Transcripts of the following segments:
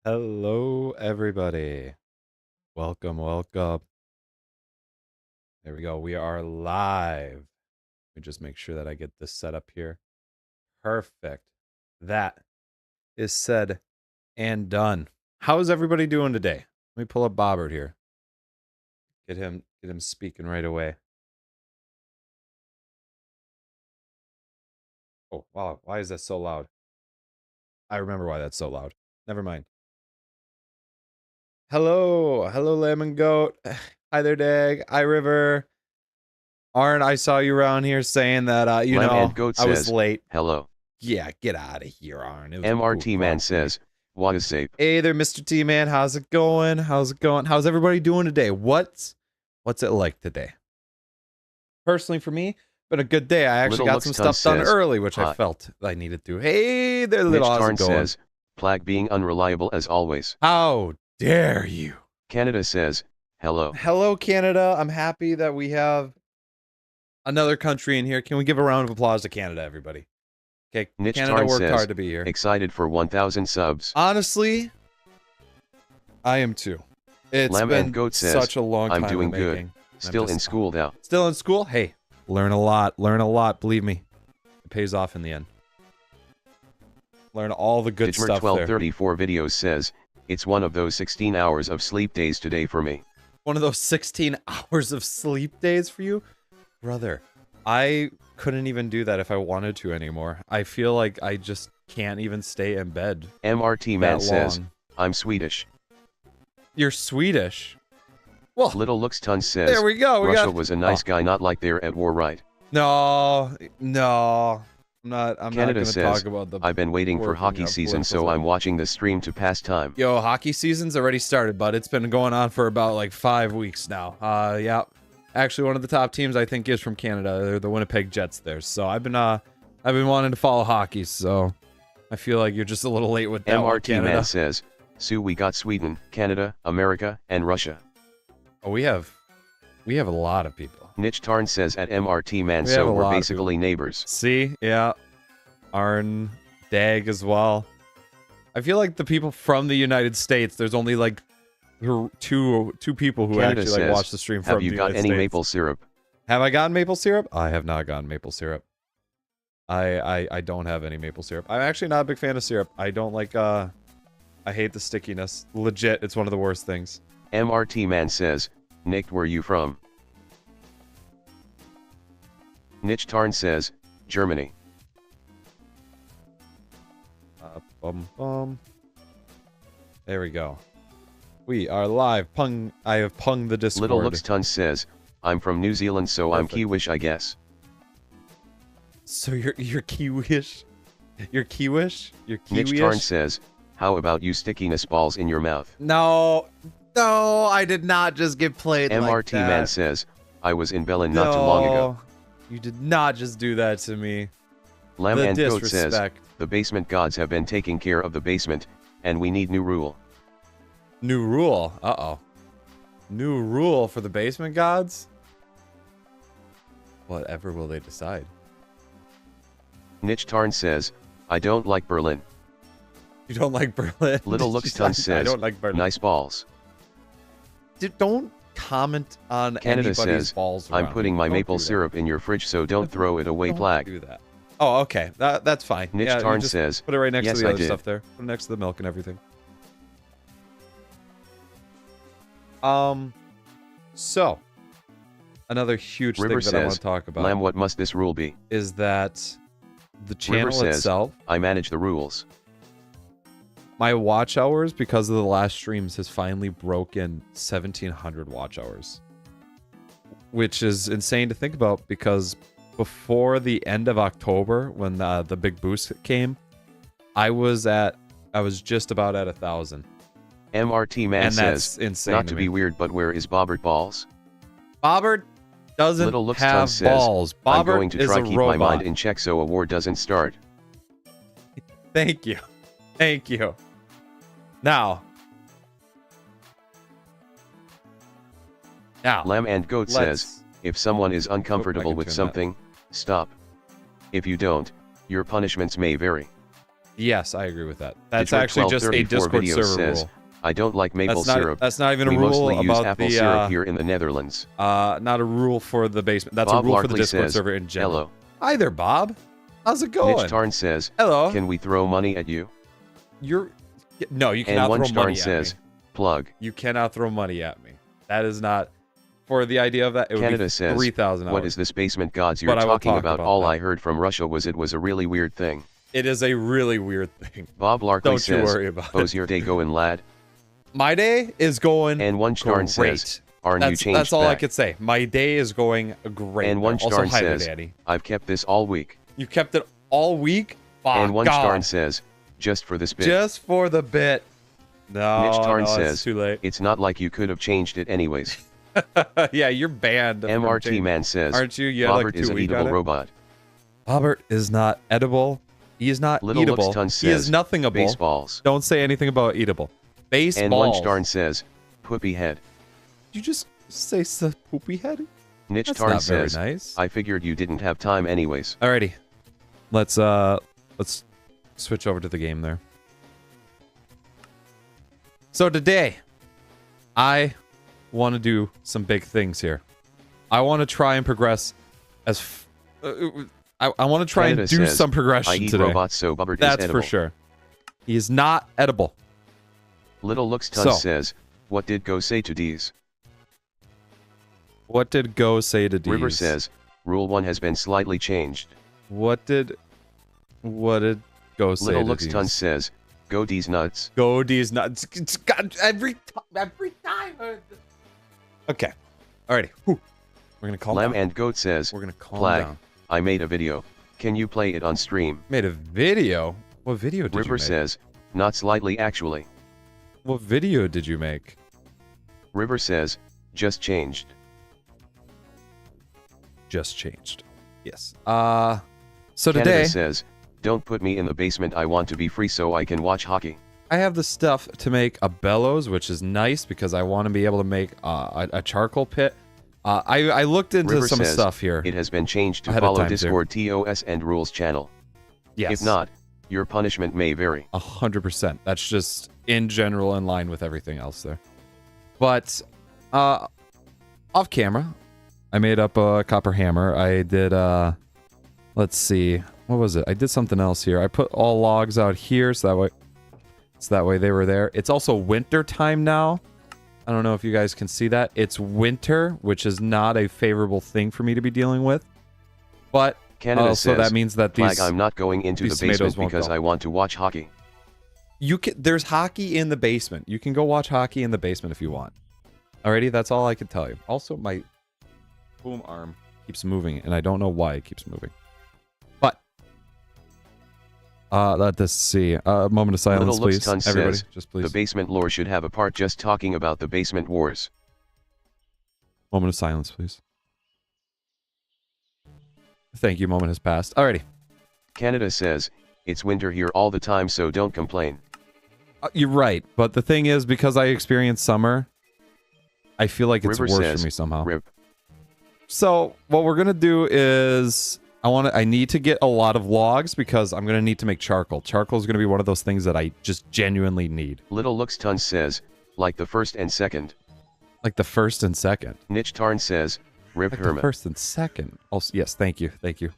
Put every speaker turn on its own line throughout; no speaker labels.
Hello, everybody. Welcome, welcome. There we go. We are live. Let me just make sure that I get this set up here. Perfect. That is said and done. How is everybody doing today? Let me pull up Bobert here. Get him speaking right away. Oh, wow. Why is that so loud? I remember why that's so loud. Never mind. Hello, Lemon Goat. Hi there, Dag. Hi, River. Arn, I saw you around here saying that,
And Goat
I was
says,
late.
hello.
Yeah, get out of here, Arn.
MRT Man says, what is safe?
Hey there, Mr. T-Man. How's it going? How's everybody doing today? What's it like today? Personally, for me, been a good day. I actually got some stuff done early, which I felt I needed to. Hey there, little Oz
says, Plag being unreliable as always.
How dare you?
Canada says, hello.
Hello, Canada. I'm happy that we have another country in here. Can we give a round of applause to Canada, everybody? Okay, Canada worked hard to be here.
Excited for 1,000 subs.
Honestly, I am too. It's been such a long time.
I'm doing good. Still in school though.
Still in school? Hey, learn a lot. Learn a lot. Believe me, it pays off in the end. Learn all the good stuff.
1234 videos says it's one of those 16 hours of sleep days today for me.
One of those 16 hours of sleep days for you, brother. I couldn't even do that if I wanted to anymore. I feel like I just can't even stay in bed.
MRT Man says, I'm Swedish.
You're Swedish? Well,
Little Looks Ton says,
there we go.
Russia was a nice guy, not like they're at war, right?
No. I'm not
Canada
says,
talk about the I've been waiting for hockey season, so I'm watching the stream to pass time.
Yo, hockey season's already started, but it's been going on for about like 5 weeks now. Yeah. Actually, one of the top teams I think is from Canada. They're the Winnipeg Jets there. So I've been wanting to follow hockey, so I feel like you're just a little late with that.
MRT Man says, Sue, we got Sweden, Canada, America, and Russia.
Oh, we have a lot of people.
Niche Tarn says at MRT Man, so we're basically neighbors.
See? Yeah. Arn, Dag as well. I feel like the people from the United States, there's only like two people who
Canada
actually like watch the stream from the United States.
Have you got any maple syrup?
Have I gotten maple syrup? I have not gotten maple syrup. I don't have any maple syrup. I'm actually not a big fan of syrup. I don't like I hate the stickiness. Legit, it's one of the worst things.
MRT Man says, Nick, where you from? Niche Tarn says, Germany.
There we go. We are live. I have punged the Discord.
Little Looks Ton says, I'm from New Zealand, so perfect. I'm Kiwish, I guess.
So you're Kiwish? You're Kiwish? You're Kiwish?
Niche Tarn says, how about you stickiness balls in your mouth?
No, I did not just get played
MRT
like that.
Man says, I was in Berlin not too long ago.
You did not just do that to me.
Lamb and Goat says, the basement gods have been taking care of the basement, and we need new rule.
New rule? Uh-oh. New rule for the basement gods? Whatever will they decide?
Niche Tarn says, I don't like Berlin.
You don't like Berlin?
Little Looks Ton says, I don't like Berlin. Nice balls.
Don't comment on
Canada
anybody's
says,
balls around.
I'm putting my maple syrup in your fridge, so don't throw it away, Plag.
Do that. Oh, okay. That's fine.
Niche Tarn says,
put it right next
yes,
to the other stuff there. Put it next to the milk and everything. So, another huge thing that I want to talk about.
Lamb, what must this rule be?
Is that the channel itself.
I manage the rules.
My watch hours, because of the last streams, has finally broken 1,700 watch hours. Which is insane to think about, because before the end of October, when the big boost came, I was just about at 1,000.
MRT Man says,
insane
not to be weird, but where is Bobert balls?
Bobert doesn't have balls. Bobert
I'm going to try keep my mind in check so a war doesn't start.
Thank you. Thank you. Now,
Lamb and Goat says, if someone is uncomfortable with something, stop. If you don't, your punishments may vary.
Yes, I agree with that. That's actually just a Discord server rule.
I don't like maple syrup.
That's not even a
we
rule
mostly use
about
apple
the
syrup here in the Netherlands.
Not a rule for the basement. That's
Bob
a rule
Larkley
for the Discord
says,
server in general.
Hello.
Hi there, Bob. How's it going?
Mitch Tarn says,
hello.
Can we throw money at you?
No, you cannot throw money
says,
at me.
Plug.
You cannot throw money at me. That is not for the idea of that. It would
Canada
be
says,
3,000.
What is this basement gods you're talking about? All I heard from Russia was it was a really weird thing.
It is a really weird thing.
Bob Larkley
Don't
says,
you worry about
how's your day going, lad?
My day is going
and one Starn says, Arn, you changed
That's all
back.
I could say. My day is going great.
And one
also,
Starn
hi there,
says,
Daddy.
I've kept this all week.
You kept it all week?
And one Starn says, just for this bit.
Just for the bit. No,
Mitch Tarn says,
it's too late.
It's not like you could have changed it anyways.
Yeah, you're banned.
MRT Man says,
aren't you? Yeah,
Bobert
like
is an eatable robot.
Bobert is not edible. He is not
Little
eatable.
Says,
he is nothingable.
Baseballs.
Don't say anything about eatable. Baseballs.
And one Starn says, poopy head.
Did you just say poopy head?
Nitch Tarn says,
nice.
I figured you didn't have time anyways.
Alrighty. Let's switch over to the game there. So today, I want to do some big things here. I want to try and progress as... I want to try
Canada
and do
says,
some progression
I eat
today.
robots, so Bobert
That's
is edible.
for sure. He is not edible.
Little Looks Ton says, what did Go say to D's?
What did Go say to D's?
River says, Rule 1 has been slightly changed.
What did Go say
Little
to D's?
Looks Ton says, Go D's nuts.
Go D's nuts. God, every time. Okay. Alrighty. Whew. We're gonna calm
Lamb
down.
and Goat says,
We're gonna calm
Flag,
down.
I made a video. Can you play it on stream?
Made a video? What video did you
River
make?
says, not slightly actually.
What video did you make?
River says, just changed.
Just changed. Yes. So
Canada
today
says, don't put me in the basement, I want to be free so I can watch hockey.
I have the stuff to make a bellows, which is nice because I want to be able to make a charcoal pit. I looked into
River
some
says,
stuff here.
It has been changed to follow Discord TOS and Rules channel.
Yes.
If not, your punishment may vary.
100%. That's just in general in line with everything else there. But off camera, I made up a copper hammer. I did let's see, what was it? I did something else here. I put all logs out here so that way they were there. It's also winter time now. I don't know if you guys can see that. It's winter, which is not a favorable thing for me to be dealing with. But
Canada
so
says,
that means that these
I'm not going into the basement because I want to watch hockey.
There's hockey in the basement. You can go watch hockey in the basement if you want. Alrighty, that's all I can tell you. Also, my boom arm keeps moving, and I don't know why it keeps moving. But let's see. A moment of silence, please. Everybody, just please.
The basement lore should have a part just talking about the basement wars.
Moment of silence, please. Thank you. Moment has passed. Alrighty.
Canada says, it's winter here all the time, so don't complain.
You're right, but the thing is, because I experience summer, I feel like it's worse for me somehow.
Rip.
So what we're gonna do is I need to get a lot of logs because I'm gonna need to make charcoal. Charcoal is gonna be one of those things that I just genuinely need.
Little Looks Ton says, like the first and second.
Like the first and second.
Nitch Tarn says, Rip
like
Herma.
The first and second. Also, yes, thank you, thank you.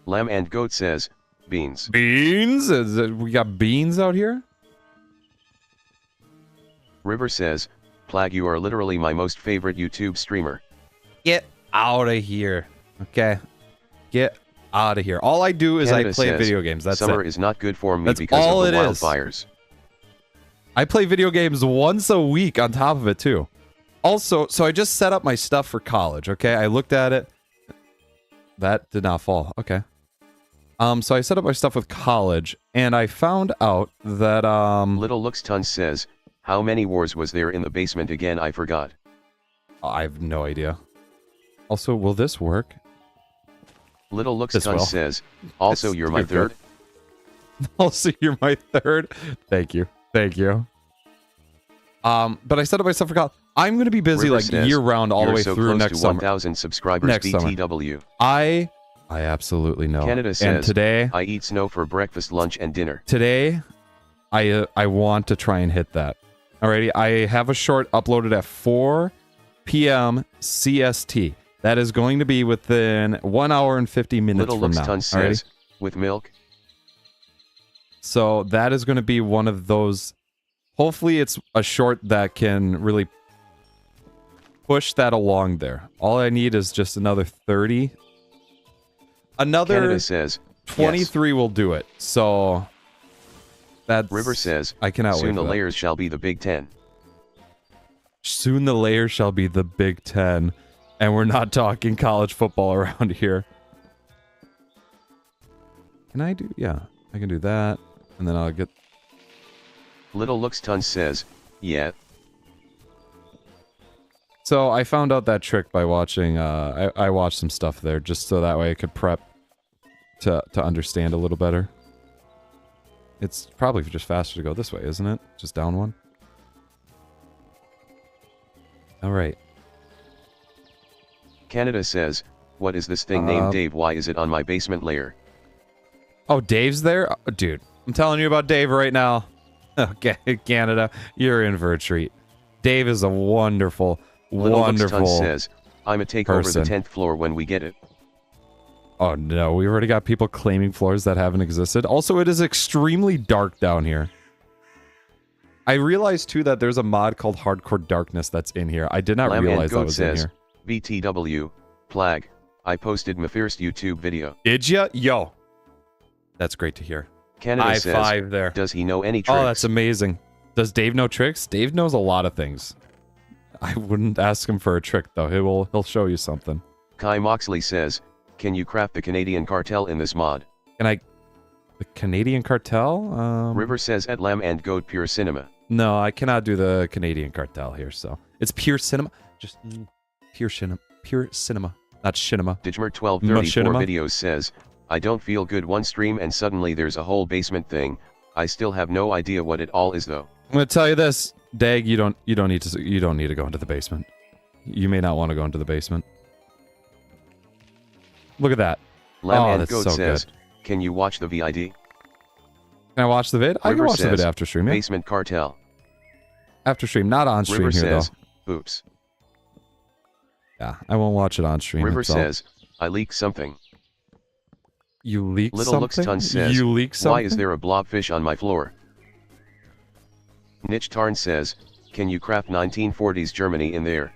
Lamb and Goat says, beans.
Beans? We got beans out here?
River says, Plag, you are literally my most favorite YouTube streamer.
Get out of here. Okay. Get out of here. All I do is
Canada
I play
says,
video games. That's
summer
it.
is not good for me
That's
because
all
of the
it is.
wildfires.
I play video games once a week on top of it too. Also, so I just set up my stuff for college, okay? I looked at it. That did not fall. Okay. So I set up my stuff with college, and I found out that,
Little Looks Ton says, how many wars was there in the basement again? I forgot.
I have no idea. Also, will this work?
Little Looks Ton says, also you're my third.
Also, you're my third. Thank you. Thank you. But I set up my stuff for college. I'm going to be busy
River
like
says,
year round all the way
so
through
close
next
to
summer.
1,000 subscribers
Next
BTW.
I I absolutely know.
Canada says,
and today,
I eat snow for breakfast, lunch, and dinner.
Today, I want to try and hit that. Alrighty, I have a short uploaded at 4 p.m. CST. That is going to be within 1 hour and 50 minutes
Little
from
Looks
now.
Ton says, with milk.
So that is going to be one of those. Hopefully it's a short that can really push that along there. All I need is just another 30. Another
Canada says,
23
yes.
will do it. So that's...
River says,
I cannot wait
soon
for
the
that.
layers shall be the Big Ten.
Soon the layers shall be the Big Ten. And we're not talking college football around here. Can I do... Yeah, I can do that. And then I'll get...
Little Looks Ton says, yeah.
So I found out that trick by watching... I watched some stuff there just so that way I could prep to understand a little better. It's probably just faster to go this way, isn't it? Just down one. Alright.
Canada says, what is this thing named Dave? Why is it on my basement layer?
Oh, Dave's there? Oh, dude, I'm telling you about Dave right now. Okay, Canada, you're in for a treat. Dave is a wonderful, wonderful
Little says, I'm a take
person.
over the 10th floor when we get it.
Oh no, we already got people claiming floors that haven't existed. Also, it is extremely dark down here. I realized too that there's a mod called Hardcore Darkness that's in here. I did not realize that was in here.
BTW, Plag, I posted my first YouTube video.
Did ya? Yo. That's great to hear.
Canada says,
five there.
Does he know any tricks?
Oh, that's amazing. Does Dave know tricks? Dave knows a lot of things. I wouldn't ask him for a trick though. He'll show you something.
Kai Moxley says, can you craft the Canadian cartel in this mod?
Can I... The Canadian cartel?
River says at Lamb and Goat Pure Cinema.
No, I cannot do the Canadian cartel here, so... It's pure cinema. Just pure cinema. Pure cinema. Not cinema.
Digmer1234 videos says, I don't feel good one stream and suddenly there's a whole basement thing. I still have no idea what it all is though.
I'm gonna tell you this, Dag, you don't need to go into the basement. You may not want to go into the basement. Look at that.
Lamb and Goat so says, good. Can you watch the VID?
Can I watch the vid? I can watch the vid after stream, yeah.
Basement cartel.
After stream, not on stream
River
here
says,
though.
Oops.
Yeah, I won't watch it on stream.
River says, I leaked something.
You leaked
Little
something?
Looks Ton says,
you leaked something?
Why is there a blobfish on my floor? Niche Tarn says, can you craft 1940s Germany in there?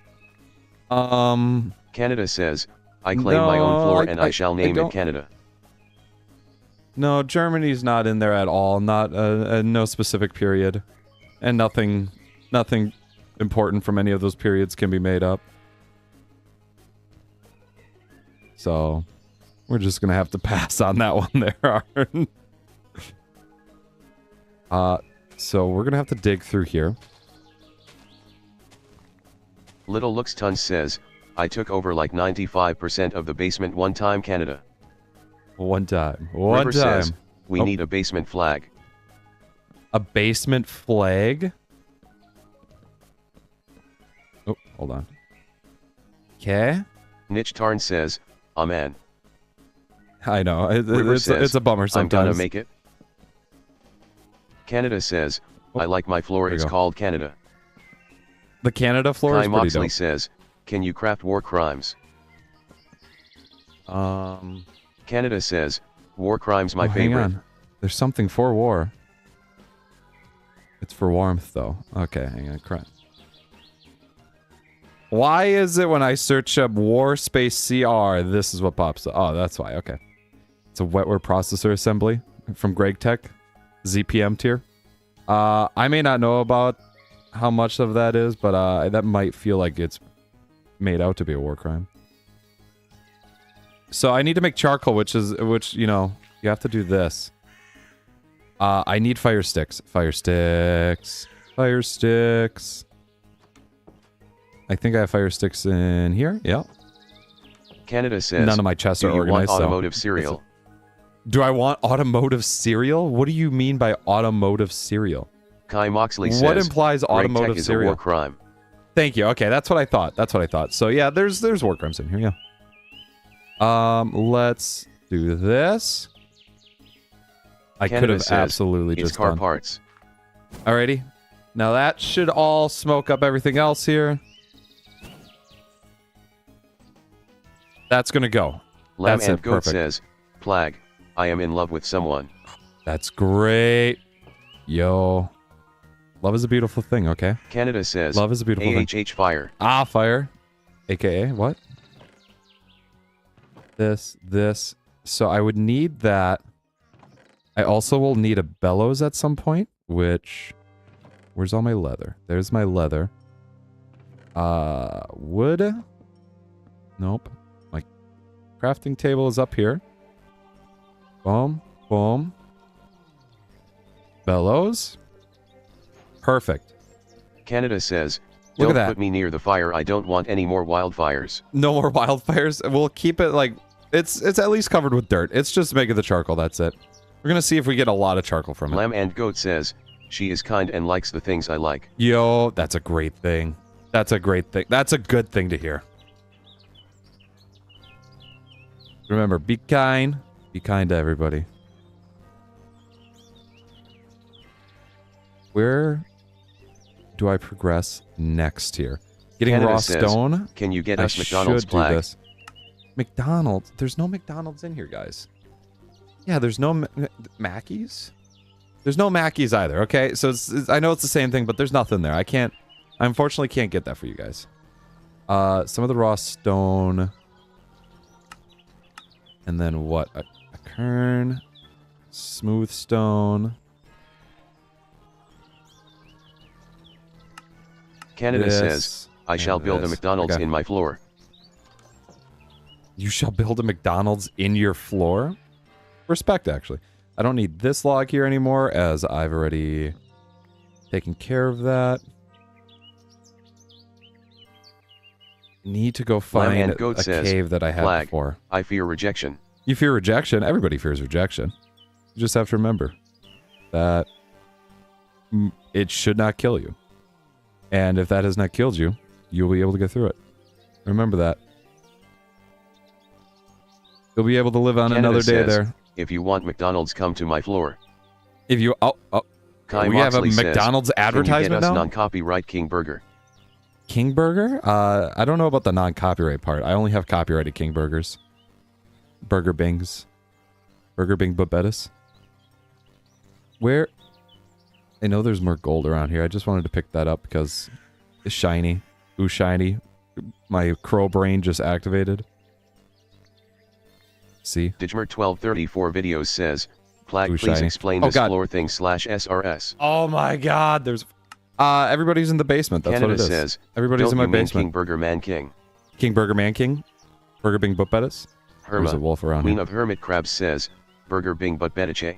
Canada says, I claim my own floor and I shall name it Canada.
No, Germany's not in there at all. Not no specific period. And nothing important from any of those periods can be made up. So, we're just gonna have to pass on that one there, Arn. So we're gonna have to dig through here.
Little Looks Ton says, I took over like 95% of the basement one time, Canada.
One time.
River says, we need a basement flag.
A basement flag? Oh, hold on. Okay.
Niche Tarn says, amen.
I know. It's a bummer sometimes.
I'm gonna make it. Canada says, I like my floor, it's called Canada.
The Canada floor is pretty
Moxley
dope.
says, can you craft war crimes? Canada says, war crimes my favorite.
Hang on. There's something for war. It's for warmth though. Okay, hang on. Crap. Why is it when I search up war space CR, this is what pops up? Oh, that's why. Okay. It's a wetware processor assembly from Gregtech. ZPM tier. I may not know about how much of that is, but that might feel like it's made out to be a war crime. So I need to make charcoal, which you know, you have to do this. I need fire sticks. Fire sticks. Fire sticks. I think I have fire sticks in here. Yeah.
Canada says,
none of my chests are organized.
Want automotive cereal?
Do I want automotive cereal? What do you mean by automotive cereal?
Kai Moxley says,
what implies automotive
is
cereal?
A war crime.
Thank you. Okay, that's what I thought. That's what I thought. So yeah, there's war crimes in here. Yeah. Let's do this. I could have absolutely just
car
done.
parts.
Alrighty. Now that should all smoke up everything else here. That's gonna go.
Lamb
That's
and
it.
Goat
Perfect.
says, Plag, I am in love with someone.
That's great. Yo. Love is a beautiful thing, okay?
Canada says,
love is a beautiful thing.
AHH fire.
Ah, fire. AKA, what? This. So I would need that. I also will need a bellows at some point, which... Where's all my leather? There's my leather. Wood? Nope. My crafting table is up here. Boom. Boom. Bellows. Perfect.
Canada says,
Look
don't
at that.
put me near the fire, I don't want any more wildfires.
No more wildfires. We'll keep it like... It's at least covered with dirt. It's just making the charcoal, that's it. We're gonna see if we get a lot of charcoal from it.
Lamb and Goat says, she is kind and likes the things I like.
Yo, that's a great thing. That's a great thing. That's a good thing to hear. Remember, be kind. Be kind to everybody. Where do I progress next here? Getting
Canada
raw
says,
stone?
can you get
I
us McDonald's
should do
Plag?
this. McDonald's? There's no McDonald's in here, guys. Yeah, there's no Mackey's? There's no Mackey's either, okay? So I know it's the same thing, but there's nothing there. I unfortunately can't get that for you guys. Some of the raw stone. And then what? A kern. Smooth stone.
Canada
This,
says, I shall build a
this.
McDonald's
Okay.
in my floor.
You shall build a McDonald's in your floor? Respect, actually. I don't need this log here anymore, as I've already taken care of that. Need to go find
and Goat
a
says,
cave that I had
Plag,
before.
I fear rejection.
You fear rejection? Everybody fears rejection. You just have to remember that it should not kill you. And if that has not killed you, you'll be able to get through it. Remember that. You'll be able to live on
Canada
another day
says,
there.
If you want McDonald's, come to my floor.
If you...
Kai
we have a
Moxley says,
McDonald's advertisement
can you get us
now?
non-copyright King Burger?
King Burger? I don't know about the non-copyright part. I only have copyrighted King Burgers. Burger Bings. Burger Bing Bobetis. Where... I know there's more gold around here. I just wanted to pick that up because it's shiny. Ooh, shiny. My crow brain just activated. See?
Digmer1234 videos says, Plag,
Ooh,
please
shiny.
explain
Oh,
this
God.
floor thing /SRS.
Oh my god, there's... everybody's in the basement. That's
Canada
what it is.
says,
Everybody's
don't
in my
you mean
basement.
King Burger Man King?
King Burger Man King? Burger Bing Bobetis? There's a wolf around
Queen
here.
of Hermit Crabs says, Burger Bing But Betiche.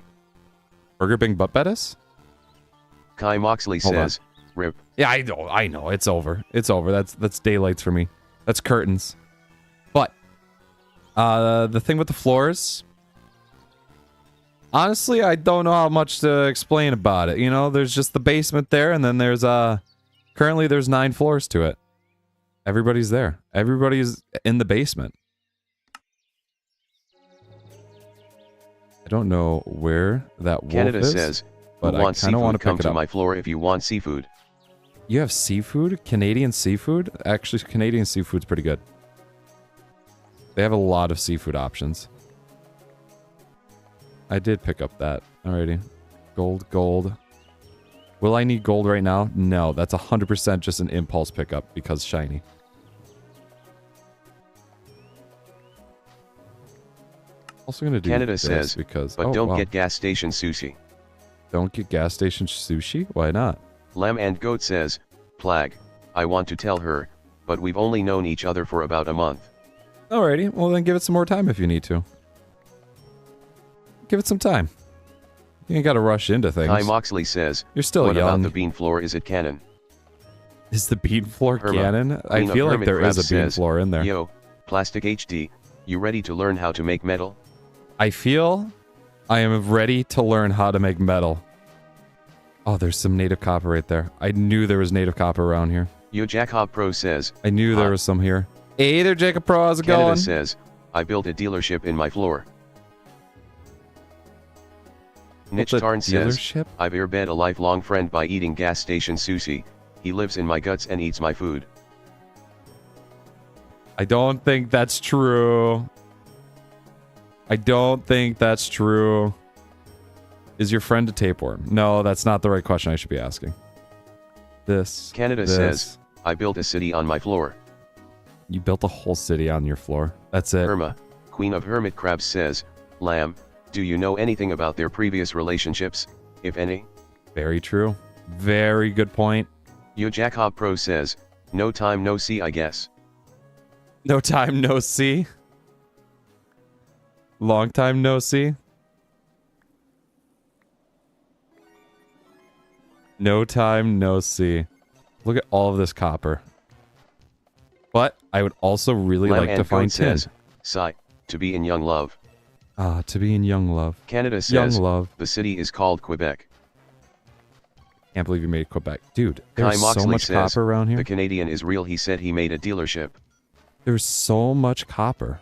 Burger Bing Bobetis?
Kai Moxley
Hold
says, Rip.
Yeah, I know. It's over. It's over. That's daylights for me. That's curtains. But the thing with the floors, honestly, I don't know how much to explain about it. You know, there's just the basement there, and then there's currently there's 9 floors to it. Everybody's there. Everybody's in the basement. I don't know where that wolf
Canada
is.
says,
but
who
I
wants
kind of want
seafood,
to
come
pick it
to
up.
my floor if you want seafood.
You have seafood? Canadian seafood? Actually, Canadian seafood's pretty good. They have a lot of seafood options. I did pick up that. Alrighty. Gold. Will I need gold right now? No, that's 100% just an impulse pickup because shiny. Also gonna do
Canada
this
says,
because...
but
oh,
don't
wow.
get gas station sushi.
Don't get gas station sushi? Why not?
Lamb and Goat says, Plag, I want to tell her, but we've only known each other for about a month.
Alrighty, well then give it some more time if you need to. Give it some time. You ain't gotta rush into things.
Kai Moxley says,
You're still
what
young.
about the bean floor, is it canon?
Is the bean floor canon? I
Queen of
feel like
Hermit
there is
Crabs
a bean
says,
floor in there.
Yo, Plastic HD, you ready to learn how to make metal?
I feel I am ready to learn how to make metal. Oh, there's some native copper right there. I knew there was native copper around here.
Yo Jacob Pro says,
I knew there was some here. Hey there, Jacob Pro. How's it
Canada
going?
says, I built a dealership in my floor. Niche Tarn says, I've airbed a lifelong friend by eating gas station sushi. He lives in my guts and eats my food.
I don't think that's true. I don't think that's true. Is your friend a tapeworm? No, that's not the right question I should be asking.
Canada says, I built a city on my floor.
You built a whole city on your floor. That's it.
Irma, Queen of Hermit Crabs says, Lamb, do you know anything about their previous relationships, if any?
Very true. Very good point.
Yo Jacob Pro says, no time no see I guess.
No time no see? Long time no see? No time no see. Look at all of this copper. But I would also really like to find tin.
Sigh, to be in young love.
Ah, to be in young love.
Canada says,
young love.
The city is called Quebec.
Can't believe you made Quebec. Dude, there's so much copper around here.
The Canadian is real. He said he made a dealership.
There's so much copper.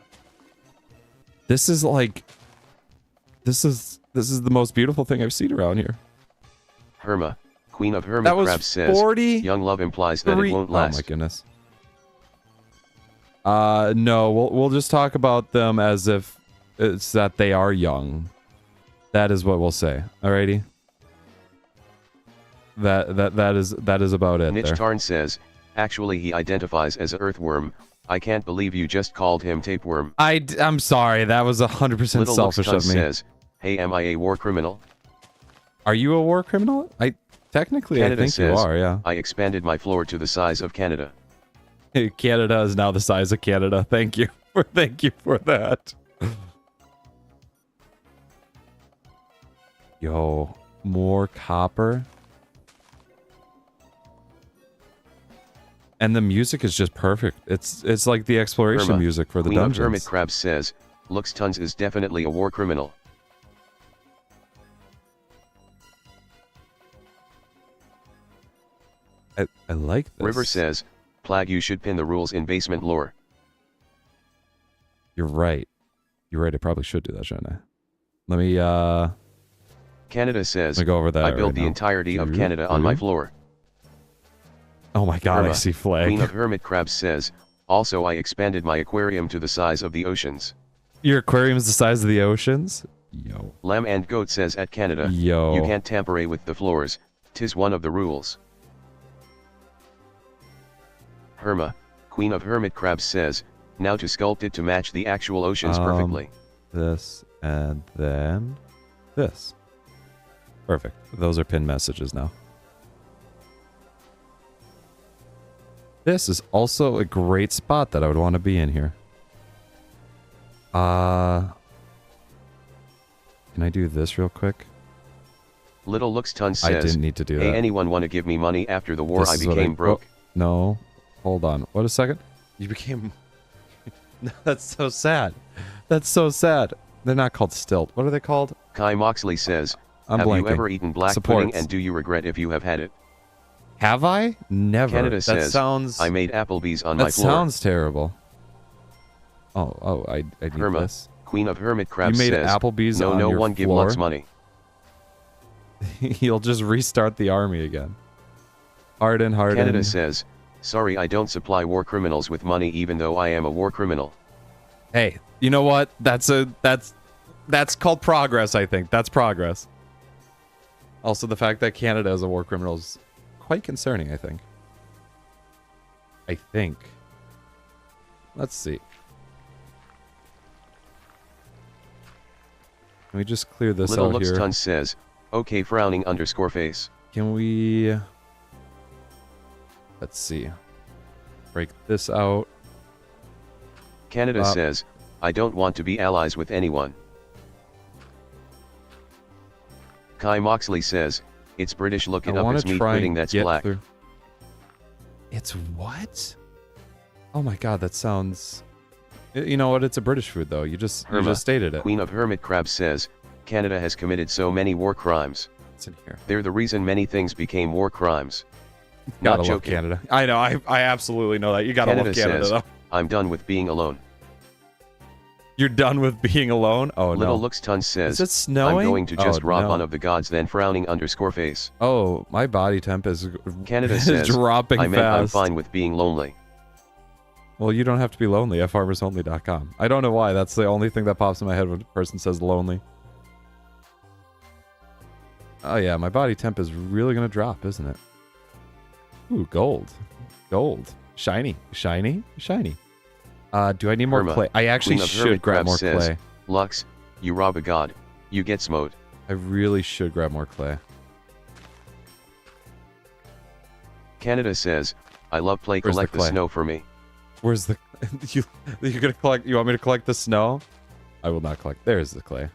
This is like... This is the most beautiful thing I've seen around here.
Herma, Queen of Hermit Crabs says, young love implies that it won't last.
Oh my goodness. No, we'll just talk about them as if it's that they are young. That is what we'll say. Alrighty. That is about it.
Niche
there.
Tarn says, actually he identifies as an earthworm. I can't believe you just called him tapeworm.
I'm sorry. That was 100% selfish of me.
Says, hey, am I a war criminal?
Are you a war criminal? Technically,
Canada
I think
says,
you are, yeah.
I expanded my floor to the size of Canada.
Canada is now the size of Canada. Thank you for that. Yo, more copper. And the music is just perfect. It's like the exploration music for the
Queen
dungeons.
Of Hermit Crabs says, Lux Tons is definitely a war criminal.
I like this.
River says, Plag, you should pin the rules in basement lore.
You're right. You're right. I probably should do that, shouldn't I? Let me,
Canada says,
let me go over that
I built
right
the
now.
entirety of Canada on my floor.
Oh my god,
Irma,
I see flag.
Queen of Hermit Crabs says, also I expanded my aquarium to the size of the oceans.
Your aquarium is the size of the oceans? Yo.
Lamb and Goat says at Canada,
yo.
You can't tamper with the floors, 'tis one of the rules. Herma, Queen of Hermit Crabs says, now to sculpt it to match the actual oceans perfectly.
This and then this. Perfect. Those are pinned messages now. This is also a great spot that I would want to be in here. Can I do this real quick?
Little Lux Ton says,
I didn't need to do that.
Hey, anyone want to give me money after the war? I became broke.
Oh, no. Hold on. What a second. You became... That's so sad. That's so sad. They're not called stilt. What are they called?
Kai Moxley says, have you ever eaten black pudding and do you regret if you have had it?
Have I? Never.
Canada says,
sounds...
I made Applebee's on my floor.
That sounds terrible. I need
Herma,
this.
Queen of Hermit Crabs
says, you made
says,
Applebee's on
no
your
one give
floor?
Lux money.
He'll just restart the army again. Harden.
Canada says, sorry I don't supply war criminals with money even though I am a war criminal.
Hey, you know what? That's called progress, I think. That's progress. Also, the fact that Canada is a war criminal is quite concerning, I think. Let's see. Can we just clear this
Little
out
Lux
here?
Ton says, okay frowning _ face.
Can we... Let's see. Break this out.
Canada says, I don't want to be allies with anyone. Kai Moxley says, it's British, look it up, it's meat pudding that's black.
Through. It's what? Oh my god, that sounds... You know what, it's a British food though, you just stated it.
Queen of Hermit Crabs says, Canada has committed so many war crimes.
It's in here.
They're the reason many things became war crimes.
Gotta
Not joking.
Love Canada. I know, I absolutely know that. You gotta love Canada
says,
though.
I'm done with being alone.
You're done with being alone? Oh,
Little
no.
Looks Tons says,
Is it snowing?
I'm going to just
oh,
rob
no.
one of the gods then frowning underscore face.
Oh, my body temp is,
Canada
is
says,
dropping
I meant
fast.
I'm fine with being lonely.
Well, you don't have to be lonely at farmersonly.com. I don't know why. That's the only thing that pops in my head when a person says lonely. Oh, yeah. My body temp is really going to drop, isn't it? Ooh, gold. Gold. Shiny. Shiny. Shiny. Do I need more clay? I actually should grab more clay.
Lux, you rob a god. You get smote.
I really should grab more clay.
Canada says, I love play collect the snow for me.
Where's the... you're gonna collect... You want me to collect the snow? I will not collect... There's the clay.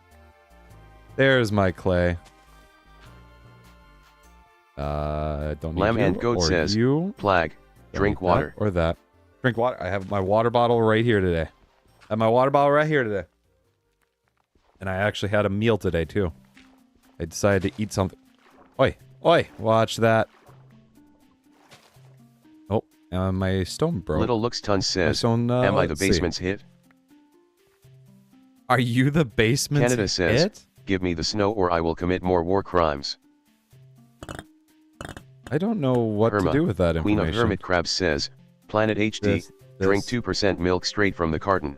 There's my clay. Don't need
Lamb
you,
and Goat says,
you.
Plag, drink water.
Or that. Drink water. I have my water bottle right here today. I have my water bottle right here today. And I actually had a meal today, too. I decided to eat something. Oi. Oi. Watch that. Oh. My stone broke.
Little Looks Tons says,
am
I the basement's hit?
Are you the basement's
Canada says,
hit?
Give me the snow or I will commit more war crimes.
I don't know what to do with that information.
Queen of Hermit Crabs says, Planet HD, drink 2% milk straight from the carton.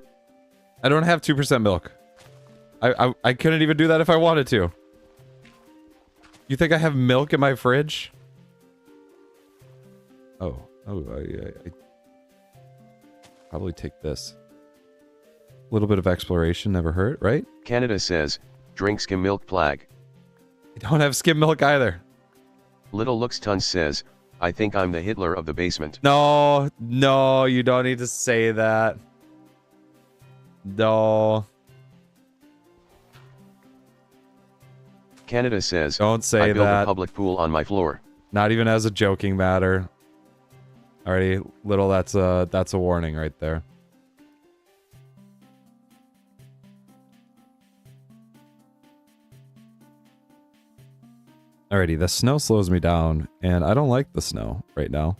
I don't have 2% milk. I couldn't even do that if I wanted to. You think I have milk in my fridge? Oh, I probably take this. A little bit of exploration never hurt, right?
Canada says, drink skim milk Plag.
I don't have skim milk either.
Little Looks Tons says, I think I'm the Hitler of the basement.
No, no, you don't need to say that. No.
Canada says,
don't say
I built
that.
a public pool on my floor.
Not even as a joking matter. Alrighty, little, that's a warning right there. Alrighty, the snow slows me down, and I don't like the snow right now.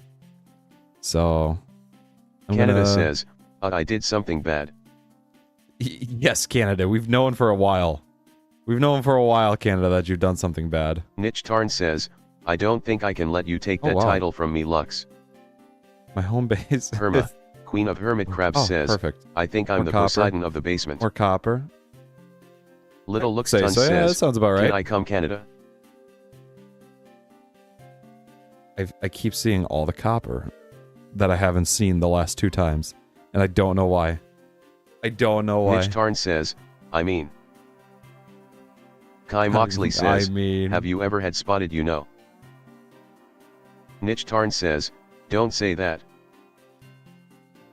So,
Canada says, I did something bad.
Yes, Canada, we've known for a while. We've known for a while, Canada, that you've done something bad.
Niche Tarn says, I don't think I can let you take that title from me, Lux.
My home base.
Herma, Queen of Hermit Crabs says,
perfect.
I think I'm the Poseidon of the basement.
Or copper.
Little Looks Tons says,
yeah, that sounds about right.
Can I come, Canada?
I keep seeing all the copper that I haven't seen the last 2 times, and I don't know why. I don't know why.
Niche Tarn says, I mean. Kai Moxley says, have you ever had spotted you know? Niche Tarn says, don't say that.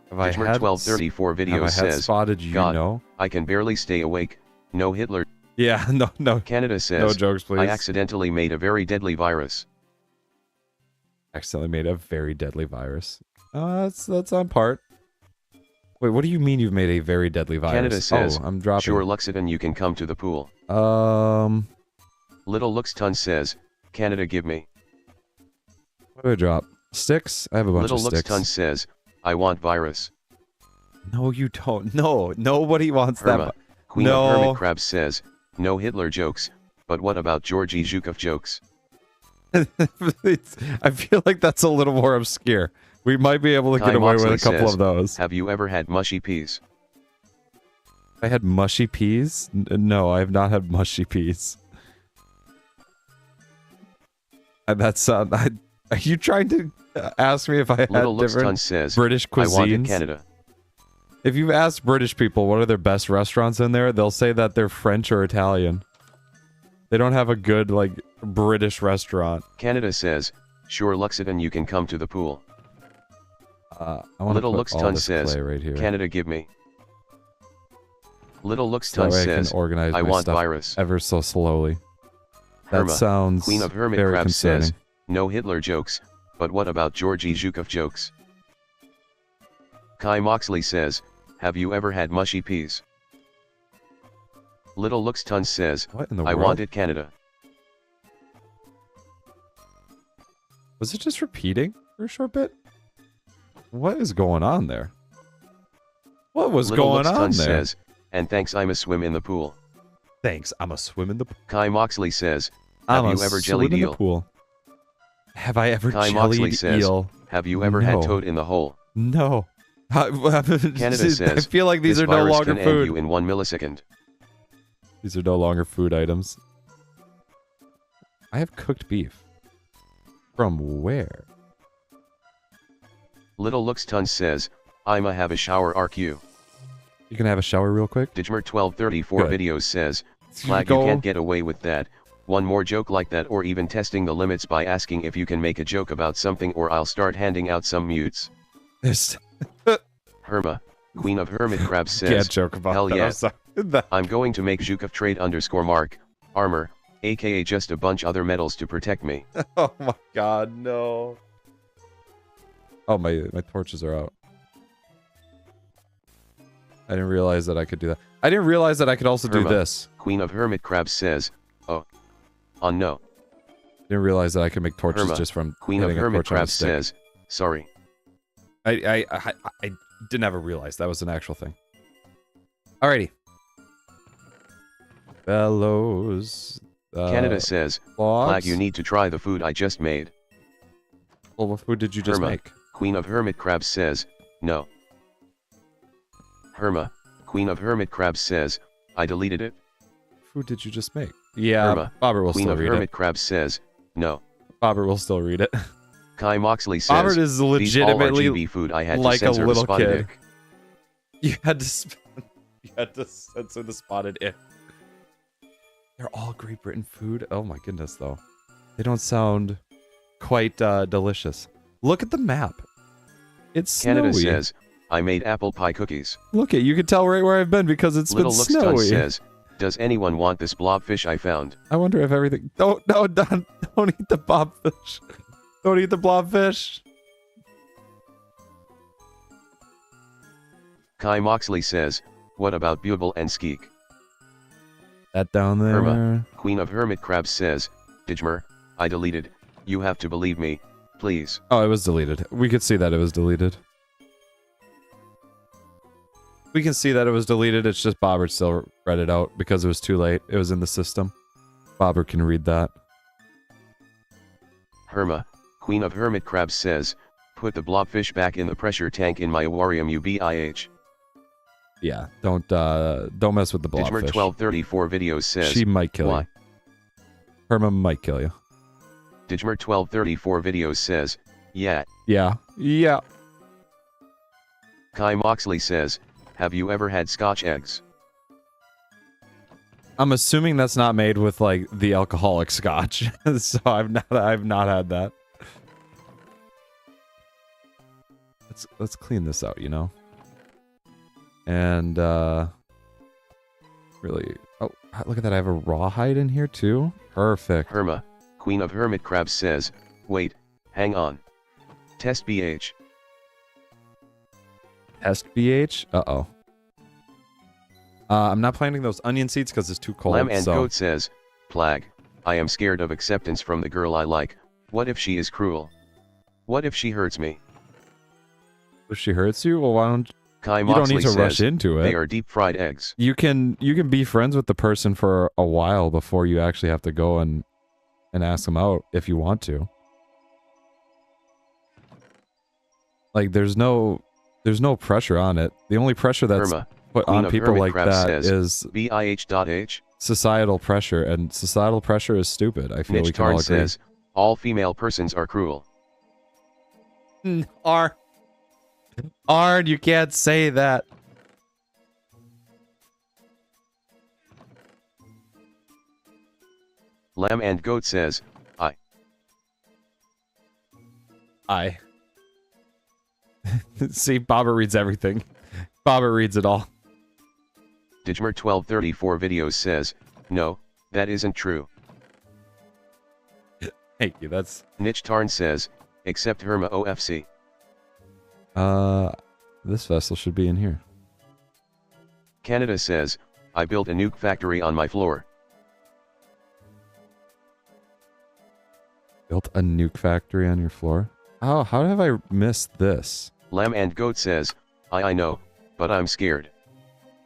Have
1234 video says,
spotted you
God,
know?
I can barely stay awake. No Hitler.
Yeah, no.
Canada says,
no jokes, please.
I accidentally made a very deadly virus.
Accidentally made a very deadly virus. That's on part. Wait, what do you mean you've made a very deadly virus?
Canada says,
I'm dropping.
Sure, Luxitan, you can come to the pool. Little Looks Tons says, Canada, give me.
What do I drop? Sticks? I have a bunch
Little
of sticks.
Looks Tons says, I want virus.
No, you don't. No, nobody wants that.
Queen of Hermit Crabs says, no Hitler jokes, but what about Georgy Zhukov jokes?
I feel like that's a little more obscure. We might be able to get away with a couple of those.
Have you ever had mushy peas?
I had mushy peas? No, I have not had mushy peas. That's are you trying to ask me if I had different British cuisines?
I wanted Canada.
If you've asked British people what are their best restaurants in there, they'll say that they're French or Italian. They don't have a good, like, British restaurant.
Canada says, sure, Luxitan, you can come to the pool.
Little Looks Tons says,
right here. Canada, give me. Little Looks Tons says, I want virus.
Ever so slowly. That sounds
Queen of Hermit Crabs says, no Hitler jokes, but what about Georgy Zhukov jokes? Kai Moxley says, have you ever had mushy peas? Little Looks Tons says, I wanted Canada.
Was it just repeating for a short bit? What is going on there? What was going on there?
Says, And thanks, I'm a swim in the pool.
Thanks, I'm a swim in the pool.
Kai Moxley says, have you ever jellied eel?
Pool. Have I ever
Kai
jellied
Moxley says,
eel?
have you ever had toad in the hole?
No.
Canada says,
I feel like these
this
are no
virus
longer
can
food.
end you in 1 millisecond.
These are no longer food items. I have cooked beef. From where?
Little Looks Tons says, I'ma have a shower RQ.
You can have a shower real quick?
Digmer1234 videos says, Plag, you can't get away with that. One more joke like that, or even testing the limits by asking if you can make a joke about something, or I'll start handing out some mutes. Herma, Queen of Hermit Crabs says,
can't joke about
hell
that.
yeah. I'm going to make Juke of Trade _ armor, aka just a bunch other metals to protect me.
Oh my god, no. Oh, my torches are out. I didn't realize that I could do that. I didn't realize that I could also do this.
Queen of Hermit Crabs says, oh no.
Didn't realize that I could make torches just from
Queen of Hermit Crabs says, sorry.
I didn't ever realize that was an actual thing. Alrighty. Bellows.
Canada says, Plag, you need to try the food I just made.
Well, what food did you just make?
Queen of Hermit Crabs says, no. Herma, Queen of Hermit Crabs says, I deleted it.
Food did you just make? Yeah, Bobert will still read it.
Queen of Hermit Crabs says, no.
Bobert will still read it.
Kai Moxley says,
Bobert is legitimately
RGB food I had
like
to censor
a little
the spotted
kid.
ick.
You had to censor the spotted ick. They're all Great Britain food? Oh my goodness, though. They don't sound quite delicious. Look at the map. It's snowy.
Canada says, I made apple pie cookies.
Look at, you can tell right where I've been because it's
Little
been
Looks
snowy.
Tons says, does anyone want this blobfish I found?
I wonder if everything... Don't eat the blobfish. Don't eat the blobfish.
Kai Moxley says, what about Bugle and Skeek?
That down there.
Herma, Queen of Hermit Crabs says, Digmer, I deleted. You have to believe me, please.
Oh, it was deleted. We could see that it was deleted. We can see that it was deleted. It's just Bobert still read it out because it was too late. It was in the system. Bobert can read that.
Herma, Queen of Hermit Crabs says, put the blobfish back in the pressure tank in my aquarium UBIH.
Yeah, don't mess with the blobfish.
Digmer1234 videos says,
she might kill you. Herma might kill you.
Digmer1234 videos says, yeah.
Yeah. Yeah.
Kai Moxley says, have you ever had Scotch eggs?
I'm assuming that's not made with like the alcoholic scotch. So I've not had that. Let's clean this out, you know. And really, oh, look at that. I have a rawhide in here too. Perfect.
Herma, Queen of Hermit Crabs says, wait, hang on. Test BH.
Test BH? Uh-oh. I'm not planting those onion seeds because it's too cold.
Lamb and Goat says, Plag, I am scared of acceptance from the girl I like. What if she is cruel? What if she hurts me?
If she hurts you? Well, why don't
Kai
you
Moxley
don't need to
says,
rush into it.
They are deep-fried eggs.
You can be friends with the person for a while before you actually have to go and ask them out if you want to. Like there's no pressure on it. The only pressure that's put on people like that is
BIH.H.
societal pressure, and societal pressure is stupid. I feel
Mitch
we can all agree.
says, all female persons are cruel.
Arn, you can't say that.
Lamb and Goat says,
I. See, Bobber reads everything. Bobber reads it all.
Digmer1234 videos says, no, that isn't true.
Thank you, that's...
Niche Tarn says, except Herma OFC.
This vessel should be in here.
Canada says, I built a nuke factory on my floor.
Built a nuke factory on your floor? Oh, how have I missed this?
Lamb and Goat says, I know, but I'm scared.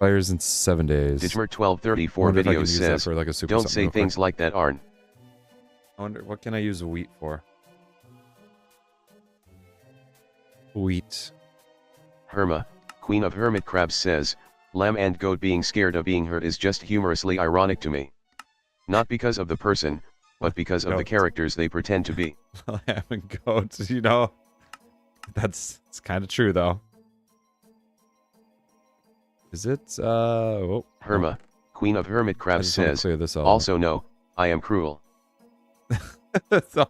Expires in 7 days.
Digmer1234 video says,
for like a super
don't say things like that, Arn.
I wonder, what can I use wheat for? Wheat.
Herma, Queen of Hermit Crabs says, lamb and goat being scared of being hurt is just humorously ironic to me. Not because of the person, but because of the characters they pretend to be.
Lamb and goats, you know. It's kind of true, though. Is it,
Herma, Queen of Hermit Crabs says, also no, I am cruel.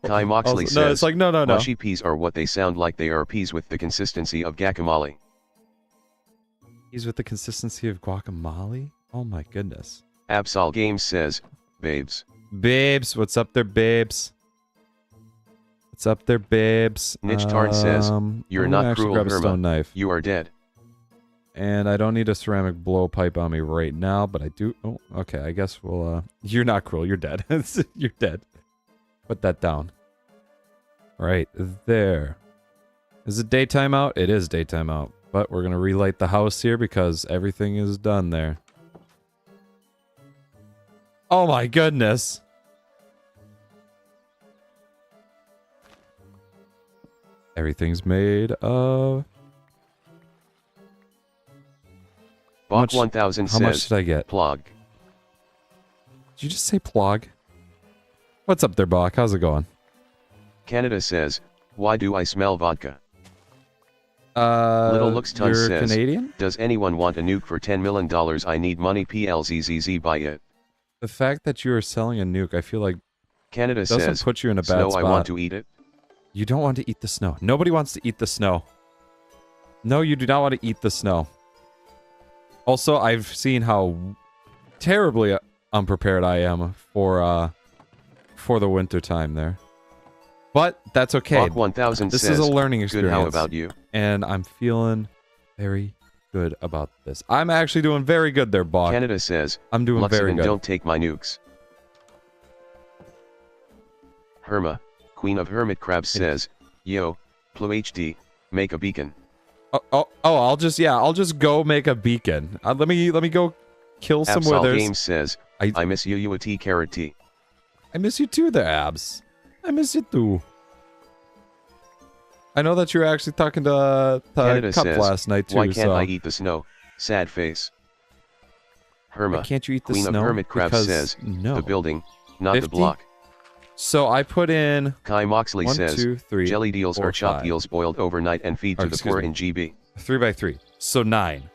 Kai Moxley says,
no, it's like, no.
Mushy peas are what they sound like. They are peas with the consistency of guacamole.
Peas with the consistency of guacamole? Oh my goodness.
Absol Games says, babes.
Babes, what's up there, babes? What's up there, babes?
Niche Tarn says, you're not cruel,
Herma.
You are dead.
And I don't need a ceramic blowpipe on me right now, but I do. Oh, okay. I guess we'll. You're not cruel. You're dead. You're dead. Put that down. Right there. Is it daytime out? It is daytime out. But we're gonna relight the house here because everything is done there. Oh my goodness. Everything's made of.
Bach 1000 says,
how much did I get?
Plog.
Did you just say plog? What's up there, Bach? How's it going?
Canada says, why do I smell vodka? Little Looks Ton says,
Canadian?
Does anyone want a nuke for $10 million? I need money, PLZZZ, buy it.
The fact that you are selling a nuke, I feel like
Canada
doesn't
says,
put you in a bad
snow,
spot.
I want to eat it.
You don't want to eat the snow. Nobody wants to eat the snow. No, you do not want to eat the snow. Also, I've seen how terribly unprepared I am for the winter time there. But that's okay.
Bach 1000
this
says,
is a learning experience.
Good, how about you?
And I'm feeling very good about this. I'm actually doing very good there, Bach.
Canada says,
I'm doing very good.
Don't take my nukes. Herma, Queen of Hermit Crabs says, yo, PlagHD, make a beacon.
I'll just go make a beacon. Let me go kill some withers.
Games says, I miss you, a T carrot T.
I miss you too there, Abs. I miss you too. I know that you were actually talking to Cup
says,
last night too.
Why can't I eat the snow? Sad face. Herma,
why can't you eat the
Queen
snow?
of Hermit Crabs says,
no.
The building, not
50?
the block.
So I put in
Kai Moxley
1,
says,
2, 3,
jelly deals
4,
are chopped
5.
deals boiled overnight and feed to the poor in GB.
3 by 3. So 9.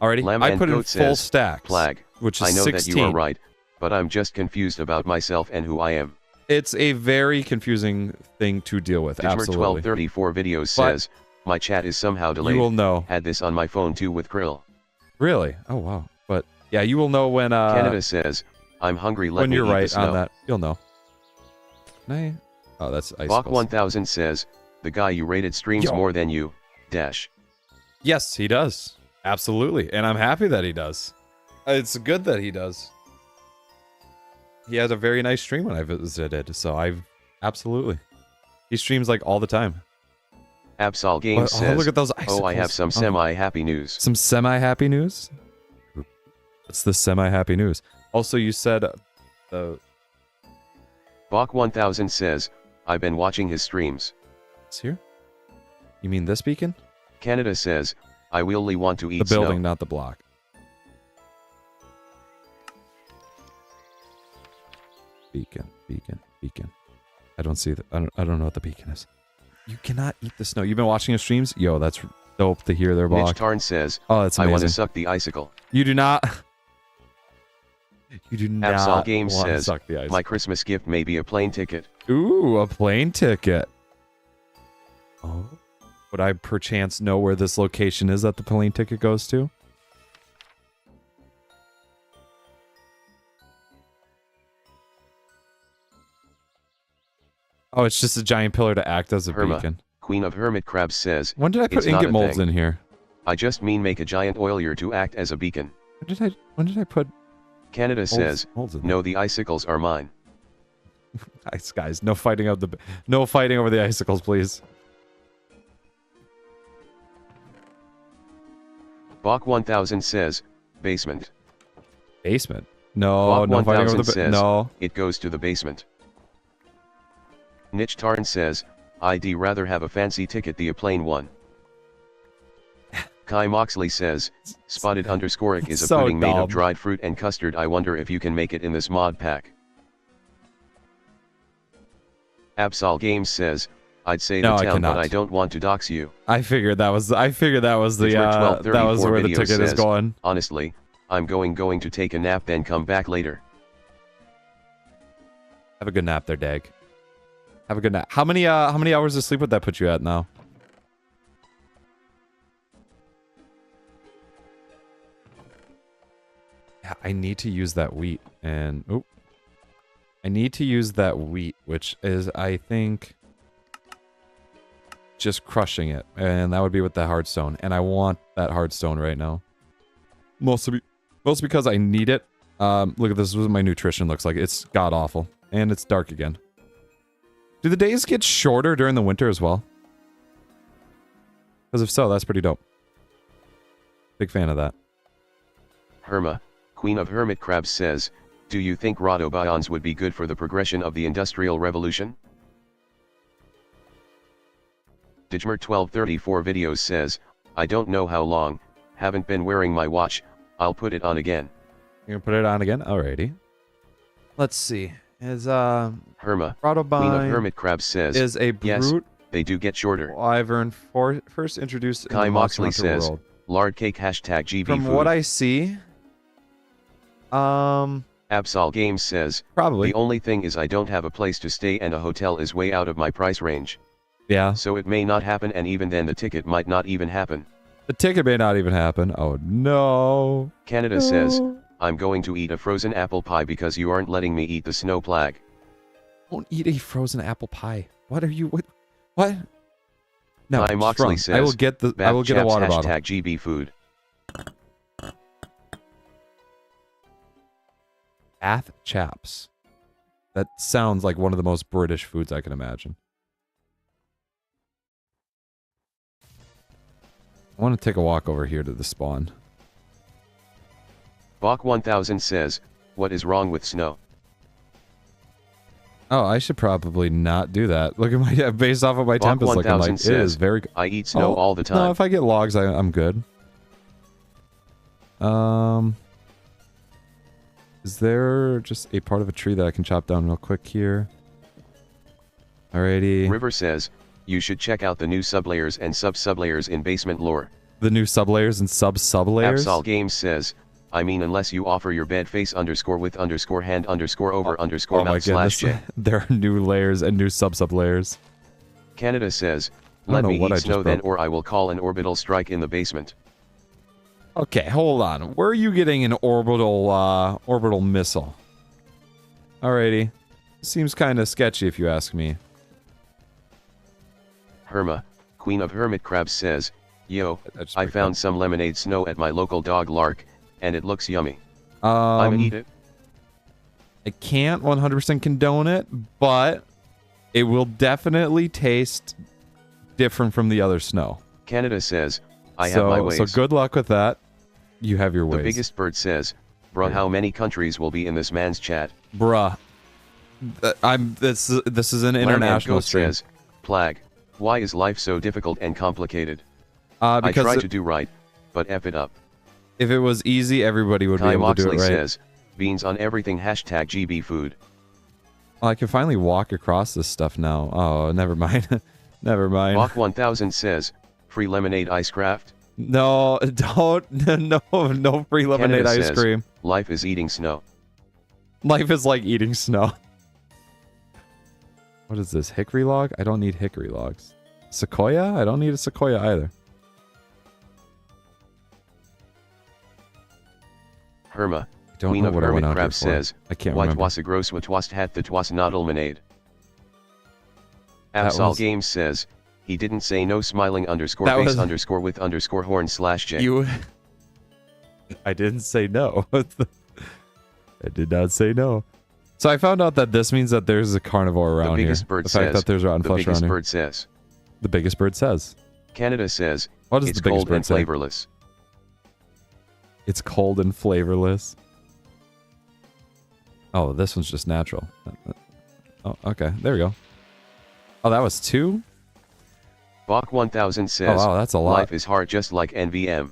Alrighty,
Lamb
I
and
put in
Goat
full
says,
stacks,
Plag,
which is
I know
16.
that you are right, but I'm just confused about myself and who I am.
It's a very confusing thing to deal with, absolutely.
Digmer1234 videos says, my chat is somehow delayed.
You will know.
Had this on my phone too with Krill.
Really? Oh, wow. But, yeah, you will know when,
Canada says, I'm hungry, let
when
me
you're
eat
right
the snow.
on that. You'll know. Can I? Oh, that's icicles.
Bach 1000 says, the guy you rated streams more than you, dash.
Yes, he does. Absolutely. And I'm happy that he does. It's good that he does. He had a very nice stream when I visited, so I've absolutely. He streams like all the time.
Absol Games says,
look at those icicles.
Oh, I have some semi-happy news.
Some semi-happy news? What's the semi-happy news? Also, you said the...
Bach 1000 says, I've been watching his streams.
It's here? You mean this beacon?
Canada says, I really want to eat
the building,
snow.
Not the block. Beacon. I don't see that. I don't know what the beacon is. You cannot eat the snow. You've been watching his streams? Yo, that's dope to hear their block.
Niche Tarn says,
oh, that's amazing.
I want to suck the icicle.
You do not. You do not
Absol Games
want
says,
to suck the icicle.
my Christmas gift may be a plane ticket.
Ooh, a plane ticket. Oh. Would I perchance know where this location is that the plane ticket goes to? Oh, it's just a giant pillar to act as a beacon.
Queen of Hermit Crabs says,
when did I put ingot molds in here?
I just mean make a giant oilier to act as a beacon.
When did I put...
Canada says, no, the icicles are mine.
Guys, no fighting over the icicles, please.
Bach 1000 says, basement.
Basement. No,
Bach
no fighting
1000
over the
says,
no.
it goes to the basement. Niche Tarn says, I'd rather have a fancy ticket the a plain one. Kai Moxley says, spotted _ is a
So
pudding made
dumb.
of dried fruit and custard. I wonder if you can make it in this mod pack. Absol Games says, I'd say
No,
the
I
town, but
cannot.
I don't want to dox you.
I figured that was the that was where the
video
ticket is
says,
going.
Honestly, I'm going to take a nap then come back later.
Have a good nap there, Dag. Have a good nap. How many hours of sleep would that put you at now? Yeah, I need to use that wheat and I need to use that wheat, which is I think just crushing it, and that would be with the hardstone, and I want that hardstone right now. Mostly because I need it. Look at this. This is what my nutrition looks like. It's god awful, and it's dark again. Do the days get shorter during the winter as well? Because if so, that's pretty dope. Big fan of that.
Herma, Queen of Hermit Crabs says, do you think Rotobions would be good for the progression of the Industrial Revolution? Digmer1234 videos says, I don't know how long, haven't been wearing my watch, I'll put it on again.
You're gonna put it on again? Alrighty. Let's see. Is
Herma, Queen of Hermit Crabs says,
is a brute
yes, they do get shorter.
wyvern first introduced in
Kai
the Monster
Moxley
Hunter
says,
world.
lard cake #GB
From
food.
what I see,
Absol Games says,
probably.
the only thing is I don't have a place to stay and a hotel is way out of my price range.
Yeah.
So it may not happen, and even then the ticket might not even happen.
The ticket may not even happen. Oh no.
Canada says, I'm going to eat a frozen apple pie because you aren't letting me eat the snow plague.
Don't eat a frozen apple pie. What are you? What? No.
Kai Moxley says,
I will get the. I will get a water bottle.
#GB food.
Bath chaps. That sounds like one of the most British foods I can imagine. I want to take a walk over here to the spawn.
Bach 1000 says, what is wrong with snow?
Oh, I should probably not do that. Look at my based off of my temp is looking like it is very good.
I eat snow all the time.
No, if I get logs, I'm good. Is there just a part of a tree that I can chop down real quick here? Alrighty.
River says, you should check out the new sublayers and sub-sublayers in basement lore.
The new sublayers and sub-sublayers?
Absol Games says, I mean unless you offer your bed face _ with _ hand _ over _ mouth /j.
There are new layers and new sub-sublayers.
Canada says, let me eat snow then or I will call an orbital strike in the basement.
Okay, hold on. Where are you getting an orbital missile? Alrighty. Seems kind of sketchy if you ask me.
Herma, Queen of Hermit Crabs says, yo, I found some lemonade snow at my local dog Lark, and it looks yummy. I'm gonna eat it.
I can't 100% condone it, but it will definitely taste different from the other snow.
Canada says, I have my ways.
So good luck with that. You have your ways.
The biggest bird says, bruh, how many countries will be in this man's chat?
Bruh. This is an international stream.
Says, Plag, why is life so difficult and complicated?
Because
I try to do right, but F it up.
If it was easy, everybody would be able to do it right.
Says, beans on everything #GB food.
Oh, I can finally walk across this stuff now. Oh, never mind. Never mind.
Bach 1000 says, free lemonade ice craft?
No, don't. No free lemonade
Canada
ice
says,
cream.
Life is eating snow.
Life is like eating snow. What is this? Hickory log? I don't need hickory logs. Sequoia? I don't need a sequoia either.
Herma, Queen of Hermit Crab says,
I can't
White
remember.
was a gross what was hat that was not lemonade. Absol Games says, he didn't say no smiling _ face _ with _ horn /j.
You... I didn't say no. I did not say no. So I found out that this means that there's a carnivore around here.
Bird
the fact
says,
that there's rotten flesh around here.
Bird says.
The biggest bird says.
Canada says,
what does
it's
the biggest
cold
bird
and
say?
flavorless.
It's cold and flavorless. Oh, this one's just natural. Oh, okay. There we go. Oh, that was 2?
Bach 1000 says,
Oh, wow, that's a lot.
life is hard just like NVM.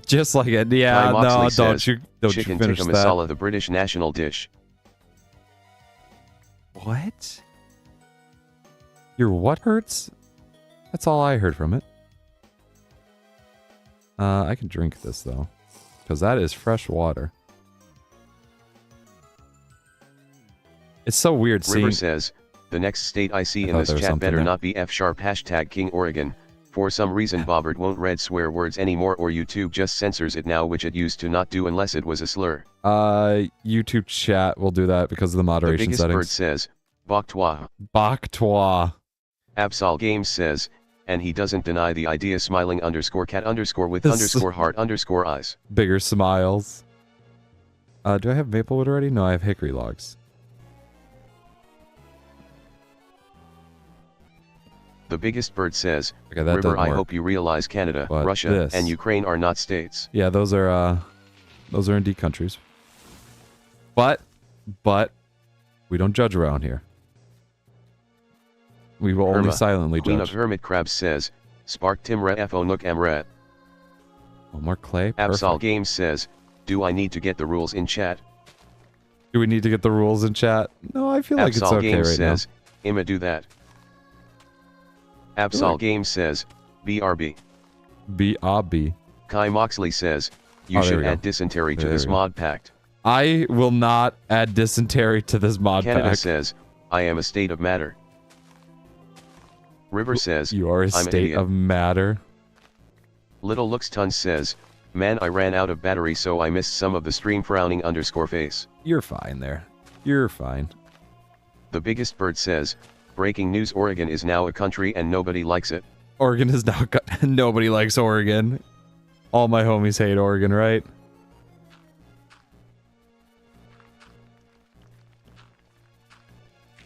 Just like it. Yeah,
Kai
no,
Moxley
don't
says,
you
chicken
finish
tikka
that.
masala, the British national dish.
What? Your what hurts? That's all I heard from it. I can drink this, though. Because that is fresh water. It's so weird seeing...
River says, the next state I see in this chat better not be F# hashtag King Oregon. For some reason Bobert won't read swear words anymore, or YouTube just censors it now, which it used to not do unless it was a slur.
YouTube chat will do that because of the moderation settings.
The biggest bird says, Boktois.
Boktois.
Absol Games says, and he doesn't deny the idea, smiling _cat_ with _heart eyes.
Bigger smiles. Do I have maplewood already? No, I have hickory logs.
The biggest bird says,
okay,
River, I hope you realize Canada,
but
Russia, and Ukraine are not states.
Yeah, those are indeed countries. But we don't judge around here. We will only silently
Queen
judge.
of Hermit Crabs says, Spark Timra Fo Nook Amret.
Oh, more clay?
Absol Games says, do I need to get the rules in chat?
Do we need to get the rules in chat? No, I feel like it's okay
Games
right
says, Ima do that. Absol Games says, BRB.
BRB.
Kai Moxley says, you should add dysentery to this mod pact.
I will not add dysentery to this mod pack.
Canada says, I am a state of matter. River says,
you are a state of matter.
Little Looks Tons says, man, I ran out of battery so I missed some of the stream, frowning _face.
You're fine there. You're fine.
The biggest bird says, breaking news, Oregon is now a country and nobody likes it.
Oregon is now nobody likes Oregon. All my homies hate Oregon, right?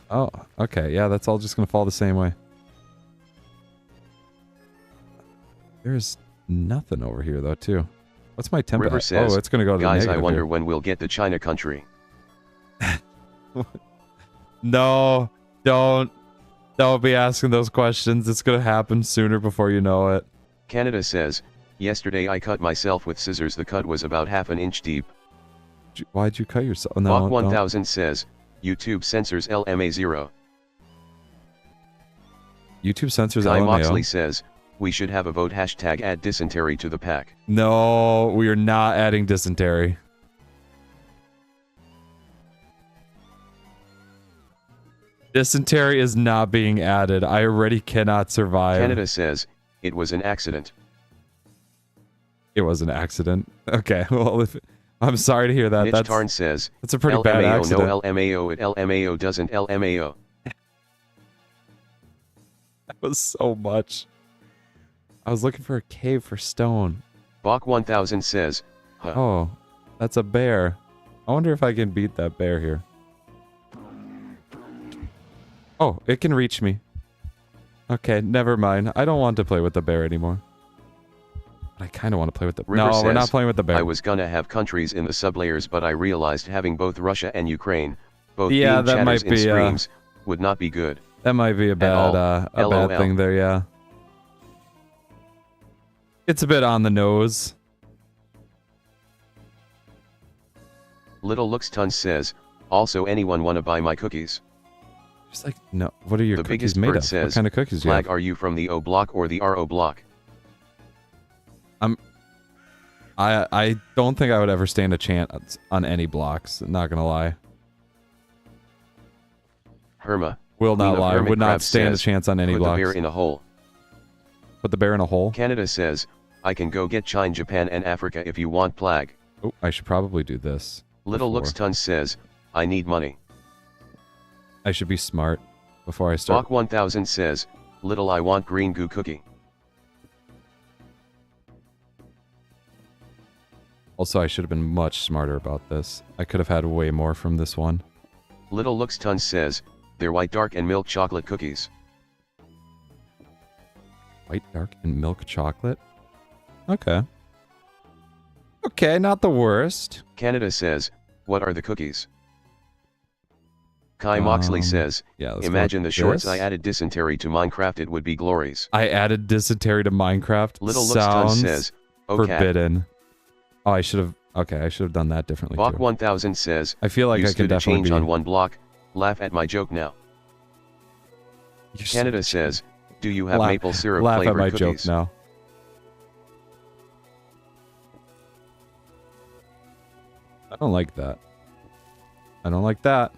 Oh, okay. Yeah, that's all just going to fall the same way. There's nothing over here, though, too. What's my temp?
River says,
oh, it's going to go to
guys,
the
I wonder
here.
when we'll get the China country.
No, don't be asking those questions. It's going to happen sooner before you know it.
Canada says, yesterday I cut myself with scissors. The cut was about ½ an inch deep.
Why'd you cut yourself? No,
Bach 1000 says, YouTube censors LMA0.
YouTube censors
Kai
LMAO.
Moxley says, we should have a vote, hashtag add dysentery to the pack.
No, we are not adding dysentery. Dysentery is not being added. I already cannot survive.
Canada says, it was an accident.
It was an accident. Okay, well, I'm sorry to hear that.
Mitch Tarn says,
that's a pretty
LMAO,
bad accident.
no LMAO, it LMAO doesn't LMAO.
That was so much. I was looking for a cave for stone.
Bach 1000 says, huh.
Oh, that's a bear. I wonder if I can beat that bear here. Oh, it can reach me. Okay, never mind. I don't want to play with the bear anymore. I kind of want to play with the...
River says,
we're not playing with the bear.
I was gonna have countries in the sublayers, but I realized having both Russia and Ukraine, both being
that
chatters
might
in
be,
streams, would not be good.
That might be a bad, bad thing there, yeah. It's a bit on the nose.
Little Looks Tons says, also anyone wanna buy my cookies?
Just like, no, what are your
the
cookies
biggest
made
bird
of?
Says,
what kind of cookies do you have?
Flag, are you from the O block or the RO block?
I don't think I would ever stand a chance on any blocks, not gonna lie.
Herma.
Will not lie, would not stand
says,
a chance on any
put
blocks.
Put the bear in a hole.
Put the bear in a hole?
Canada says, I can go get China, Japan, and Africa if you want Plag.
Oh, I should probably do this.
Little Looks Tons says, I need money.
I should be smart before I start.
Bach 1000 says, Little I want green goo cookie.
Also, I should have been much smarter about this. I could have had way more from this one.
Little Looks Tons says, they're white dark and milk chocolate cookies.
White dark and milk chocolate? Okay. Okay, not the worst.
Canada says, what are the cookies? Kai Moxley says,
yeah,
imagine the shorts I added dysentery to Minecraft, it would be glories.
I added dysentery to Minecraft.
Little Looks Ton says,
forbidden. Oh, I should have. Okay, I should have done that differently
Bach
too.
1000 says,
I feel like
you
I could definitely
change on one block. Laugh at my joke now. Canada says, do you have maple syrup
flavored
flavored
my
cookies?
joke now. I don't like that. I don't like that.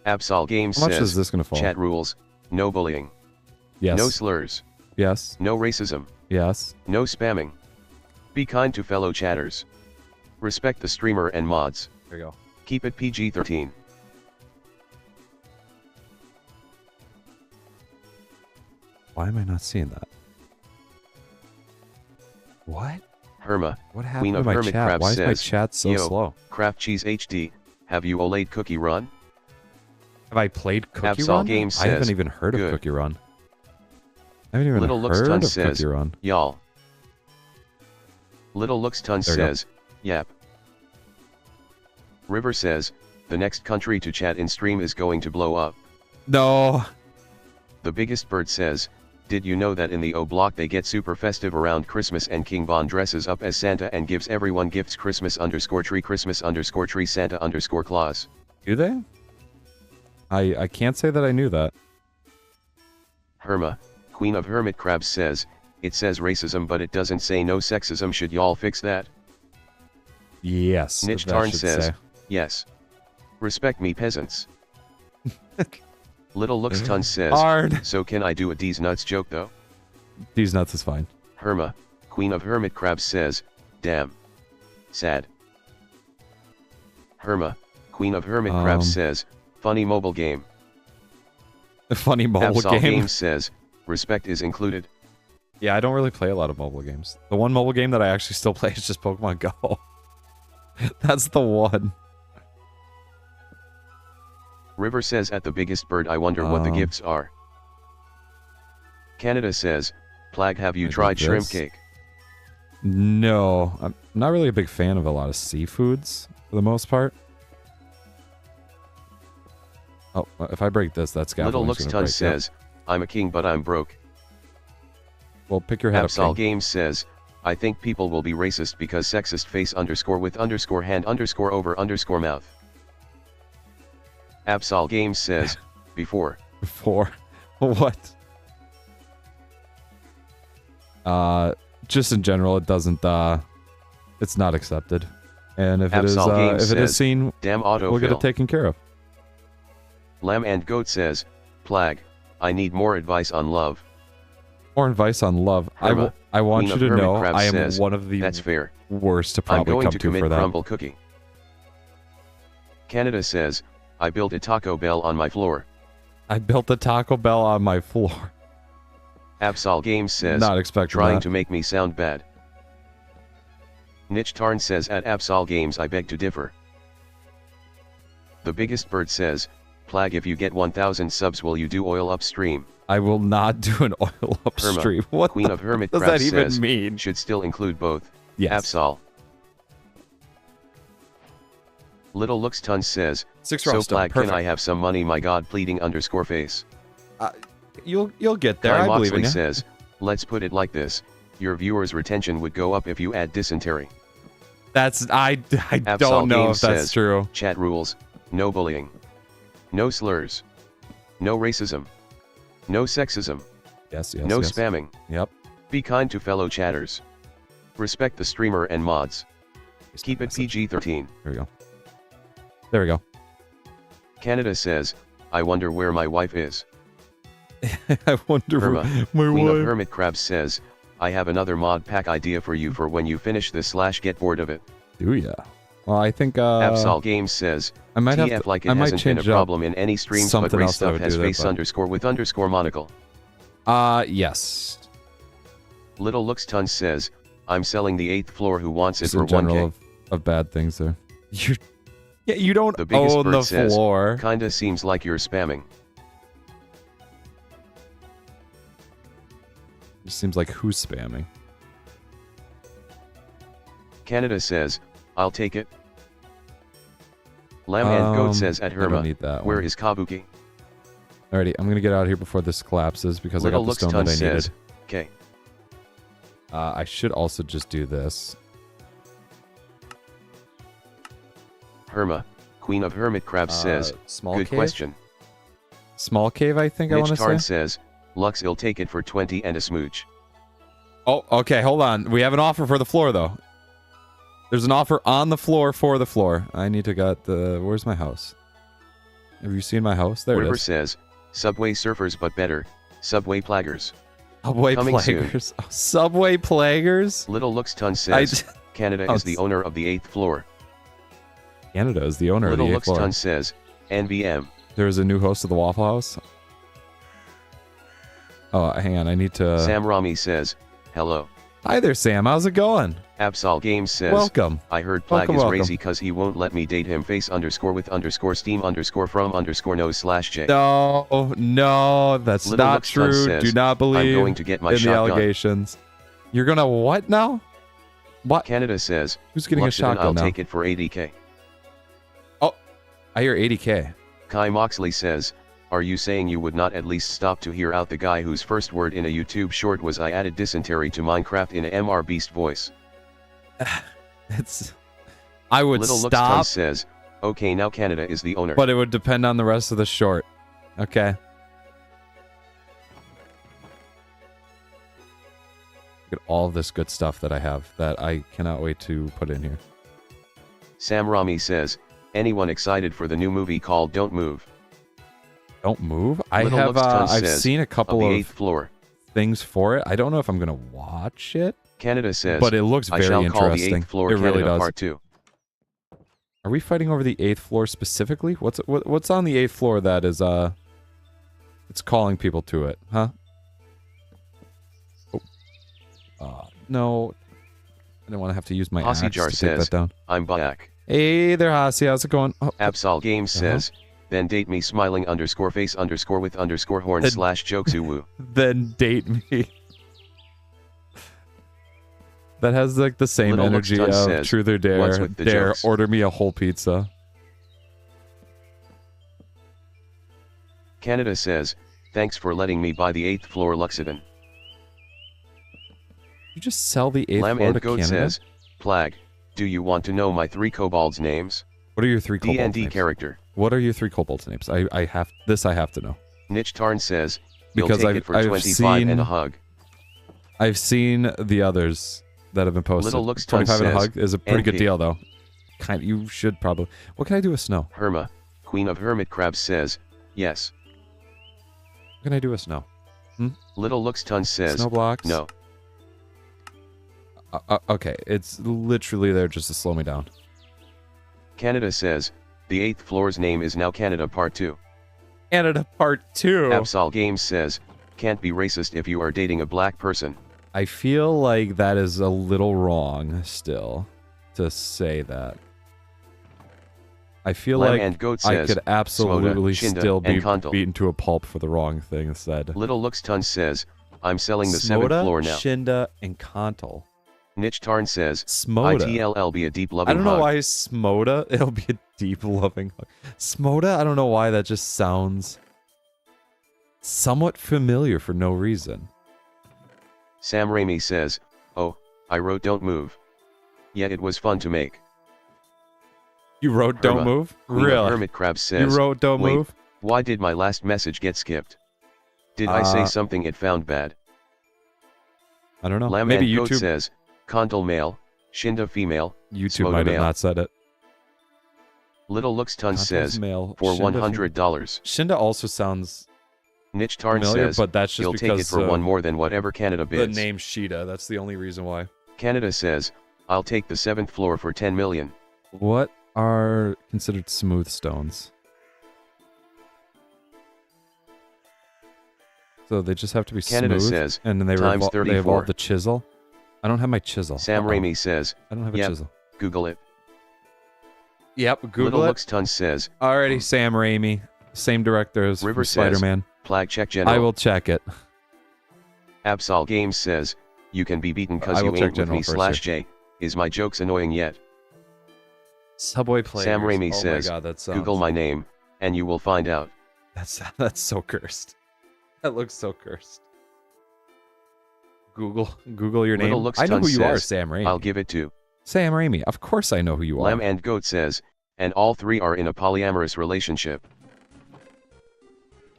Absol Games
How much
says,
is this gonna fall?
chat rules, no bullying.
Yes.
No slurs.
Yes.
No racism.
Yes.
No spamming. Be kind to fellow chatters. Respect the streamer and mods.
There you go.
Keep it PG-13.
Why am I not seeing that? What?
Herma,
What happened
Queen
to
of
my
Hermit
chat?
Crab
Why is
says,
my chat so
Yo,
slow?
Craft Cheese HD, have you Olayed Cookie Run?
Have I played Cookie
Absol
Run?
Games
I haven't
says,
even heard of
good.
Cookie Run. I haven't even
Little Looks
heard
Ton
of
says,
Cookie Run.
y'all. Little Looks Ton
There you go.
says, yap. River says, the next country to chat in stream is going to blow up.
No.
The Biggest Bird says, did you know that in the O Block they get super festive around Christmas and King Von dresses up as Santa and gives everyone gifts Christmas_tree Santa Claus.
Do they? I can't say that I knew that.
Herma, Queen of Hermit Crabs says, it says racism but it doesn't say no sexism, should y'all fix that?
Yes.
Niche
that
Tarn
should
says,
say.
yes. Respect me peasants. Little Looks Ton says,
Hard.
so can I do a D's nuts joke though?
These nuts is fine.
Herma, Queen of Hermit Crabs says, damn. Sad. Herma, Queen of Hermit Crabs says, funny mobile game.
A funny mobile
Absol
game.
Games says, respect is included.
Yeah, I don't really play a lot of mobile games. The one mobile game that I actually still play is just Pokemon Go. That's the one.
River says, at the Biggest Bird, I wonder what the gifts are. Canada says, Plag, have you tried shrimp cake?
No, I'm not really a big fan of a lot of seafoods for the most part. Oh, if I break this, that's scaffolding.
Little Looks Ton says, I'm a king but I'm broke.
Well, pick your head
Absol
up.
Games says, I think people will be racist because sexist face underscore with underscore hand underscore over underscore mouth. Absol Games says, before.
Before? What? Just in general, it doesn't, it's not accepted. And if it is seen,
damn autofill.
we'll get it taken care of.
Lamb and Goat says, Plag, I need more advice on love.
More advice on love.
Herma,
I want
Queen
you
of
to
Hermit
know
Crabs
I am
says,
one of the
that's fair.
worst to
I'm
probably
going
come
to
to
commit
for that.
crumble cookie. Canada says, I built a Taco Bell on my floor.
I built a Taco Bell on my floor.
Absol Games says,
Not expecting
trying
that.
to make me sound bad. Niche Tarn says, at Absol Games I beg to differ. The Biggest Bird says, Plag, if you get 1,000 subs will you do oil upstream?
I will not do an oil upstream.
Herma,
What
Queen of Hermit
does
Crabs
that even
says,
mean?
should still include both.
Yes.
Absol. Little Looks Ton says,
Six
so
round stone.
Plag,
Perfect.
can I have some money, my god, pleading underscore face.
You'll get there.
Kai
I believe in
Moxley
you.
says, let's put it like this, your viewers' retention would go up if you add dysentery.
That's I
Absol
don't know
Games
if that's
says,
true.
Chat rules, no bullying. No slurs. No racism. No sexism.
Yes.
No spamming.
Yep.
Be kind to fellow chatters. Respect the streamer and mods. Keep it PG-13.
There we go. There we go.
Canada says, I wonder where my wife is.
I wonder
Herma,
where my
Queen of
wife.
Hermit Crabs says, I have another mod pack idea for you for when you finish this / get bored of it.
Do ya? Well, I think
Absol Games says,
I might have
TF
to,
like it
I might
hasn't been a
change it up.
problem in any streams, but
Something
Ray
else that I
stuff
would
has
do there,
face
but-
underscore with underscore monocle.
Yes.
Little Looks Ton says, I'm selling the 8th floor, who wants it
Just
for
in general
1k.
of bad things there. You don't
The Biggest
own
Bird
the
says,
floor.
kinda seems like you're spamming.
It seems like who's spamming.
Canada says, I'll take it. Lamb and Goat says at
I don't
Herma,
need that
where
one.
is Kabuki?
Alrighty, I'm gonna get out of here before this collapses because
Little
I got the
Looks
stone
Ton
that I
says,
needed.
okay.
I should also just do this.
Herma, Queen of Hermitcrabs says,
small
good
cave?
question.
Small cave, I think I want to
Tarn
say.
says, Lux will take it for 20 and a smooch.
Oh, okay, hold on. We have an offer for the floor, though. There's an offer on the floor for the floor. I need to get the... Where's my house? Have you seen my house? There
River
it is.
says, Subway surfers but better, Subway plaggers.
Subway
Coming
plaguers. Oh, Subway plaguers?
Little Lux Ton says, Canada is the owner of the 8th floor.
Canada is the owner
Little
of the 8th
Lux
floor.
Ton says, NBM.
There is a new host of the Waffle House. Oh, hang on. I need to...
Sam Rami says, hello.
Hi there, Sam. How's it going?
Absol Games says,
Welcome.
I heard Plag
Welcome,
is
welcome.
crazy cause he won't let me date him face underscore with underscore steam underscore from underscore nose slash J.
No, no, that's
Little
not
Lux Ton
true.
says,
Do not believe
I'm going to get my
in the
shotgun.
allegations. You're gonna what now? What?
Canada says,
Who's getting
Luxton,
a shotgun
I'll
now?
take it for 80k.
I hear 80k.
Kai Moxley says, are you saying you would not at least stop to hear out the guy whose first word in a YouTube short was I added dysentery to Minecraft in a MR Beast voice?
It's. I would
Little Lux
stop,
Ton says, okay now Canada is the owner.
but it would depend on the rest of the short. Okay. Look at all this good stuff that I have that I cannot wait to put in here.
Sam Rami says, anyone excited for the new movie called Don't Move?
Don't move. I
Little
have.
Lux Ton
I've
says,
seen a
Of
couple
the
of
8th floor.
things for it. I don't know if I'm gonna watch it,
Canada says,
but it looks
I
very
shall call the
interesting.
8th floor
It
Canada
really does.
Part 2.
Are we fighting over the 8th floor specifically? What's on the 8th floor that is it's calling people to it, huh? Oh. No. I don't want to have to use my axe to
Jar
take
says,
that down.
I'm back.
Hey there, Hasi. How's it going? Oh,
Absol Games says, then date me smiling underscore face underscore with underscore horn
Then-
slash jokes woo.
then date me. That has like the same
Little
energy
Lux
of
Ton says,
truth or dare.
"What's with the
Dare,
jokes?"
order me a whole pizza.
Canada says, thanks for letting me buy the 8th floor Luxodon.
You just sell the 8th
Lamb
floor
and
to
Goat
Canada?
says, Plag, do you want to know my 3 kobolds names?
What are your 3 kobolds
D&D
names?
character.
What are your 3 kobolds names? I have to know.
Niche Tarn says, he'll
Because
take it for
I've
25 and
seen-
a hug.
I've seen the others that have been posted.
Little Lux Ton
25 and a
says,
hug is a pretty good
NP.
deal, though. You should probably... What can I do with snow?
Herma, Queen of Hermitcrabs says, yes.
What can I do with snow?
Little Lux Ton says,
Snow blocks?
no.
Okay, it's literally there just to slow me down.
Canada says, the 8th floor's name is now Canada Part 2.
Canada Part 2.
Absol Games says, can't be racist if you are dating a black person.
I feel like that is a little wrong still to say that. I feel
Lamb
like
and Goat
I
says,
could absolutely
Smoda, Shinda,
still be
and Kondal.
beaten to a pulp for the wrong thing said.
Little Lux Ton says, I'm selling the 7th
Smoda,
floor now.
Shinda, and Kontal.
Niche Tarn says,
Smoda.
ITLL be a deep loving
I don't know
hug.
why Smoda. It'll be a deep loving hug. Smoda. I don't know why that just sounds somewhat familiar for no reason.
Sam Raimi says, oh, I wrote Don't Move. Yeah, it was fun to make.
You wrote "Don't
Herma,
Move."
Queen of
Really?
Hermitcrabs
You
says,
wrote "Don't
wait,
Move."
why did my last message get skipped? Did I say something it found bad?
I don't know.
Lamb
Maybe
and Goat
YouTube.
says, Kondal male, Shinda female,
YouTube
Smoda
might have
male.
not said it.
Little Lux Ton
Kontal's
says,
male,
for
Shinda
$100.
Shinda also sounds
Niche Tarn
familiar,
says,
but that's just
he'll take it
because
for one more than whatever Canada
the
bids.
name Shida. That's the only reason why.
Canada says, I'll take the 7th floor for 10 million.
What are considered smooth stones? So they just have to be
Canada
smooth,
says,
and then they
times
they
34.
evolve the chisel. I don't have my chisel.
Sam Raimi says,
I don't have a
yep,
chisel.
Google it.
Yep, Google
Little
it.
Lux Ton says,
Alrighty, Sam Raimi, same director as
River
Spider
says,
Man.
Plag check general.
I will check it.
Absol Games says, you can be beaten
I
cause
will
you
check
ain't with
general
me
first
slash J. is my jokes annoying yet?
Subway Players.
Sam Raimi
oh
says,
my God, that sounds...
Google my name, and you will find out.
That's so cursed. That looks so cursed. Google your name. I know who you are, Sam Raimi.
I'll give it to
Sam Raimi. Of course I know who you are.
Lamb and Goat says, and all three are in a polyamorous relationship.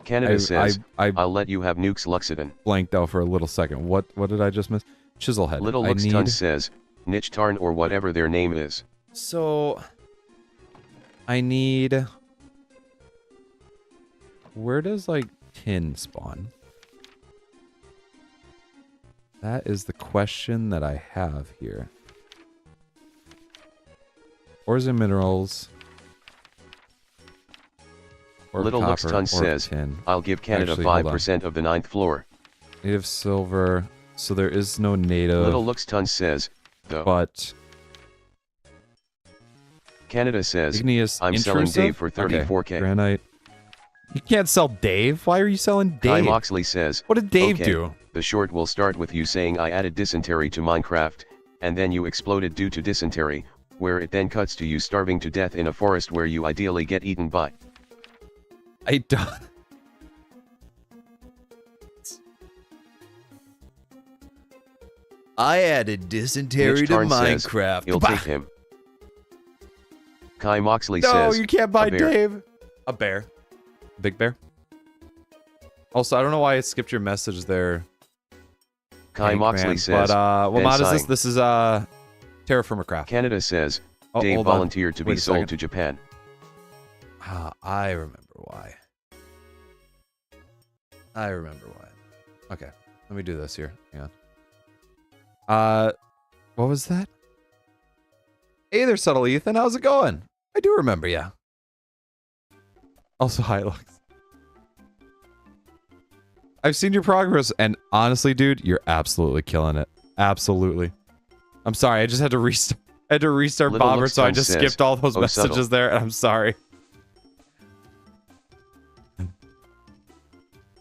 Canada says, I'll let you have nukes Luxodon.
Blanked out for a little second. What did I just miss? Chiselhead.
Little Luxton says, Niche Tarn or whatever their name is.
So, I need... Where does, like, tin spawn? That is the question that I have here. Ores and minerals. Or
Little Luxton says,
tin.
I'll give Canada 5% of the 9th floor.
Native silver. So there is no native.
Little Luxton says, though.
But...
Canada says,
Igneous
I'm
intrusive?
selling Dave for 34K.
Okay. Granite. You can't sell Dave? Why are you selling Dave?
Guy Moxley says,
what did Dave do?
The short will start with you saying I added dysentery to Minecraft, and then you exploded due to dysentery, where it then cuts to you starving to death in a forest where you ideally get eaten by.
I don't... I added dysentery to Minecraft.
You'll take him. Kai Moxley
says,
no,
you can't buy Dave. A bear. Big bear. Also, I don't know why I skipped your message there.
Kai Moxley says,
but, what mod is this? This is, Terrafirmacraft.
Canada says, Dave volunteered to be sold to Japan.
I remember why. I remember why. Okay, let me do this here. Hang on. What was that? Hey there, Subtle Ethan. How's it going? I do remember ya. Also, hi, Lux. I've seen your progress, and honestly, dude, you're absolutely killing it. Absolutely. I'm sorry, I just had to restart. I had to restart Bobert, so I just skipped all those messages there, and I'm sorry.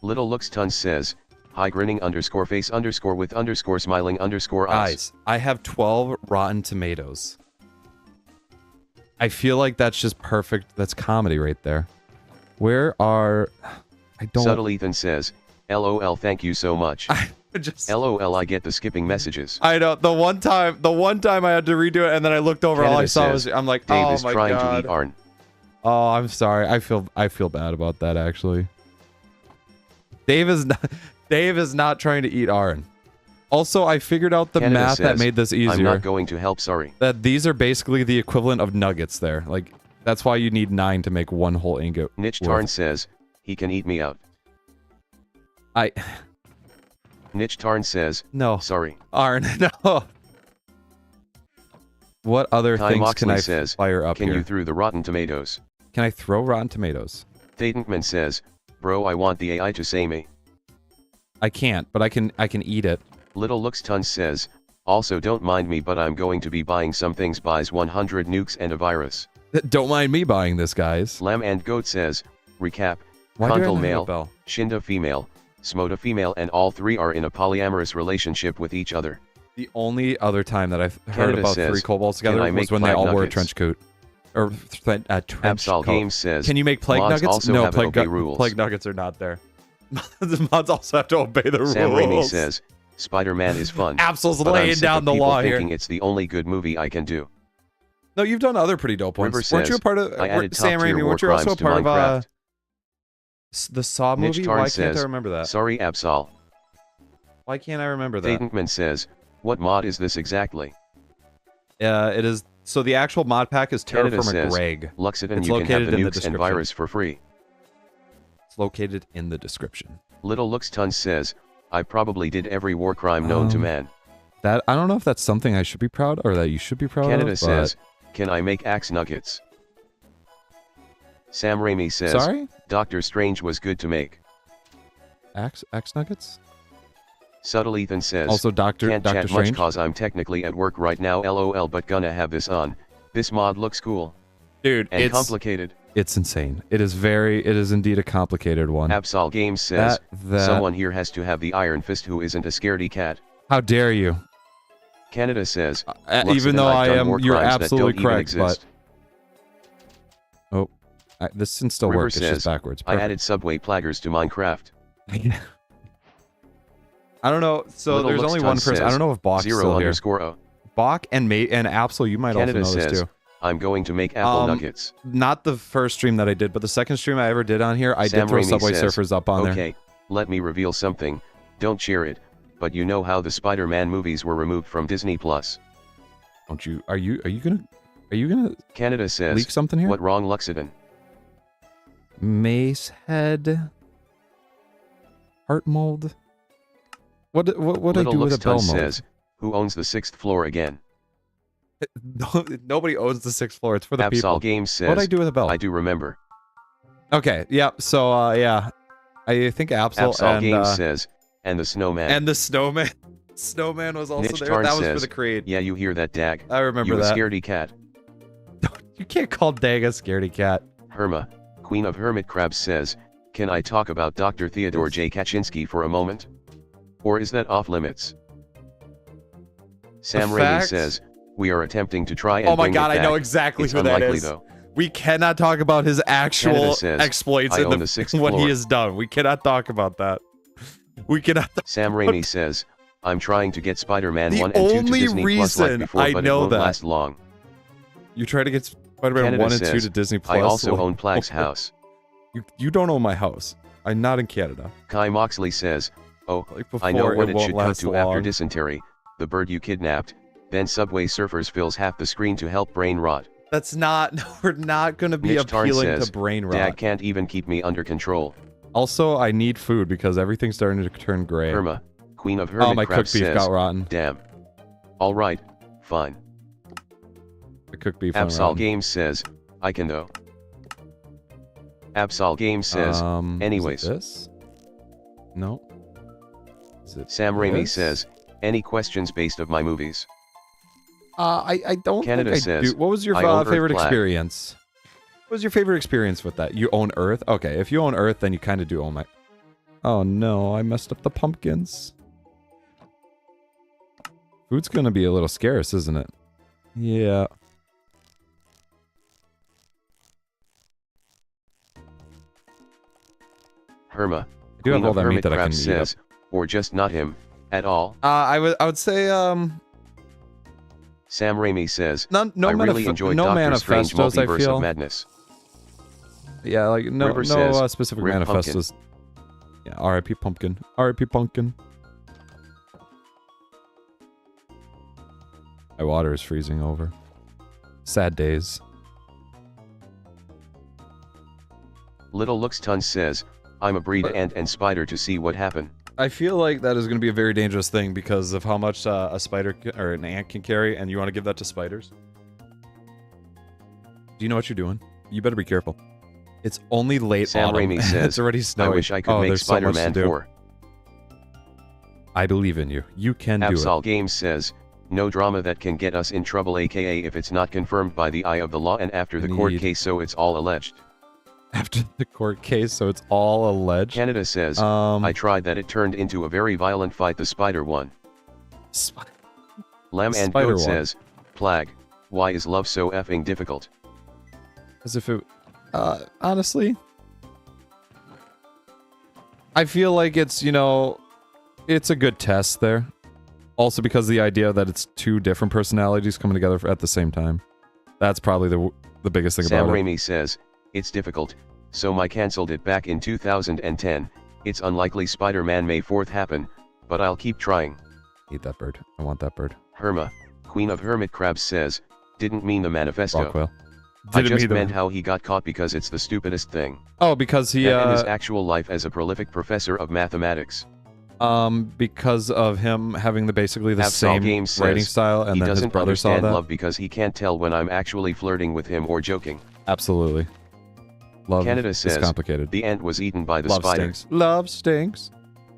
Little Luxton says, hi grinning underscore face underscore with underscore smiling underscore eyes.
I have 12 rotten tomatoes. I feel like that's just perfect. That's comedy right there. Where are... I don't...
Subtle Ethan says, LOL thank you so much. LOL I get the skipping messages.
I know, the one time I had to redo it and then I looked over, all I saw was... I'm like,
Dave
oh
is
my
trying
God.
to eat Arn.
Oh, I'm sorry. I feel bad about that, actually. Dave is not trying to eat Arn. Also, I figured out the math that made this easier.
I'm not going to help, sorry.
That these are basically the equivalent of nuggets there. Like, that's why you need 9 to make one whole ingot.
Niche Tarn says, he can eat me out. Niche Tarn says,
no.
Sorry.
Arn, no. What other things can I fire up here?
Can you throw the rotten tomatoes?
Can I throw rotten tomatoes?
Tatenkman says, bro, I want the AI to say me.
I can't, but I can eat it.
Little Luxton says, also don't mind me, but I'm going to be buying some things. Buys 100 nukes and a virus.
Don't mind me buying this, guys.
Lamb and Goat says, recap, Kontal male, Shinda female, Smoda female, and all three are in a polyamorous relationship with each other.
The only other time that I've heard about 3 kobolds together was when they all wore a trench coat. Or trench
Absol
coat.
Games says,
can you make plague nuggets?
Also
no,
plague
nuggets are not there. The mods also have to obey the rules.
Sam Raimi says, Spider-Man is fun.
Absol's laying down the law here.
It's the only good movie I can do.
No, you've done other pretty dope ones.
River
weren't
says,
you a part of Sam Raimi? Weren't you also a part of the Saw movie? Why can't I remember that?
Sorry, Absol.
Why can't I remember that?
Tatenkman says, what mod is this exactly?
It is... So the actual mod pack is TerraFirmaGreg.
Luxodon, you can have the nukes and virus for free.
It's located in the description.
Little Luxton says, I probably did every war crime known to man.
That I don't know if that's something I should be proud or that you should be proud
Canada
of.
says, can I make axe nuggets? Sam Raimi says,
sorry?
Doctor Strange was good to make.
Axe nuggets?
Subtle Ethan says,
also
can't chat
Strange?
much cause I'm technically at work right now, LOL, but gonna have this on. This mod looks cool.
Dude,
and complicated.
It's insane. It is indeed a complicated one.
Absol Games says, someone here has to have the Iron Fist who isn't a scaredy cat.
How dare you?
Canada says, Lux
even
and
though
I've
I
done more
am, you're
crimes that
absolutely
don't even
correct, but
exist.
this can still
River
work. It's
says,
just backwards.
I added subway plaggers to Minecraft.
I don't know. So
Little
there's
Lux
only
Tun
one person. I
says,
don't know if Bach's still here.
0_O.
Bach and Mate and Absol, you might
Canada
also know
says,
this too.
I'm going to make apple nuggets.
Not the first stream that I did, but the second stream I ever did on here, I
Sam
did throw
Raimi
Subway
says,
Surfers up on there.
Okay, let me reveal something. Don't share it, but you know how the Spider-Man movies were removed from Disney Plus.
Don't you? Are you gonna
Canada says,
leak something here?
What wrong, Luxidon?
Mace head, heart mold. What I
Little
do with
Lux
a bell
Tun
mold?
says, who owns the 6th floor again?
Nobody owns the 6th floor. It's for the
Absol
people.
Games says,
What I do with a bell?
I do remember.
Okay, yeah. So yeah, I think Absol
Absol
and
Games says, and the snowman.
and the snowman. Snowman was also
Nitch
there.
Tarn
That was
says,
for the creed.
Yeah, you hear that, Dag?
I remember
you
that.
a scaredy cat.
You can't call Dag a scaredy cat.
Herma, Queen of Hermit Crabs says, can I talk about Dr. Theodore J. Kaczynski for a moment? Or is that off limits? Sam Raimi says, we are attempting to try and
oh my
bring
god,
it
I know
back.
exactly
It's
who that
unlikely,
is.
though.
We cannot talk about his actual
says,
exploits
I
in
own the 6th
what he
floor.
has done. We cannot talk about that. We cannot.
Sam Raimi says, I'm trying to get Spider-Man
The
1 and 2 to
only
Disney Plus like
reason
before,
I
but
know
it won't
that.
last long.
You try to get Spider-Man
Canada
1 and 2
says,
to Disney Plus.
I also
like-
own Plag's house.
You don't own my house. I'm not in Canada.
Kai Moxley says, oh,
Like before,
I know what it
won't
should cut
last
to
long.
after dysentery, the bird you kidnapped, then Subway Surfers fills half the screen to help brain rot.
That's not. No, we're not going to be
Nitch Tarn
appealing
says,
to brain rot.
Dag can't even keep me under control.
Also, I need food because everything's starting to turn gray.
Herma, Queen of Hermit
Oh, my
Crabs
cooked beef
says,
got rotten.
damn. Alright, fine.
The cooked beef went
Absol
rotten.
Games says, I can though. Absol Games says, anyways.
Is it this? No. Is it
Sam Raimi
this?
says, any questions based of my movies?
I don't
Canada
think I
says,
do. What was your
I own
favorite
Earth Flag.
experience? What was your favorite experience with that? You own Earth? Okay, if you own Earth, then you kind of do own my... Oh no, I messed up the pumpkins. Food's gonna be a little scarce, isn't it? Yeah.
Herma,
I do have
Queen
all
of
that meat
Hermit
that I can
Crabs
eat up.
says, or just not him, at all.
I would say
Sam Raimi says,
no
I really enjoyed
no
Doctor Strange
manifestos. I
Multiverse
feel
of Madness.
yeah, like no
River says,
specific
"Rip
manifestos. Yeah, R.I.P. Pumpkin. R.I.P. Pumpkin. My water is freezing over. Sad days.
Little Lux Tun says, I'm a breed ant and spider to see what happen.
I feel like that is going to be a very dangerous thing because of how much a spider or an ant can carry, and you want to give that to spiders. Do you know what you're doing? You better be careful. It's only late
Sam
autumn.
Raimi says,
It's already
I
snowing.
wish I could make
there's so much to
Spider-Man
do.
4.
I believe in you. You can do it.
Absol Games says, no drama that can get us in trouble, aka if it's not confirmed by the eye of the law and after the court
Need-
case, so it's all alleged.
After the court case, so it's all alleged.
Canada says, I tried that, it turned into a very violent fight, the spider won. Lamb and
Spider
Goat
won.
says, Plag, why is love so effing difficult?
As if it... honestly... I feel like it's, you know... It's a good test there. Also because the idea that it's two different personalities coming together at the same time. That's probably the biggest thing
Sam
about it.
Raimi says, it's difficult, so I cancelled it back in 2010. It's unlikely Spider-Man May 4th happen, but I'll keep trying.
Eat that bird. I want that bird.
Herma, Queen of Hermit Crabs says, didn't mean the manifesto.
Rockwell.
I
Didn't
just
mean the-
meant how he got caught because it's the stupidest thing.
Oh, because he,
That in his actual life as a prolific professor of mathematics.
because of him having basically the
Absol
same
Games
writing
says,
style, and
he
then his
doesn't
brother saw
understand
that.
love because he can't tell when I'm actually flirting with him or joking.
Absolutely. Love
Canada
is
says,
complicated.
the ant was eaten by the
Love
spider.
stinks. Love stinks.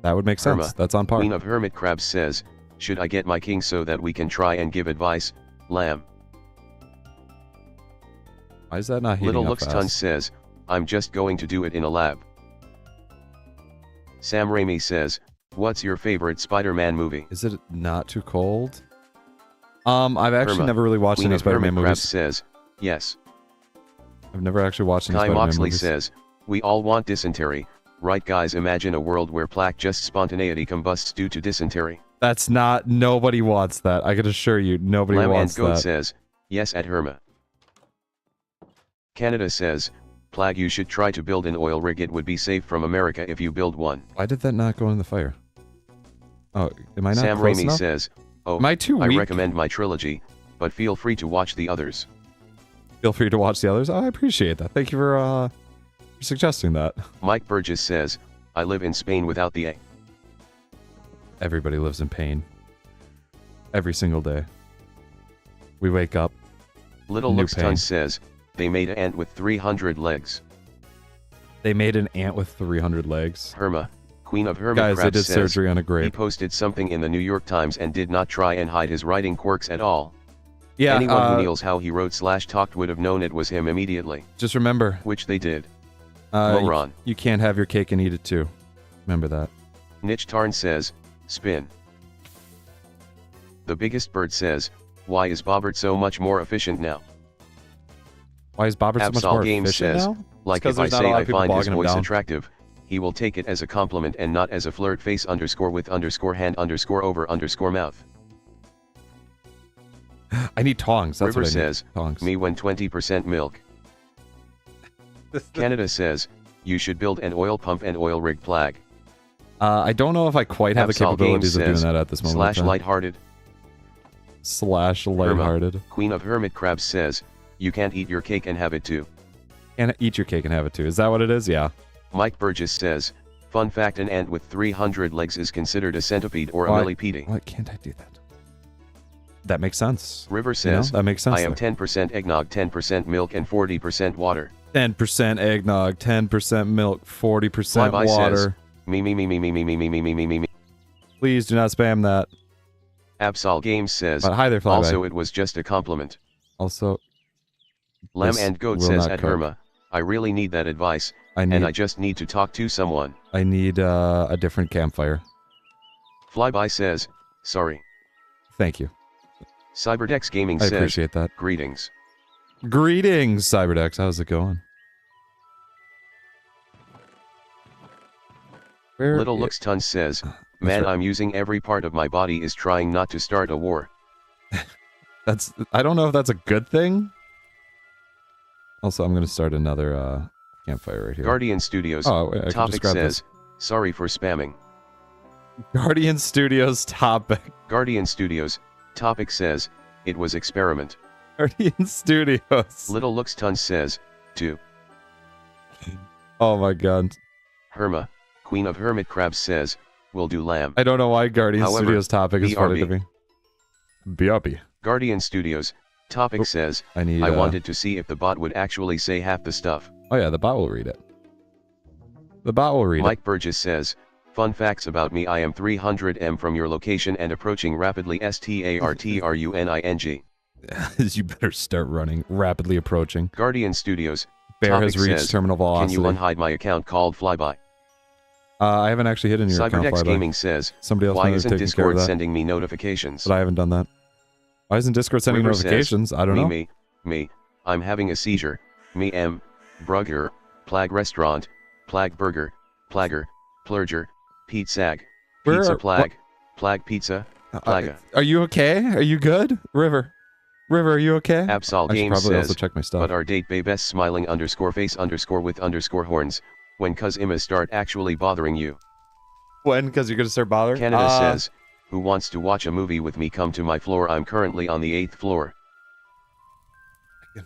That would make sense.
Herma,
That's on par.
Queen of Hermit Crabs says, should I get my king so that we can try and give advice, Lamb?
Why is that not heating
Little
up
Lux
fast?
Tun says, I'm just going to do it in a lab. Sam Raimi says, what's your favorite Spider-Man movie?
Is it not too cold? I've actually
Herma,
never really watched
Queen
any
of
Spider-Man
Hermitcraft
movies.
says, yes.
I've never actually watched any
Kai
Spider-Man
Moxley
movies.
says, we all want dysentery, right guys? Imagine a world where plaque just spontaneity combusts due to dysentery.
That's not, nobody wants that. I can assure you, nobody
Lamb
wants
and Goat
that.
says, yes at Herma. Canada says, Plag, you should try to build an oil rig. It would be safe from America if you build one.
Why did that not go in the fire? Oh, am I not
Sam
close
Raimi
enough?
says, oh,
Am I too weak?
I recommend my trilogy, but feel free to watch the others.
Feel free to watch the others. Oh, I appreciate that. Thank you for suggesting that.
Mike Burgess says, I live in Spain without the A.
Everybody lives in pain. Every single day. We wake up.
Little
New
Luxton
pain.
says, they made an ant with 300 legs.
They made an ant with 300 legs.
Herma, Queen of
Guys, they
Hermitcraft
did
says,
surgery on a
he
grape.
posted something in the New York Times and did not try and hide his writing quirks at all.
Yeah,
Anyone who knows how he wrote / talked would have known it was him immediately.
just remember,
Which they did.
you,
Moron.
you can't have your cake and eat it too. Remember that.
Nitch Tarn says, spin. The Biggest Bird says, why is Bobert so much more efficient now?
Why is Bobert so much
Absol
more
Games
efficient
says,
now?
like
'cause
if I
there's not a
say
lot
I
of people
find his
bogging him
voice
down.
attractive, he will take it as a compliment and not as a flirt face _ with _ hand _ mouth.
I need tongs. That's
River
what I
says,
need. Tongs.
me when 20% milk. Canada says, you should build an oil pump and oil rig Plag.
I don't know if I quite have the
Absol
capabilities of
Games
doing
says,
that at this moment.
/ lighthearted.
/ lighthearted.
Queen of Hermitcraft says, you can't eat your cake and have it too.
And eat your cake and have it too. Is that what it is? Yeah.
Mike Burgess says, fun fact, an ant with 300 legs is considered a centipede or a millipede.
Why can't I do that? That makes sense.
River says,
that makes sense.
I am 10% eggnog, 10% milk and 40% water.
10% eggnog, 10% milk, 40%
Flyby
water.
says, me.
Please do not spam that.
Absol Games says,
Hi there, Flyby.
also it was just a compliment.
Also,
Lamb
this
and Goat
will
says
not
at
cook.
Herma, I really need that advice, and I just need to talk to someone.
I need a different campfire.
Flyby says, sorry.
Thank you.
Cyberdex Gaming
I
says,
appreciate that.
greetings.
Greetings, Cyberdex. How's it going?
Little Luxton says, man,
right.
I'm using every part of my body is trying not to start a war.
I don't know if that's a good thing. Also, I'm going to start another campfire right here.
Guardian Studios,
Oh, wait, I can
Topic
just grab
says,
this.
sorry for spamming.
Guardian Studios Topic.
Guardian Studios, Topic says, it was experiment.
Guardian Studios.
Little Luxton says, 2.
Oh my god.
Herma, Queen of Hermitcraft says, we'll do lamb.
I don't know why Guardian
However,
Studios Topic is funny to me. BRB.
Guardian Studios, Topic says, I wanted to see if the bot would actually say half the stuff.
Oh yeah, the bot will read it. The bot will read
Mike Burgess says, fun facts about me, I am 300 m from your location and approaching rapidly STARTRUNING.
it. You better start running. Rapidly approaching.
Guardian Studios,
Bear
Topic
has reached
says,
terminal velocity.
can you unhide my account called Flyby?
I haven't actually hidden your account,
Cyberdex
Flyby.
Gaming says,
Somebody else
why
might have
isn't
taken care of
Discord
that.
sending me notifications?
But I haven't done that. Why isn't Discord sending
River
notifications?
Says,
I don't know.
Me, I'm having a seizure. Me M, Brugger, Plag Restaurant, Plag Burger, Plagger, Plurger, Pizzag, Pizza Plag, Plag Pizza, Plaga.
Are you okay? Are you good? River, are you okay?
Absol
I should
Games
probably
says,
also check my stuff.
but our date bae best smiling _face _ with _ when cuz Imma start actually bothering you.
When? Because you're gonna start bothering?
Canada says, who wants to watch a movie with me, come to my floor, I'm currently on the 8th floor.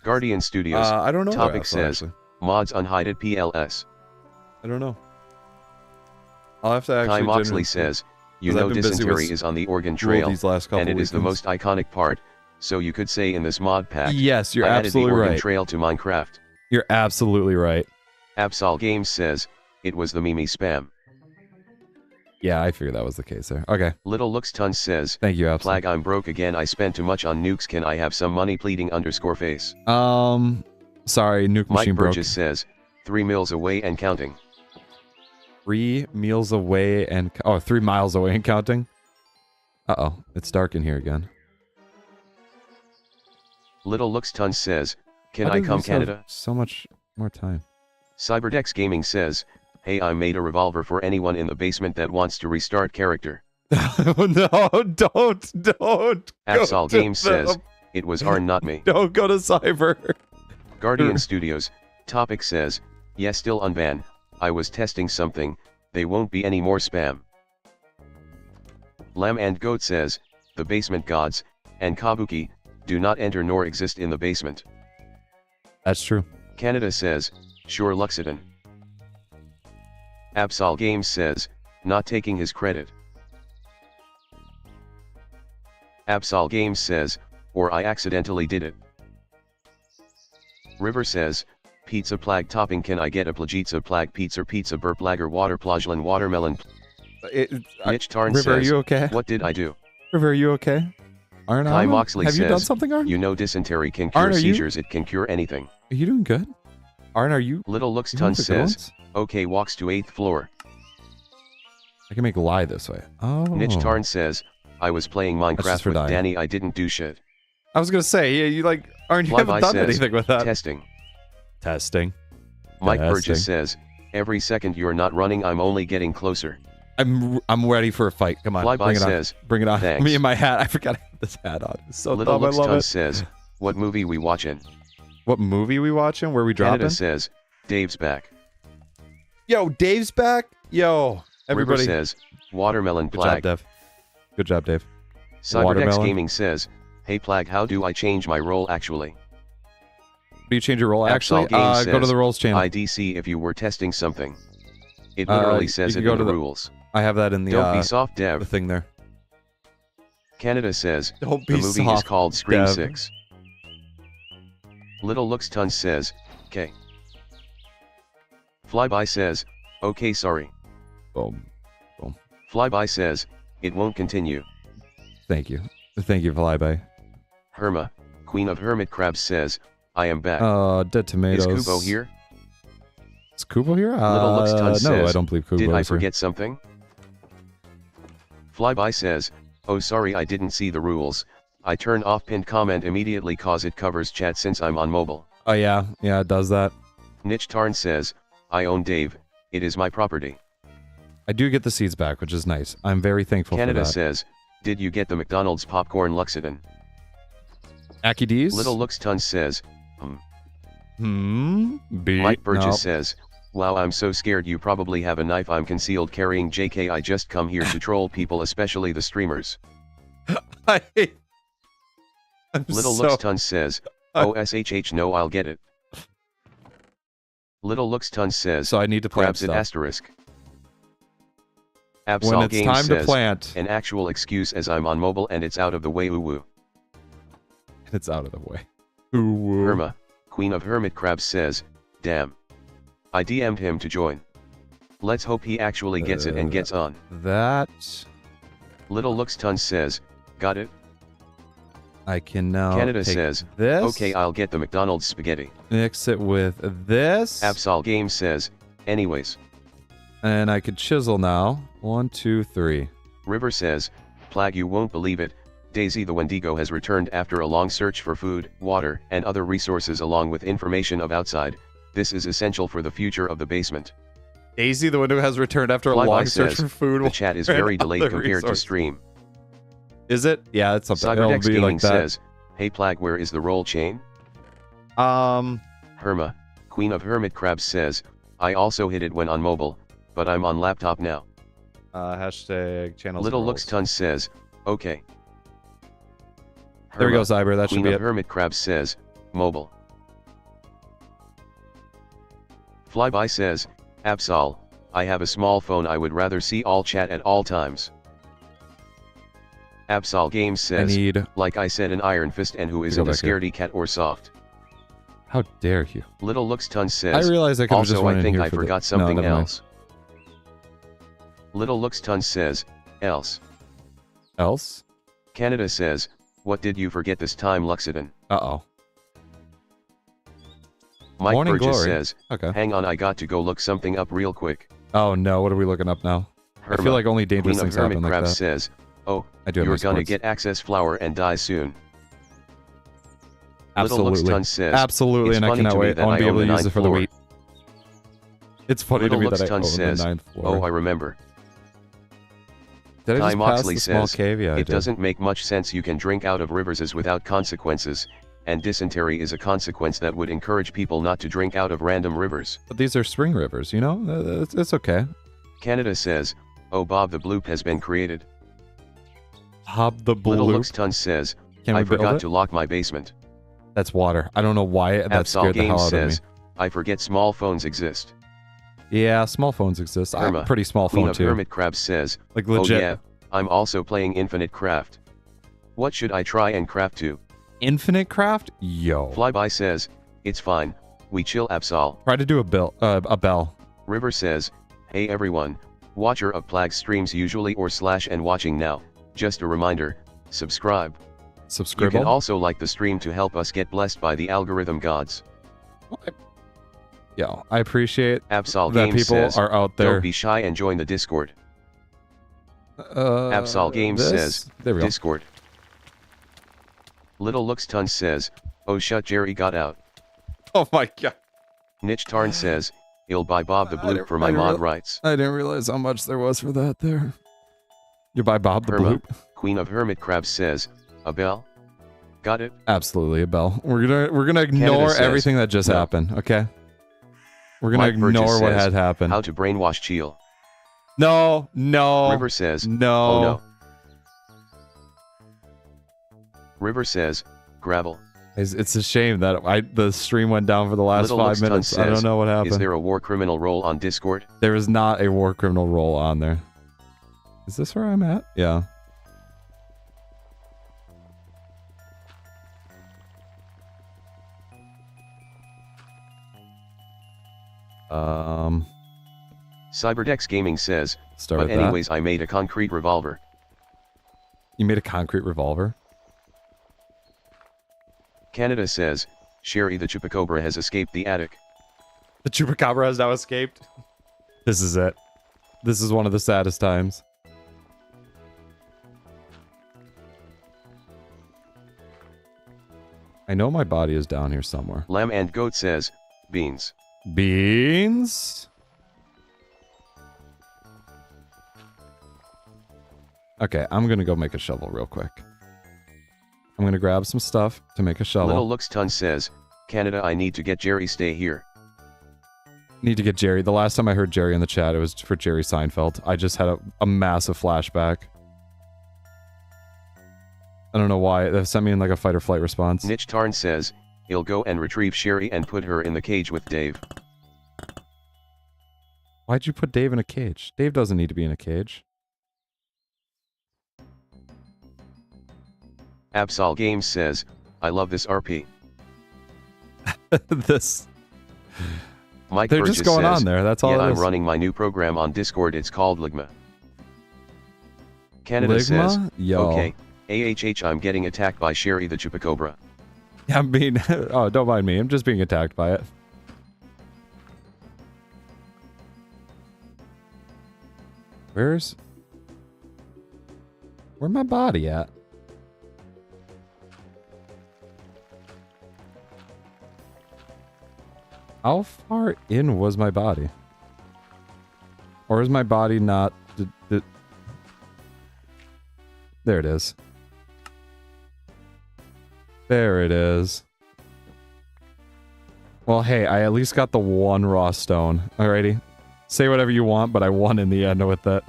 Guardian Studios,
I don't know.
Topic says, mods unhided PLS.
I don't know. I'll have to actually.
Kai Moxley says, you know dysentery is on the Oregon Trail, and it is the most iconic part, so you could say in this mod pack,
yes, you're
I added
absolutely
the Oregon
right.
Trail to Minecraft.
You're absolutely right.
Absol Games says, it was the Mimi spam.
Yeah, I figured that was the case there. Okay.
Little Luxton says,
thank you, Absol.
Plag, I'm broke again, I spent too much on nukes, can I have some money, pleading _face.
Sorry, nuke machine
Mike
broke.
Burgess says, 3 meals away and counting.
3 meals away and 3 miles away and counting. Uh-oh, it's dark in here again.
Little Looks Tons says, can
How
I
do
come
these have
Canada?
so much more time.
Cyberdex Gaming says, hey, I made a revolver for anyone in the basement that wants to restart character.
No, don't go
Absol
to
Games says,
them.
it was Arn not me.
Don't go to Cyber.
Guardian Studios, Topic says, yes, still unban. I was testing something, they won't be any more spam. Lamb and Goat says, the basement gods, and Kabuki, do not enter nor exist in the basement.
That's true.
Canada says, sure Luxidon. Absol Games says, not taking his credit. Absol Games says, or I accidentally did it. River says, pizza plag topping, can I get a plagitza plag pizza burp lager water plajlan watermelon. Mitch Tarn
River,
says,
are you okay?
what did I do?
River, are you okay? Arn,
Kai Moxley
have
says,
you done something, Arn?
you know dysentery can cure
Arn,
seizures, it can cure anything.
Are you doing good? Arn, are you?
Little Looks
You doing
Tons
the good
says,
ones?
okay, walks to 8th floor.
I can make lie this way. Oh.
Mitch Tarn says, I was playing
just
Minecraft
for
with
dying.
Danny, I didn't do shit.
I was gonna say, yeah, you like, Arn, you
Flyby
haven't done
says,
anything with that.
testing.
Testing.
Mike
Testing.
Burgess says, every second you're not running, I'm only getting closer.
I'm ready for a fight. Come on,
Flyby
bring it
says,
on. Bring it on.
thanks.
Me and my hat. I forgot I had this hat on. It's so
Little
dumb. I
Looks
love
Tons
it.
says, what movie we watching?
What movie we watching? Where we dropping?
Canada says, Dave's back.
Yo, Dave's back. Yo, everybody.
River says, watermelon
Good job,
Plag.
Dev. Good job, Dave.
Cyberdex
Watermelon.
Gaming says, hey Plag, how do I change my role actually?
Do you change your role?
Absol
Actually,
Games
go to
says,
the roles channel.
IDC if you were testing something. It literally says
you
it
can go
in
to
the
the-
rules.
I have that in the
Don't be soft,
the
Dev.
thing there.
Canada says,
Don't
the
be
movie
soft,
is called Scream
Dev.
6. Little Looks Tons says, K. Flyby says, okay sorry.
Boom.
Flyby says, it won't continue.
Thank you. Thank you, Flyby.
Herma, Queen of Hermit Crabs says, I am back.
Dead tomatoes.
Is Kubo here?
Is Kubo here?
Little Looks Tons
no,
says,
I don't believe Kubo
did I
is here.
forget something? Flyby says, oh sorry I didn't see the rules. I turn off pinned comment immediately cause it covers chat since I'm on mobile.
Oh yeah, yeah, it does that.
Niche Tarn says, I own Dave, it is my property.
I do get the seeds back, which is nice. I'm very thankful
Canada
for that.
says, did you get the McDonald's popcorn Luxidon?
Aki D's?
Little Looks Tons says,
B?
Mike Burgess
No.
says, wow I'm so scared you probably have a knife, I'm concealed carrying, JK I just come here to troll people, especially the streamers.
I'm
Little
so...
Looks Tons says, OSHH no I'll get it. Little Looks Tons says,
So I need to plant
grabs it
stuff.
asterisk.
When
Absol
it's
Games
time to
says,
plant,
an actual excuse as I'm on mobile and it's out of the way woo.
it's out of the way. Ooh.
Herma, Queen of Hermit Crabs says, damn. I DM'd him to join. Let's hope he actually gets it and gets on.
That...
Little Looks Tons says, got it?
I can now
Canada
take
says,
this,
okay I'll get the McDonald's spaghetti.
mix it with this,
Absol Games says, anyways.
and I could chisel now. 1, 2, 3.
River says, Plag you won't believe it, Daisy the Wendigo has returned after a long search for food, water, and other resources along with information of outside. This is essential for the future of the basement.
Daisy, the window has returned after a
Flyby
long search
says,
for food.
The chat is
and
very delayed
other
compared to
resources.
stream.
Is it? Yeah, it's something. It'll
Cyberdex
be
Gaming
like that.
says, hey Plag where is the roll chain? Herma, Queen of Hermit Crabs says, I also hit it when on mobile, but I'm on laptop now.
Hashtag channels.
Little
and
Looks
rolls.
Tons says, okay.
There we go,
Herma,
Cyber. That should
Queen
be
of
it.
Hermit Crabs says, mobile. Flyby says, Absol, I have a small phone I would rather see all chat at all times. Absol Games
I
says,
need.
like I said an iron fist and who
Go
isn't a
back here.
scaredy cat or soft.
How dare you?
Little Looks Tons
I
says,
realize I could have just
also
went
I
in
think
here
I
for the-
forgot
No,
something
never mind.
else. Little Looks Tons says, else.
Else?
Canada says, what did you forget this time Luxidon?
Uh-oh.
Mike
Morning
Burgess
Glory.
says,
Okay.
hang on I got to go look something up real quick.
Oh no, what are we looking up now? I
Herma,
feel like only dangerous
Queen of
things
Hermit
happen like
Crabs
that.
says, oh,
I do have
you're
my
gonna
sports.
get access flower and die soon.
Absolutely.
Says,
absolutely, and I cannot wait. I want to be able to use it for the wheat. It's funny to me that I own the 9th floor.
Oh, I remember.
Did I just pass
Moxley
the small
says,
cave? Yeah,
it doesn't make much sense. You can drink out of rivers without consequences, and dysentery is a consequence that would encourage people not to drink out of random rivers.
But these are spring rivers, you know? It's okay.
Canada says, oh Bob the bloop has been created.
Bob the bloop?
Little Luxtons says, I forgot to lock my basement.
That's water. I don't know why that scared the hell out of me.
I forget small phones exist.
Yeah, small phones exist. I have a pretty small phone too.
Hermitcrab says,
like legit.
Oh yeah, I'm also playing Infinite Craft. What should I try and craft to?
Infinite Craft? Yo.
Flyby says, it's fine. We chill Absol.
Try to do a bell.
River says, hey everyone, watcher of Plag streams usually or / and watching now. Just a reminder, subscribe. You can also like the stream to help us get blessed by the algorithm gods.
Yo, I appreciate
Absol
that
Games
people
says,
are out there.
Don't be shy and join the Discord. Absol Games says, Discord. Little Luxton says, oh shut Jerry got out.
Oh my god.
Niche Tarn says, I'll buy Bob the Bloop for my mod rights.
I didn't realize how much there was for that there. You buy Bob the Bloop?
Queen of Hermit Crabs says, a bell? Got it?
Absolutely a bell. We're gonna ignore everything that just happened, okay? We're gonna ignore what had happened.
How to brainwash Cheel.
No.
River says,
no.
Oh no. River says, gravel.
It's a shame that the stream went down for the last 5 minutes. Says, I don't know what happened.
Is there a war criminal role on Discord?
There is not a war criminal role on there. Is this where I'm at? Yeah.
Cyberdex Gaming says, but anyways, I made a concrete revolver.
You made a concrete revolver?
Canada says, Sherry the Chupacabra has escaped the attic.
The Chupacabra has now escaped? This is it. This is one of the saddest times. I know my body is down here somewhere.
Lamb and Goat says, beans.
Beans? Okay, I'm gonna go make a shovel real quick. I'm gonna grab some stuff to make a shovel.
Little Luxton says, Canada, I need to get Jerry stay here.
Need to get Jerry. The last time I heard Jerry in the chat, it was for Jerry Seinfeld. I just had a massive flashback. I don't know why. It sent me in like a fight or flight response.
Niche Tarn says, he'll go and retrieve Sherry and put her in the cage with Dave.
Why'd you put Dave in a cage? Dave doesn't need to be in a cage.
Absol Games says, I love this RP.
This...
Mike
They're
Burgess
just going
says,
on there, that's all
yeah,
it is.
I'm running my new program on Discord, it's called Ligma. Canada
Ligma?
says,
Yo.
okay, AHH I'm getting attacked by Sherry the Chupacabra.
Yeah, I'm being... oh, don't mind me, I'm just being attacked by it. Where's my body at? How far in was my body? Or is my body not... There it is. There it is. Well, hey, I at least got the one raw stone. Alrighty. Say whatever you want, but I won in the end with it.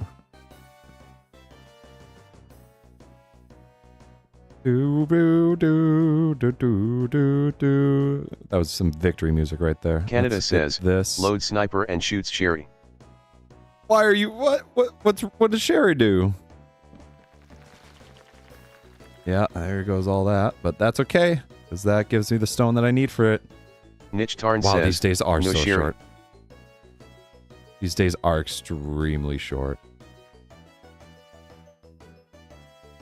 That was some victory music right there.
Canada says, load sniper and shoots Sherry.
Why are you... What does Sherry do? Yeah, there goes all that. But that's okay, because that gives me the stone that I need for it.
Niche Tarn
wow,
says,
these days are
no
so
Sherry.
short. These days are extremely short.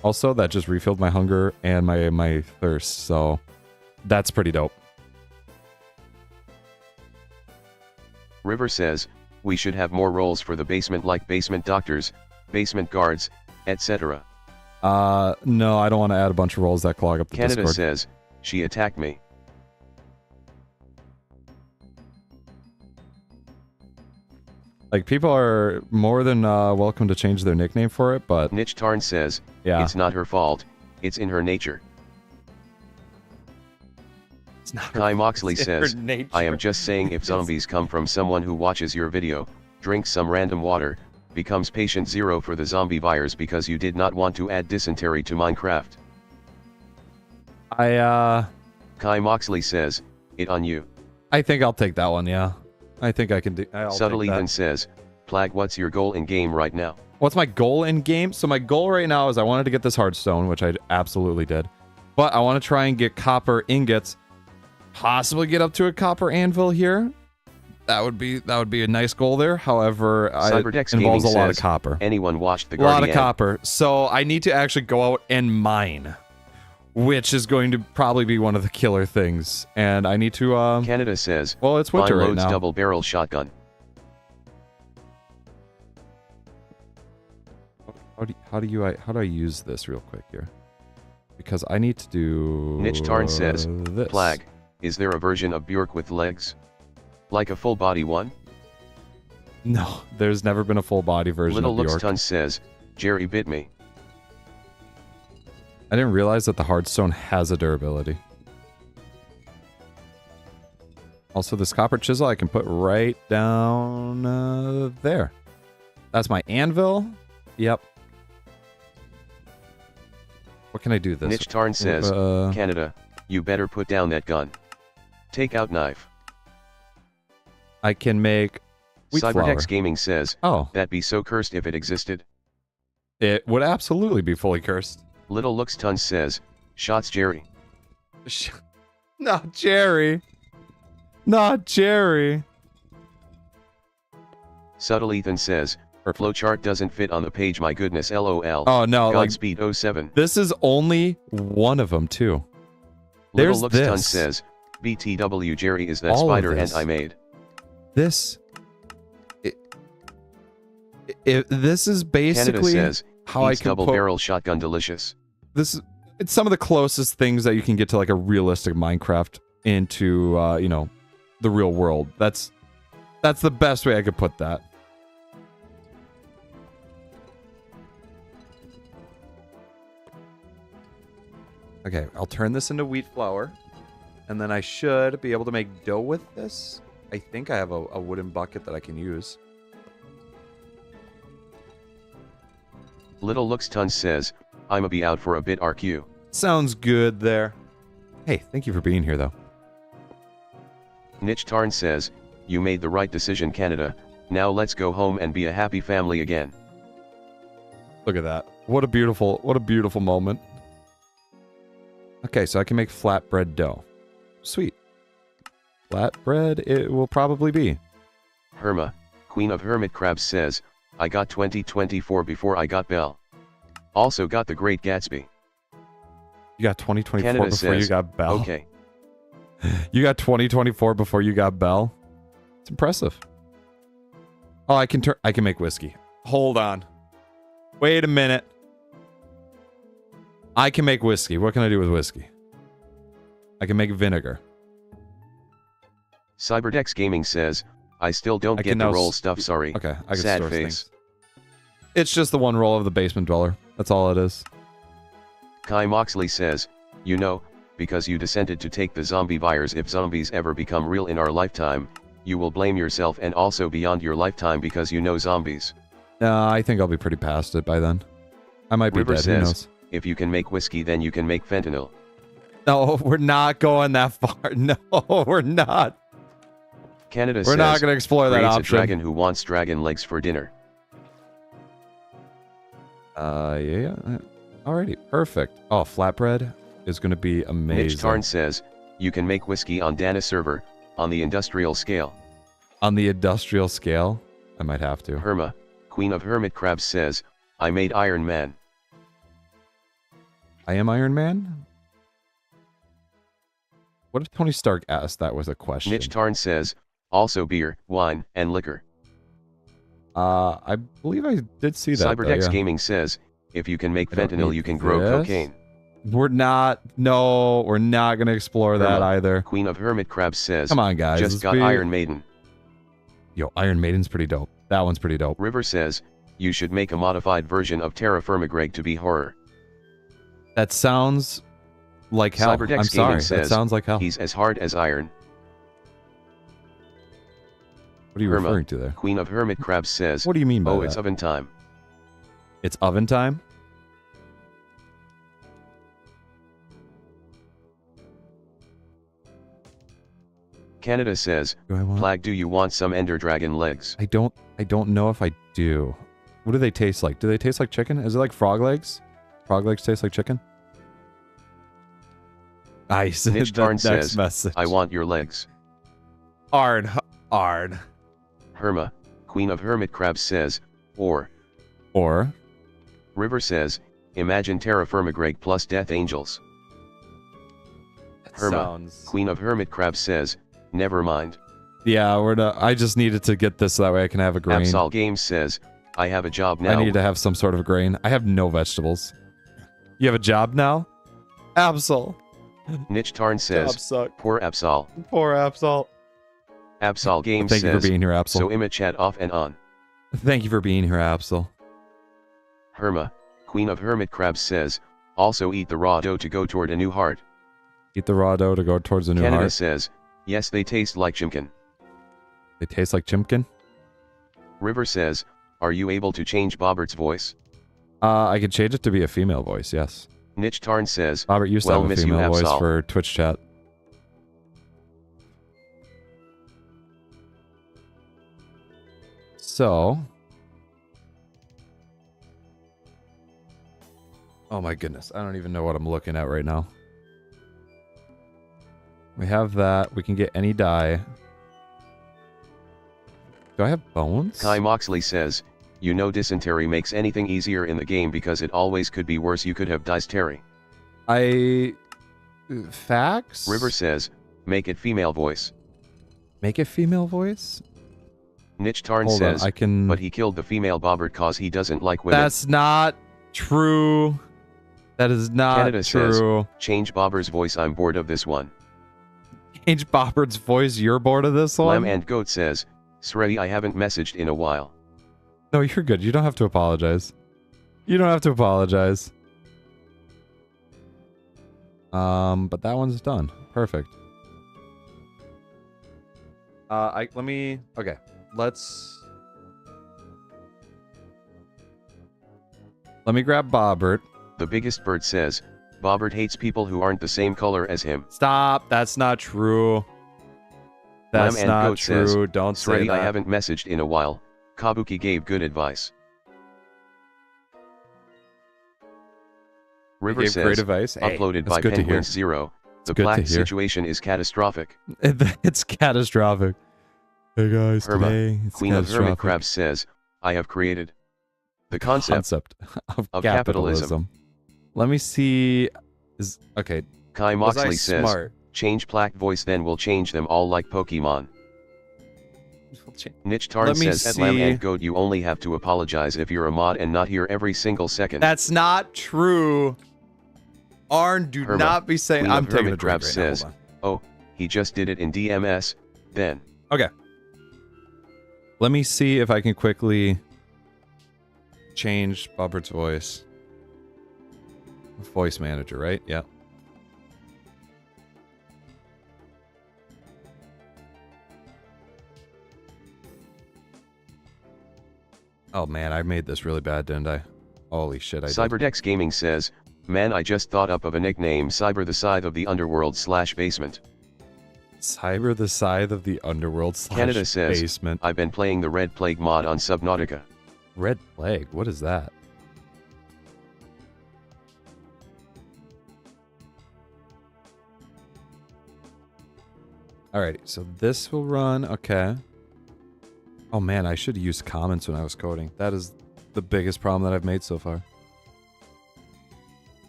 Also, that just refilled my hunger and my thirst, so that's pretty dope.
River says, we should have more roles for the basement like basement doctors, basement guards, etc.
No, I don't want to add a bunch of roles that clog up the
Canada
Discord.
says, she attacked me.
Like, people are more than welcome to change their nickname for it, but...
Niche Tarn says,
yeah.
it's not her fault, it's in her nature.
It's not
Kai Moxley says, I am just saying if zombies come from someone who watches your video, drinks some random water, becomes patient zero for the zombie virus because you did not want to add dysentery to Minecraft.
Kai
Moxley says, it on you.
I think I'll take that one, yeah. I think I can do...
Subtle Ethan says, Plag, what's your goal in game right now?
What's my goal in game? So my goal right now is I wanted to get this hardstone, which I absolutely did. But I want to try and get copper ingots. Possibly get up to a copper anvil here. That would be a nice goal there. However, it involves a lot of copper.
Anyone watched the
Guardian? A lot of
Guardian?
copper. So I need to actually go out and mine, which is going to probably be one of the killer things. And I need to...
Canada says,
well, it's winter right
loads
now.
Double barrel shotgun.
How do I use this real quick here? Because I need to do...
Niche Tarn says,
this.
Plag, is there a version of Bjork with legs? Like a full body one?
No, there's never been a full body version
Little
of Bjork.
Looks Ton says, Jerry bit me.
I didn't realize that the hardstone has a durability. Also, this copper chisel I can put right down there. That's my anvil. Yep. What can I do this?
Niche Tarn says, Canada, you better put down that gun. Take out knife.
I can make wheat flour.
Cyberdex Gaming says,
oh,
that'd be so cursed if it existed.
It would absolutely be fully cursed.
Little Looks Ton says, shots Jerry.
Not Jerry. Not Jerry.
Subtle Ethan says, flowchart doesn't fit on the page, my goodness, lol.
Oh no,
Godspeed 07.
This is only one of them too.
Little
There's
Looks Ton says, BTW Jerry is that
all
spider and I made.
This... this is basically
says,
how I can
double barrel shotgun delicious.
It's some of the closest things that you can get to like a realistic Minecraft into you know, the real world. That's the best way I could put that. Okay, I'll turn this into wheat flour, and then I should be able to make dough with this. I think I have a wooden bucket that I can use.
Little Looks Ton says, I'ma be out for a bit RQ.
Sounds good there. Hey, thank you for being here though.
Niche Tarn says, you made the right decision, Canada. Now let's go home and be a happy family again.
Look at that. What a beautiful moment. Okay, so I can make flatbread dough. Sweet. Flatbread it will probably be.
Herma, Queen of Hermit Crabs says, I got 2024 before I got Belle. Also got The Great Gatsby.
You got 2024
Canada
before
says,
you got Belle?
Okay.
You got 2024 before you got Belle? It's impressive. Oh, I can make whiskey. Hold on. Wait a minute. I can make whiskey. What can I do with whiskey? I can make vinegar.
Cyberdex Gaming says, I still don't get the roll stuff, sorry.
Okay, I can
Sad
store
face.
things. It's just the one roll of the basement dweller. That's all it is.
Kai Moxley says, you know, because you decided to take the zombie virus, if zombies ever become real in our lifetime, you will blame yourself and also beyond your lifetime because you know zombies.
I think I'll be pretty past it by then. I might be
River
dead,
says,
who knows?
If you can make whiskey, then you can make fentanyl.
No, we're not going that far. No, we're not.
Canada
we're
says,
not going to explore that option.
A dragon who wants dragon legs for dinner.
Yeah. Alrighty, perfect. Oh, flatbread is going to be amazing.
Niche Tarn says, you can make whiskey on Dana server, on the industrial scale.
On the industrial scale? I might have to.
Herma, Queen of Hermit Crabs says, I made Iron Man.
I am Iron Man? What if Tony Stark asked that was a question?
Niche Tarn says, also beer, wine, and liquor.
I believe I did see that.
Cyberdex
yeah.
Gaming says, if you can make fentanyl, you can grow cocaine.
We're not going to explore that either.
Queen of Hermit Crabs says,
come on, guys.
Just got Iron Maiden.
Yo, Iron Maiden's pretty dope. That one's pretty dope.
River says, you should make a modified version of TerraFirmaGreg to be horror.
That sounds like hell.
Cyberdex
I'm sorry.
Gaming says,
that sounds like hell.
He's as hard as iron.
What are you referring to there?
Queen of Hermit Crabs says,
What do you mean by that?
Oh, it's oven time.
It's oven time?
Canada says, Plag, do you want some Ender Dragon legs?
I don't know if I do. What do they taste like? Do they taste like chicken? Is it like frog legs? Frog legs taste like chicken? Nice.
Niche Tarn says,
message.
I want your legs.
Arn.
Herma, Queen of Hermit Crabs says, or.
River
says, imagine TerraFirmaGreg plus Death Angels. Herma, Queen of Hermit Crabs says, never mind.
Yeah, we're not. I just needed to get this so that way I can have a grain.
Absol Games says, I have a job now.
I need to have some sort of grain. I have no vegetables. You have a job now? Absol.
Niche Tarn says, poor Absol.
Poor Absol.
Absol Games
says,
thank
you for being here, Absol.
So Imma chat off and on.
Thank you for being here, Absol.
Herma, Queen of Hermit Crabs says, also eat the raw dough to go toward a new heart.
Eat the raw dough to go towards a new
Canada
heart?
says, yes, they taste like chimkin.
They taste like chimkin?
River says, are you able to change Bobert's voice?
I could change it to be a female voice, yes.
Niche Tarn says,
Bobert used to have a female voice for Twitch chat. So... Oh my goodness, I don't even know what I'm looking at right now. We have that. We can get any dye. Do I have bones?
Kai Moxley says, you know dysentery makes anything easier in the game because it always could be worse. You could have dysentery.
Facts?
River says, make it female voice.
Make it female voice?
Niche Tarn
Hold
says,
on,
but he killed the female Bobert cause he doesn't like women.
That's not true. That is not
Canada
true.
Says, change Bobber's voice. I'm bored of this one.
Change Bobbert's voice. You're bored of this one?
Lamb and Goat says, Sredi, I haven't messaged in a while.
No, you're good. You don't have to apologize. You don't have to apologize. But that one's done. Perfect. Okay. Let me grab Bobert.
The Biggest Bird says, Bobert hates people who aren't the same color as him.
Stop. That's not true. That's
Lamb
not
and Goat
true.
Says,
Don't say
Sredi,
that.
I haven't messaged in a while. Kabuki gave good advice. River says,
great advice.
uploaded by Penguins0. The black situation is catastrophic.
It's catastrophic. Hey guys, today it's
Queen of Hermit Crabs says, I have created the concept
of capitalism. Let me see. Okay.
Kai Moxley says, change Plaque voice, then we'll change them all like Pokemon. Niche Tarn says, at Lamb and Goat, you only have to apologize if you're a mod and not here every single second.
That's not true. Arn, do not be saying.
Queen
I'm
of
taking
Hermit
a drink
Crabs
right
says, oh, he just did it in DMS, then.
Okay. Let me see if I can quickly change Bobert's voice. Voice manager, right? Yeah. Oh man, I made this really bad, didn't I? Holy shit, I did.
Cyberdex Gaming says, man, I just thought up of a nickname, Cyber the Scythe of the Underworld / Basement.
Cyber the Scythe of the Underworld /
Canada says,
Basement.
I've been playing the Red Plague mod on Subnautica.
Red Plague? What is that? Alrighty, so this will run, okay. Oh man, I should have used comments when I was coding. That is the biggest problem that I've made so far.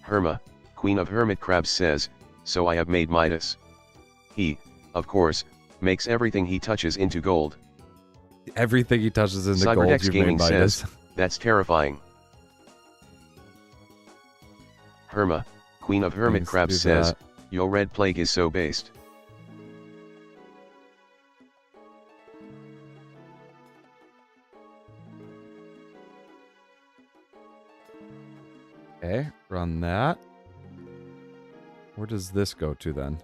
Herma, Queen of Hermit Crabs says, so I have made Midas. He, of course, makes everything he touches into gold.
Everything he touches into
Cyberdex
gold, you've
Gaming
made Midas.
says, that's terrifying. Herma, Queen of Hermit Crabs says, your Red Plague is so based.
Okay, run that. Where does this go to then?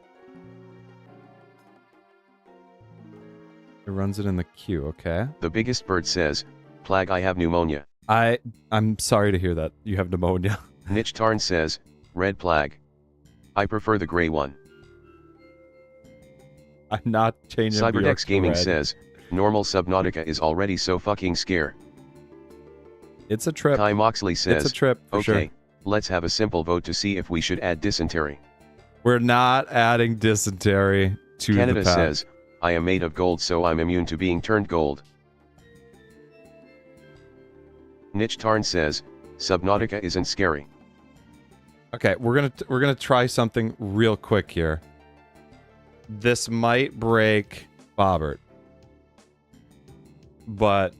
It runs it in the queue, okay.
The biggest bird says, Plag, I have pneumonia.
I'm sorry to hear that. You have pneumonia.
Niche Tarn says, red Plag. I prefer the gray one.
I'm not changing
Cyberdex Gaming says, normal Subnautica is already so fucking scare.
It's a trip.
Kai Moxley says,
it's a trip, for
okay,
sure.
Let's have a simple vote to see if we should add dysentery.
We're not adding dysentery to
Canada
the pack.
says, I am made of gold so I'm immune to being turned gold. Niche Tarn says, Subnautica isn't scary.
Okay, we're gonna try something real quick here. This might break Bobert, but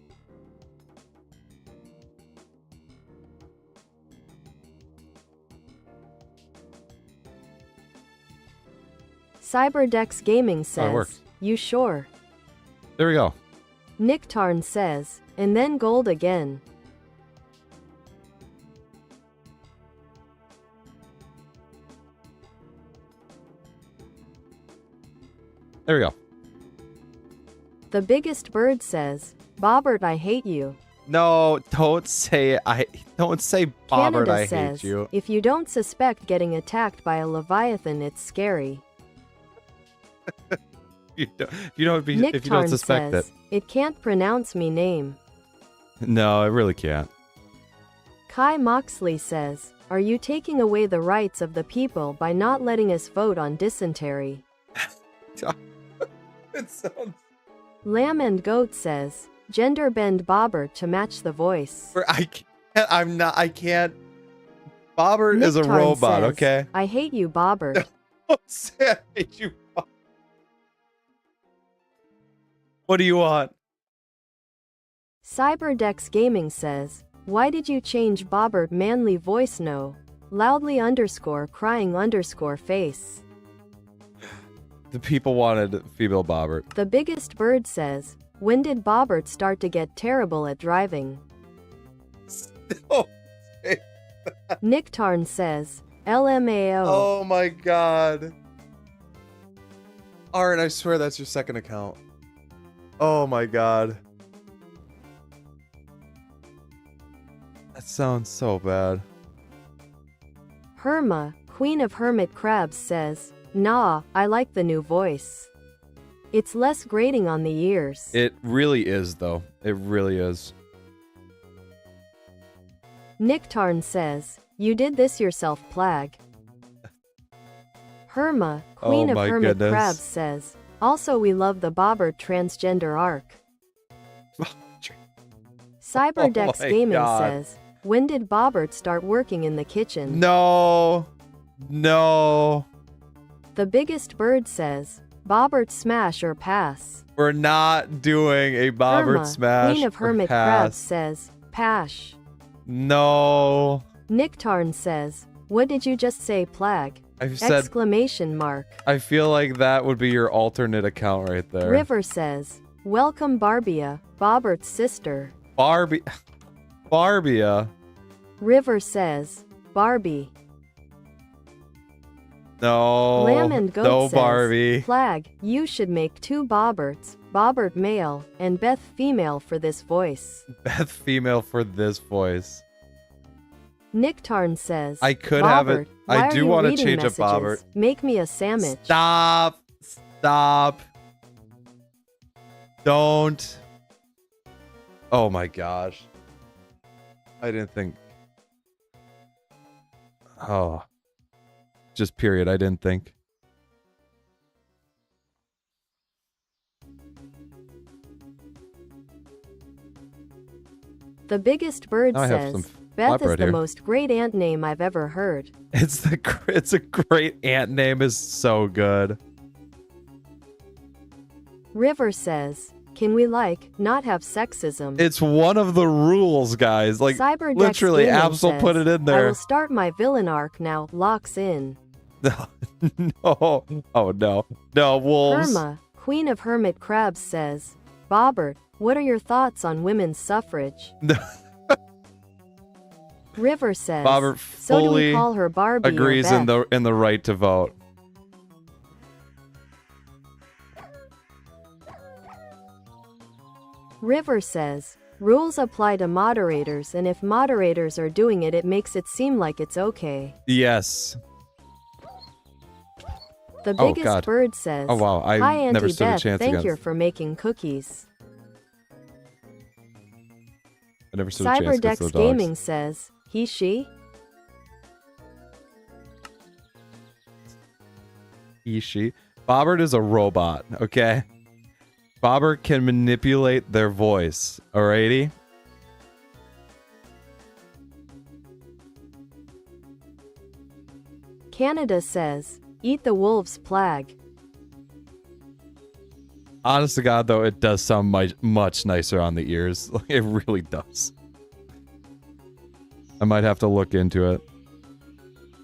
Cyberdex Gaming says,
works.
you sure?
There we go.
Nick Tarn says, and then gold again.
There we go.
The biggest bird says, Bobert, I hate you.
No, don't say Bobert,
Canada
I
says,
hate you.
if you don't suspect getting attacked by a leviathan, it's scary.
If you don't
Nick
suspect
says, it can't pronounce me name.
No, it really can't.
Kai Moxley says, are you taking away the rights of the people by not letting us vote on dysentery?
It sounds.
Lamb and Goat says, gender bend Bobber to match the voice.
I can't. Bobber is a
Nick Tarn
robot,
says,
okay?
I hate you, Bobber.
Don't say I hate you. What do you want?
Cyberdex Gaming says, why did you change Bobbert manly voice no? Loudly underscore crying underscore face.
The people wanted female Bobbert.
The biggest bird says, when did Bobbert start to get terrible at driving?
Oh,
Nick Tarn says, LMAO.
oh my god. Art, I swear that's your second account. Oh my god. That sounds so bad.
Herma, Queen of Hermit Crabs says, nah, I like the new voice. It's less grating on the ears.
It really is, though. It really is.
Nick Tarn says, you did this yourself, Plag. Herma, Queen
Oh
of
my
Hermit
goodness.
Crabs says, also we love the Bobbert transgender arc. Cyberdex
Oh my
Gaming
God.
says, when did Bobbert start working in the kitchen?
No. No.
The biggest bird says, Bobbert smash or pass.
We're not doing a Bobbert
Irma,
smash.
Queen of
or
Hermit
pass.
Crabs says, pash.
No.
Nick Tarn says, what did you just say, Plag?
I've said.
Exclamation mark.
I feel like that would be your alternate account right there.
River says, welcome Barbia, Bobbert's sister.
Barbia.
River says, Barbie.
No.
Lamb and Goat
no
says,
Barbie.
Plag, you should make 2 Bobberts, Bobbert male, and Beth female for this voice.
Beth female for this voice.
Nick Tarn says,
I could have it.
Bobbert, why
I
are
do
you
want to
reading
change a
messages?
Bobbert.
Make me a sandwich.
Stop. Stop. Don't. Oh my gosh. I didn't think. Oh. Just period. I didn't think.
The biggest bird
Now I have
says,
some
Beth is
flatbread
the
here.
most great ant name I've ever heard.
It's a great ant name. Is so good.
River says, can we not have sexism?
It's one of the rules, guys. Like
Cyberdex
literally,
Gaming
Absol
says,
put it in
I
there.
will start my villain arc now. Locks in.
No. Oh no. No wolves.
Irma, Queen of Hermit Crabs says, Bobbert, what are your thoughts on women's suffrage? River says,
Bobert
so do we
fully
call her Barbie or
agrees in
Beth?
the right to vote.
River says, rules apply to moderators, and if moderators are doing it, it makes it seem like it's okay.
Yes.
The
Oh,
biggest
God.
bird says,
Oh, wow. I
hi, Auntie
never stood a
Beth,
chance
thank
against.
you for making cookies.
I never stood a chance against
Cyberdex
those
Gaming
dogs.
says, he, she?
He, she. Bobert is a robot, okay? Bobert can manipulate their voice, alrighty?
Canada says, eat the wolf's plague.
Honest to God, though, it does sound much nicer on the ears. It really does. I might have to look into it.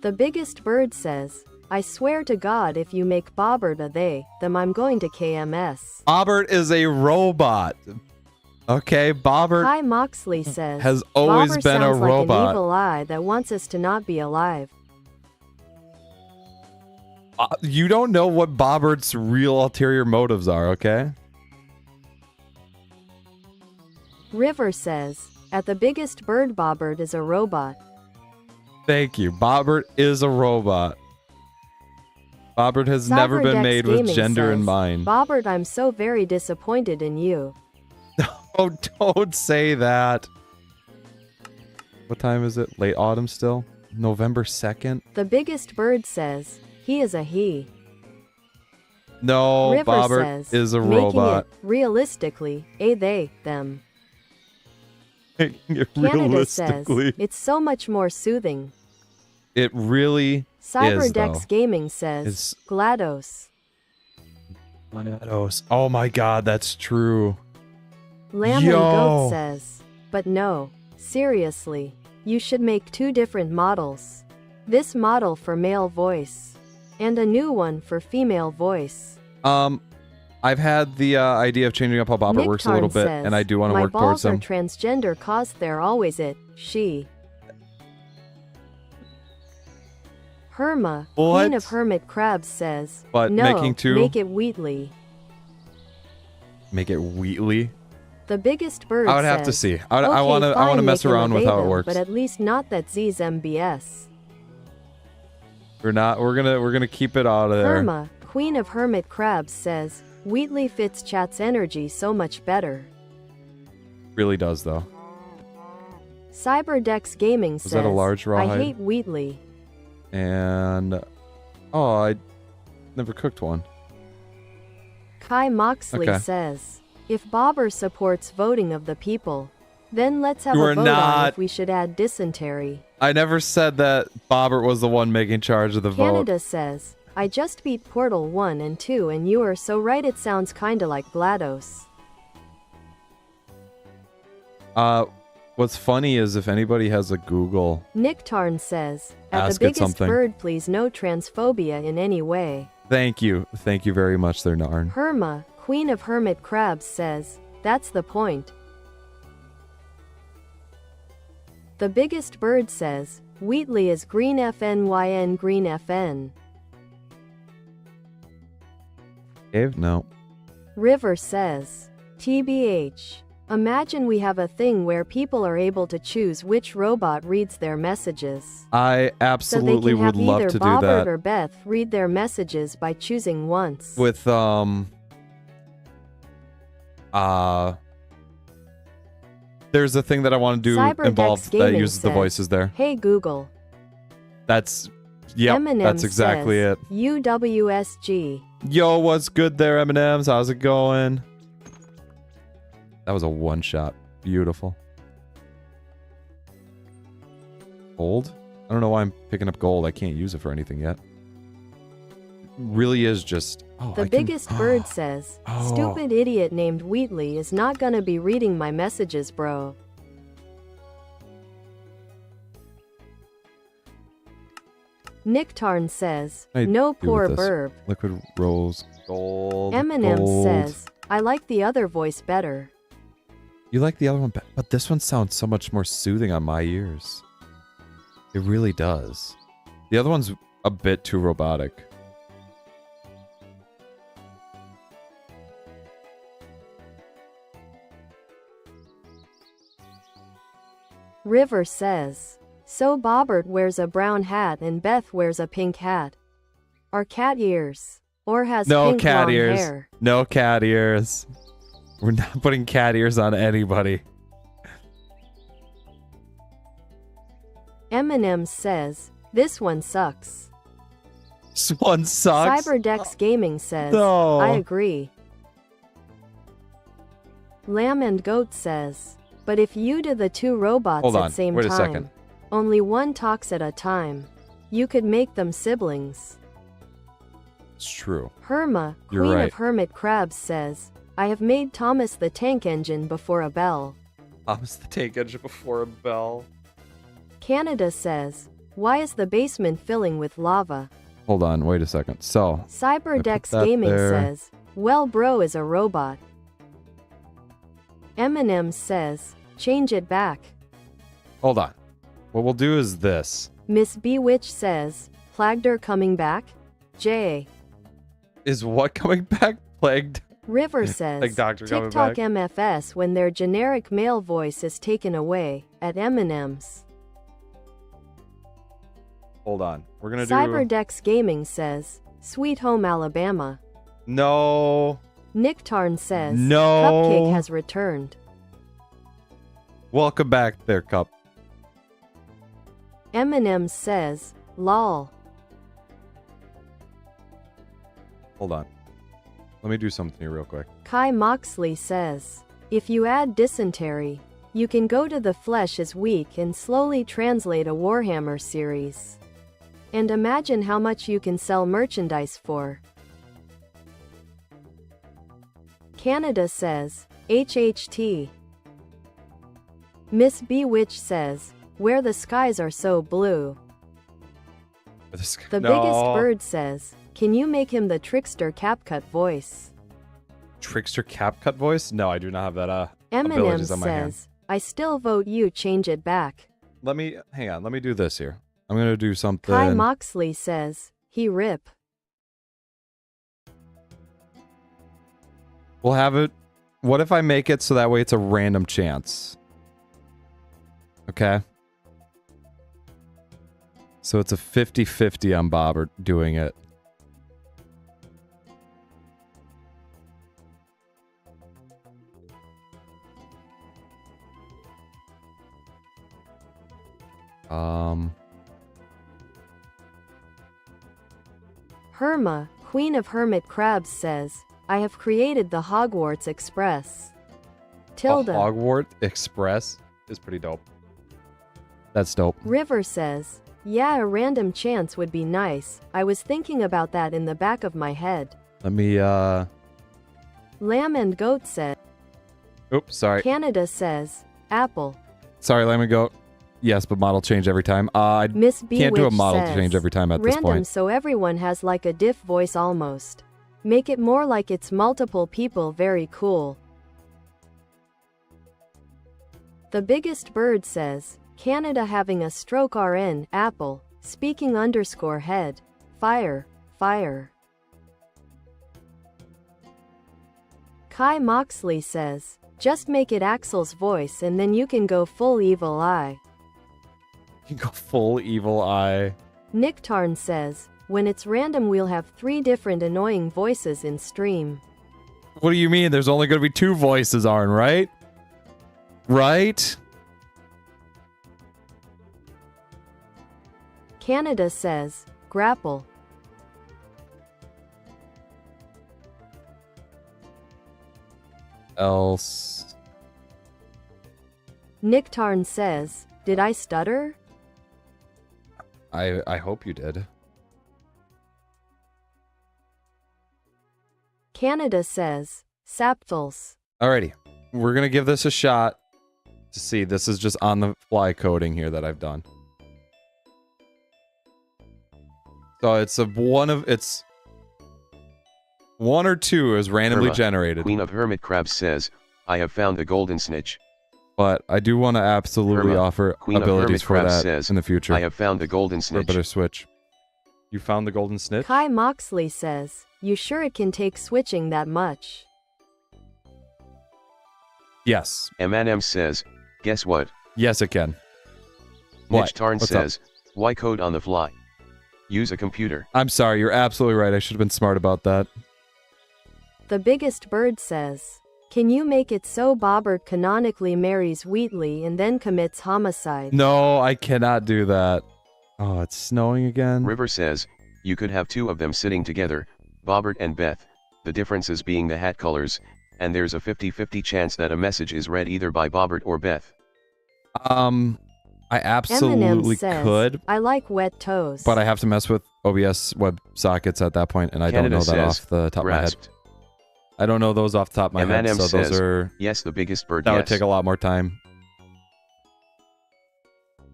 The biggest bird says, I swear to God, if you make Bobert a they, them I'm going to KMS.
Bobert is a robot. Okay, Bobert
Kai Moxley says,
has always
Bobber
been a
sounds like
robot.
an evil eye that wants us to not be alive.
You don't know what Bobert's real ulterior motives are, okay?
River says, at the biggest bird, Bobert is a robot.
Thank you. Bobert is a robot. Bobert has never been
Cyberdex
made with
Gaming
gender in
says,
mind.
Bobert, I'm so very disappointed in you.
Oh, don't say that. What time is it? Late autumn still? November 2nd?
The biggest bird says, he is a he.
No,
River
Bobert
says,
is a
making
robot.
it, realistically, a they, them. Canada says,
Realistically,
it's so much more soothing.
it really
Cyberdex
is, though.
Gaming says,
It's-
GLaDOS.
GLaDOS. Oh my God, that's true.
Lamb and
Yo.
Goat says, but no, seriously, you should make 2 different models. This model for male voice, and a new one for female voice.
I've had the idea of changing up how Bobert
Nick
works a little
Tarn
bit,
says,
and I do want to
my
work towards
balls are
them.
transgender cause they're always it, she. Herma,
What?
Queen of Hermit Crabs says,
But
no,
making 2?
make it Wheatley.
Make it Wheatley?
The biggest bird
I would have to
says,
see. I
okay,
want to
fine,
mess
make him
around with how it
obey them,
works.
But at least not that Z's MBS.
We're gonna keep it out of there.
Herma, Queen of Hermit Crabs says, Wheatley fits chat's energy so much better.
Really does though.
Cyberdex Gaming says,
that a large rawhide?
I hate Wheatley.
And oh, I never cooked one.
Kai Moxley
Okay.
says, if Bobber supports voting of the people, then let's have
You
a
are
vote on
not-
if we should add dysentery.
I never said that Bobert was the one making charge of the vote.
Canada says, I just beat Portal 1 and 2 and you are so right, it sounds kinda like GLaDOS.
What's funny is if anybody has a Google,
Nick Tarn says, at
Ask
the
it
biggest
something.
bird, please no transphobia in any way.
thank you very much there, Narn.
Herma, Queen of Hermit Crabs says, that's the point. The biggest bird says, Wheatley is green FNYN green FN.
Dave, no.
River says, TBH. Imagine we have a thing where people are able to choose which robot reads their messages.
I
So
absolutely
they can
would
have
love
either
to do
Bobert
that
or Beth read their messages by choosing once.
with there's a thing that I want to do
Cyberdex
involved that
Gaming
uses the
says,
voices there.
Hey Google.
That's yep,
Eminem
that's exactly
says,
it.
UWSG.
Yo, what's good there, M&Ms? How's it going? That was a one shot. Beautiful. Gold? I don't know why I'm picking up gold. I can't use it for anything yet. It really is just... Oh,
The
I can-
biggest bird says,
Oh.
stupid idiot named Wheatley is not gonna be reading my messages, bro. Nick Tarn says,
I
no
do with
poor
this.
burb.
Liquid rose gold.
Eminem
gold.
says, I like the other voice better.
You like the other one, but this one sounds so much more soothing on my ears. It really does. The other one's a bit too robotic.
River says, so Bobert wears a brown hat and Beth wears a pink hat. Are cat ears? Or has
no
pink
cat
long
ears.
hair?
No cat ears. We're not putting cat ears on anybody.
Eminem says, this one sucks.
This one sucks.
Cyberdex Gaming says,
No.
I agree. Lamb and Goat says, but if you do the two robots
Hold
at
on,
same
wait a
time,
second.
only one talks at a time, you could make them siblings.
It's true.
Herma,
You're
Queen
right.
of Hermit Crabs says, I have made Thomas the Tank Engine before a bell.
Thomas the Tank Engine before a bell.
Canada says, why is the basement filling with lava?
Hold on, wait a second. So,
Cyberdex
that
Gaming
there.
says, well bro is a robot. Eminem says, change it back.
hold on. What we'll do is this.
Miss Bewitch says, PlagHD coming back? J.
Is what coming back? Plagued?
River says,
Like Doctor coming
TikTok
back?
MFS when their generic male voice is taken away, at Eminem's.
Hold on. We're gonna do...
Cyberdex Gaming says, Sweet Home Alabama.
No.
Nicktarn says,
No.
Cupcake has returned.
Welcome back there, Cup.
Eminem says, lol.
Hold on. Let me do something here real quick.
Kai Moxley says, if you add dysentery, you can go to the flesh is weak and slowly translate a Warhammer series. And imagine how much you can sell merchandise for. Canada says, HHT. Miss Bewitch says, where the skies are so blue. The biggest bird says, can you make him the trickster CapCut voice?
Trickster CapCut voice? No, I do not have that
Eminem
abilities on my hand.
says, I still vote you change it back.
Let me... Hang on. Let me do this here. I'm gonna do something...
Kai Moxley says, he rip.
We'll have it... What if I make it so that way it's a random chance? Okay? So it's a 50-50 on Bobert doing it.
Herma, Queen of Hermit Crabs says, I have created the Hogwarts Express. Tilda.
A Hogwarts Express is pretty dope. That's dope.
River says, yeah, a random chance would be nice. I was thinking about that in the back of my head.
Let me,
Lamb and Goat said.
Oops, sorry.
Canada says, Apple.
Sorry, Lamb and Goat. Yes, but model change every time. I
Miss
can't do a
Bewitch
model
says,
change every time at this
random
point.
so everyone has like a diff voice almost. Make it more like it's multiple people. Very cool. The biggest bird says, Canada having a stroke RN, Apple, speaking _ head. Fire, fire. Kai Moxley says, just make it Axel's voice and then you can go full evil eye.
You can go full evil eye.
Nicktarn says, when it's random we'll have 3 different annoying voices in stream.
What do you mean? There's only going to be 2 voices, Arn, right? Right?
Canada says, grapple.
Else.
Nicktarn says, did I stutter?
I hope you did.
Canada says, Saptals.
Alrighty. We're going to give this a shot to see. This is just on the fly coding here that I've done. So it's it's 1 or 2 is randomly
Herma,
generated.
Queen of Hermit Crabs says, I have found the golden snitch.
But I do want to absolutely
Herma,
offer
Queen of
abilities for
Hermitcraft
that
says,
in the future.
I have found the golden
For a better
snitch.
switch. You found the golden snitch?
Kai Moxley says, you sure it can take switching that much?
Yes.
M&M says, guess what?
Yes, it can. What?
Mitch Tarn
What's up?
says, why code on the fly? Use a computer.
I'm sorry, you're absolutely right. I should have been smart about that.
The Biggest Bird says, can you make it so Bobert canonically marries Wheatley and then commits homicide?
No, I cannot do that. Oh, it's snowing again.
River says, you could have two of them sitting together, Bobert and Beth, the differences being the hat colors, and there's a 50-50 chance that a message is read either by Bobert or Beth.
I absolutely
says,
could,
I like wet toes.
but I have to mess with OBS web sockets at that point, and I
Canada
don't know that
says,
off the top of my head.
grasped.
I don't know those off the top of my head,
M&M
so
says,
those are...
Yes, the biggest bird,
That
yes.
would take a lot more time.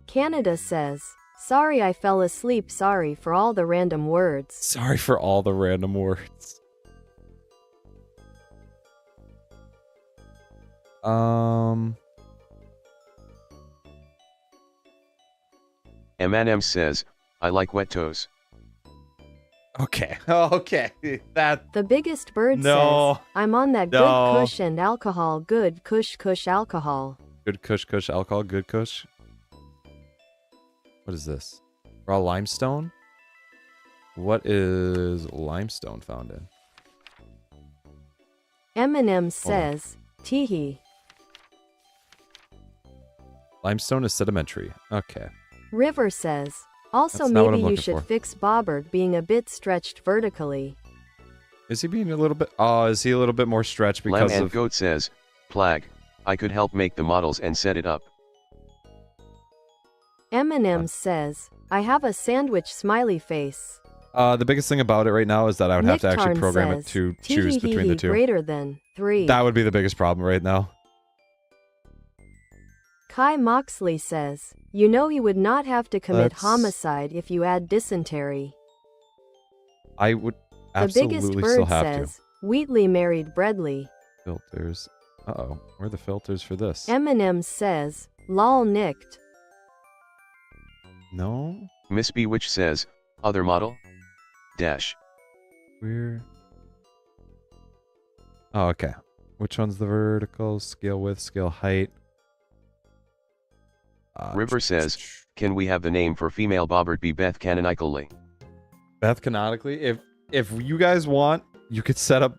Canada says, sorry I fell asleep, sorry for all the random words.
Sorry for all the random words.
M&M says, I like wet toes.
Okay. Okay. That...
The Biggest Bird
No.
says, I'm on that
No.
good kush and alcohol, good kush alcohol.
Good kush alcohol, good kush. What is this? Raw limestone? What is limestone found in?
Eminem says, teehee.
Limestone is sedimentary. Okay.
River says, also
That's not what
maybe
I'm
you
looking
should
for.
fix Bobert being a bit stretched vertically.
Is he being a little bit... Oh, is he a little bit more stretched
Lamb
because
and
of...
Goat says, Plag, I could help make the models and set it up.
Eminem says, I have a sandwich smiley face.
The biggest thing about it right now is that I would have to actually
Nicktarn
program
says,
it to choose between the two.
greater than 3.
That would be the biggest problem right now.
Kai Moxley says, you know you would not have to commit
Let's-
homicide if you add dysentery.
I would
The Biggest
absolutely
Bird
still have
says, Wheatley married Breadley.
to. Filters. Uh-oh. Where are the filters for this?
Eminem says, lol nicked.
No?
Miss Bewitch says, other model? Dash.
Where? Oh, okay. Which one's the vertical? Scale width, scale height.
River says, can we have the name for female Bobert be Beth canonically?
Beth canonically? If you guys want, you could set up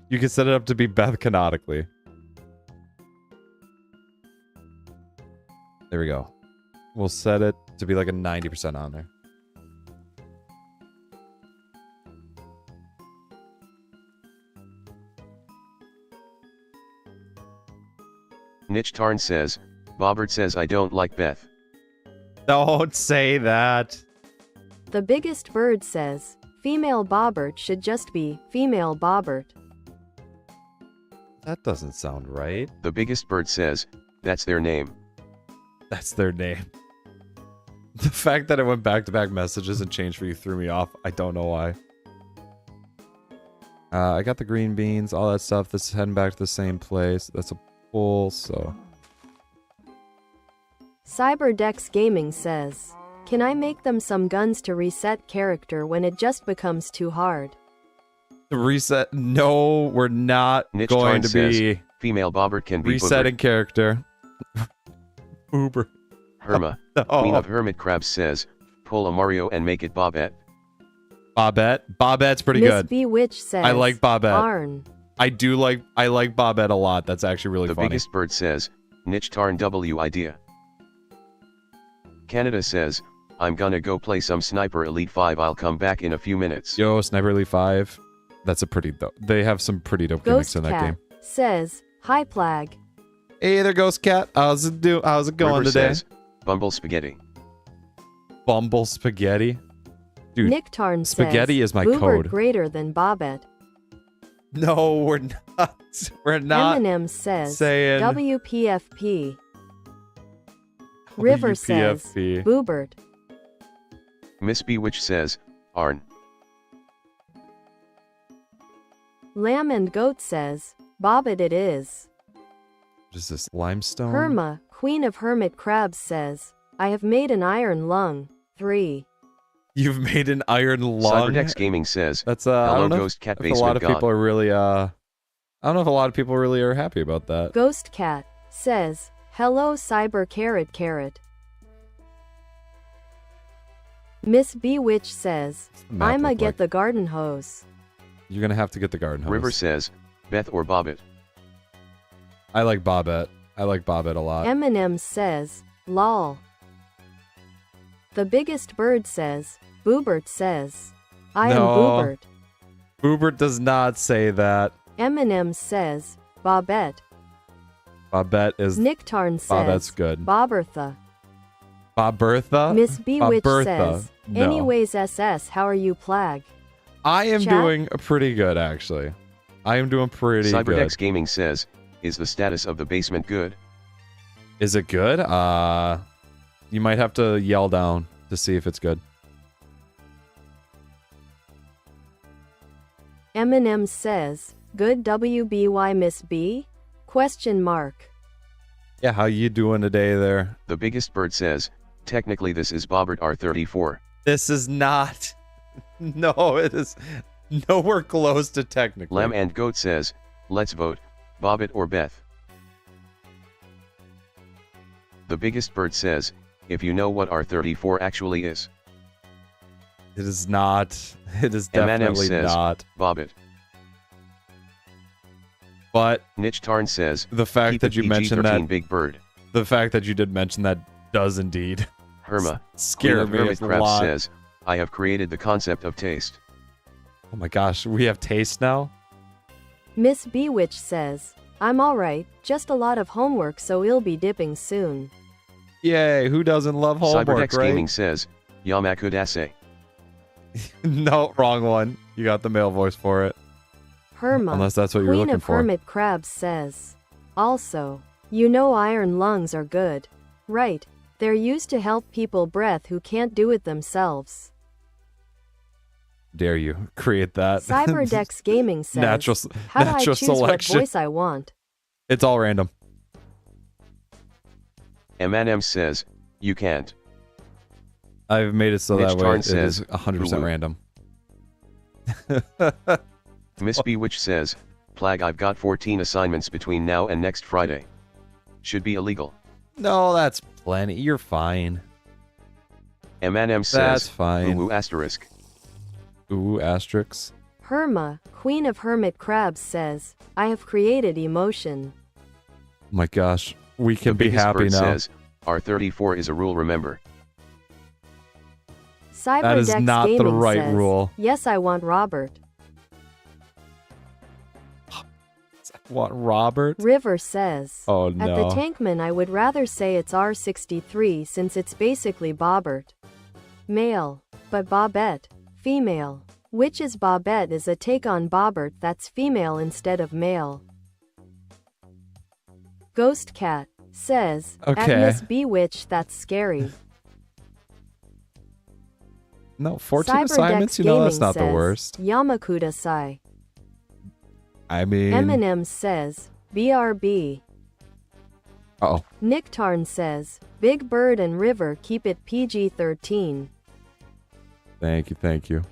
you could set it up to be Beth canonically. There we go. We'll set it to be like a 90% on there.
Niche Tarn says, Bobert says I don't like Beth.
Don't say that.
The Biggest Bird says, female Bobert should just be female Bobert.
That doesn't sound right.
The Biggest Bird says, that's their name.
That's their name. The fact that it went back-to-back messages and changed for you threw me off. I don't know why. I got the green beans, all that stuff. This is heading back to the same place. That's a pull, so...
Cyberdex Gaming says, can I make them some guns to reset character when it just becomes too hard?
The reset... No, we're not
Niche
going
Tarn
to
says,
be
female Bobert can be
resetting character. Uber.
Herma,
No.
Queen of Hermitcraft says, pull a Mario and make it Bobette.
Bobette? Bobette's pretty
Miss
good.
Bewitch says,
I like Bobette.
Arn.
I like Bobette a lot. That's actually really
The
funny.
Biggest Bird says, Niche Tarn W idea. Canada says, I'm gonna go play some Sniper Elite 5, I'll come back in a few minutes.
Yo, Sniper Elite 5. That's a pretty dope. They have some pretty dope gimmicks
Ghost
in that
Cat
game.
says, hi Plag.
Hey there, Ghost Cat. How's it going
River
today?
says, Bumble Spaghetti.
Bumble Spaghetti. Dude,
Nick Tarn says,
spaghetti is my
Bobert
code.
greater than Bobette.
no, we're not. We're not
Eminem says,
saying
WPFP. River says,
WPFP.
Boobert.
Miss Bewitch says, Arn.
Lamb and Goat says, Bobbit it is.
What is this, limestone?
Herma, Queen of Hermit Crabs says, I have made an iron lung. 3.
You've made an iron lung?
Cyberdex Gaming says,
That's, I
hello
don't know
Ghost Cat
if a
Basement
lot of
God.
people are really, I don't know if a lot of people really are happy about that.
Ghost Cat says, hello Cyber Carrot Carrot. Miss Bewitch says,
Map
I'ma
look
get
like?
the garden hose.
You're gonna have to get the garden hose.
River says, Beth or Bobert.
I like Bobet. I like Bobet a lot.
Eminem says, lol. The Biggest Bird says, Bobert says, I am
No.
Bobert.
Bobert does not say that.
Eminem says, Bobette.
Bobet is
Nicktarn says,
Bobet's good.
Bobertha.
Bobertha?
Miss Bewitch
Bobertha.
says,
No.
anyways SS, how are you Plag?
I am
Chat?
doing pretty good, actually. I am doing pretty
Cyberdex
good.
Gaming says, is the status of the basement good?
Is it good? You might have to yell down to see if it's good.
Eminem says, good WBY Miss B? Question mark.
Yeah, how you doing today there?
The Biggest Bird says, technically this is Bobert R34.
This is not. No, it is nowhere close to technically.
Lamb and Goat says, let's vote, Bobert or Beth. The Biggest Bird says, if you know what R34 actually is.
It is not. It is
Eminem
definitely
says,
not.
Bobert.
But
Niche Tarn says,
the fact
keep
that
it
you mentioned
PG-13
that,
Big Bird.
the fact that you did mention that does indeed
Herma, Queen
scare
of
me a
Hermitcraft
lot.
says, I have created the concept of taste.
Oh my gosh, we have taste now?
Miss Bewitch says, I'm alright, just a lot of homework so we'll be dipping soon.
Yay, who doesn't love homework,
Cyberdex
right?
Gaming says, Yamakudase.
No, wrong one. You got the male voice for it.
Herma,
Unless that's what you're
Queen
looking
of
for.
Hermit Crabs says, also, you know iron lungs are good. Right, they're used to help people breathe who can't do it themselves.
Dare you create that?
Cyberdex Gaming says,
Natural,
how do I
natural
choose
selection.
what voice I want?
It's all random.
Eminem says, you can't.
I've made it so
Mitch
that way
Tarn
it is
says,
100%
"Ooh."
random.
Miss Bewitch says, Plag I've got 14 assignments between now and next Friday. Should be illegal.
No, that's plenty. You're fine.
Eminem says,
That's fine.
Ooh asterisk.
Ooh, asterisks.
Herma, Queen of Hermit Crabs says, I have created emotion.
Oh my gosh, we
The
can be
Biggest
happy
Bird
now.
says, R34 is a rule remember.
Cyberdex
is not the
Gaming
right
says,
rule.
yes I want Robert.
What, Robert?
River says,
Oh
at the
no.
Tankman I would rather say it's R63 since it's basically Bobert. Male. But Bobette. Female. Which is Bobette is a take on Bobert that's female instead of male. Ghost Cat says, at
Okay.
Miss Bewitch that's scary.
No, 14
Cyberdex
assignments, you know, that's
Gaming
not the
says,
worst.
Yamakuta Sai.
I mean...
Eminem says, BRB.
Uh-oh.
Nicktarn says, Big Bird and River keep it PG-13.
Thank you, thank you.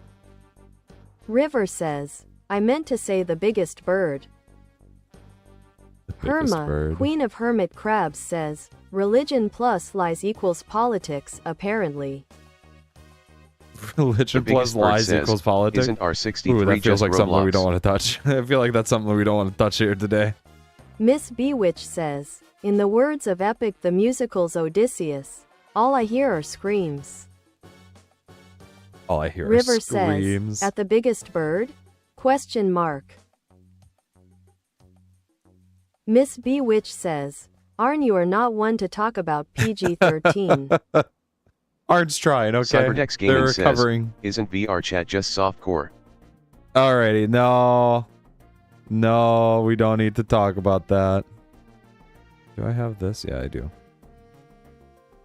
River says, I meant to say the biggest bird.
The biggest
Herma,
bird.
Queen of Hermit Crabs says, religion plus lies equals politics, apparently.
Religion
The
plus
Biggest Bird
lies
says,
equals politics.
Isn't R63
Ooh, that feels
just
like something we
Roblox?
don't want to touch. I feel like that's something we don't want to touch here today.
Miss Bewitch says, in the words of Epic the Musical's Odysseus, all I hear are screams.
All I hear
River
is screams.
says, at the biggest bird? Question mark. Miss Bewitch says, Arn you are not one to talk about PG-13.
Arn's trying, okay?
Cyberdex Gaming
They're
says,
recovering.
isn't VR chat just softcore?
Alrighty, no. No, we don't need to talk about that. Do I have this? Yeah, I do.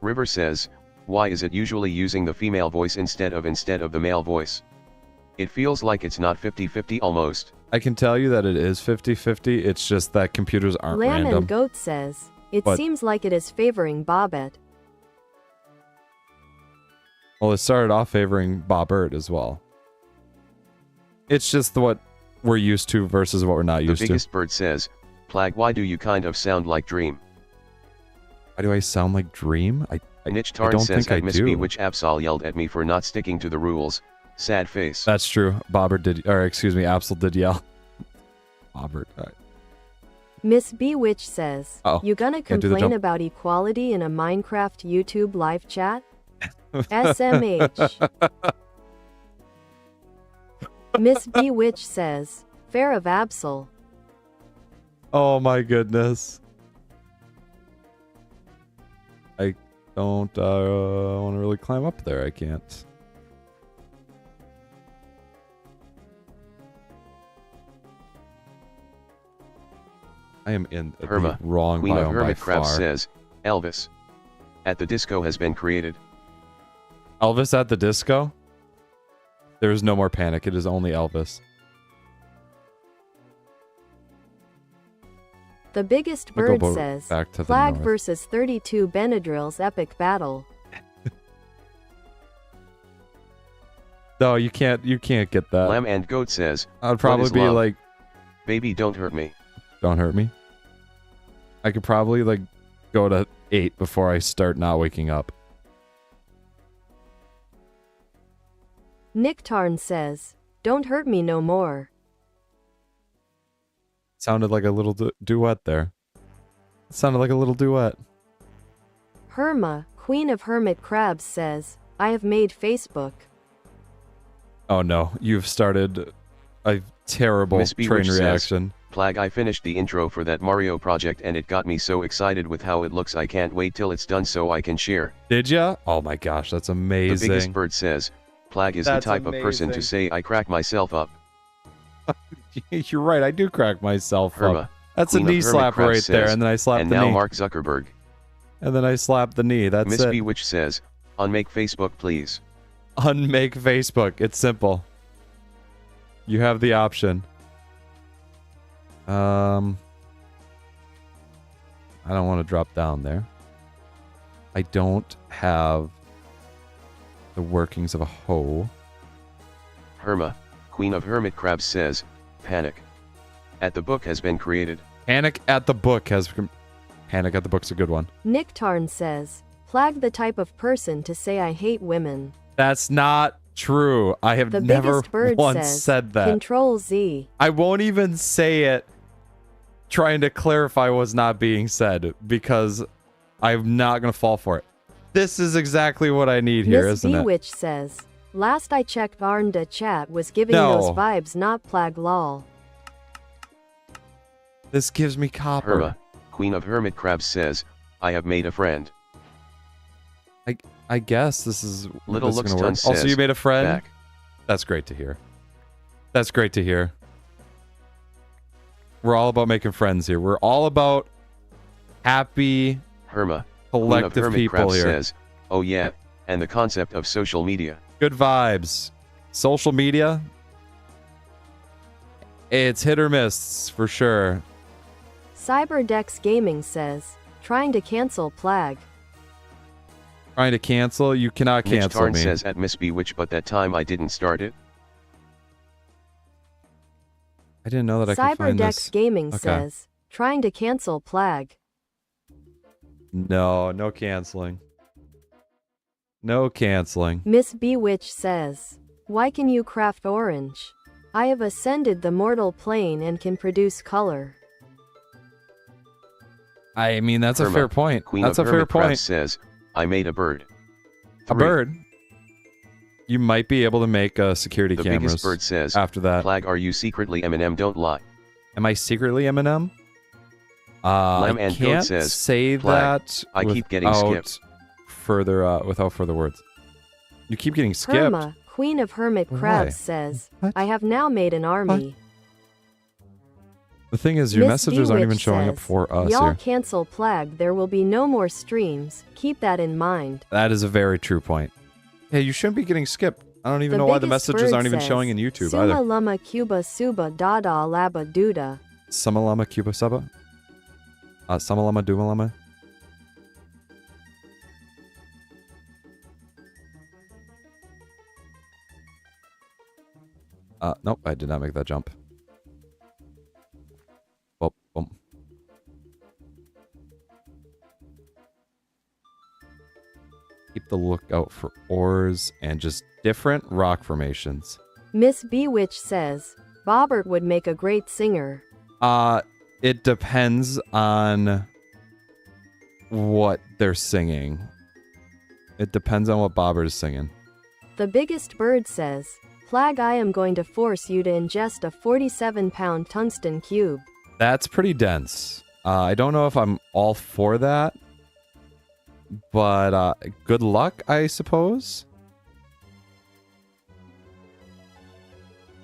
River says, why is it usually using the female voice instead of the male voice? It feels like it's not 50-50 almost.
I can tell you that it is 50-50. It's just that computers aren't
Lamb
random.
and Goat says, it
But-
seems like it is favoring Bobert.
Well, it started off favoring Bobert as well. It's just what we're used to versus what we're not
The
used to.
biggest bird says, Plag, why do you kind of sound like Dream?
Why do I sound like Dream? I
Niche
don't
Tarn says,
think I
at Miss
do.
B, which Absol yelled at me for not sticking to the rules. Sad face.
That's true. Bobert did, or excuse me, Absol did yell. Bobert.
Miss Bewitch says,
Oh,
you gonna
can't do the
complain
jump.
about equality in a Minecraft YouTube live chat? SMH. Miss Bewitch says, fair of Absol.
Oh my goodness. I don't want to really climb up there. I can't. I am in the
Herma,
wrong
Queen of
biome by
Hermitcraft
far.
says, Elvis. At the disco has been created.
Elvis at the disco? There is no more panic. It is only Elvis.
The biggest
I'll go
bird says,
back to the
Plag
north.
versus 32 Benadryl's epic battle.
No, you can't get that.
Lamb and Goat says,
I'd probably
is
be
love?
like,
baby don't hurt me.
don't hurt me. I could probably like go to 8 before I start not waking up.
Nick Tarn says, don't hurt me no more.
Sounded like a little duet there. It sounded like a little duet.
Herma, Queen of Hermit Crabs says, I have made Facebook.
Oh no, you've started a terrible
Miss B,
train
which says,
reaction.
Plag, I finished the intro for that Mario project and it got me so excited with how it looks. I can't wait till it's done so I can share.
Did ya? Oh my gosh, that's
The
amazing.
biggest bird says, Plag is
That's
the type of person to
amazing.
say I crack myself up.
You're right, I do crack myself
Herma,
up. That's
Queen
a knee
of
slap
Hermitcraft
right there,
says,
and then I slap
and
the
now
knee.
Mark Zuckerberg.
And then I slap the knee. That's
Miss
it.
B, which says, unmake Facebook please.
Unmake Facebook. It's simple. You have the option. I don't want to drop down there. I don't have the workings of a hoe.
Herma, Queen of Hermitcraft says, panic. At the book has been created.
Panic at the book has... Panic at the book's a good one.
Nick Tarn says, Plag the type of person to say I hate women.
That's not true. I have
The
never
biggest bird
once
says,
said that.
Control Z.
I won't even say it trying to clarify what's not being said because I'm not going to fall for it. This is exactly what I need here,
Miss
isn't it?
Bewitch says, last I checked Arnda chat was giving
No.
those vibes, not Plag lol.
This gives me copper.
Herma, Queen of Hermitcraft says, I have made a friend.
I guess this is
Little
this is
Looks
gonna
Done
work. Also,
says,
you made a friend?
back.
That's great to hear. That's great to hear. We're all about making friends here. We're all about happy,
Herma, Queen of
collective people
Hermitcraft
here.
says, oh yeah, and the concept of social media.
Good vibes. Social media, it's hit or miss for sure.
Cyberdex Gaming says, trying to cancel Plag.
Trying to cancel? You cannot
Niche
cancel
Tarn
me.
says at Miss Bewitch, but that time I didn't start it.
I didn't know that I could find
Cyberdex
this.
Gaming
Okay.
says, trying to cancel Plag.
No canceling. No canceling.
Miss Bewitch says, why can you craft orange? I have ascended the mortal plane and can produce color.
I mean, that's a
Herma,
fair point.
Queen
That's a
of
fair
Hermitcraft
point.
says, I made a bird.
A
3.
bird. You might be able to make security
The
cameras
biggest bird says,
after that.
Plag, are you secretly Eminem? Don't lie.
Am I secretly Eminem?
Lamb
I
and Goat
can't
says,
say
Plag,
that
I keep getting
without
skipped.
without further words. You keep getting skipped.
Herma, Queen of Hermit
Why?
Crabs says,
What?
I have now made an army.
The thing is, your
Miss
messages aren't even
Bewitch
showing up
says,
for us
y'all
here.
cancel Plag, there will be no more streams. Keep that in mind.
That is a very true point. Hey, you shouldn't be getting skipped. I don't even
The
know why the
biggest
messages
bird
aren't even
says,
showing in YouTube
Suma
either.
lama cuba suba dada laba duda.
Samalama Cuba Saba? Samalama Dumalama? Nope, I did not make that jump. Boom, boom. Keep the lookout for ores and just different rock formations.
Miss Bewitch says, Bobert would make a great singer.
It depends on what they're singing. It depends on what Bobber is singing.
The biggest bird says, Plag, I am going to force you to ingest a 47-pound tungsten cube.
That's pretty dense. I don't know if I'm all for that, but good luck, I suppose.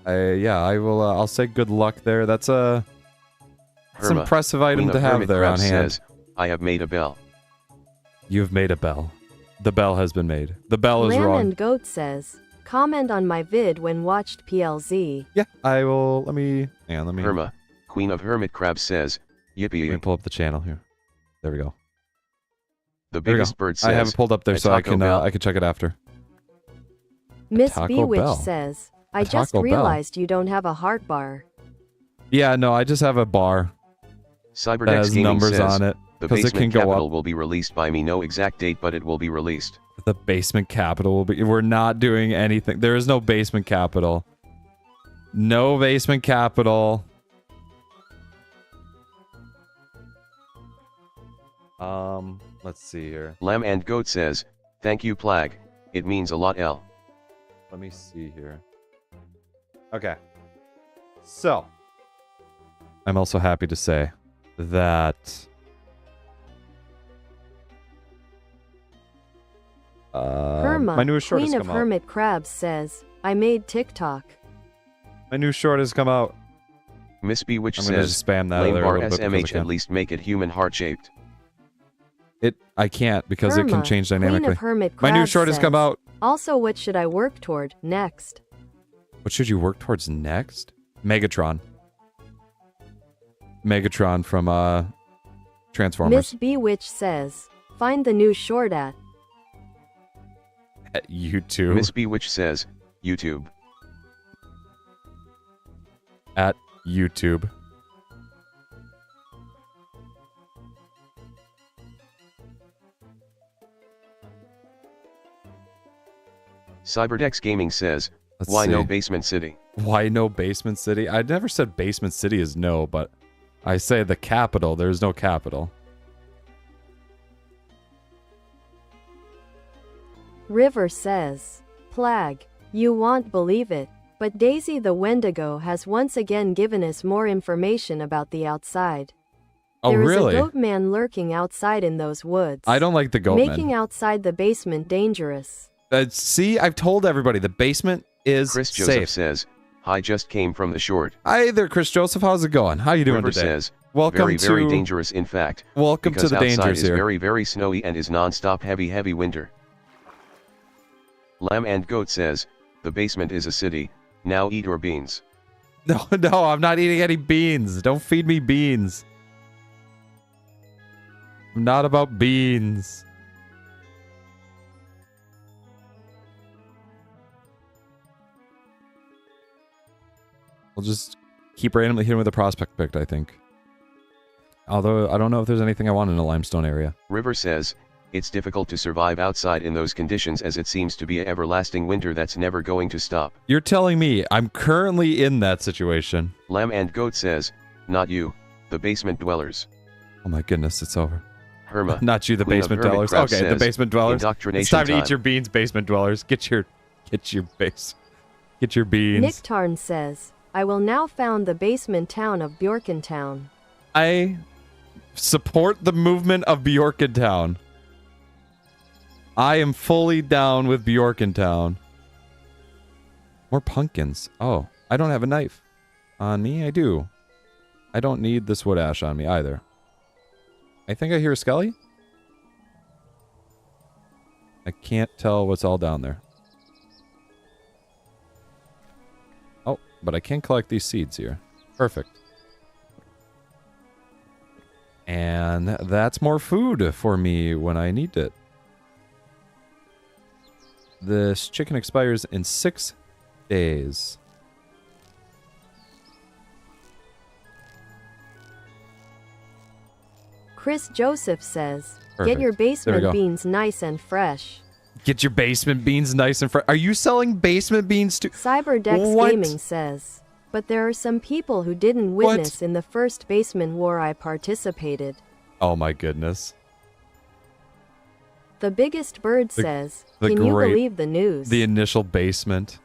Yeah, I will. I'll say good luck there. That's an impressive item to have there on hand.
Says, I have made a bell.
You've made a bell. The bell has been made. The bell is
Lamb
wrong.
and Goat says, comment on my vid when watched PLZ.
Yeah, I will. Let me.
Herma, Queen of Hermit Crab says, yippee.
Let me pull up the channel here. There we go.
The biggest bird says,
I have it pulled up there so I can check it after.
Miss
Taco
Bewitch
Bell.
says, I just
Taco Bell.
realized you don't have a heart bar.
Yeah, no, I just have a bar that
Cyberdex
has
Gaming
numbers
says,
on it
the
because it can
basement
go
capital
up.
will be released by me. No exact date, but it will be released.
The basement capital will be. We're not doing anything. There is no basement capital. No basement capital. Let's see here.
Lamb and Goat says, thank you Plag, it means a lot L.
Let me see here. Okay. So, I'm also happy to say that
Herma,
my new short
Queen
has
of
come
Hermit Crabs says, I made TikTok.
out. My new short has come out.
Miss Bewitch
I'm gonna
says,
just spam that
lame
there a
bar
little bit because I
SMH
can.
at least make it human heart-shaped.
I can't because it can
Herma,
change
Queen
dynamically.
of Hermit
My new
Crabs
short has come
says,
out.
Also, what should I work toward next?
What should you work towards next? Megatron. Megatron from Transformers.
Miss Bewitch says, find the new short at
YouTube.
Miss Bewitch says, YouTube.
At YouTube.
Cyberdex Gaming says,
Let's
why no
see.
Basement City?
Why no Basement City? I never said Basement City is no, but I say the capital. There's no capital.
River says, Plag, you won't believe it, but Daisy the Wendigo has once again given us more information about the outside.
Oh,
There is
really?
a goat man lurking outside in those woods.
I don't like the goat
making
men.
outside the basement dangerous.
See, I've told everybody the basement is
Chris Joseph
safe.
says, hi, just came from the short.
Hi there, Chris Joseph. How's it going? How you doing
River
today?
says,
Welcome
very
to
dangerous in fact.
Welcome
because
to the
outside
dangers
is
here.
very snowy and is non-stop heavy winter. Lamb and Goat says, the basement is a city, now eat your beans.
No, I'm not eating any beans. Don't feed me beans. I'm not about beans. We'll just keep randomly hitting with a prospect pick, I think. Although, I don't know if there's anything I want in a limestone area.
River says, it's difficult to survive outside in those conditions as it seems to be an everlasting winter that's never going to stop.
You're telling me I'm currently in that situation.
Lamb and Goat says, not you, the basement dwellers.
Oh my goodness, it's over.
Herma,
Not you, the
Queen of
basement
Hermit
dwellers.
Crab
Okay, the
says,
basement dwellers.
indoctrination
It's time to eat
time.
your beans, basement dwellers. Get your base. Get your beans.
Nick Tarn says, I will now found the basement town of Bjorkentown.
I support the movement of Bjorkentown. I am fully down with Bjorkentown. More pumpkins. Oh, I don't have a knife. On me, I do. I don't need this wood ash on me either. I think I hear a skelly. I can't tell what's all down there. But I can collect these seeds here. Perfect. And that's more food for me when I need it. This chicken expires in 6 days.
Chris Joseph says,
Perfect.
get your
There we
basement
go.
beans nice and fresh.
Get your basement beans nice and fresh. Are you selling basement beans too?
Cyberdex
What?
Gaming says, but there are some people who didn't witness in the first basement war I participated.
Oh my goodness.
The Biggest Bird says,
the
can you
great-
believe the news?
The initial basement.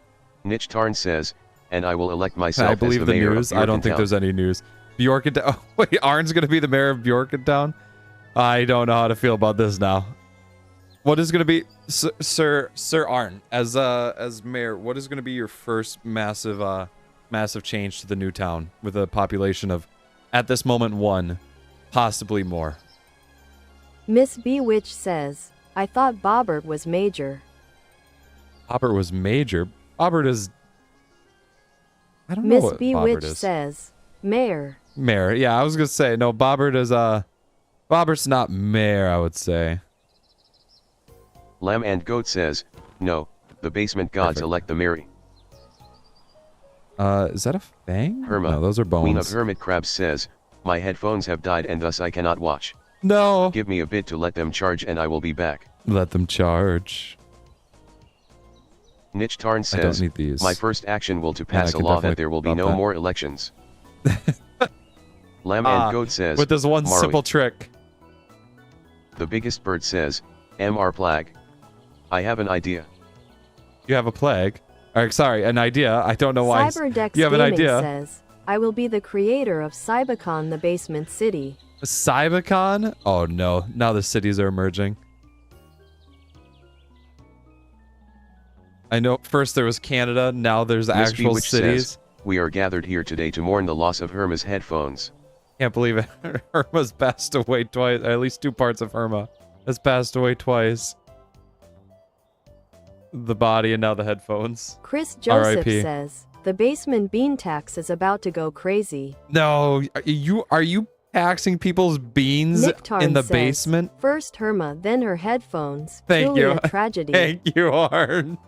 Niche Tarn says, and I will elect myself
I
as
believe
the
the
mayor
news.
of
I don't think
Bjorkentown.
there's any news. Bjorkentown. Oh, wait, Arn's going to be the mayor of Bjorkentown? I don't know how to feel about this now. What is going to be, Sir Arn, as mayor, what is going to be your first massive change to the new town with a population of, at this moment, 1, possibly more?
Miss Bewitch says, I thought Bobert was major.
Bobert was major. Bobert is... I don't know
Miss
what Bobert
Bewitch
is.
says, mayor.
Mayor. Yeah, I was going to say, no, Bobert is, Bobert's not mayor, I would say.
Lamb and Goat says, no, the basement gods
Perfect.
elect the Mary.
Is that a fang?
Herma,
No, those are
Queen of
bones.
Hermit Crabs says, my headphones have died and thus I cannot watch.
No.
Give me a bit to let them charge and I will be back.
Let them charge.
Niche Tarn
I don't
says,
need these.
my first action will to
Yeah, I
pass a
can
law
definitely
that there will be
stop
no
that.
more elections. Lamb and Goat says,
with this one
Marley.
simple trick.
The Biggest Bird says, MR Plag. I have an idea.
You have a plague. Or, sorry, an idea. I don't know why.
Cyberdex
You have an
Gaming
idea.
says, I will be the creator of Cybacon the Basement City.
Cybacon? Oh no. Now the cities are emerging. I know first there was Canada, now there's
Miss
actual
Bewitch
cities.
says, we are gathered here today to mourn the loss of Herma's headphones.
Can't believe it. Herma's passed away twice. At least 2 parts of Herma has passed away twice. The body and now the headphones.
Chris Joseph
R.I.P..
says, the basement bean tax is about to go crazy.
No, are you taxing people's beans
Nick Tarn
in the
says,
basement?
First Herma, then her headphones.
Thank
Truly
you.
a tragedy.
Thank you, Arn.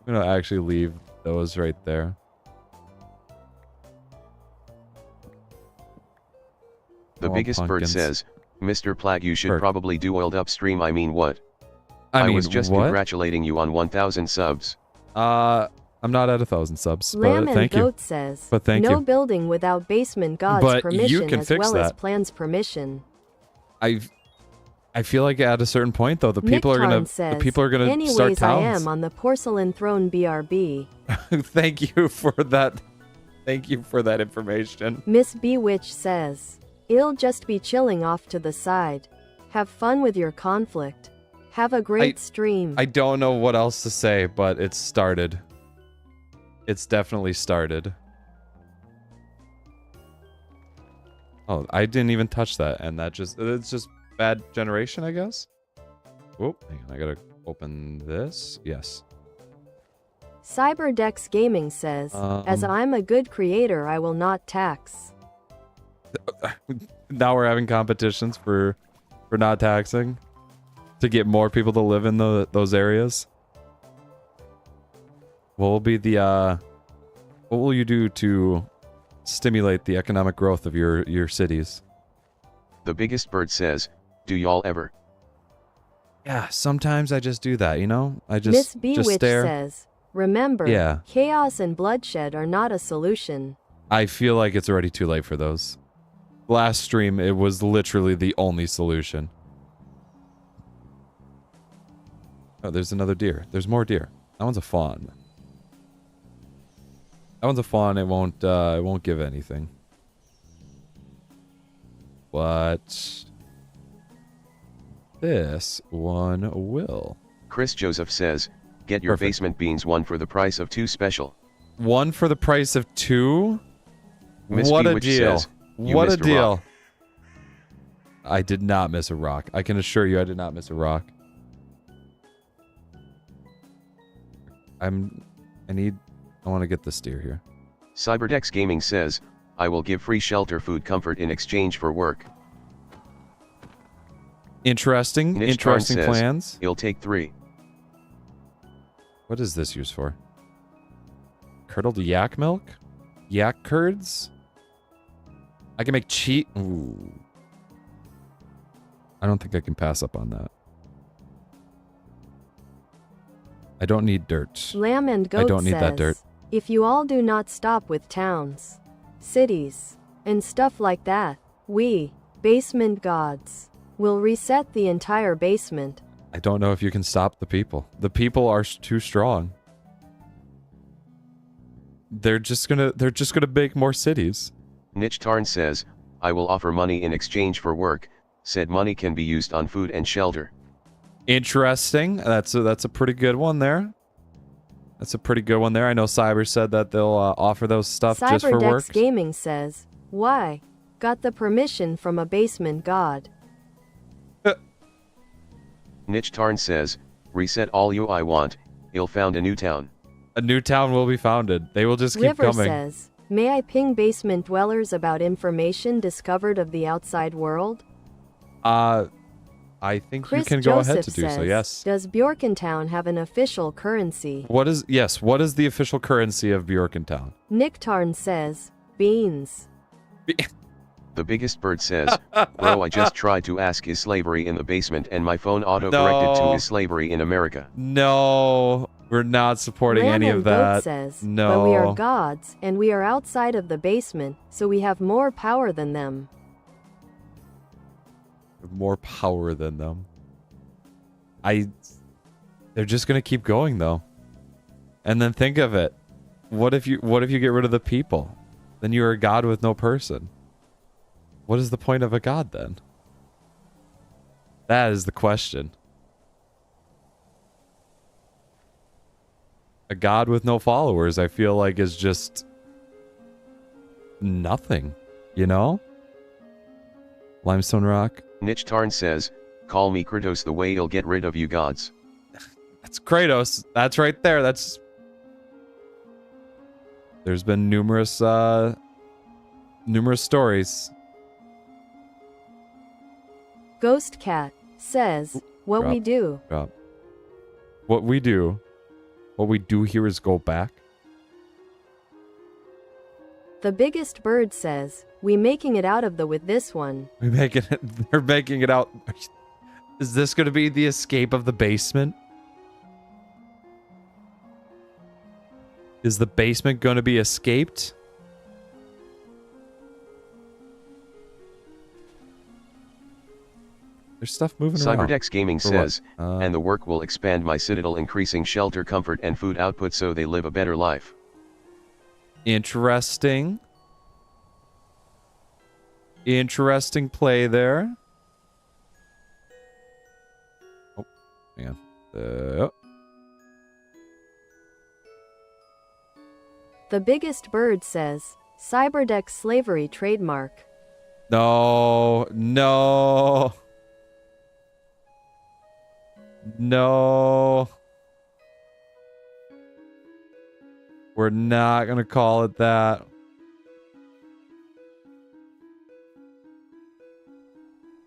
I'm gonna actually leave those right there.
The
Oh,
Biggest Bird
pumpkins.
says, Mr. Plag, you should
Bird.
probably do oiled upstream. I mean what?
I mean,
was just
what?
congratulating you on 1,000 subs.
I'm not at 1,000 subs,
Lamb
but
and
thank you.
Goat says,
But thank
no
you.
building without basement god's
But you
permission
can
as
fix
well as
that.
plan's permission.
I feel like at a certain point though, the
Nick
people are
Tarn
gonna
says,
Anyways, start
I
towns.
am on the porcelain throne BRB.
Thank you for that. Thank you for that information.
Miss Bewitch says, it'll just be chilling off to the side. Have fun with your conflict. Have a great stream.
I don't know what else to say, but it's started. It's definitely started. Oh, I didn't even touch that, and it's just bad generation, I guess. Whoop, hang on, I gotta open this. Yes.
Cyberdex Gaming says, as I'm a good creator, I will not tax.
Now we're having competitions for not taxing to get more people to live in those areas. What will be the what will you do to stimulate the economic growth of your cities?
The Biggest Bird says, do y'all ever?
Yeah, sometimes I just do that, you know? I
Miss
just
Bewitch
stare.
says, remember,
Yeah.
chaos and bloodshed are not a solution.
I feel like it's already too late for those. Last stream, it was literally the only solution. Oh, there's another deer. There's more deer. That one's a fawn. That one's a fawn. It won't give anything. But this one will.
Chris Joseph says, get your
Perfect.
basement beans 1 for the price of 2 special.
1 for the price of 2?
Miss
What a
Bewitch
deal.
says, you
What a
missed a
deal.
rock.
I did not miss a rock. I can assure you I did not miss a rock. I need I want to get the steer here.
Cyberdex Gaming says, I will give free shelter, food, comfort in exchange for work.
Interesting.
Niche
Interesting
Tarn says,
plans.
He'll take 3.
What is this used for? Curdled yak milk? Yak curds? I can make cheese. Ooh. I don't think I can pass up on that. I don't need dirt.
Lamb and Goat
I don't need that dirt.
says, if you all do not stop with towns, cities, and stuff like that, we, basement gods, will reset the entire basement.
I don't know if you can stop the people. The people are too strong. They're just gonna make more cities.
Niche Tarn says, I will offer money in exchange for work. Said money can be used on food and shelter.
Interesting. That's a pretty good one there. That's a pretty good one there. I know Cyber said that they'll offer those stuff just for work.
Cyberdex Gaming says, why? Got the permission from a basement god.
Niche Tarn says, reset all you I want, he'll found a new town.
A new town will be founded. They will just keep
River
coming.
says, may I ping basement dwellers about information discovered of the outside world?
I think
Chris
you can go
Joseph
ahead to do
says,
so, yes.
Does Bjorkentown have an official currency?
What is the official currency of Bjorkentown?
Nick Tarn says, beans.
The biggest bird says, bro, I just tried to ask is slavery in the basement and my phone auto-corrected to is slavery in America.
No, we're not supporting
Lamb
any
and
of
Goat
that.
says,
No.
but we are gods, and we are outside of the basement, so we have more power than them.
More power than them. They're just gonna keep going though. And then think of it. What if you get rid of the people? Then you're a god with no person. What is the point of a god then? That is the question. A god with no followers, I feel like, is just nothing, you know? Limestone rock.
Niche Tarn says, call me Kratos, the way you'll get rid of you gods.
That's Kratos. That's right there. There's been numerous stories.
Ghost Cat says, what we do.
What we do here is go back.
The biggest bird says, we making it out of the with this one.
They're making it out. Is this going to be the escape of the basement? Is the basement going to be escaped? There's stuff moving around.
Cyberdex Gaming says, and the work will expand my citadel, increasing shelter, comfort, and food output so they live a better life.
Interesting. Interesting play there. Oh, hang on.
The biggest bird says, Cyberdex slavery trademark.
No. We're not going to call it that.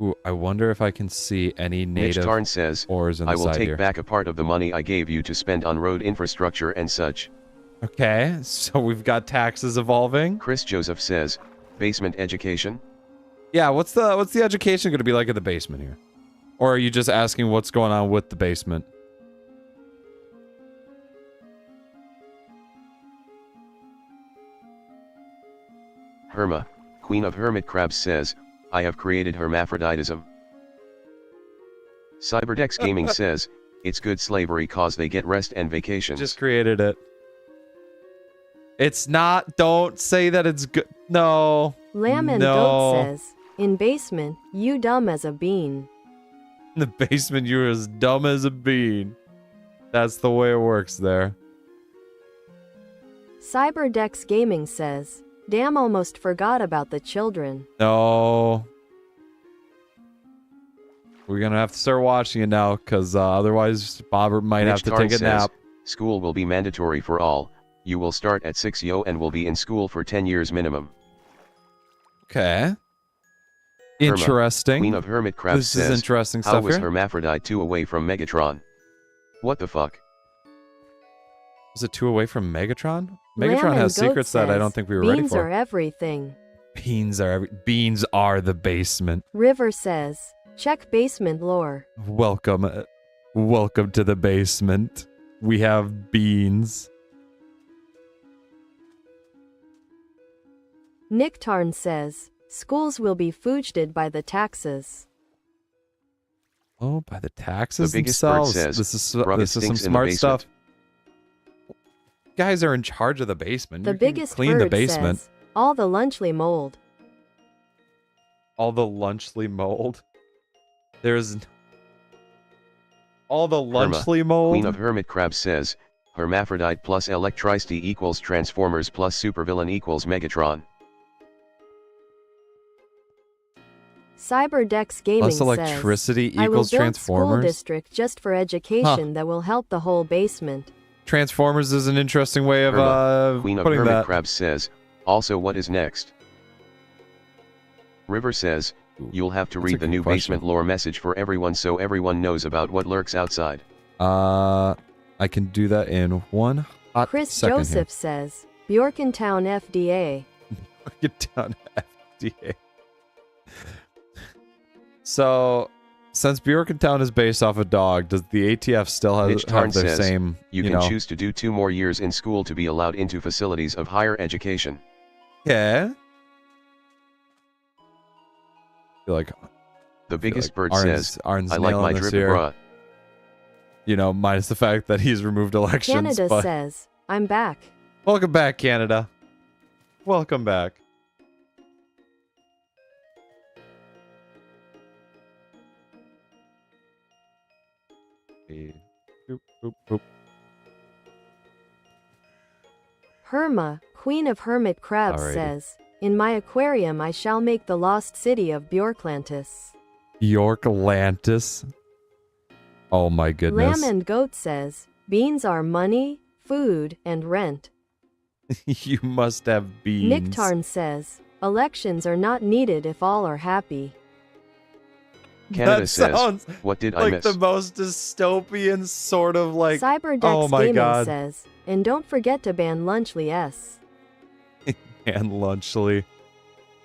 Ooh, I wonder if I can see any native
Niche Tarn says,
ores in the
I will
side
take
here.
back a part of the money I gave you to spend on road infrastructure and such.
Okay, so we've got taxes evolving.
Chris Joseph says, basement education?
Yeah, what's the education going to be like in the basement here? Or are you just asking what's going on with the basement?
Herma, Queen of Hermit Crabs says, I have created hermaphroditism. Cyberdex Gaming says, it's good slavery cause they get rest and vacations.
Just created it. It's not. Don't say that it's good. No.
Lamb and Goat says, in basement, you dumb as a bean.
In the basement, you're as dumb as a bean. That's the way it works there.
Cyberdex Gaming says, damn, almost forgot about the children.
No. We're going to have to start watching it now, because otherwise Bobert might have to take a nap.
School will be mandatory for all, You will start at 6 yo and will be in school for 10 years minimum.
Okay. Interesting.
Queen of Hermitcraft
This
says,
is interesting
how
stuff
was
here.
Hermaphrodite 2 away from Megatron? What the fuck?
Was it 2 away from Megatron?
Lamb
Megatron
and
has
Goat
secrets that I
says,
don't think we were ready
beans
for.
are everything.
Beans are the basement.
River says, check basement lore.
Welcome to the basement. We have beans.
Nick Tarn says, schools will be fooged by the taxes.
Oh, by the taxes
The biggest
themselves.
bird says,
this is
"Rugged
some
stinks in the
smart
basement."
stuff. Guys are in charge of the basement.
The
You can
biggest
clean
bird
the basement.
says, all the lunchly mold.
All the lunchly mold. There's all the lunchly mold.
Queen of Hermitcraft says, Hermaphrodite plus electricity equals Transformers plus supervillain equals Megatron.
Cyberdex Gaming
Plus
says,
electricity
I will
equals
build
Transformers.
school district just for education that will help the whole basement.
Transformers is an interesting way of
Queen of
putting that.
Hermitcraft says, also what is next? River says, you'll have to
That's a
read the
good
new
question.
basement lore message for everyone so everyone knows about what lurks outside.
I can do that in one hot
Chris
second
Joseph says, Bjorkentown FDA.
here. Get down FDA. So, since Bjorkentown is based off a dog, does the ATF still have,
Mitch Tarn
their
says,
same?
You can
know?
choose to do 2 more years in school to be allowed into facilities of higher education.
Yeah. I feel like
The biggest
like
bird
Arn's-
says,
Arn's
I like
nailing
my
this
drip
here.
bra.
You know, minus the fact that he's removed elections.
Canada
but
says, I'm back.
welcome back, Canada. Welcome back. Boop, boop, boop.
Herma, Queen of Hermit Crabs
Alrighty.
says, in my aquarium I shall make the lost city of Bjorklantis.
Yorklantis. Oh my goodness.
Lamb and Goat says, beans are money, food, and rent.
You must have beans.
Nick Tarn says, elections are not needed if all are happy.
Canada
That
says,
sounds
what did I
like
miss?
the most dystopian sort of like.
Cyberdex
oh my
Gaming
God.
says, and don't forget to ban Lunchly S.
And Lunchley.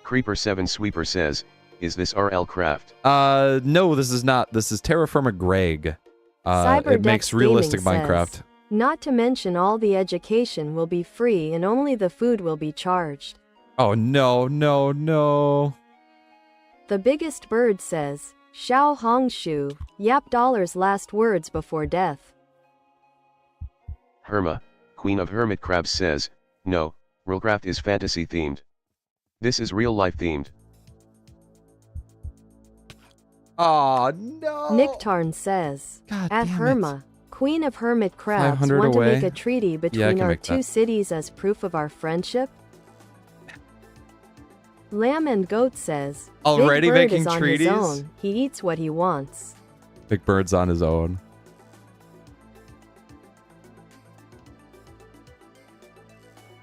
Creeper7 Sweeper says, is this RL Craft?
No, this is not. This is TerraFirmaGreg. It
Cyberdex
makes realistic
Gaming
Minecraft.
says, not to mention all the education will be free and only the food will be charged.
Oh no, no, no.
The biggest bird says, Xiao Hongshu, yap dollars last words before death.
Herma, Queen of Hermitcraft says, no, Realcraft is fantasy themed. This is real life themed.
Oh no.
Nick Tarn says,
God
at
damn
Herma, Queen of Hermit Crabs
500
want
away.
to make a treaty between
can
our
make
2
that.
cities as proof of our friendship? Lamb and Goat says,
Already
Big Bird
making
is on
treaties?
his own. He eats what he wants.
Big Bird's on his own.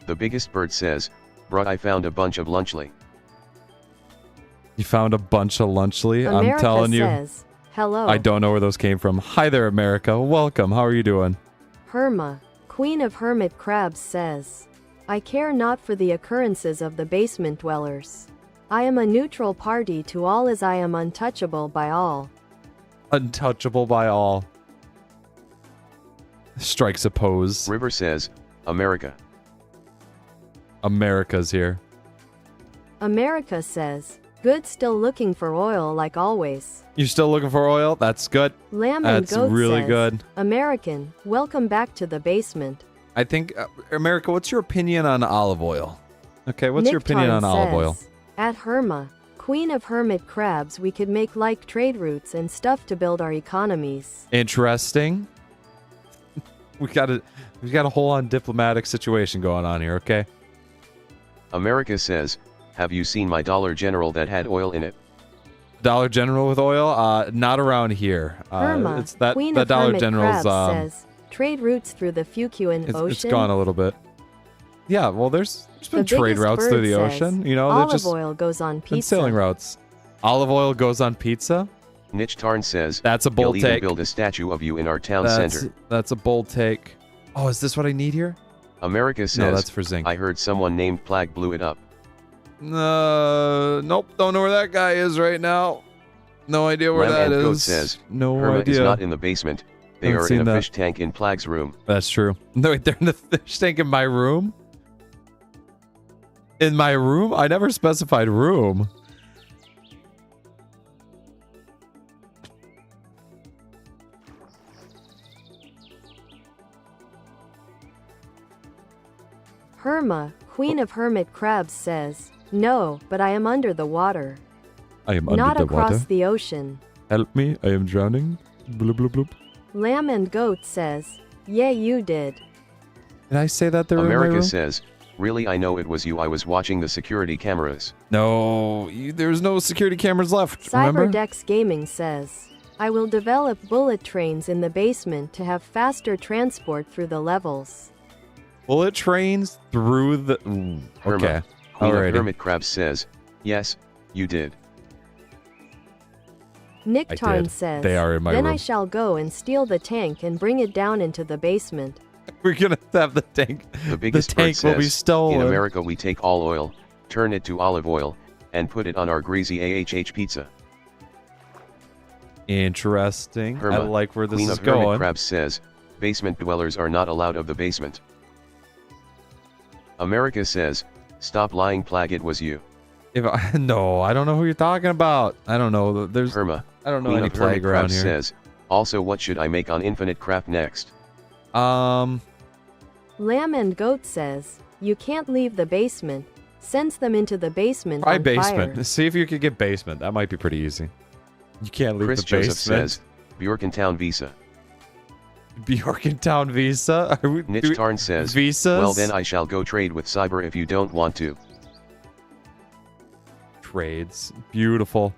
The biggest bird says, bruh, I found a bunch of Lunchley.
You found a bunch of Lunchley.
America
I'm telling you.
says, hello.
I don't know where those came from. Hi there, America. Welcome. How are you doing?
Herma, Queen of Hermit Crabs says, I care not for the occurrences of the basement dwellers. I am a neutral party to all as I am untouchable by all.
Untouchable by all. Strikes a pose.
River says, America.
America's here.
America says, good still looking for oil like always.
You're still looking for oil? That's good.
Lamb and
That's
Goat
really
says,
good.
American, welcome back to the basement.
I think, America, what's your opinion on olive oil? Okay, what's
Nick
your opinion
Tarn
on olive oil?
says, at Herma, Queen of Hermit Crabs, we could make like trade routes and stuff to build our economies.
Interesting. we got a whole on diplomatic situation going on here, okay?
America says, have you seen my Dollar General that had oil in it?
Dollar General with oil? Not around here.
Herma,
It's
Queen
that
of
Dollar
Hermit
General's
Crabs says, trade routes through the Fukuan
it's
Ocean.
gone a little bit. Yeah, well, there's been
The
trade
biggest
routes through
bird
the
says,
ocean. You know, they're
olive
just
oil goes on
been sailing
pizza.
routes. Olive oil goes on pizza.
Niche Tarn says,
That's a bold
you'll even
take.
build a statue of you in our town center.
That's a bold take. Oh, is this what I need here?
America says,
No, that's for zinc.
I heard someone named Plag blew it up.
Nope. Don't know where that guy is right now. No idea where that
Lamb and Goat
is.
says,
No
Herma
idea.
is not in the basement. They
Haven't
are
seen
in a
that.
fish tank in Plag's room.
That's true. No, wait, they're in the fish tank in my room? In my room? I never specified room.
Herma, queen of hermit crabs says, no, but I am under the water.
I am
Not
under the
across
water.
the ocean.
Help me, I am drowning. Bloop, bloop, bloop.
Lamb and Goat says, yeah, you did.
Did I say that they're in my
America
room?
says, really I know it was you. I was watching the security cameras.
No, there's no security cameras left, remember?
CyberDex Gaming says, I will develop bullet trains in the basement to have faster transport through the levels.
Bullet trains through the... Ooh,
Herma,
okay.
Queen of
Alrighty.
Hermit Crabs says, yes, you did.
Nick
I
Tarn
did.
says,
They are in my
then
room.
I shall go and steal the tank and bring it down into the basement.
We're gonna have the tank.
The biggest
tank
bird
will be
says,
stolen.
in America we take all oil, turn it to olive oil, and put it on our greasy AHH pizza.
Interesting. I
Herma,
like where this
Queen
is
of Hermit
going.
Crabs says, basement dwellers are not allowed of the basement. America says, stop lying Plag, it was you.
No, I don't know who you're talking about. I don't know. There's...
Herma,
I don't know
Queen
any
of Hermit
plague around
Crabs
here.
says, also what should I make on Infinite Craft next?
Lamb and Goat says, you can't leave the basement. Sends them into the basement
Try
on
basement.
fire.
See if you could get basement. That might be pretty easy. You can't leave
Chris
the
Joseph
basement.
says, Bjorkentown Visa.
Bjorkentown Visa? Are we,
Niche Tarn says,
Visas?
well then I shall go trade with Cyber if you don't want to.
Trades. Beautiful.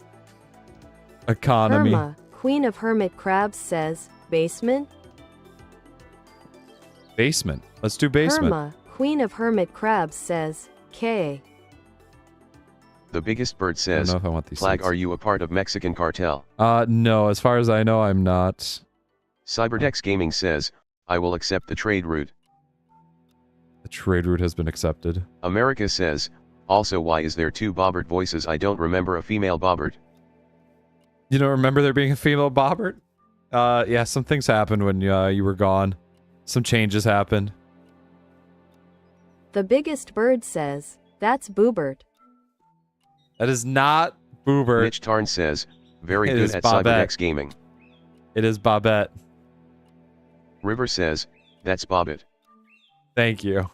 Economy.
Herma, queen of hermit crabs says, basement?
Basement. Let's do basement.
Herma, queen of hermit crabs says, K.
The biggest bird
I don't
says,
know if I want these
Plag,
seats.
are you a part of Mexican cartel?
No. As far as I know, I'm not.
CyberDex Gaming says, I will accept the trade route.
The trade route has been accepted.
America says, also why is there two Bobert voices? I don't remember a female Bobert.
You don't remember there being a female Bobert? Yeah, some things happened when you were gone. Some changes happened.
The biggest bird says, that's Bobert.
That is not Bobert.
Mitch Tarn says, very
It
good
is
at
Bobette.
CyberDex Gaming.
It is Bobette.
River says, that's Bobbitt.
Thank you.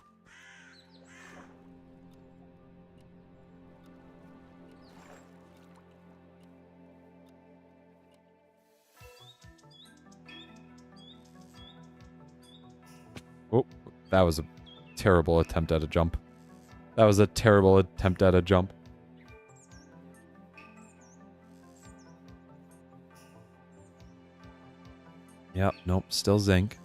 Oh, that was a terrible attempt at a jump. That was a terrible attempt at a jump. Yep, nope, still zinc.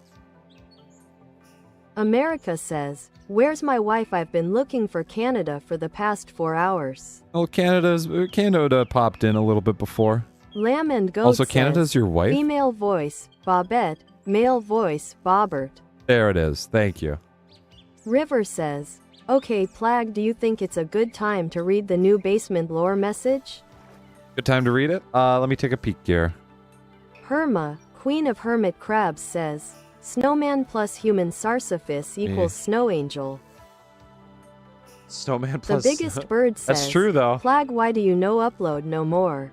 America says, where's my wife? I've been looking for Canada for the past 4 hours.
Oh, Canada popped in a little bit before.
Lamb and Goat
Also,
says,
Canada's your wife?
female voice, Bobette, male voice, Bobert.
There it is. Thank you.
River says, okay Plag, do you think it's a good time to read the new basement lore message?
Good time to read it? Let me take a peek here.
Herma, queen of hermit crabs says, snowman plus human Sarsophis equals snow angel.
Snowman
The
plus...
biggest bird says,
That's true, though.
Plag, why do you no upload no more?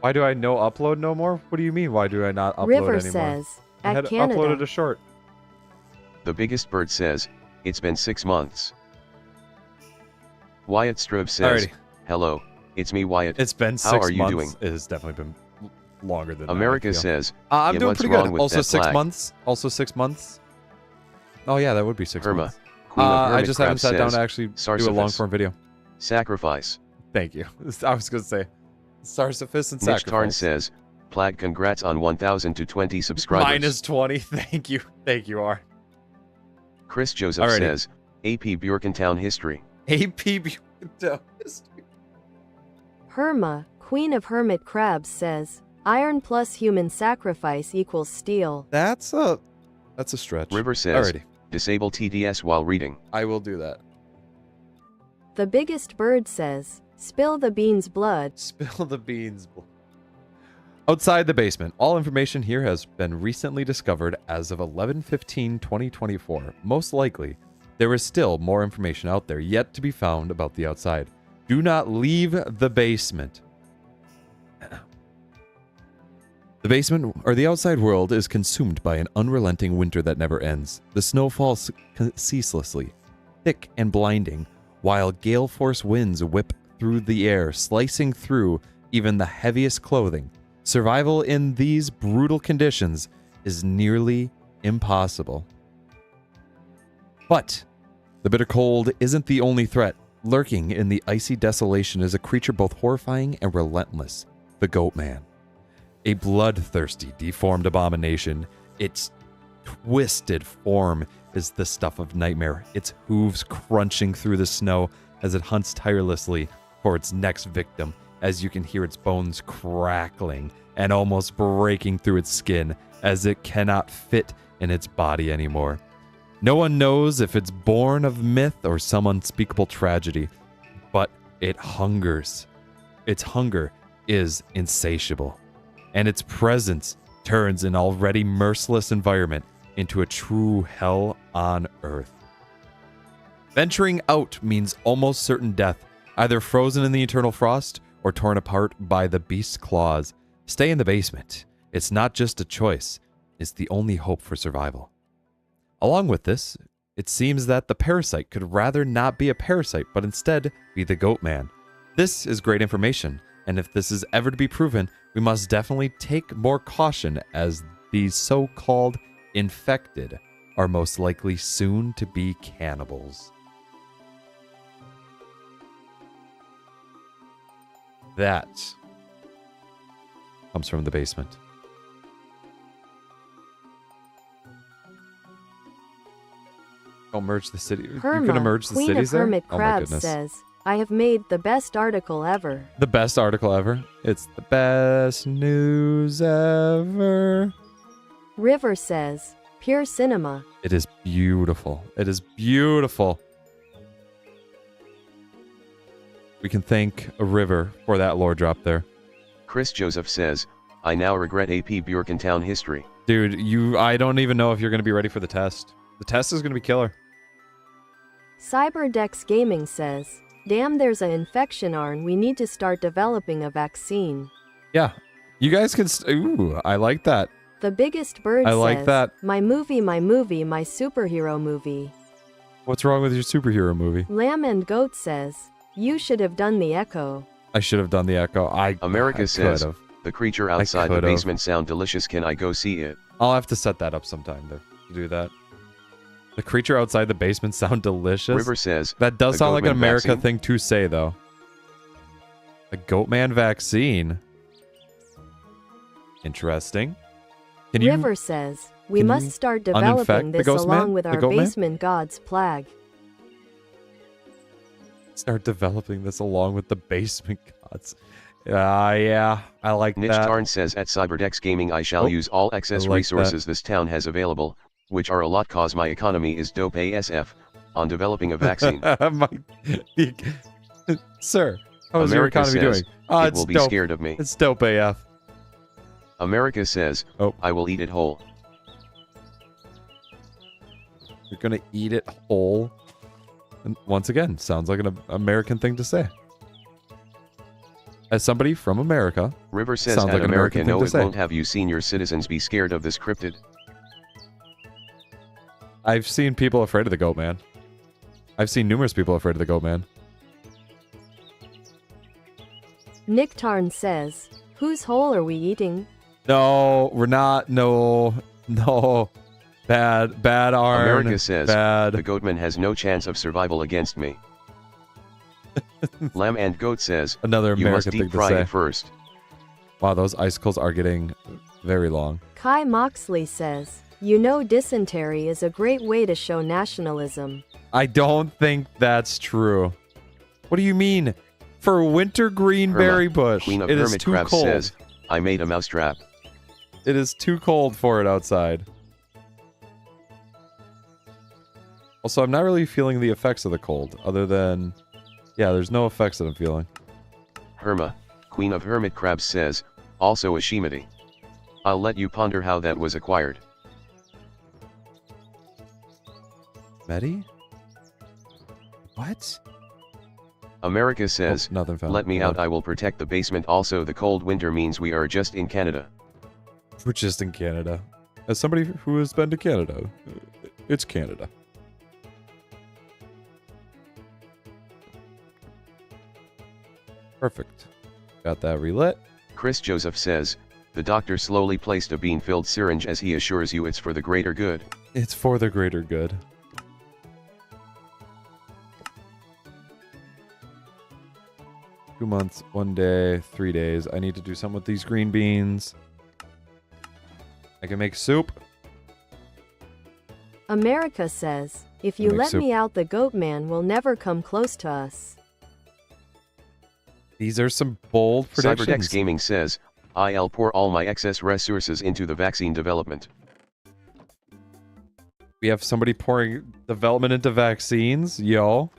Why do I no upload no more? What do you mean, why do I not upload
River
anymore?
says,
I
at
had
Canada.
uploaded a short.
The biggest bird says, it's been 6 months. Wyatt Strobe says,
Alrighty.
hello, it's me Wyatt.
It's been 6
How
months.
are you doing?
It has definitely been longer than that, I
America
feel.
says,
I'm
yeah,
doing
what's
pretty
wrong
good.
with
Also
that
6
flag?
months. Also 6 months. Oh yeah, that would be 6
Herma,
months.
queen of
I
hermit
just haven't
crabs
sat down
says,
to actually do a
Sarsophus.
long form video.
Sacrifice.
Thank you. I was gonna say Sarsophus and
Niche Tarn
sacrifice.
says, Plag, congrats on 1,000 to 20 subscribers.
Minus 20. Thank you. Thank you, R.
Chris Joseph
Alrighty.
says, AP Bjorkentown history.
AP Bjorkentown history.
Herma, Queen of Hermit Crabs says, iron plus human sacrifice equals steel.
That's a stretch.
River says,
Alrighty.
disable TDS while reading.
I will do that.
The Biggest Bird says, spill the beans blood.
Spill the beans. Outside the basement, all information here has been recently discovered as of 11/15/2024. Most likely, there is still more information out there yet to be found about the outside. Do not leave the basement. The basement, or the outside world, is consumed by an unrelenting winter that never ends. The snow falls ceaselessly, thick and blinding, while gale force winds whip through the air, slicing through even the heaviest clothing. Survival in these brutal conditions is nearly impossible. But the bitter cold isn't the only threat. Lurking in the icy desolation is a creature both horrifying and relentless, the Goat Man. A bloodthirsty, deformed abomination. Its twisted form is the stuff of nightmare, its hooves crunching through the snow as it hunts tirelessly for its next victim, as you can hear its bones crackling and almost breaking through its skin as it cannot fit in its body anymore. No one knows if it's born of myth or some unspeakable tragedy, but it hungers. Its hunger is insatiable, and its presence turns an already merciless environment into a true hell on earth. Venturing out means almost certain death, either frozen in the eternal frost or torn apart by the beast's claws. Stay in the basement. It's not just a choice, it's the only hope for survival. Along with this, it seems that the parasite could rather not be a parasite, but instead be the Goat Man. This is great information, and if this is ever to be proven, we must definitely take more caution, as these so-called infected are most likely soon to be cannibals. That comes from the basement. Don't merge the city.
Herma,
You can merge the
Queen
cities
of
there?
Hermit
Oh my
Crabs
goodness.
says, I have made the best article ever.
The best article ever. It's the best news ever.
River says, pure cinema.
It is beautiful. It is beautiful. We can thank a river for that lore drop there.
Chris Joseph says, I now regret AP Bjorkentown history.
Dude, I don't even know if you're going to be ready for the test. The test is going to be killer.
Cyberdex Gaming says, damn, there's an infection arn. We need to start developing a vaccine.
Yeah. You guys can... Ooh, I like that.
The Biggest Bird
I
says,
like that.
my superhero movie.
What's wrong with your superhero movie?
Lamb and Goat says, you should have done the echo.
I should have done the echo.
America
I
says,
could've.
the creature outside the
could've.
basement sound delicious. Can I go see it?
I'll have to set that up sometime to do that. The creature outside the basement sound delicious.
River says,
That does
the
sound like an
Goatman
America
vaccine?
thing to say, though. A Goatman vaccine. Interesting. Can you
River says, we
can
must
you
start
uninfect
developing
the
this
Ghost Man?
along with
The
our
Goat Man?
basement god's plague.
start developing this along with the basement gods? Yeah, I like
Niche
that.
Tarn says at Cyberdex Gaming I shall use all excess
I like
resources this town has available, which are a lot cause my economy is dope ASF, on developing a vaccine.
Sir, how is your
America
economy
says,
doing? Oh,
it
it's
will be
dope.
scared of me.
It's dope AF.
America says,
Oh.
I will eat it whole.
You're gonna eat it whole. And once again, sounds like an American thing to say. As somebody from America,
River says
sounds
at
like an
America
American thing
no
to
it
say.
won't. Have you seen your citizens be scared of this cryptid?
I've seen people afraid of the Goat Man. I've seen numerous people afraid of the Goat Man.
Nick Tarn says, whose hole are we eating?
No, we're not. No. Bad Arn.
America says,
bad.
the Goatman has no chance of survival against me. Lamb and Goat says,
Another
you must
American
deep
thing to
fry
say.
it first.
Wow, those icicles are getting very long.
Kai Moxley says, You know, dysentery is a great way to show nationalism.
I don't think that's true. What do you mean? For wintergreen berry bush,
Queen of
it is too
Hermitcraft
cold.
says, I made a mousetrap.
It is too cold for it outside. Also, I'm not really feeling the effects of the cold, other than... Yeah, there's no effects that I'm feeling.
Herma, Queen of Hermitcrabs says, also a Shimity. I'll let you ponder how that was acquired.
Medi? What?
America says,
Oh, nothing found.
let me out, I will protect the basement. Also, the cold winter means we are just in Canada.
We're just in Canada. As somebody who has been to Canada, it's Canada. Perfect. Got that relit.
Chris Joseph says, the doctor slowly placed a bean-filled syringe as he assures you it's for the greater good.
It's for the greater good. Two months, 1 day, 3 days. I need to do something with these green beans. I can make soup.
America says, if you
Make
let
soup.
me out, the goat man will never come close to us.
These are some bold predictions.
Cyberdex Gaming says, I'll pour all my excess resources into the vaccine development.
We have somebody pouring development into vaccines. Yo.